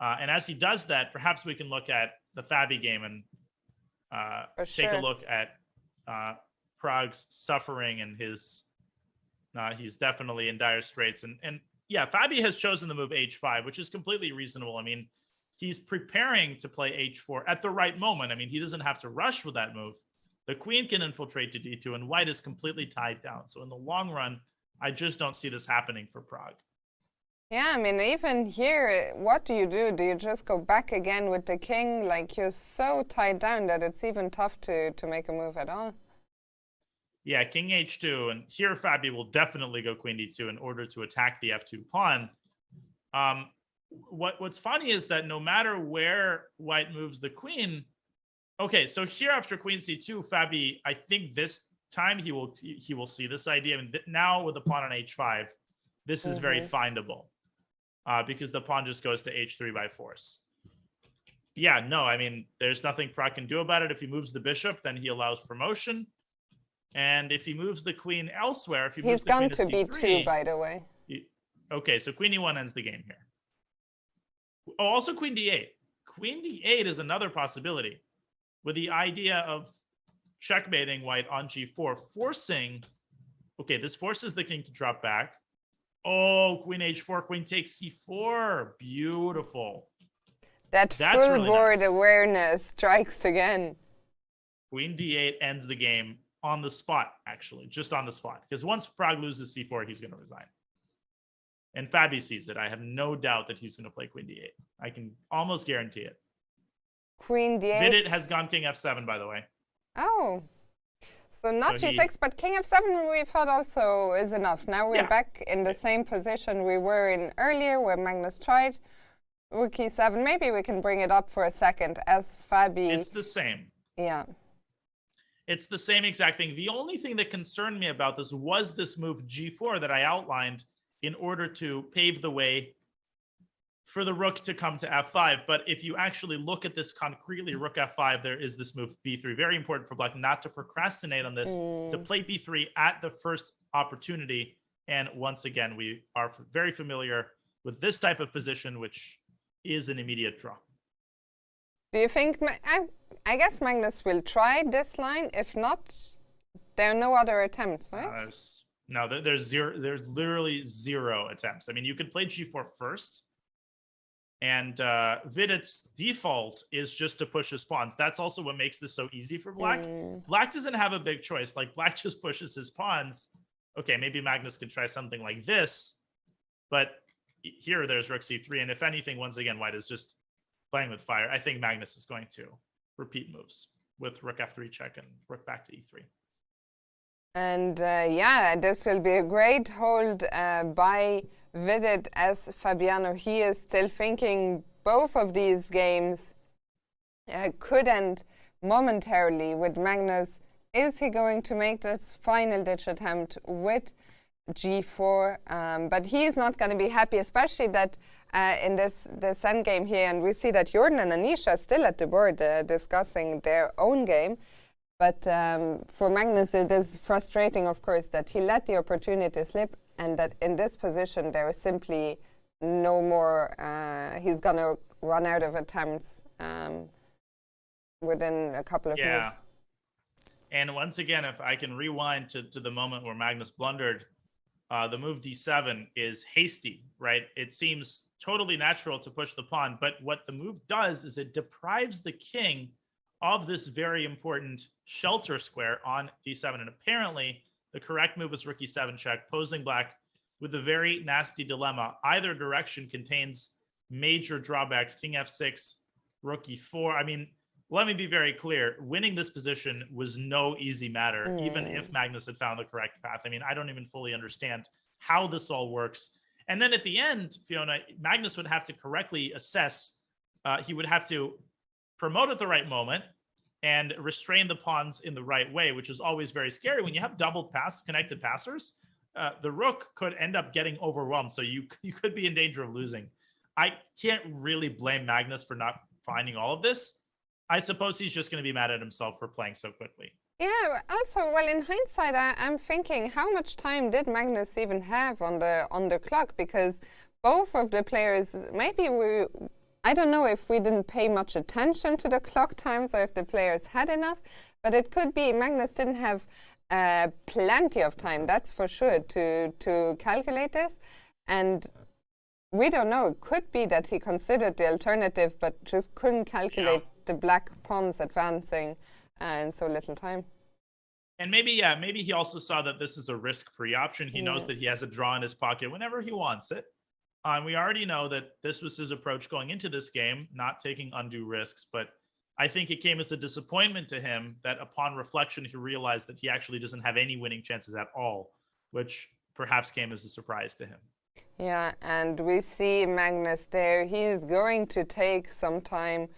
And as he does that, perhaps we can look at the Fabi game and take a look at Prague's suffering and his He's definitely in dire straits. And yeah, Fabi has chosen the move h5, which is completely reasonable. I mean, he's preparing to play h4 at the right moment. I mean, he doesn't have to rush with that move. The queen can infiltrate to d2, and white is completely tied down. So in the long run, I just don't see this happening for Prague. Yeah, I mean, even here, what do? Do you just go back again with the king? Like, you're so tied down that it's even tough to make a move at all. Yeah, king h2, and here Fabi will definitely go queen d2 in order to attack the f2 pawn. What's funny is that no matter where white moves the queen, okay, so here after queen c2, Fabi, I think this time he will see this idea. I mean, now with the pawn on h5, this is very findable because the pawn just goes to h3 by force. Yeah, no, I mean, there's nothing Prague can do about it. If he moves the bishop, then he allows promotion. And if he moves the queen elsewhere, if he moves the queen to c3, b2, by the way. Okay, so queen e1 ends the game here. Oh, also queen d8. Queen d8 is another possibility with the idea of checkmating white on g4, forcing, okay, this forces the king to drop back. Oh, queen h4, queen takes c4. Beautiful. That's full really board nice. Awareness strikes again. Queen d8 ends the game on the spot, actually, just on the spot. Because once Prague loses c4, he's going to resign. And Fabi sees it. I have no doubt that he's going to play queen d8. I can almost guarantee it. Queen d8. Vidit has gone king f7, by the way. Oh. So not g6, but king f7 we thought also is enough. Now we're back in the same position we were in earlier, where Magnus tried rook e7. Maybe we can bring it up for a second as Fabi. It's the same. Yeah. It's the same exact thing. The only thing that concerned me about this was this move g4 that I outlined in order to pave the way for the rook to come to f5. But if you actually look at this concretely, rook f5, there is this move b3. Very important for black not to procrastinate on this, to play b3 at the first opportunity. And once again, we are very familiar with this type of position, which is an immediate draw. Do you think, I guess Magnus will try this line. If not, there are no other attempts, right? No, there's literally zero attempts. I mean, you could play g4 first. And Vidit's default is just to push his pawns. That's also what makes this so easy for black. Black doesn't have a big choice. Like, black just pushes his pawns. Okay, maybe Magnus could try something like this. But here there's rook c3. And if anything, once again, white is just playing with fire. I think Magnus is going to repeat moves with rook f3 check and rook back to e3. And yeah, this will be a great hold by Vidit as Fabiano. He is still thinking both of these games could end momentarily with Magnus. Is he going to make this final ditch attempt with g4? But he's not going to be happy, especially that in this endgame here, and we see that Jorden and Anish are still at the board discussing their own game. But for Magnus, it is frustrating, of course, that he let the opportunity slip, and that in this position there is simply no more. He's going to run out of attempts within a couple of moves. And once again, if I can rewind to the moment where Magnus blundered, the move d7 is hasty, right? It seems totally natural to push the pawn, but what the move does is it deprives the king of this very important shelter square on d7. And apparently the correct move is rook e7 check, posing black with a very nasty dilemma. Either direction contains major drawbacks. King f6, rook e4. I mean, let me be very clear. Winning this position was no easy matter, even if Magnus had found the correct path. I mean, I don't even fully understand how this all works. And then at the end, Fiona, Magnus would have to correctly assess. He would have to promote at the right moment and restrain the pawns in the right way, which is always very scary. When you have double connected passers, the rook could end up getting overwhelmed. So you could be in danger of losing. I can't really blame Magnus for not finding all of this. I suppose he's just going to be mad at himself for playing so quickly. Yeah, also, well, in hindsight, I'm thinking, how much time did Magnus even have on the clock? Because both of the players, maybe I don't know if we didn't pay much attention to the clock times or if the players had enough, but it could be Magnus didn't have plenty of time, that's for sure, to calculate this. And we don't know. It could be that he considered the alternative, but just couldn't calculate the black pawns advancing in so little time. And maybe he also saw that this is a risk-free option. He knows that he has a draw in his pocket whenever he wants it. We already know that this was his approach going into this game, not taking undue risks. But I think it came as a disappointment to him that upon reflection, he realized that he actually doesn't have any winning chances at all, which perhaps came as a surprise to him. Yeah, and we see Magnus there. He is going to take some time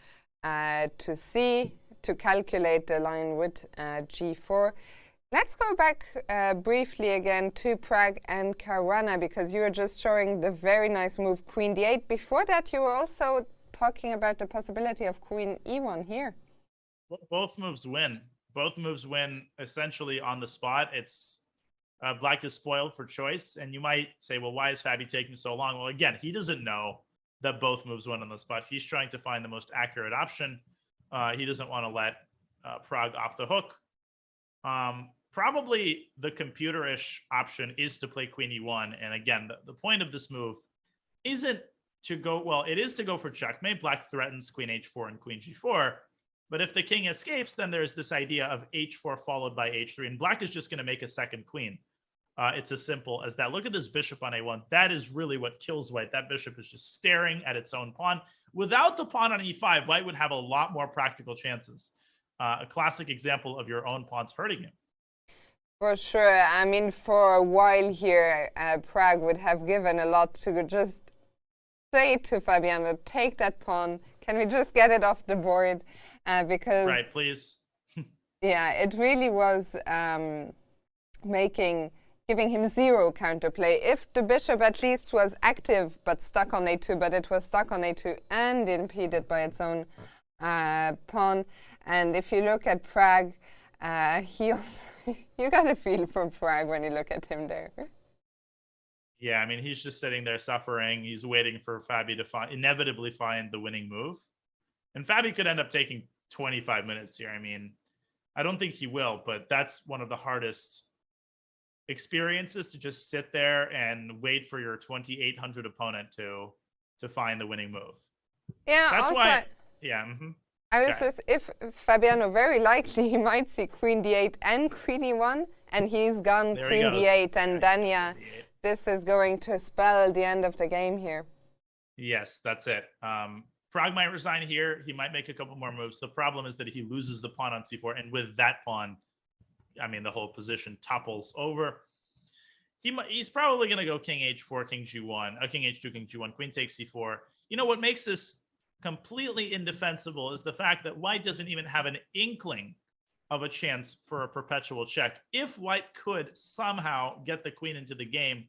to calculate the line with g4. Let's go back briefly again to Pragg and Caruana, because you were just showing the very nice move queen d8. Before that, you were also talking about the possibility of queen e1 here. Both moves win. Both moves win essentially on the spot. It's black is spoiled for choice. And you might say, well, why is Fabi taking so long? Well, again, he doesn't know that both moves win on the spot. He's trying to find the most accurate option. He doesn't want to let Pragg off the hook. Probably the computerish option is to play queen e1. And again, the point of this move isn't to go, well, it is to go for checkmate. Black threatens queen h4 and queen g4. But if the king escapes, then there's this idea of h4 followed by h3. And black is just going to make a second queen. It's as simple as that. Look at this bishop on a1. That is really what kills white. That bishop is just staring at its own pawn. Without the pawn on e5, white would have a lot more practical chances. A classic example of your own pawns hurting him. For sure. I mean, for a while here, Pragg would have given a lot to just say to Fabiano, take that pawn. Can we just get it off the board? Because right, please. Yeah, it really was giving him zero counterplay. If the bishop at least was active but stuck on a2, but it was stuck on a2 and impeded by its own pawn. And if you look at Pragg, he also you got a feel for Pragg when you look at him there. Yeah, I mean, he's just sitting there suffering. He's waiting for Fabi to inevitably find the winning move. And Fabi could end up taking 25 minutes here. I mean, I don't think he will, but that's one of the hardest experiences, to just sit there and wait for your 2,800 opponent to find the winning move. Yeah, that's also, why. Yeah. I was just, if Fabiano, very likely he might see queen d8 and queen e1, and he's gone there queen d8, and then yeah, this is going to spell the end of the game here. Yes, that's it. Pragg might resign here. He might make a couple more moves. The problem is that he loses the pawn on c4, and with that pawn, I mean, the whole position topples over. He's probably going to go king h4, king g1, king h2, king g1, queen takes c4. You know what makes this completely indefensible is the fact that white doesn't even have an inkling of a chance for a perpetual check. If white could somehow get the queen into the game,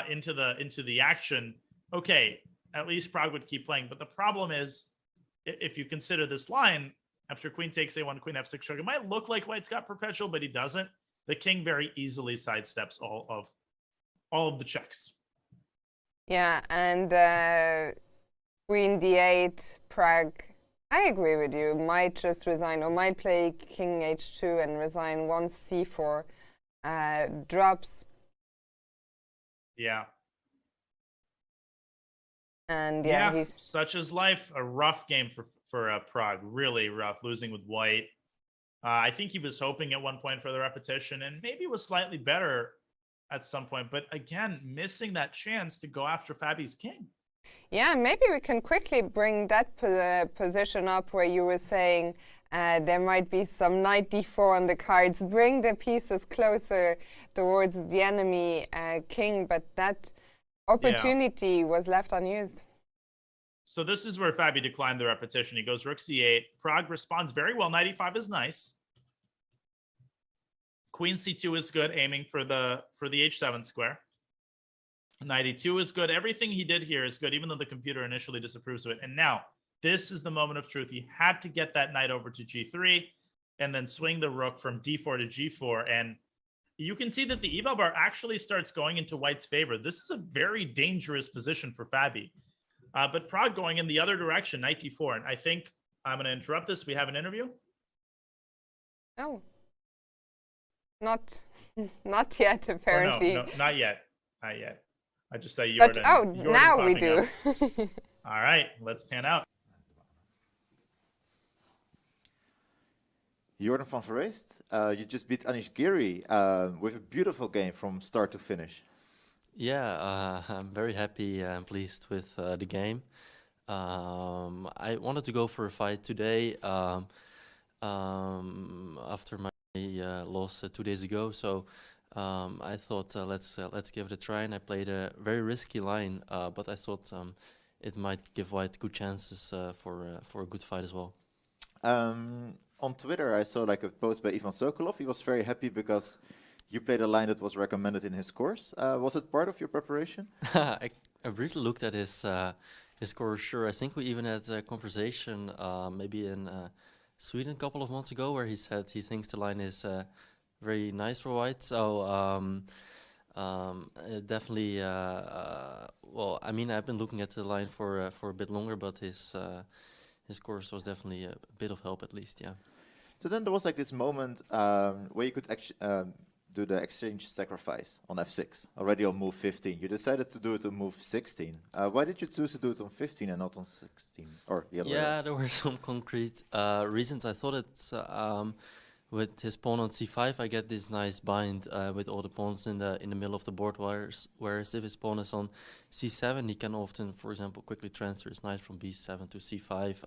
into the action, okay, at least Pragg would keep playing. But the problem is, if you consider this line, after queen takes a1, queen f6 check, it might look like white's got perpetual, but he doesn't. The king very easily sidesteps all of the checks. Yeah, and queen d8, Pragg, I agree with you, might just resign, or might play king h2 and resign once c4 drops. Yeah. And yeah, he's such is life. A rough game for Pragg, really rough, losing with white. I think he was hoping at one point for the repetition, and maybe was slightly better at some point. But again, missing that chance to go after Fabi's king. Yeah, maybe we can quickly bring that position up where you were saying there might be some knight d4 on the cards. Bring the pieces closer towards the enemy king, but that opportunity was left unused. So this is where Fabi declined the repetition. He goes rook c8. Pragg responds very well. Knight e5 is nice. Queen c2 is good, aiming for the h7 square. Knight e2 is good. Everything he did here is good, even though the computer initially disapproves of it. And now, this is the moment of truth. He had to get that knight over to g3 and then swing the rook from d4 to g4. And you can see that the eval bar actually starts going into white's favor. This is a very dangerous position for Fabi. But Pragg going in the other direction, knight d4. And I think I'm going to interrupt this. We have an interview. Oh. Not yet, apparently. No, not yet. Not yet. I just say But Jorden. Jorden now we popping do. up. All right, let's pan out. Jorden van Foreest, you just beat Anish Giri with a beautiful game from start to finish. Yeah, I'm very happy and pleased with the game. I wanted to go for a fight today after my loss 2 days ago, so I thought let's give it a try, and I played a very risky line, but I thought it might give White good chances for a good fight as well. On Twitter, I saw like a post by Ivan Sokolov. He was very happy because you played a line that was recommended in his course. Was it part of your preparation? I briefly looked at his course. Sure, I think we even had a conversation maybe in Sweden a couple of months ago where he said he thinks the line is very nice for White. So definitely, well, I mean, I've been looking at the line for a bit longer, but his course was definitely a bit of help at least, yeah. So then there was like this moment where you could do the exchange sacrifice on f6, already on move 15. You decided to do it on move 16. Why did you choose to do it on 15 and not on 16? Or the other way around? There were some concrete reasons. I thought it's with his pawn on c5, I get this nice bind with all the pawns in the middle of the board, whereas if his pawn is on c7, he can often, for example, quickly transfer his knight from b7 to c5.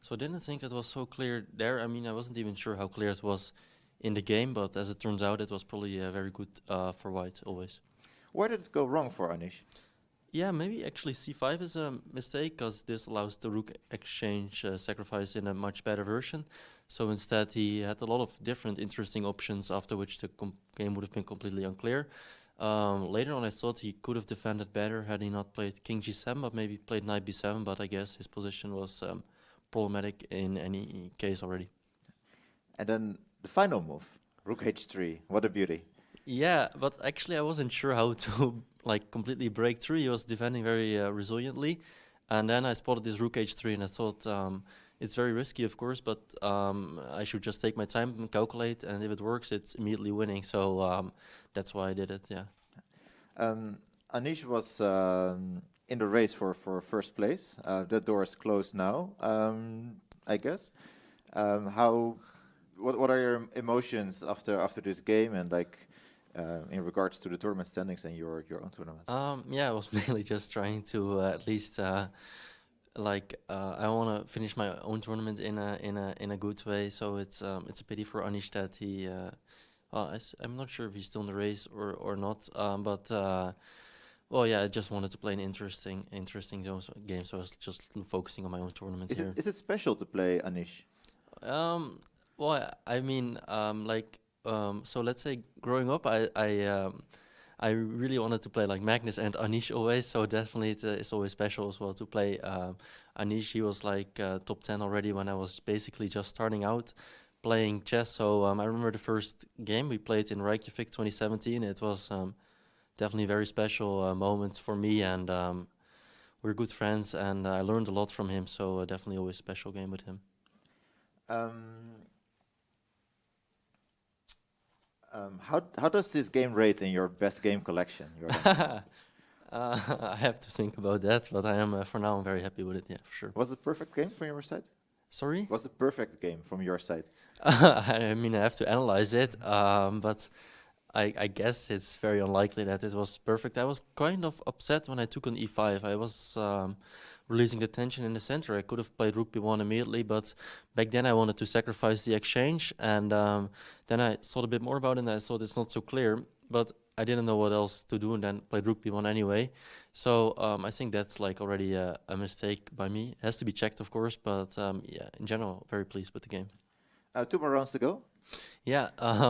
So I didn't think it was so clear there. I mean, I wasn't even sure how clear it was in the game, but as it turns out, it was probably very good for White always. Where did it go wrong for Anish? Yeah, maybe actually c5 is a mistake because this allows the rook exchange sacrifice in a much better version. So instead he had a lot of different interesting options after which the game would have been completely unclear. Later on I thought he could have defended better had he not played king g7, but maybe played knight b7, but I guess his position was problematic in any case already. And then the final move, rook h3, what a beauty. Yeah, but actually I wasn't sure how to like completely break through. He was defending very resiliently, and then I spotted this rook h3, and I thought it's very risky, of course, but I should just take my time and calculate, and if it works, it's immediately winning. So that's why I did it. Yeah. Anish was in the race for first place. That door is closed now, I guess. What are your emotions after this game, and like in regards to the tournament standings and your own tournament? Yeah, I was mainly just trying to at least I want to finish my own tournament in a good way. So it's a pity for Anish that he I'm not sure if he's still in the race or not. But well, yeah, I just wanted to play an interesting game. So I was just focusing on my own tournament here. Is it special to play Anish? Well, I mean, so let's say growing up, I really wanted to play like Magnus and Anish always. So definitely it's always special as well to play Anish. He was like top 10 already when I was basically just starting out playing chess. So I remember the first game we played in Reykjavik 2017. It was definitely a very special moment for me, and we're good friends, and I learned a lot from him. So definitely always a special game with him. How does this game rate in your best game collection? I have to think about that, but I am for now I'm very happy with it. Yeah, for sure. Was it a perfect game from your side? Sorry? Was it a perfect game from your side? I mean, I have to analyze it, but I guess it's very unlikely that it was perfect. I was kind of upset when I took on e5. I was releasing the tension in the center. I could have played rook b1 immediately, but back then I wanted to sacrifice the exchange, and then I thought a bit more about it, and I thought it's not so clear, but I didn't know what else to do, and then played rook b1 anyway. So I think that's like already a mistake by me. It has to be checked, of course, but yeah, in general, very pleased with the game. 2 more rounds to go. Yeah,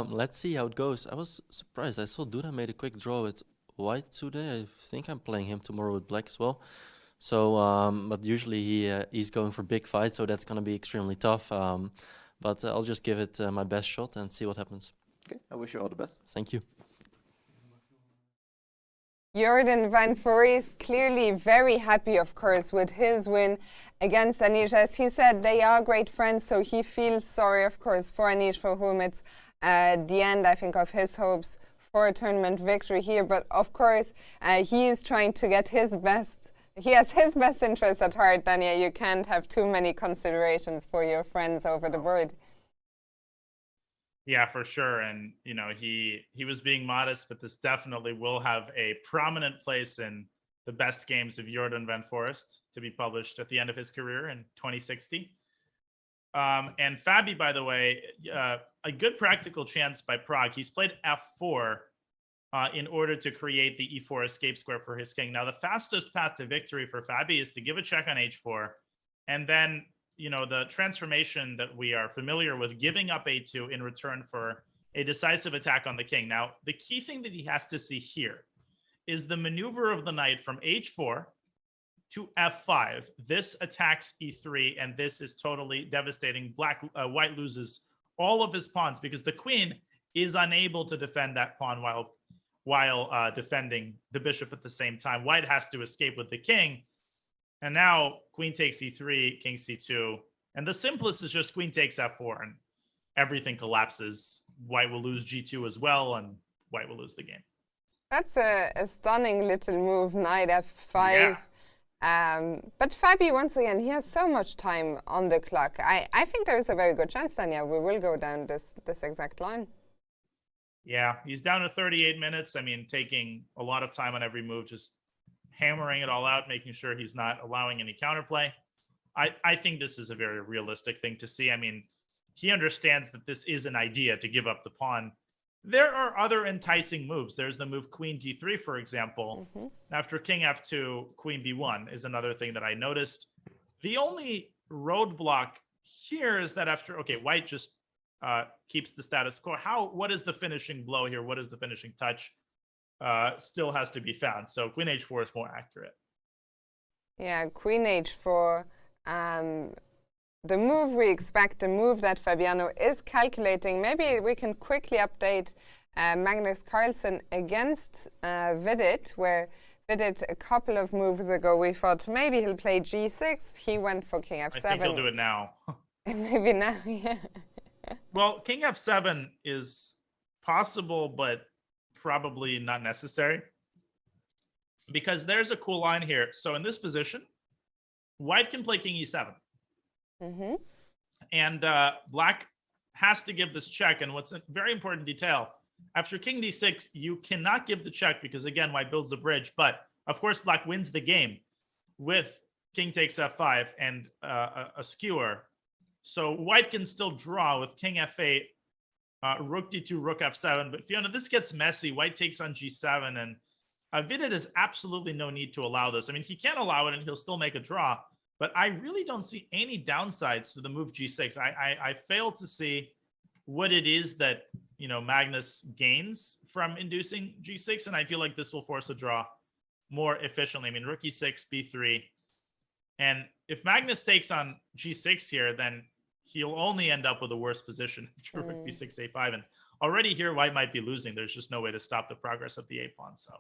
let's see how it goes. I was surprised. I saw Duda made a quick draw with White today. I think I'm playing him tomorrow with Black as well. So, but usually he's going for big fights, so that's going to be extremely tough. But I'll just give it my best shot and see what happens. Okay, I wish you all the best. Thank you. Jorden van Foreest clearly very happy, of course, with his win against Anish. As he said, they are great friends, so he feels sorry, of course, for Anish, for whom it's the end, I think, of his hopes for a tournament victory here. But of course, he is trying to get his best. He has his best interests at heart, Dania. You can't have too many considerations for your friends over the board. Yeah, for sure. And, you know, he was being modest, but this definitely will have a prominent place in the best games of Jorden van Foreest to be published at the end of his career in 2060. And Fabi, by the way, a good practical chance by Prague. He's played f4 in order to create the e4 escape square for his king. Now, the fastest path to victory for Fabi is to give a check on h4, and then, you know, the transformation that we are familiar with, giving up a2 in return for a decisive attack on the king. Now, the key thing that he has to see here is the maneuver of the knight from h4 to f5. This attacks e3, and this is totally devastating. White loses all of his pawns because the queen is unable to defend that pawn while defending the bishop at the same time. White has to escape with the king. And now queen takes e3, king c2. And the simplest is just queen takes f4, and everything collapses. White will lose g2 as well, and white will lose the game. That's a stunning little move, knight f5. Yeah. But Fabi, once again, he has so much time on the clock. I think there's a very good chance, Dania, we will go down this exact line. Yeah, he's down to 38 minutes. I mean, taking a lot of time on every move, just hammering it all out, making sure he's not allowing any counterplay. I think this is a very realistic thing to see. I mean, he understands that this is an idea to give up the pawn. There are other enticing moves. There's the move queen d3, for example. After king f2, queen b1 is another thing that I noticed. The only roadblock here is that after, okay, white just keeps the status quo. What is the finishing blow here? What is the finishing touch? Still has to be found. So queen h4 is more accurate. Yeah, queen h4. The move we expect, the move that Fabiano is calculating. Maybe we can quickly update Magnus Carlsen against Vidit, where Vidit a couple of moves ago we thought maybe he'll play g6. He went for king f7. I think he'll do it now. Maybe now, yeah. Well, king f7 is possible, but probably not necessary, because there's a cool line here. So in this position, white can play king e7. And black has to give this check. And what's a very important detail, after king d6, you cannot give the check because, again, white builds a bridge. But, of course, black wins the game with king takes f5 and a skewer. So white can still draw with king f8, rook d2, rook f7. But, Fiona, this gets messy. White takes on g7. And Vidit has absolutely no need to allow this. I mean, he can allow it and he'll still make a draw. But I really don't see any downsides to the move g6. I fail to see what it is that, you know, Magnus gains from inducing g6, and I feel like this will force a draw more efficiently. I mean, rook e6, b3, and if Magnus takes on g6 here, then he'll only end up with a worse position after rook b6, a5, and already here white might be losing. There's just no way to stop the progress of the a pawn. So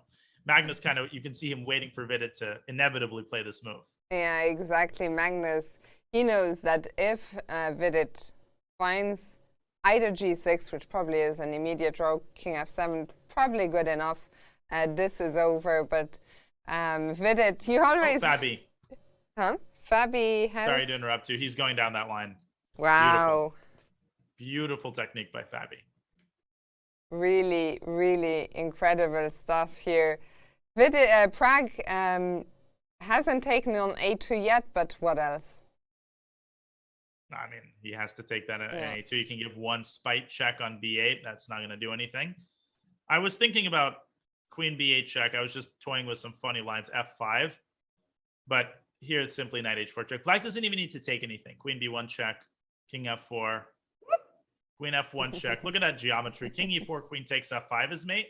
Magnus kind of, you can see him waiting for Vidit to inevitably play this move. Yeah, exactly. Magnus, he knows that if Vidit finds either g6, which probably is an immediate draw, king f7, probably good enough, this is over. But Vidit, you always... Oh, Fabi. Huh? Fabi has... Sorry to interrupt you. He's going down that line. Wow. Beautiful technique by Fabi. Really, really incredible stuff here. Vidit, Prague hasn't taken on a2 yet, but what else? I mean, he has to take that at a2. You can give one spite check on b8. That's not going to do anything. I was thinking about queen b8 check. I was just toying with some funny lines, f5. But here it's simply knight h4 check. Black doesn't even need to take anything. Queen b1 check, king f4, queen f1 check. Look at that geometry. King e4, queen takes f5 as mate.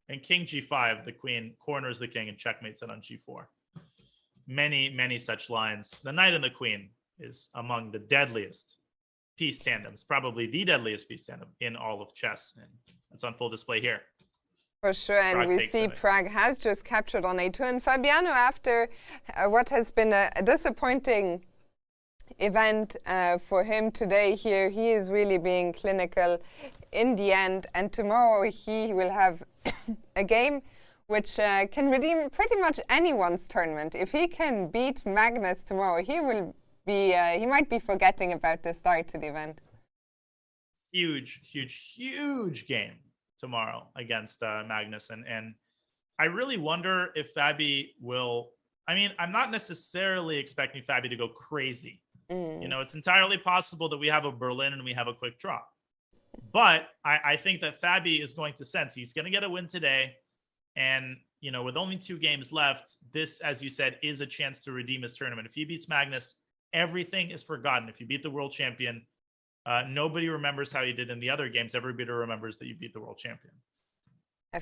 And king g5, the queen corners the king and checkmates it on g4. Many, many such lines. The knight and the queen is among the deadliest piece tandems, probably the deadliest piece tandem in all of chess. And it's on full display here. For sure, and Prague we see Prague has just captured on a2. And Fabiano, after what has been a disappointing event for him today here. He is really being clinical in the end, and tomorrow he will have a game which can redeem pretty much anyone's tournament. If he can beat Magnus tomorrow, he will be, he might be forgetting about the start to the event. Huge, huge, huge game tomorrow against Magnus. And I really wonder if Fabi will, I mean, I'm not necessarily expecting Fabi to go crazy. You know, it's entirely possible that we have a Berlin and we have a quick draw. But I think that Fabi is going to sense he's going to get a win today. And, you know, with only 2 games left, this, as you said, is a chance to redeem his tournament. If he beats Magnus, everything is forgotten. If you beat the world champion, nobody remembers how you did in the other games. Everybody remembers that you beat the world champion.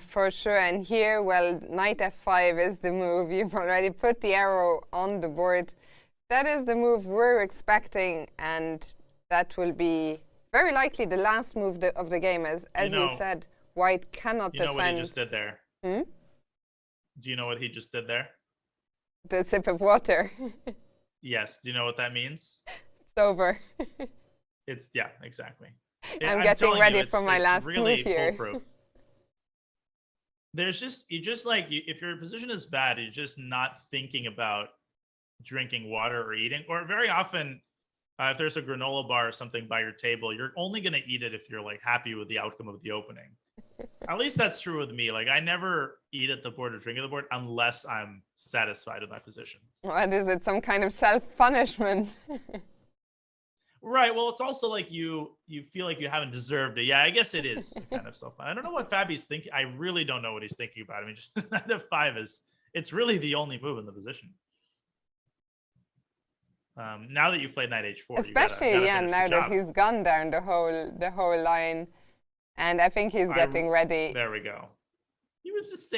For sure. And here, well, knight f5 is the move. You've already put the arrow on the board. That is the move we're expecting, and that will be very likely the last move of the game. As you said, White cannot defend. You know what he just did there? Hmm? Do you know what he just did there? The sip of water. Yes. Do you know what that means? It's over. It's, yeah, exactly. I'm getting ready for my last really move here. Foolproof. There's just, if your position is bad, you're just not thinking about drinking water or eating. Or very often, if there's a granola bar or something by your table, you're only going to eat it if you're like happy with the outcome of the opening. At least that's true with me. Like, I never eat at the board or drink at the board unless I'm satisfied with my position. What is it? Some kind of self-punishment? Right. Well, it's also like you feel like you haven't deserved it. Yeah, I guess it is kind of self-fun. I don't know what Fabi's thinking. I really don't know what he's thinking about. I mean, just knight f5 it's really the only move in the position. Now that you've played knight h4, especially now that he's gone down the whole line, and I think he's getting ready. There we go. He was just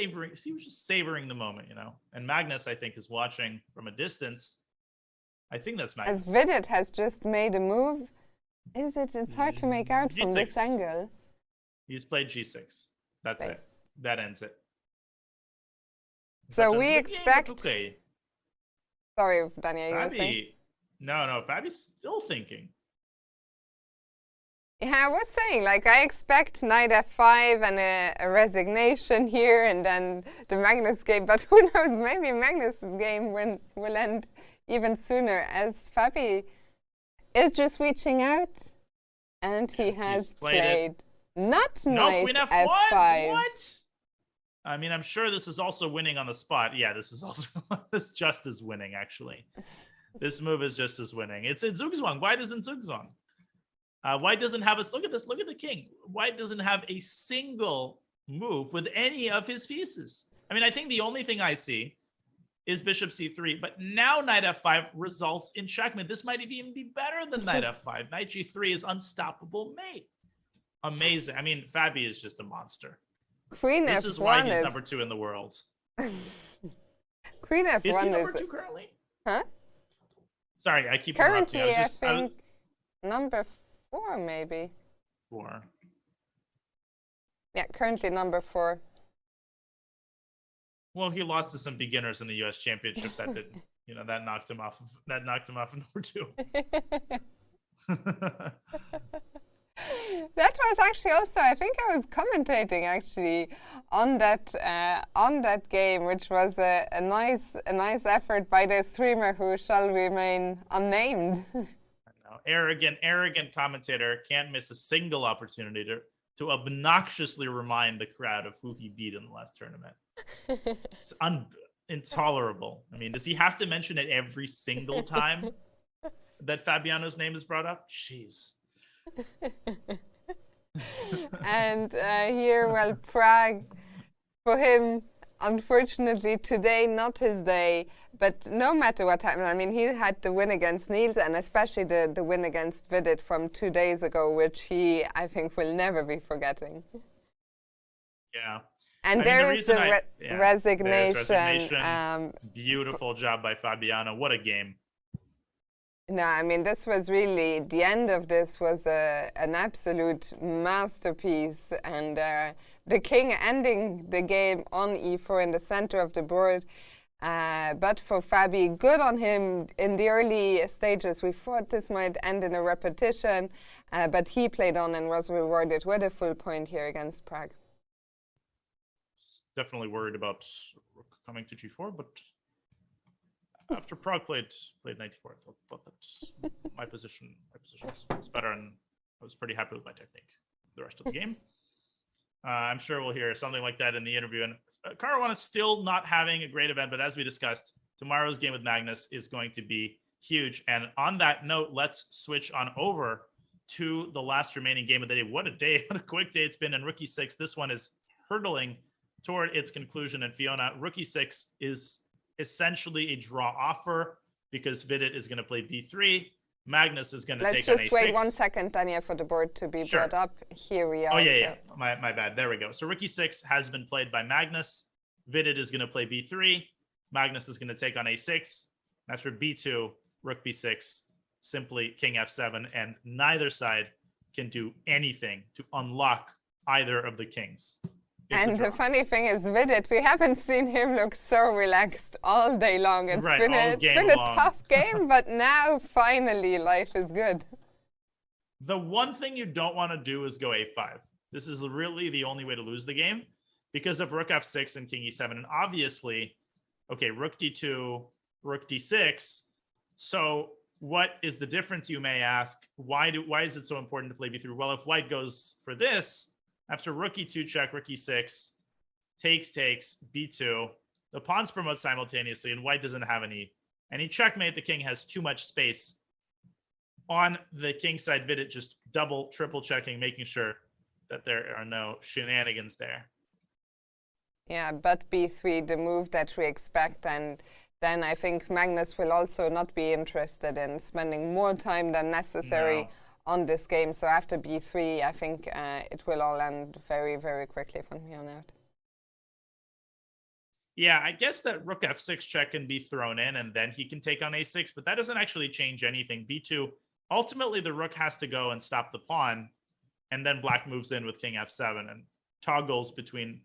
savoring the moment, you know. And Magnus, I think, is watching from a distance. I think that's Magnus. As Vidit has just made a move, is it? It's hard to make out from this angle. He's played g6. That's it. That ends it. So we expect. Okay. Sorry, Daniel, you were saying? No, Fabi's still thinking. Yeah, I was saying, like, I expect knight f5 and a resignation here, and then the Magnus game. But who knows? Maybe Magnus's game will end even sooner, as Fabi is just reaching out, and he has played not knight f5. What? I mean, I'm sure this is also winning on the spot. Yeah, this is also this just as winning, actually. This move is just as winning. It's in Zugzwang. White isn't Zugzwang. White doesn't have look at this. Look at the king. White doesn't have a single move with any of his pieces. I mean, I think the only thing I see is bishop c3, but now knight f5 results in checkmate. This might even be better than knight f5. Knight g3 is unstoppable mate. Amazing. I mean, Fabi is just a monster. Queen this F1 is why he's number 2 in the world. Queen F1 is he number 2 currently? Huh? Sorry, I keep currently, interrupting. I think number 4, maybe. 4. Yeah, currently number 4. Well, he lost to some beginners in the U.S. Championship. That did, you know, that knocked him off. That knocked him off of number 2. That was actually also, I think I was commentating actually on that game, which was a nice effort by the streamer who shall remain unnamed. Arrogant commentator can't miss a single opportunity to obnoxiously remind the crowd of who he beat in the last tournament. It's intolerable. I mean, does he have to mention it every single time that Fabiano's name is brought up? Jeez. And here, well, Prague, for him, unfortunately, today, not his day. But no matter what happened, I mean, he had the win against Niels, and especially the win against Vidit from 2 days ago, which he, I think, will never be forgetting. Yeah. And there is the resignation. Beautiful job by Fabiano. What a game. No, I mean, this was really, the end of this was an absolute masterpiece. And the king ending the game on e4 in the center of the board. But for Fabi, good on him in the early stages. We thought this might end in a repetition, but he played on and was rewarded with a full point here against Prague. Definitely worried about rook coming to g4, but after Prague played 94, I thought that my position was better, and I was pretty happy with my technique the rest of the game. I'm sure we'll hear something like that in the interview. And Caruana is still not having a great event, but as we discussed, tomorrow's game with Magnus is going to be huge. And on that note, let's switch on over to the last remaining game of the day. What a day, what a quick day it's been in Rook E6. This one is hurtling toward its conclusion. And Fiona, Rook E6 is essentially a draw offer because Vidit is going to play B3. Magnus is going to take on A6. Let's just wait 1 second, Tanya, for the board to be brought up. Here we are. Oh, yeah. My bad. There we go. So Rook E6 has been played by Magnus. Vidit is going to play B3. Magnus is going to take on A6. After B2, Rook B6, simply King F7, and neither side can do anything to unlock either of the kings. And the funny thing is, Vidit, we haven't seen him look so relaxed all day long. It's been a tough game, but now finally life is good. The one thing you don't want to do is go A5. This is really the only way to lose the game because of Rook F6 and King E7. And obviously, okay, Rook D2, Rook D6. So what is the difference, you may ask? Why is it so important to play B3? Well, if White goes for this, after Rook E2 check, Rook E6, takes, B2. The pawns promote simultaneously, and White doesn't have any checkmate. The king has too much space. On the king side, Vidit just double, triple checking, making sure that there are no shenanigans there. Yeah, but B3, the move that we expect, and then I think Magnus will also not be interested in spending more time than necessary on this game. So after B3, I think it will all end very, very quickly from here on out. Yeah, I guess that Rook F6 check can be thrown in and then he can take on A6, but that doesn't actually change anything. B2, ultimately the Rook has to go and stop the pawn, and then Black moves in with King F7 and toggles between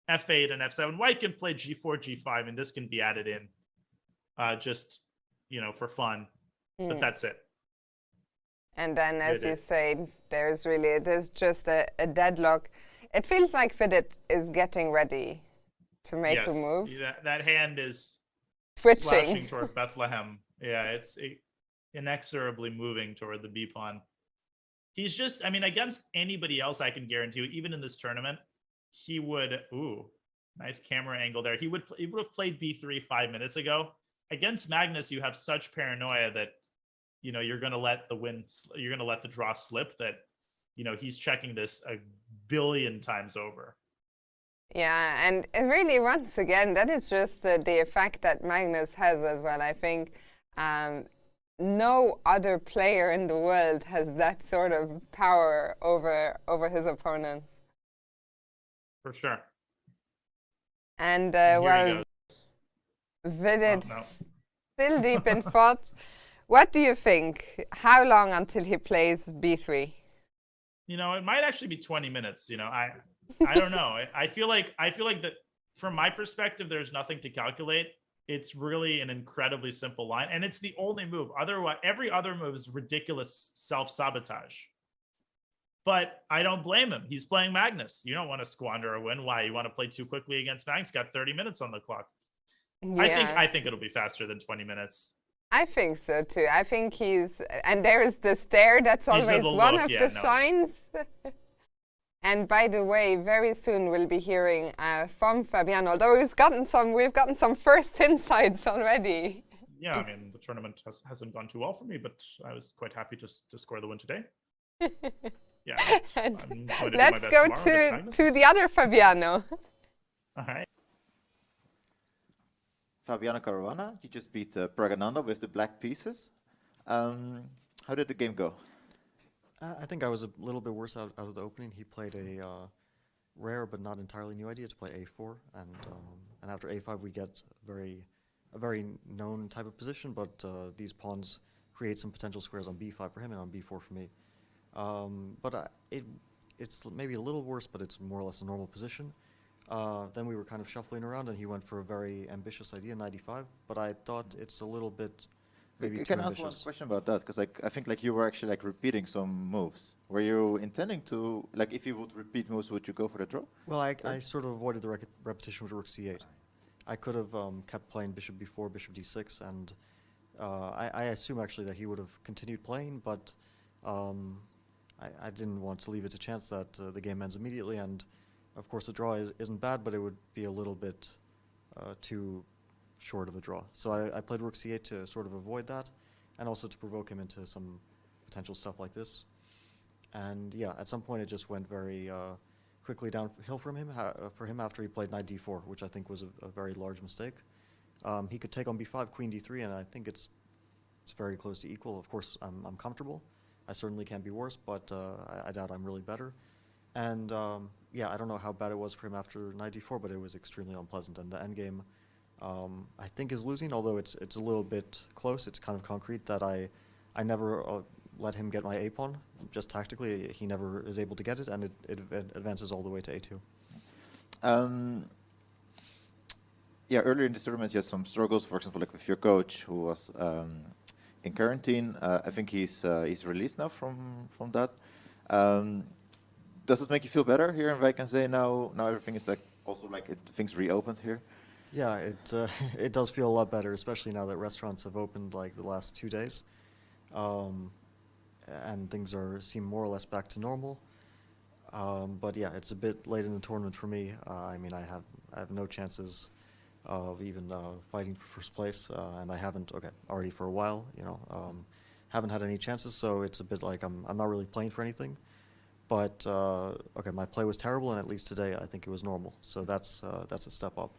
F8 and F7. White can play G4, G5, and this can be added in just, for fun, but that's it. And then, as you say, there's just a deadlock. It feels like Vidit is getting ready to make a move. That hand is switching slashing toward Bethlehem. Yeah, it's inexorably moving toward the B pawn. He's just, against anybody else, I can guarantee you, even in this tournament, he would, nice camera angle there. He would have played B3 5 minutes ago. Against Magnus, you have such paranoia that you're going to let the draw slip, that he's checking this a billion times over. Yeah, and really, once again, that is just the effect that Magnus has as well. I think no other player in the world has that sort of power over his opponents. For sure. And Vidit still deep in thought. What do you think? How long until he plays B3? It might actually be 20 minutes. I don't know. I feel like that from my perspective, there's nothing to calculate. It's really an incredibly simple line, and it's the only move. Otherwise, every other move is ridiculous self-sabotage. But I don't blame him. He's playing Magnus. You don't want to squander a win. Why? You want to play too quickly against Magnus? Got 30 minutes on the clock. Yeah. I think it'll be faster than 20 minutes. I think so too. I think and there is the stare. That's always one of the signs. And by the way, very soon we'll be hearing from Fabiano. Although we've gotten some first insights already. Yeah, the tournament hasn't gone too well for me, but I was quite happy to score the win today. Yeah. Let's go to the other Fabiano. All right. Fabiano Caruana, you just beat Pragananda with the black pieces. How did the game go? I think I was a little bit worse out of the opening. He played a rare but not entirely new idea to play A4, and after A5 we get a very known type of position, but these pawns create some potential squares on B5 for him and on B4 for me. But it's maybe a little worse, but it's more or less a normal position. Then we were kind of shuffling around, and he went for a very ambitious idea, 95. But I thought it's a little bit maybe too Can I ask one ambitious. question about that? Because I think like you were actually like repeating some moves. Were you intending to, like, if you would repeat moves, would you go for the draw? Well, I sort of avoided the repetition with rook c8. I could have kept playing bishop b4, bishop d6, and I assume actually that he would have continued playing, but I didn't want to leave it to chance that the game ends immediately, and of course the draw isn't bad, but it would be a little bit too short of a draw. So I played rook c8 to sort of avoid that, and also to provoke him into some potential stuff like this. And yeah, at some point it just went very quickly downhill for him after he played knight d4, which I think was a very large mistake. He could take on b5, queen d3, and I think it's very close to equal. Of course, I'm comfortable. I certainly can't be worse, but I doubt I'm really better. And yeah, I don't know how bad it was for him after knight d4, but it was extremely unpleasant. And the endgame, I think, is losing, although it's a little bit close. It's kind of concrete that I never let him get my a pawn. Just tactically, he never is able to get it, and it advances all the way to a2. Yeah, earlier in this tournament, you had some struggles, for example, like with your coach, who was in quarantine. I think he's released now from that. Does it make you feel better here in Wijk aan Zee now? Now everything is like also like things reopened here. Yeah, it does feel a lot better, especially now that restaurants have opened like the last 2 days, and things seem more or less back to normal. But yeah, it's a bit late in the tournament for me. I mean, I have no chances of even fighting for first place, and I haven't already for a while. Haven't had any chances, so it's a bit like I'm not really playing for anything. But my play was terrible, and at least today I think it was normal. So that's a step up.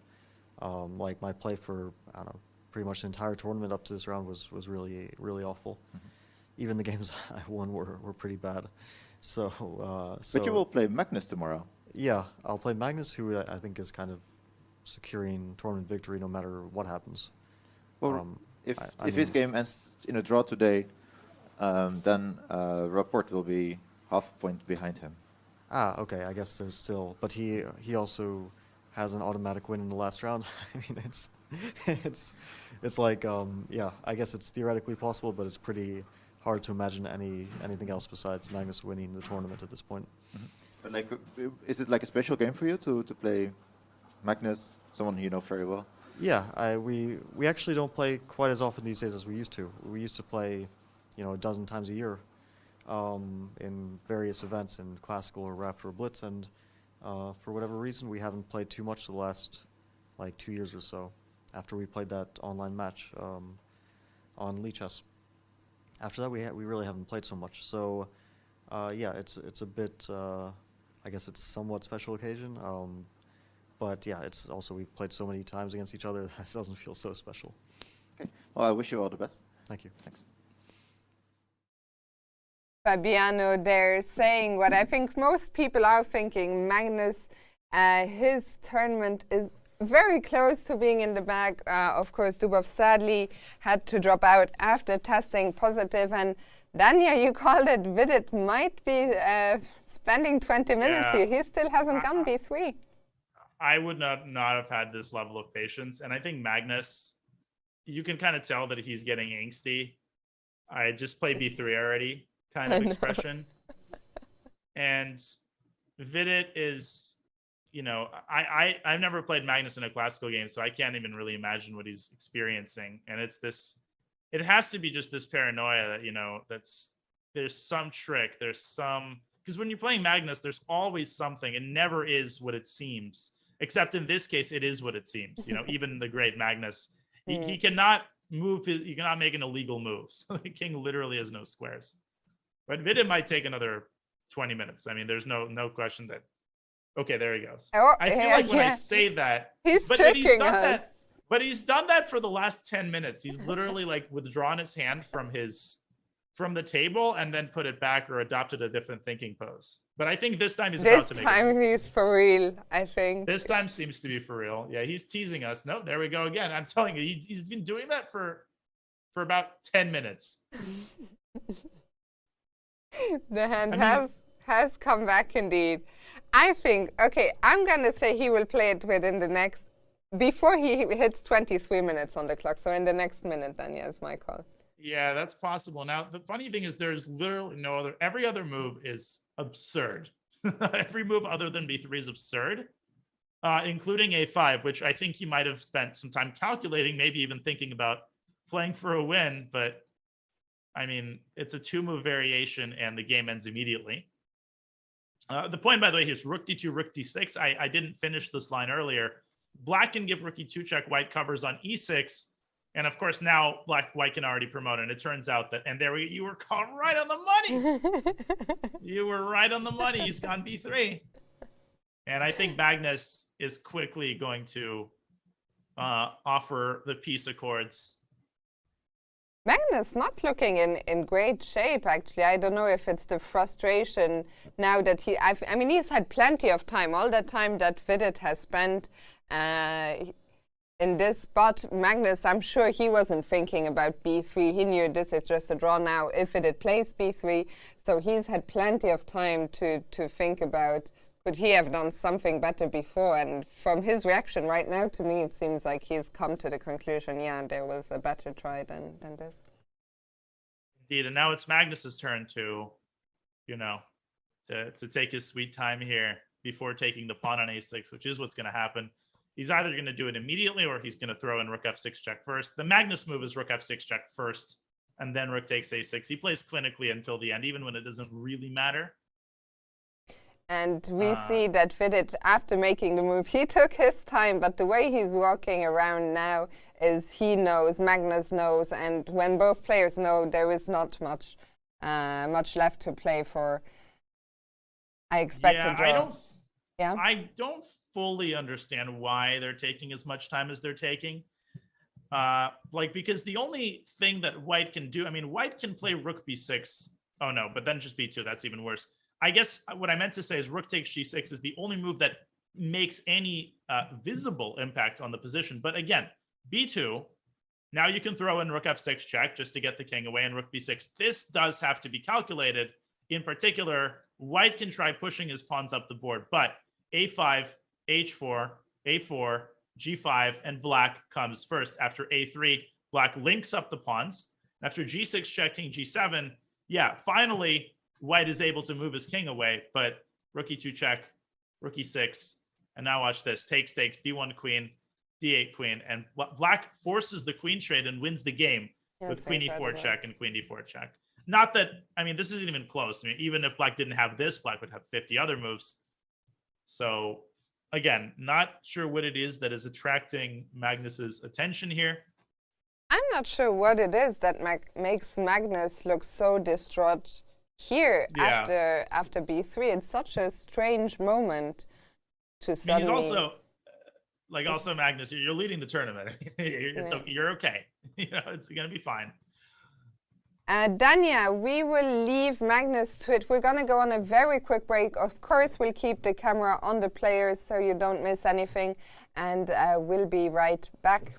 Like my play for, I don't know, pretty much the entire tournament up to this round was really, really awful. Mm-hmm. Even the games I won were pretty bad. So, But you will play Magnus tomorrow. Yeah, I'll play Magnus, who I think is kind of securing tournament victory no matter what happens. Well, if his game ends in a draw today, then Rapport will be half a point behind him. Okay, I guess there's still, but he also has an automatic win in the last round. I mean, it's like yeah, I guess it's theoretically possible, but it's pretty hard to imagine anything else besides Magnus winning the tournament at this point. Mm-hmm. But like, is it like a special game for you to play Magnus, someone you know very well? Yeah, we actually don't play quite as often these days as we used to. We used to play, a dozen times a year in various events in Classical or Raptor or Blitz, and for whatever reason we haven't played too much the last like 2 years or so after we played that online match on Chess. After that we really haven't played so much. So yeah, it's a bit I guess it's somewhat special occasion. But yeah, it's also we've played so many times against each other that it doesn't feel so special. Okay. Well, I wish you all the best. Thank you. Thanks. Fabiano, they're saying what I think most people are thinking. Magnus, his tournament is very close to being in the bag. Of course, Dubov sadly had to drop out after testing positive. And Dania, you called it, Vidit might be spending 20 minutes here. He still hasn't gone B3. I would not have had this level of patience. And I think Magnus, you can kind of tell that he's getting angsty. I just played B3 already kind of expression. And Vidit is, I've never played Magnus in a classical game, so I can't even really imagine what he's experiencing. And it has to be just this paranoia that, there's some trick, because when you're playing Magnus, there's always something. It never is what it seems. Except in this case, it is what it seems. Even the great Magnus, he cannot move. He cannot make an illegal move. So the king literally has no squares. But Vidit might take another 20 minutes. I mean, there's no question that. Okay, there he goes. Oh, I feel like when I say that, he's tricking us. But he's done that for the last 10 minutes. He's literally like withdrawn his hand from the table and then put it back or adopted a different thinking pose. But I think this time he's about to make it. This time he's for real, I think. This time seems to be for real. Yeah, he's teasing us. No, there we go again. I'm telling you, he's been doing that for about 10 minutes. The hand has come back indeed. I think, okay, I'm going to say he will play it within the next, before he hits 23 minutes on the clock. So in the next minute, then, yeah, it's my call. Yeah, that's possible. Now, the funny thing is there's literally no other, every other move is absurd. Every move other than B3 is absurd, including A5, which I think he might have spent some time calculating, maybe even thinking about playing for a win. But, I mean, it's a 2-move variation and the game ends immediately. The point, by the way, here is rook d2, rook d6. I didn't finish this line earlier. Black can give rook e2 check, white covers on e6. And of course, now white can already promote. And it turns out that, and there you were caught right on the money. You were right on the money. He's gone b3. And I think Magnus is quickly going to offer the peace accords. Magnus not looking in great shape, actually. I don't know if it's the frustration now that I mean, he's had plenty of time, all that time that Vidit has spent in this spot. Magnus, I'm sure he wasn't thinking about b3. He knew this is just a draw now if Vidit plays b3. So he's had plenty of time to think about, could he have done something better before? And from his reaction right now, to me, it seems like he's come to the conclusion, yeah, there was a better try than this. Indeed, and now it's Magnus's turn to, you know, to take his sweet time here before taking the pawn on a6, which is what's going to happen. He's either going to do it immediately or he's going to throw in rook f6 check first. The Magnus move is rook f6 check first, and then rook takes a6. He plays clinically until the end, even when it doesn't really matter. And we see that Vidit, after making the move, he took his time, but the way he's walking around now is he knows, Magnus knows, and when both players know, there is not much left to play for. I expect a draw. I don't fully understand why they're taking as much time as they're taking. Because the only thing that white can do, I mean, white can play rook b6. Oh no, but then just b2, that's even worse. I guess what I meant to say is rook takes g6 is the only move that makes any visible impact on the position. But again, b2, now you can throw in rook f6 check just to get the king away, and rook b6. This does have to be calculated. In particular, white can try pushing his pawns up the board, but a5, h4, a4, g5, and black comes first. After a3, black links up the pawns. After g6 checking g7, yeah, finally, white is able to move his king away, but rook e2 check, rook e6, and now watch this. Takes, b1 queen, d8 queen, and black forces the queen trade and wins the game with queen e4 check and queen d4 check. Not that, I mean, this isn't even close. I mean, even if black didn't have this, black would have 50 other moves. So, again, not sure what it is that is attracting Magnus's attention here. I'm not sure what it is that makes Magnus look so distraught here after b3. It's such a strange moment to suddenly... I mean, he's also, Magnus, you're leading the tournament. You're okay. You know, it's going to be fine. Dania, we will leave Magnus to it. We're going to go on a very quick break. Of course, we'll keep the camera on the players so you don't miss anything. And we'll be right back.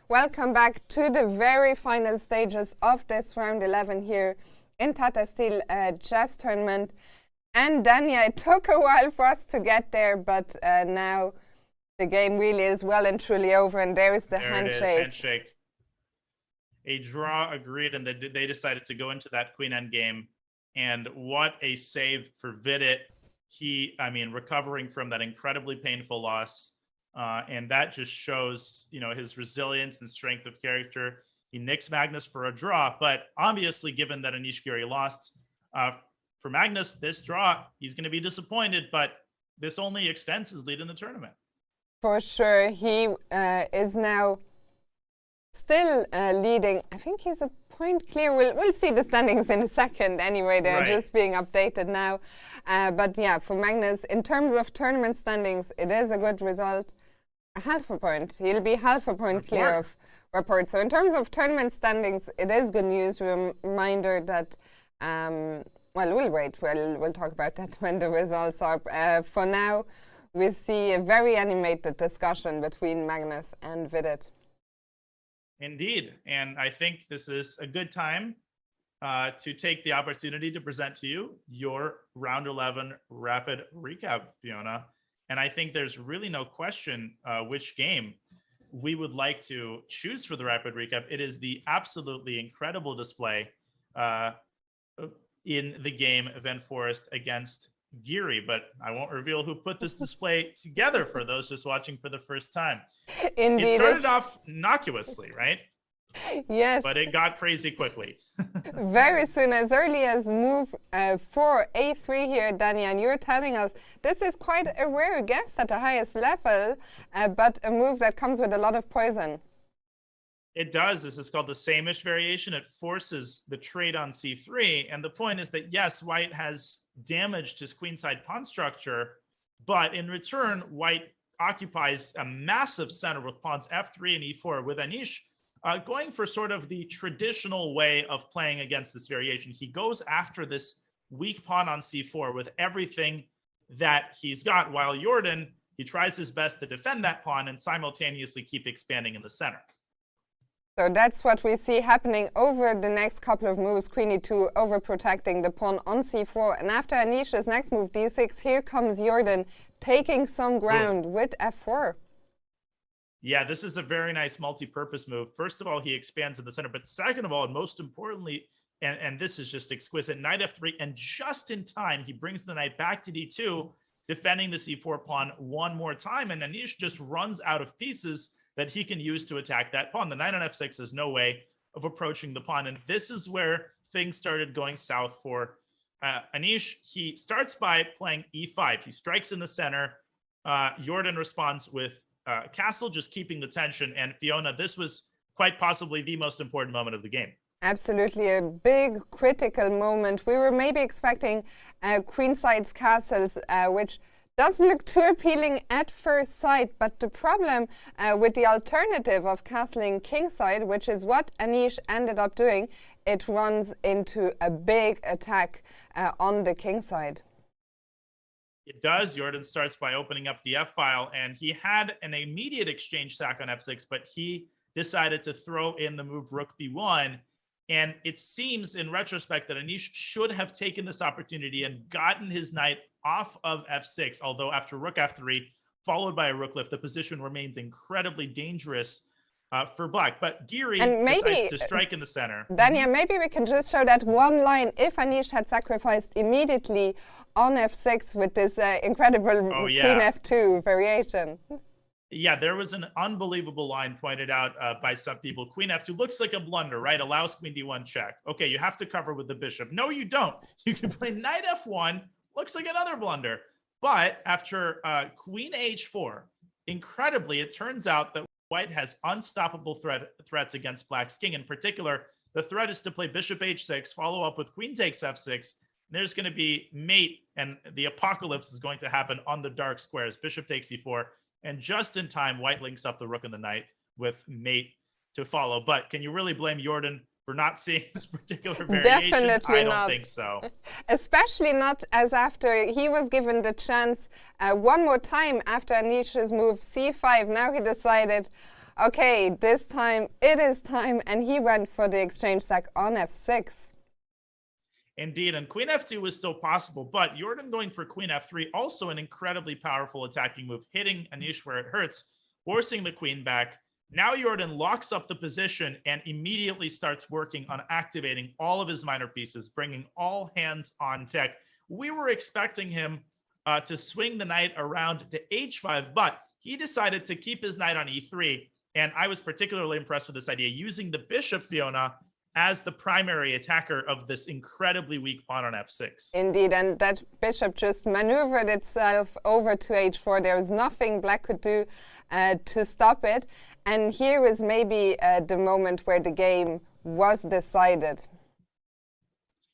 Welcome back to the very final stages of this round 11 here in Tata Steel Chess Tournament. And Dania, it took a while for us to get there, but now the game really is well and truly over, and there is the handshake. It is, handshake. A draw agreed, and they decided to go into that queen end game. And what a save for Vidit. Recovering from that incredibly painful loss. And that just shows, his resilience and strength of character. He nicks Magnus for a draw, but obviously, given that Anish Giri lost, for Magnus, this draw, he's going to be disappointed, but this only extends his lead in the tournament. For sure. He is now still leading. I think he's a point clear. We'll see the standings in a second anyway. They're just being updated now. But yeah, for Magnus, in terms of tournament standings, it is a good result. Half a point. He'll be half a point clear of Rapport. So in terms of tournament standings, it is good news. Reminder that, we'll wait. We'll talk about that when the results are. For now, we see a very animated discussion between Magnus and Vidit. Indeed. And I think this is a good time to take the opportunity to present to you your round 11 rapid recap, Fiona. And I think there's really no question which game we would like to choose for the rapid recap. It is the absolutely incredible display in the game Van Foreest against Giri, but I won't reveal who put this display together for those just watching for the first time. Indeed. It started off innocuously, right? Yes. But it got crazy quickly. Very soon, as early as move 4, A3 here, Dania, and you were telling us this is quite a rare guess at the highest level, but a move that comes with a lot of poison. It does. This is called the same-ish variation. It forces the trade on C3. And the point is that, yes, White has damaged his queenside pawn structure, but in return, White occupies a massive center with pawns F3 and E4 with Anish going for sort of the traditional way of playing against this variation. He goes after this weak pawn on C4 with everything that he's got, while Jorden, he tries his best to defend that pawn and simultaneously keep expanding in the center. So that's what we see happening over the next couple of moves. Queen E2 overprotecting the pawn on C4. And after Anish's next move, D6, here comes Jorden taking some ground with F4. Yeah, this is a very nice multi-purpose move. First of all, he expands in the center. But second of all, and most importantly, and this is just exquisite, knight F3. And just in time, he brings the knight back to D2, defending the C4 pawn one more time. And Anish just runs out of pieces that he can use to attack that pawn. The knight on F6 has no way of approaching the pawn. And this is where things started going south for Anish. He starts by playing E5. He strikes in the center. Jorden responds with castle, just keeping the tension. And Fiona, this was quite possibly the most important moment of the game. Absolutely, a big critical moment. We were maybe expecting queenside castles, which doesn't look too appealing at first sight, but the problem with the alternative of castling kingside, which is what Anish ended up doing, it runs into a big attack on the kingside. It does. Jorden starts by opening up the F-file, and he had an immediate exchange sack on F6, but he decided to throw in the move Rook B1. And it seems in retrospect that Anish should have taken this opportunity and gotten his knight off of F6, although after Rook F3, followed by a Rook lift, the position remains incredibly dangerous for Black. But Giri decides to strike in the center. Dania, maybe we can just show that one line. If Anish had sacrificed immediately on F6 with this incredible Queen F2 variation. Yeah, there was an unbelievable line pointed out by some people. Queen F2 looks like a blunder, right? Allows Queen D1 check. Okay, you have to cover with the bishop. No, you don't. You can play Knight F1. Looks like another blunder. But after Queen H4, incredibly, it turns out that White has unstoppable threats against Black's king. In particular, the threat is to play Bishop H6, follow up with Queen takes F6. There's going to be mate, and the apocalypse is going to happen on the dark squares. Bishop takes E4. And just in time, White links up the rook and the knight with mate to follow. But can you really blame Jorden for not seeing this particular variation? Definitely I don't not. think so. Especially not as after he was given the chance one more time after Anish's move C5. Now he decided, Okay, this time it is time, and he went for the exchange sack on f6. Indeed, and queen f2 was still possible, but Jorden going for queen f3, also an incredibly powerful attacking move, hitting Anish where it hurts, forcing the queen back. Now Jorden locks up the position and immediately starts working on activating all of his minor pieces, bringing all hands on deck. We were expecting him to swing the knight around to h5, but he decided to keep his knight on e3, and I was particularly impressed with this idea, using the bishop, Fiona, as the primary attacker of this incredibly weak pawn on f6. Indeed, and that bishop just maneuvered itself over to h4. There was nothing black could do to stop it. And here is maybe the moment where the game was decided.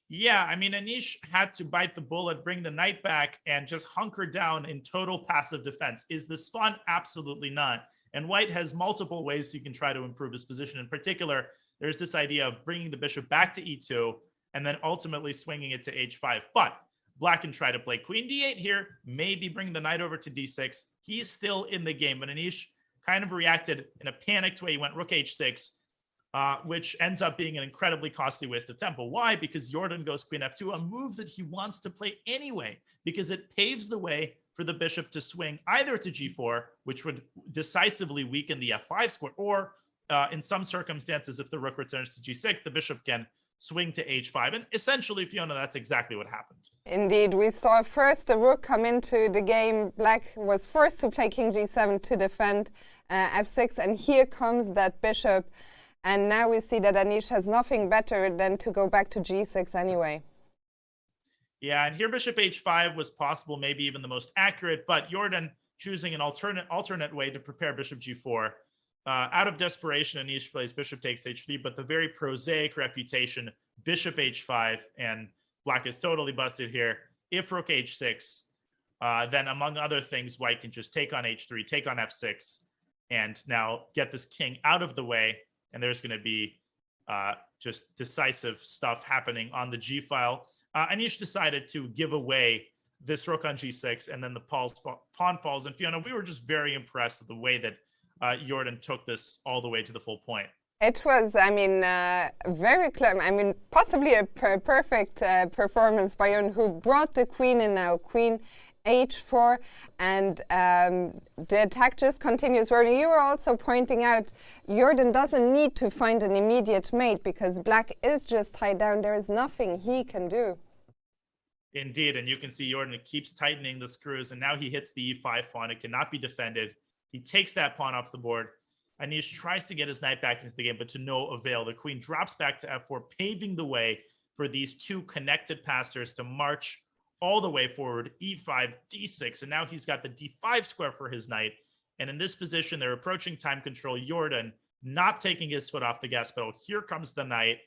Yeah, I mean, Anish had to bite the bullet, bring the knight back, and just hunker down in total passive defense. Is this fun? Absolutely not. And White has multiple ways he can try to improve his position. In particular, there's this idea of bringing the bishop back to e2 and then ultimately swinging it to h5. But black can try to play queen d8 here, maybe bring the knight over to d6. He's still in the game, but Anish kind of reacted in a panicked way. He went rook h6, which ends up being an incredibly costly waste of tempo. Why? Because Jorden goes queen f2, a move that he wants to play anyway, because it paves the way for the bishop to swing either to g4, which would decisively weaken the f5 square, or in some circumstances, if the rook returns to g6, the bishop can swing to h5. And essentially, Fiona, that's exactly what happened. Indeed, we saw first the rook come into the game. Black was forced to play king g7 to defend f6, and here comes that bishop. And now we see that Anish has nothing better than to go back to g6 anyway. Yeah, and here bishop h5 was possible, maybe even the most accurate, but Jorden choosing an alternate way to prepare bishop g4. Out of desperation, Anish plays bishop takes h3, but the very prosaic reputation, bishop h5, and black is totally busted here. If rook h6, then among other things, White can just take on h3, take on f6, and now get this king out of the way. And there's going to be just decisive stuff happening on the g file. Anish decided to give away this rook on g6, and then the pawn falls. And Fiona, we were just very impressed with the way that Jorden took this all the way to the full point. It was, I mean, very clever. I mean, possibly a perfect performance by Jorden, who brought the queen in now, queen h4, and the attack just continues. Where you were also pointing out, Jorden doesn't need to find an immediate mate because black is just tied down. There is nothing he can do. Indeed, and you can see Jorden keeps tightening the screws, and now he hits the e5 pawn. It cannot be defended. He takes that pawn off the board. Anish tries to get his knight back into the game, but to no avail. The queen drops back to f4, paving the way for these two connected passers to march all the way forward, e5, d6, and now he's got the d5 square for his knight. And in this position, they're approaching time control. Jorden not taking his foot off the gas pedal. Here comes the knight,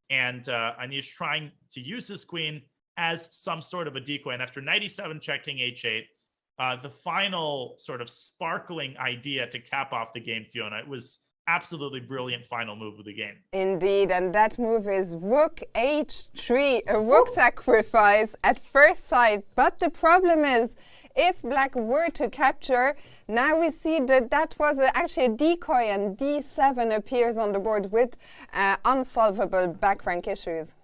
and Anish trying to use his queen as some sort of a decoy. And after knight e7, check king h8, the final sort of sparkling idea to cap off the game, Fiona. It was absolutely brilliant final move of the game. Indeed, and that move is rook h3, a rook sacrifice at first sight. But the problem is, if black were to capture, now we see that that was actually a decoy, and d7 appears on the board with unsolvable back rank issues.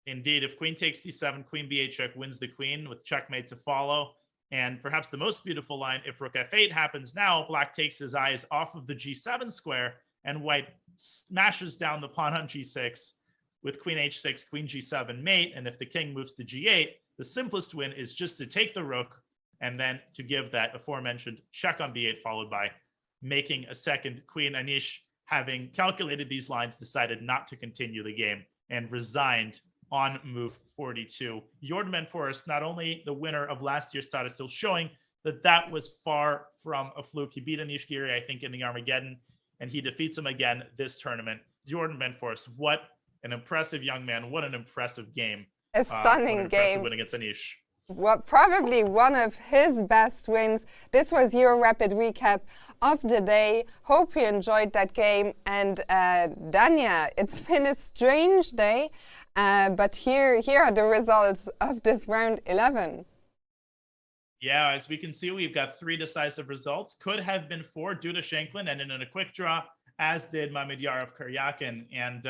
Indeed, if queen takes d7, queen b8 check wins the queen with checkmate to follow. And perhaps the most beautiful line, if rook f8 happens now, black takes his eyes off of the g7 square, and White smashes down the pawn on g6 with queen h6, queen g7 mate. And if the king moves to g8, the simplest win is just to take the rook and then to give that aforementioned check on b8, followed by making a second queen. Anish, having calculated these lines, decided not to continue the game and resigned on move 42. Jorden van Foreest, not only the winner of last year's Tata Steel, showing that that was far from a fluke. He beat Anish Giri, I think, in the Armageddon, and he defeats him again this tournament. Jorden van Foreest, what an impressive young man. What an impressive game. A stunning game. Win against Anish. Well, probably one of his best wins. This was your rapid recap of the day. Hope you enjoyed that game. And Dania, it's been a strange day. But here are the results of this round 11. Yeah, as we can see, we've got 3 decisive results. Could have been 4 due to Shanklin, and in a quick draw, as did Mamedyarov Karyakin. And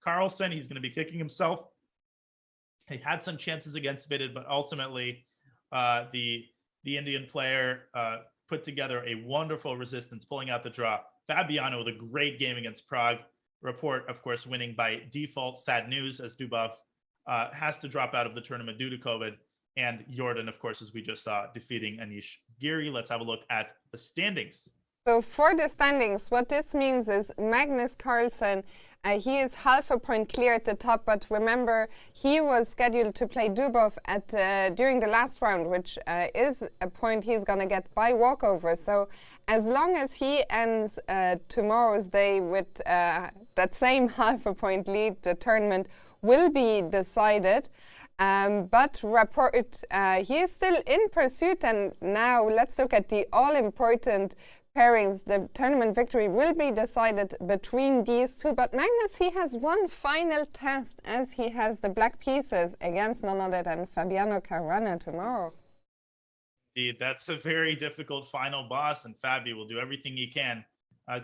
Carlsen, he's going to be kicking himself. He had some chances against Vidit, but ultimately the Indian player put together a wonderful resistance, pulling out the draw. Fabiano with a great game against Prague. Report, of course, winning by default. Sad news, as Dubov has to drop out of the tournament due to COVID. And Jorden, of course, as we just saw, defeating Anish Giri. Let's have a look at the standings. So for the standings, what this means is Magnus Carlsen, he is half a point clear at the top, but remember, he was scheduled to play Dubov at during the last round, which is a point he's going to get by walkover. So as long as he ends tomorrow's day with that same half a point lead, the tournament will be decided. But Rapport, he is still in pursuit, and now let's look at the all-important pairings. The tournament victory will be decided between these two, but Magnus, he has one final test, as he has the black pieces against none other than Fabiano Caruana tomorrow. Indeed, that's a very difficult final boss, and Fabi will do everything he can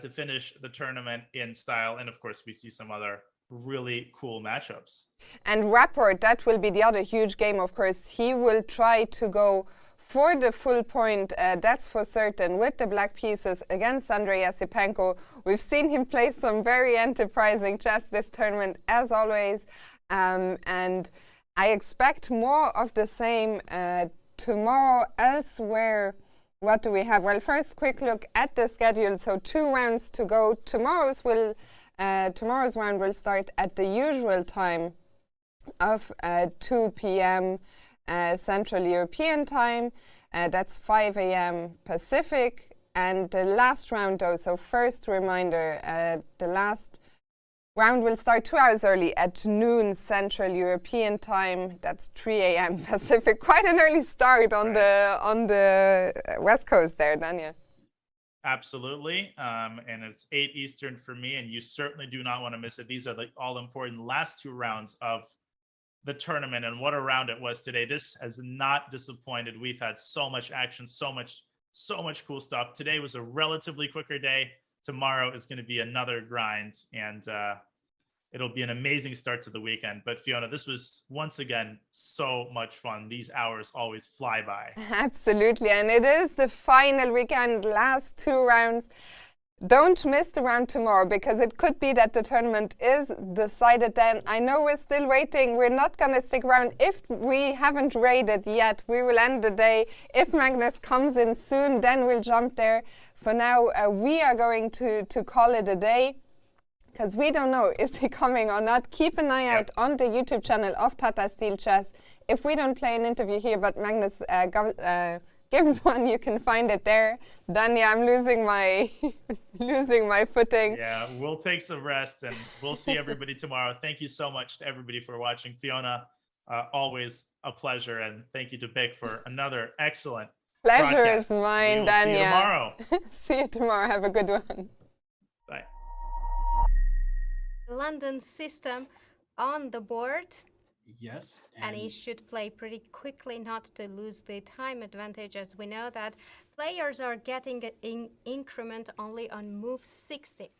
to finish the tournament in style, and of course we see some other really cool matchups. And Rapport, that will be the other huge game, of course. He will try to go for the full point, that's for certain, with the black pieces against Andrei Yasipenko. We've seen him play some very enterprising chess this tournament, as always, and I expect more of the same tomorrow. Elsewhere, what do we have? Well, first, quick look at the schedule. So 2 rounds to go. Tomorrow's round will start at the usual time of 2 p.m. Central European time. That's 5 a.m. Pacific. And the last round, though, so first reminder, the last round will start 2 hours early at noon Central European time. That's 3 a.m. Pacific. Quite an early start on the West Coast there, Daniel. Absolutely. And it's 8 Eastern for me, and you certainly do not want to miss it. These are the all-important last 2 rounds of the tournament, and what a round it was today. This has not disappointed. We've had so much action, so much cool stuff. Today was a relatively quicker day. Tomorrow is going to be another grind, and it'll be an amazing start to the weekend. But Fiona, this was once again so much fun. These hours always fly by. Absolutely, and it is the final weekend, last 2 rounds. Don't miss the round tomorrow, because it could be that the tournament is decided then. I know we're still waiting. We're not going to stick around if we haven't raided yet. We will end the day. If Magnus comes in soon, then we'll jump there. For now, we are going to call it a day, because we don't know, is he coming or not. Keep an eye out on the YouTube channel of Tata Steel Chess. If we don't play an interview here, but Magnus gives one, you can find it there. Danya, I'm losing my footing. Yeah, we'll take some rest, and we'll see everybody tomorrow. Thank you so much to everybody for watching. Fiona, always a pleasure, and thank you to Beck for another excellent pleasure broadcast. is mine, Danya. See you tomorrow. See you tomorrow. Have a good one. Bye. London system on the board. Yes. And he should play pretty quickly not to lose the time advantage, as we know that players are getting an increment only on move 60.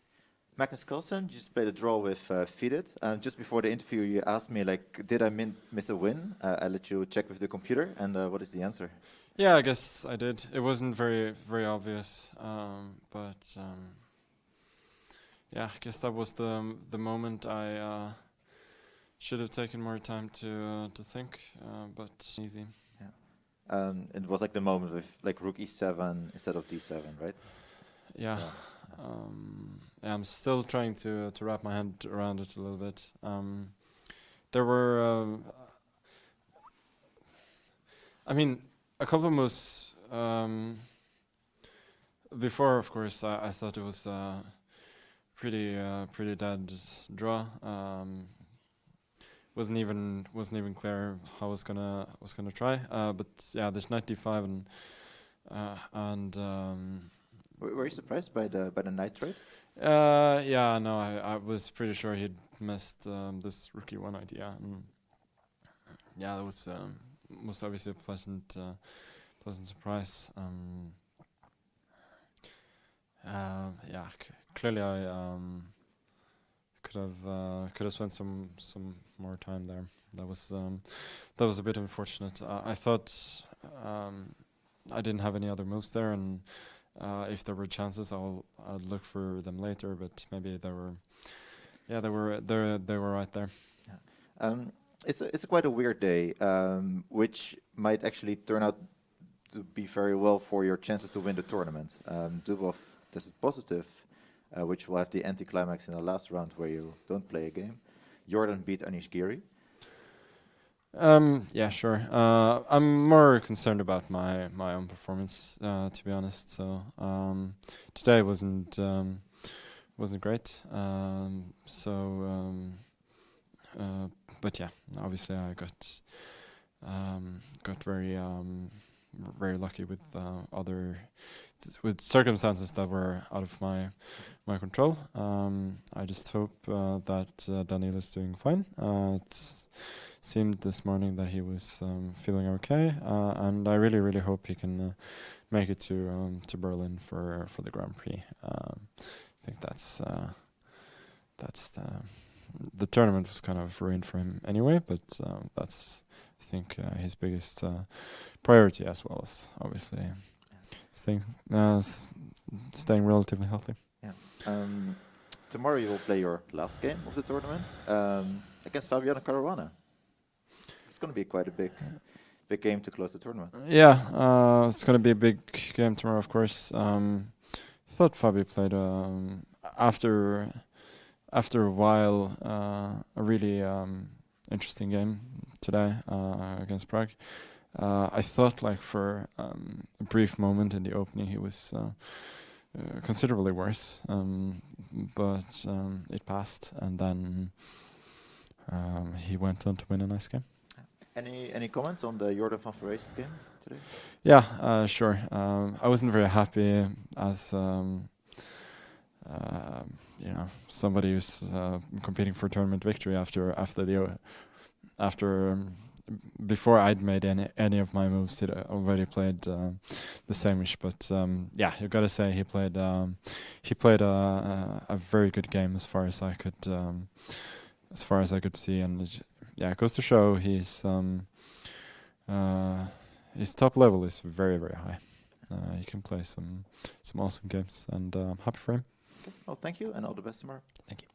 Magnus Carlsen just played a draw with Vidit. Just before the interview, you asked me, like, did I miss a win? I let you check with the computer, and what is the answer? Yeah, I guess I did. It wasn't very obvious, but yeah, I guess that was the moment I should have taken more time to think, but easy. Yeah. It was like the moment with like rook e7 instead of d7, right? Yeah. Yeah, I'm still trying to wrap my head around it a little bit. There were, I mean, a couple of moves before. Of course, I thought it was pretty dead draw. Wasn't even clear how I was gonna try. But yeah, this knight d5 and were you surprised by the knight trade? Yeah, no, I was pretty sure he'd missed this rook e1 idea. And yeah, that was obviously a pleasant pleasant surprise. Clearly I could have spent some more time there. That was a bit unfortunate. I thought I didn't have any other moves there, and if there were chances, I'd look for them later. But maybe they were right there. Yeah. It's quite a weird day, which might actually turn out to be very well for your chances to win the tournament. Dubov tested positive, which will have the anticlimax in the last round where you don't play a game. Jorden beat Anish Giri. Yeah, sure. I'm more concerned about my own performance, to be honest. So today wasn't great. But yeah, obviously I got very lucky with with circumstances that were out of my control. I just hope that Daniel is doing fine. It seemed this morning that he was feeling okay, and I really hope he can make it to Berlin for the Grand Prix. I think that's the tournament was kind of ruined for him anyway, but that's I think his biggest priority, as well as obviously staying relatively healthy. Yeah. Tomorrow you will play your last game of the tournament against Fabiano Caruana. It's going to be quite a big game to close the tournament. Yeah, it's going to be a big game tomorrow, of course. I thought Fabi played after a while a really interesting game today against Prague. I thought, like, for a brief moment in the opening he was considerably worse, but it passed, and then he went on to win a nice game. Any comments on the Jorden van Foreest game today? Yeah, sure. I wasn't very happy as somebody who's competing for tournament victory before I'd made any of my moves. He'd already played the same-ish, but yeah, you gotta say he played a very good game as far as I could see, and it goes to show his top level is very high. He can play some awesome games, and I'm happy for him. Okay. Well, thank you, and all the best tomorrow. Thank you.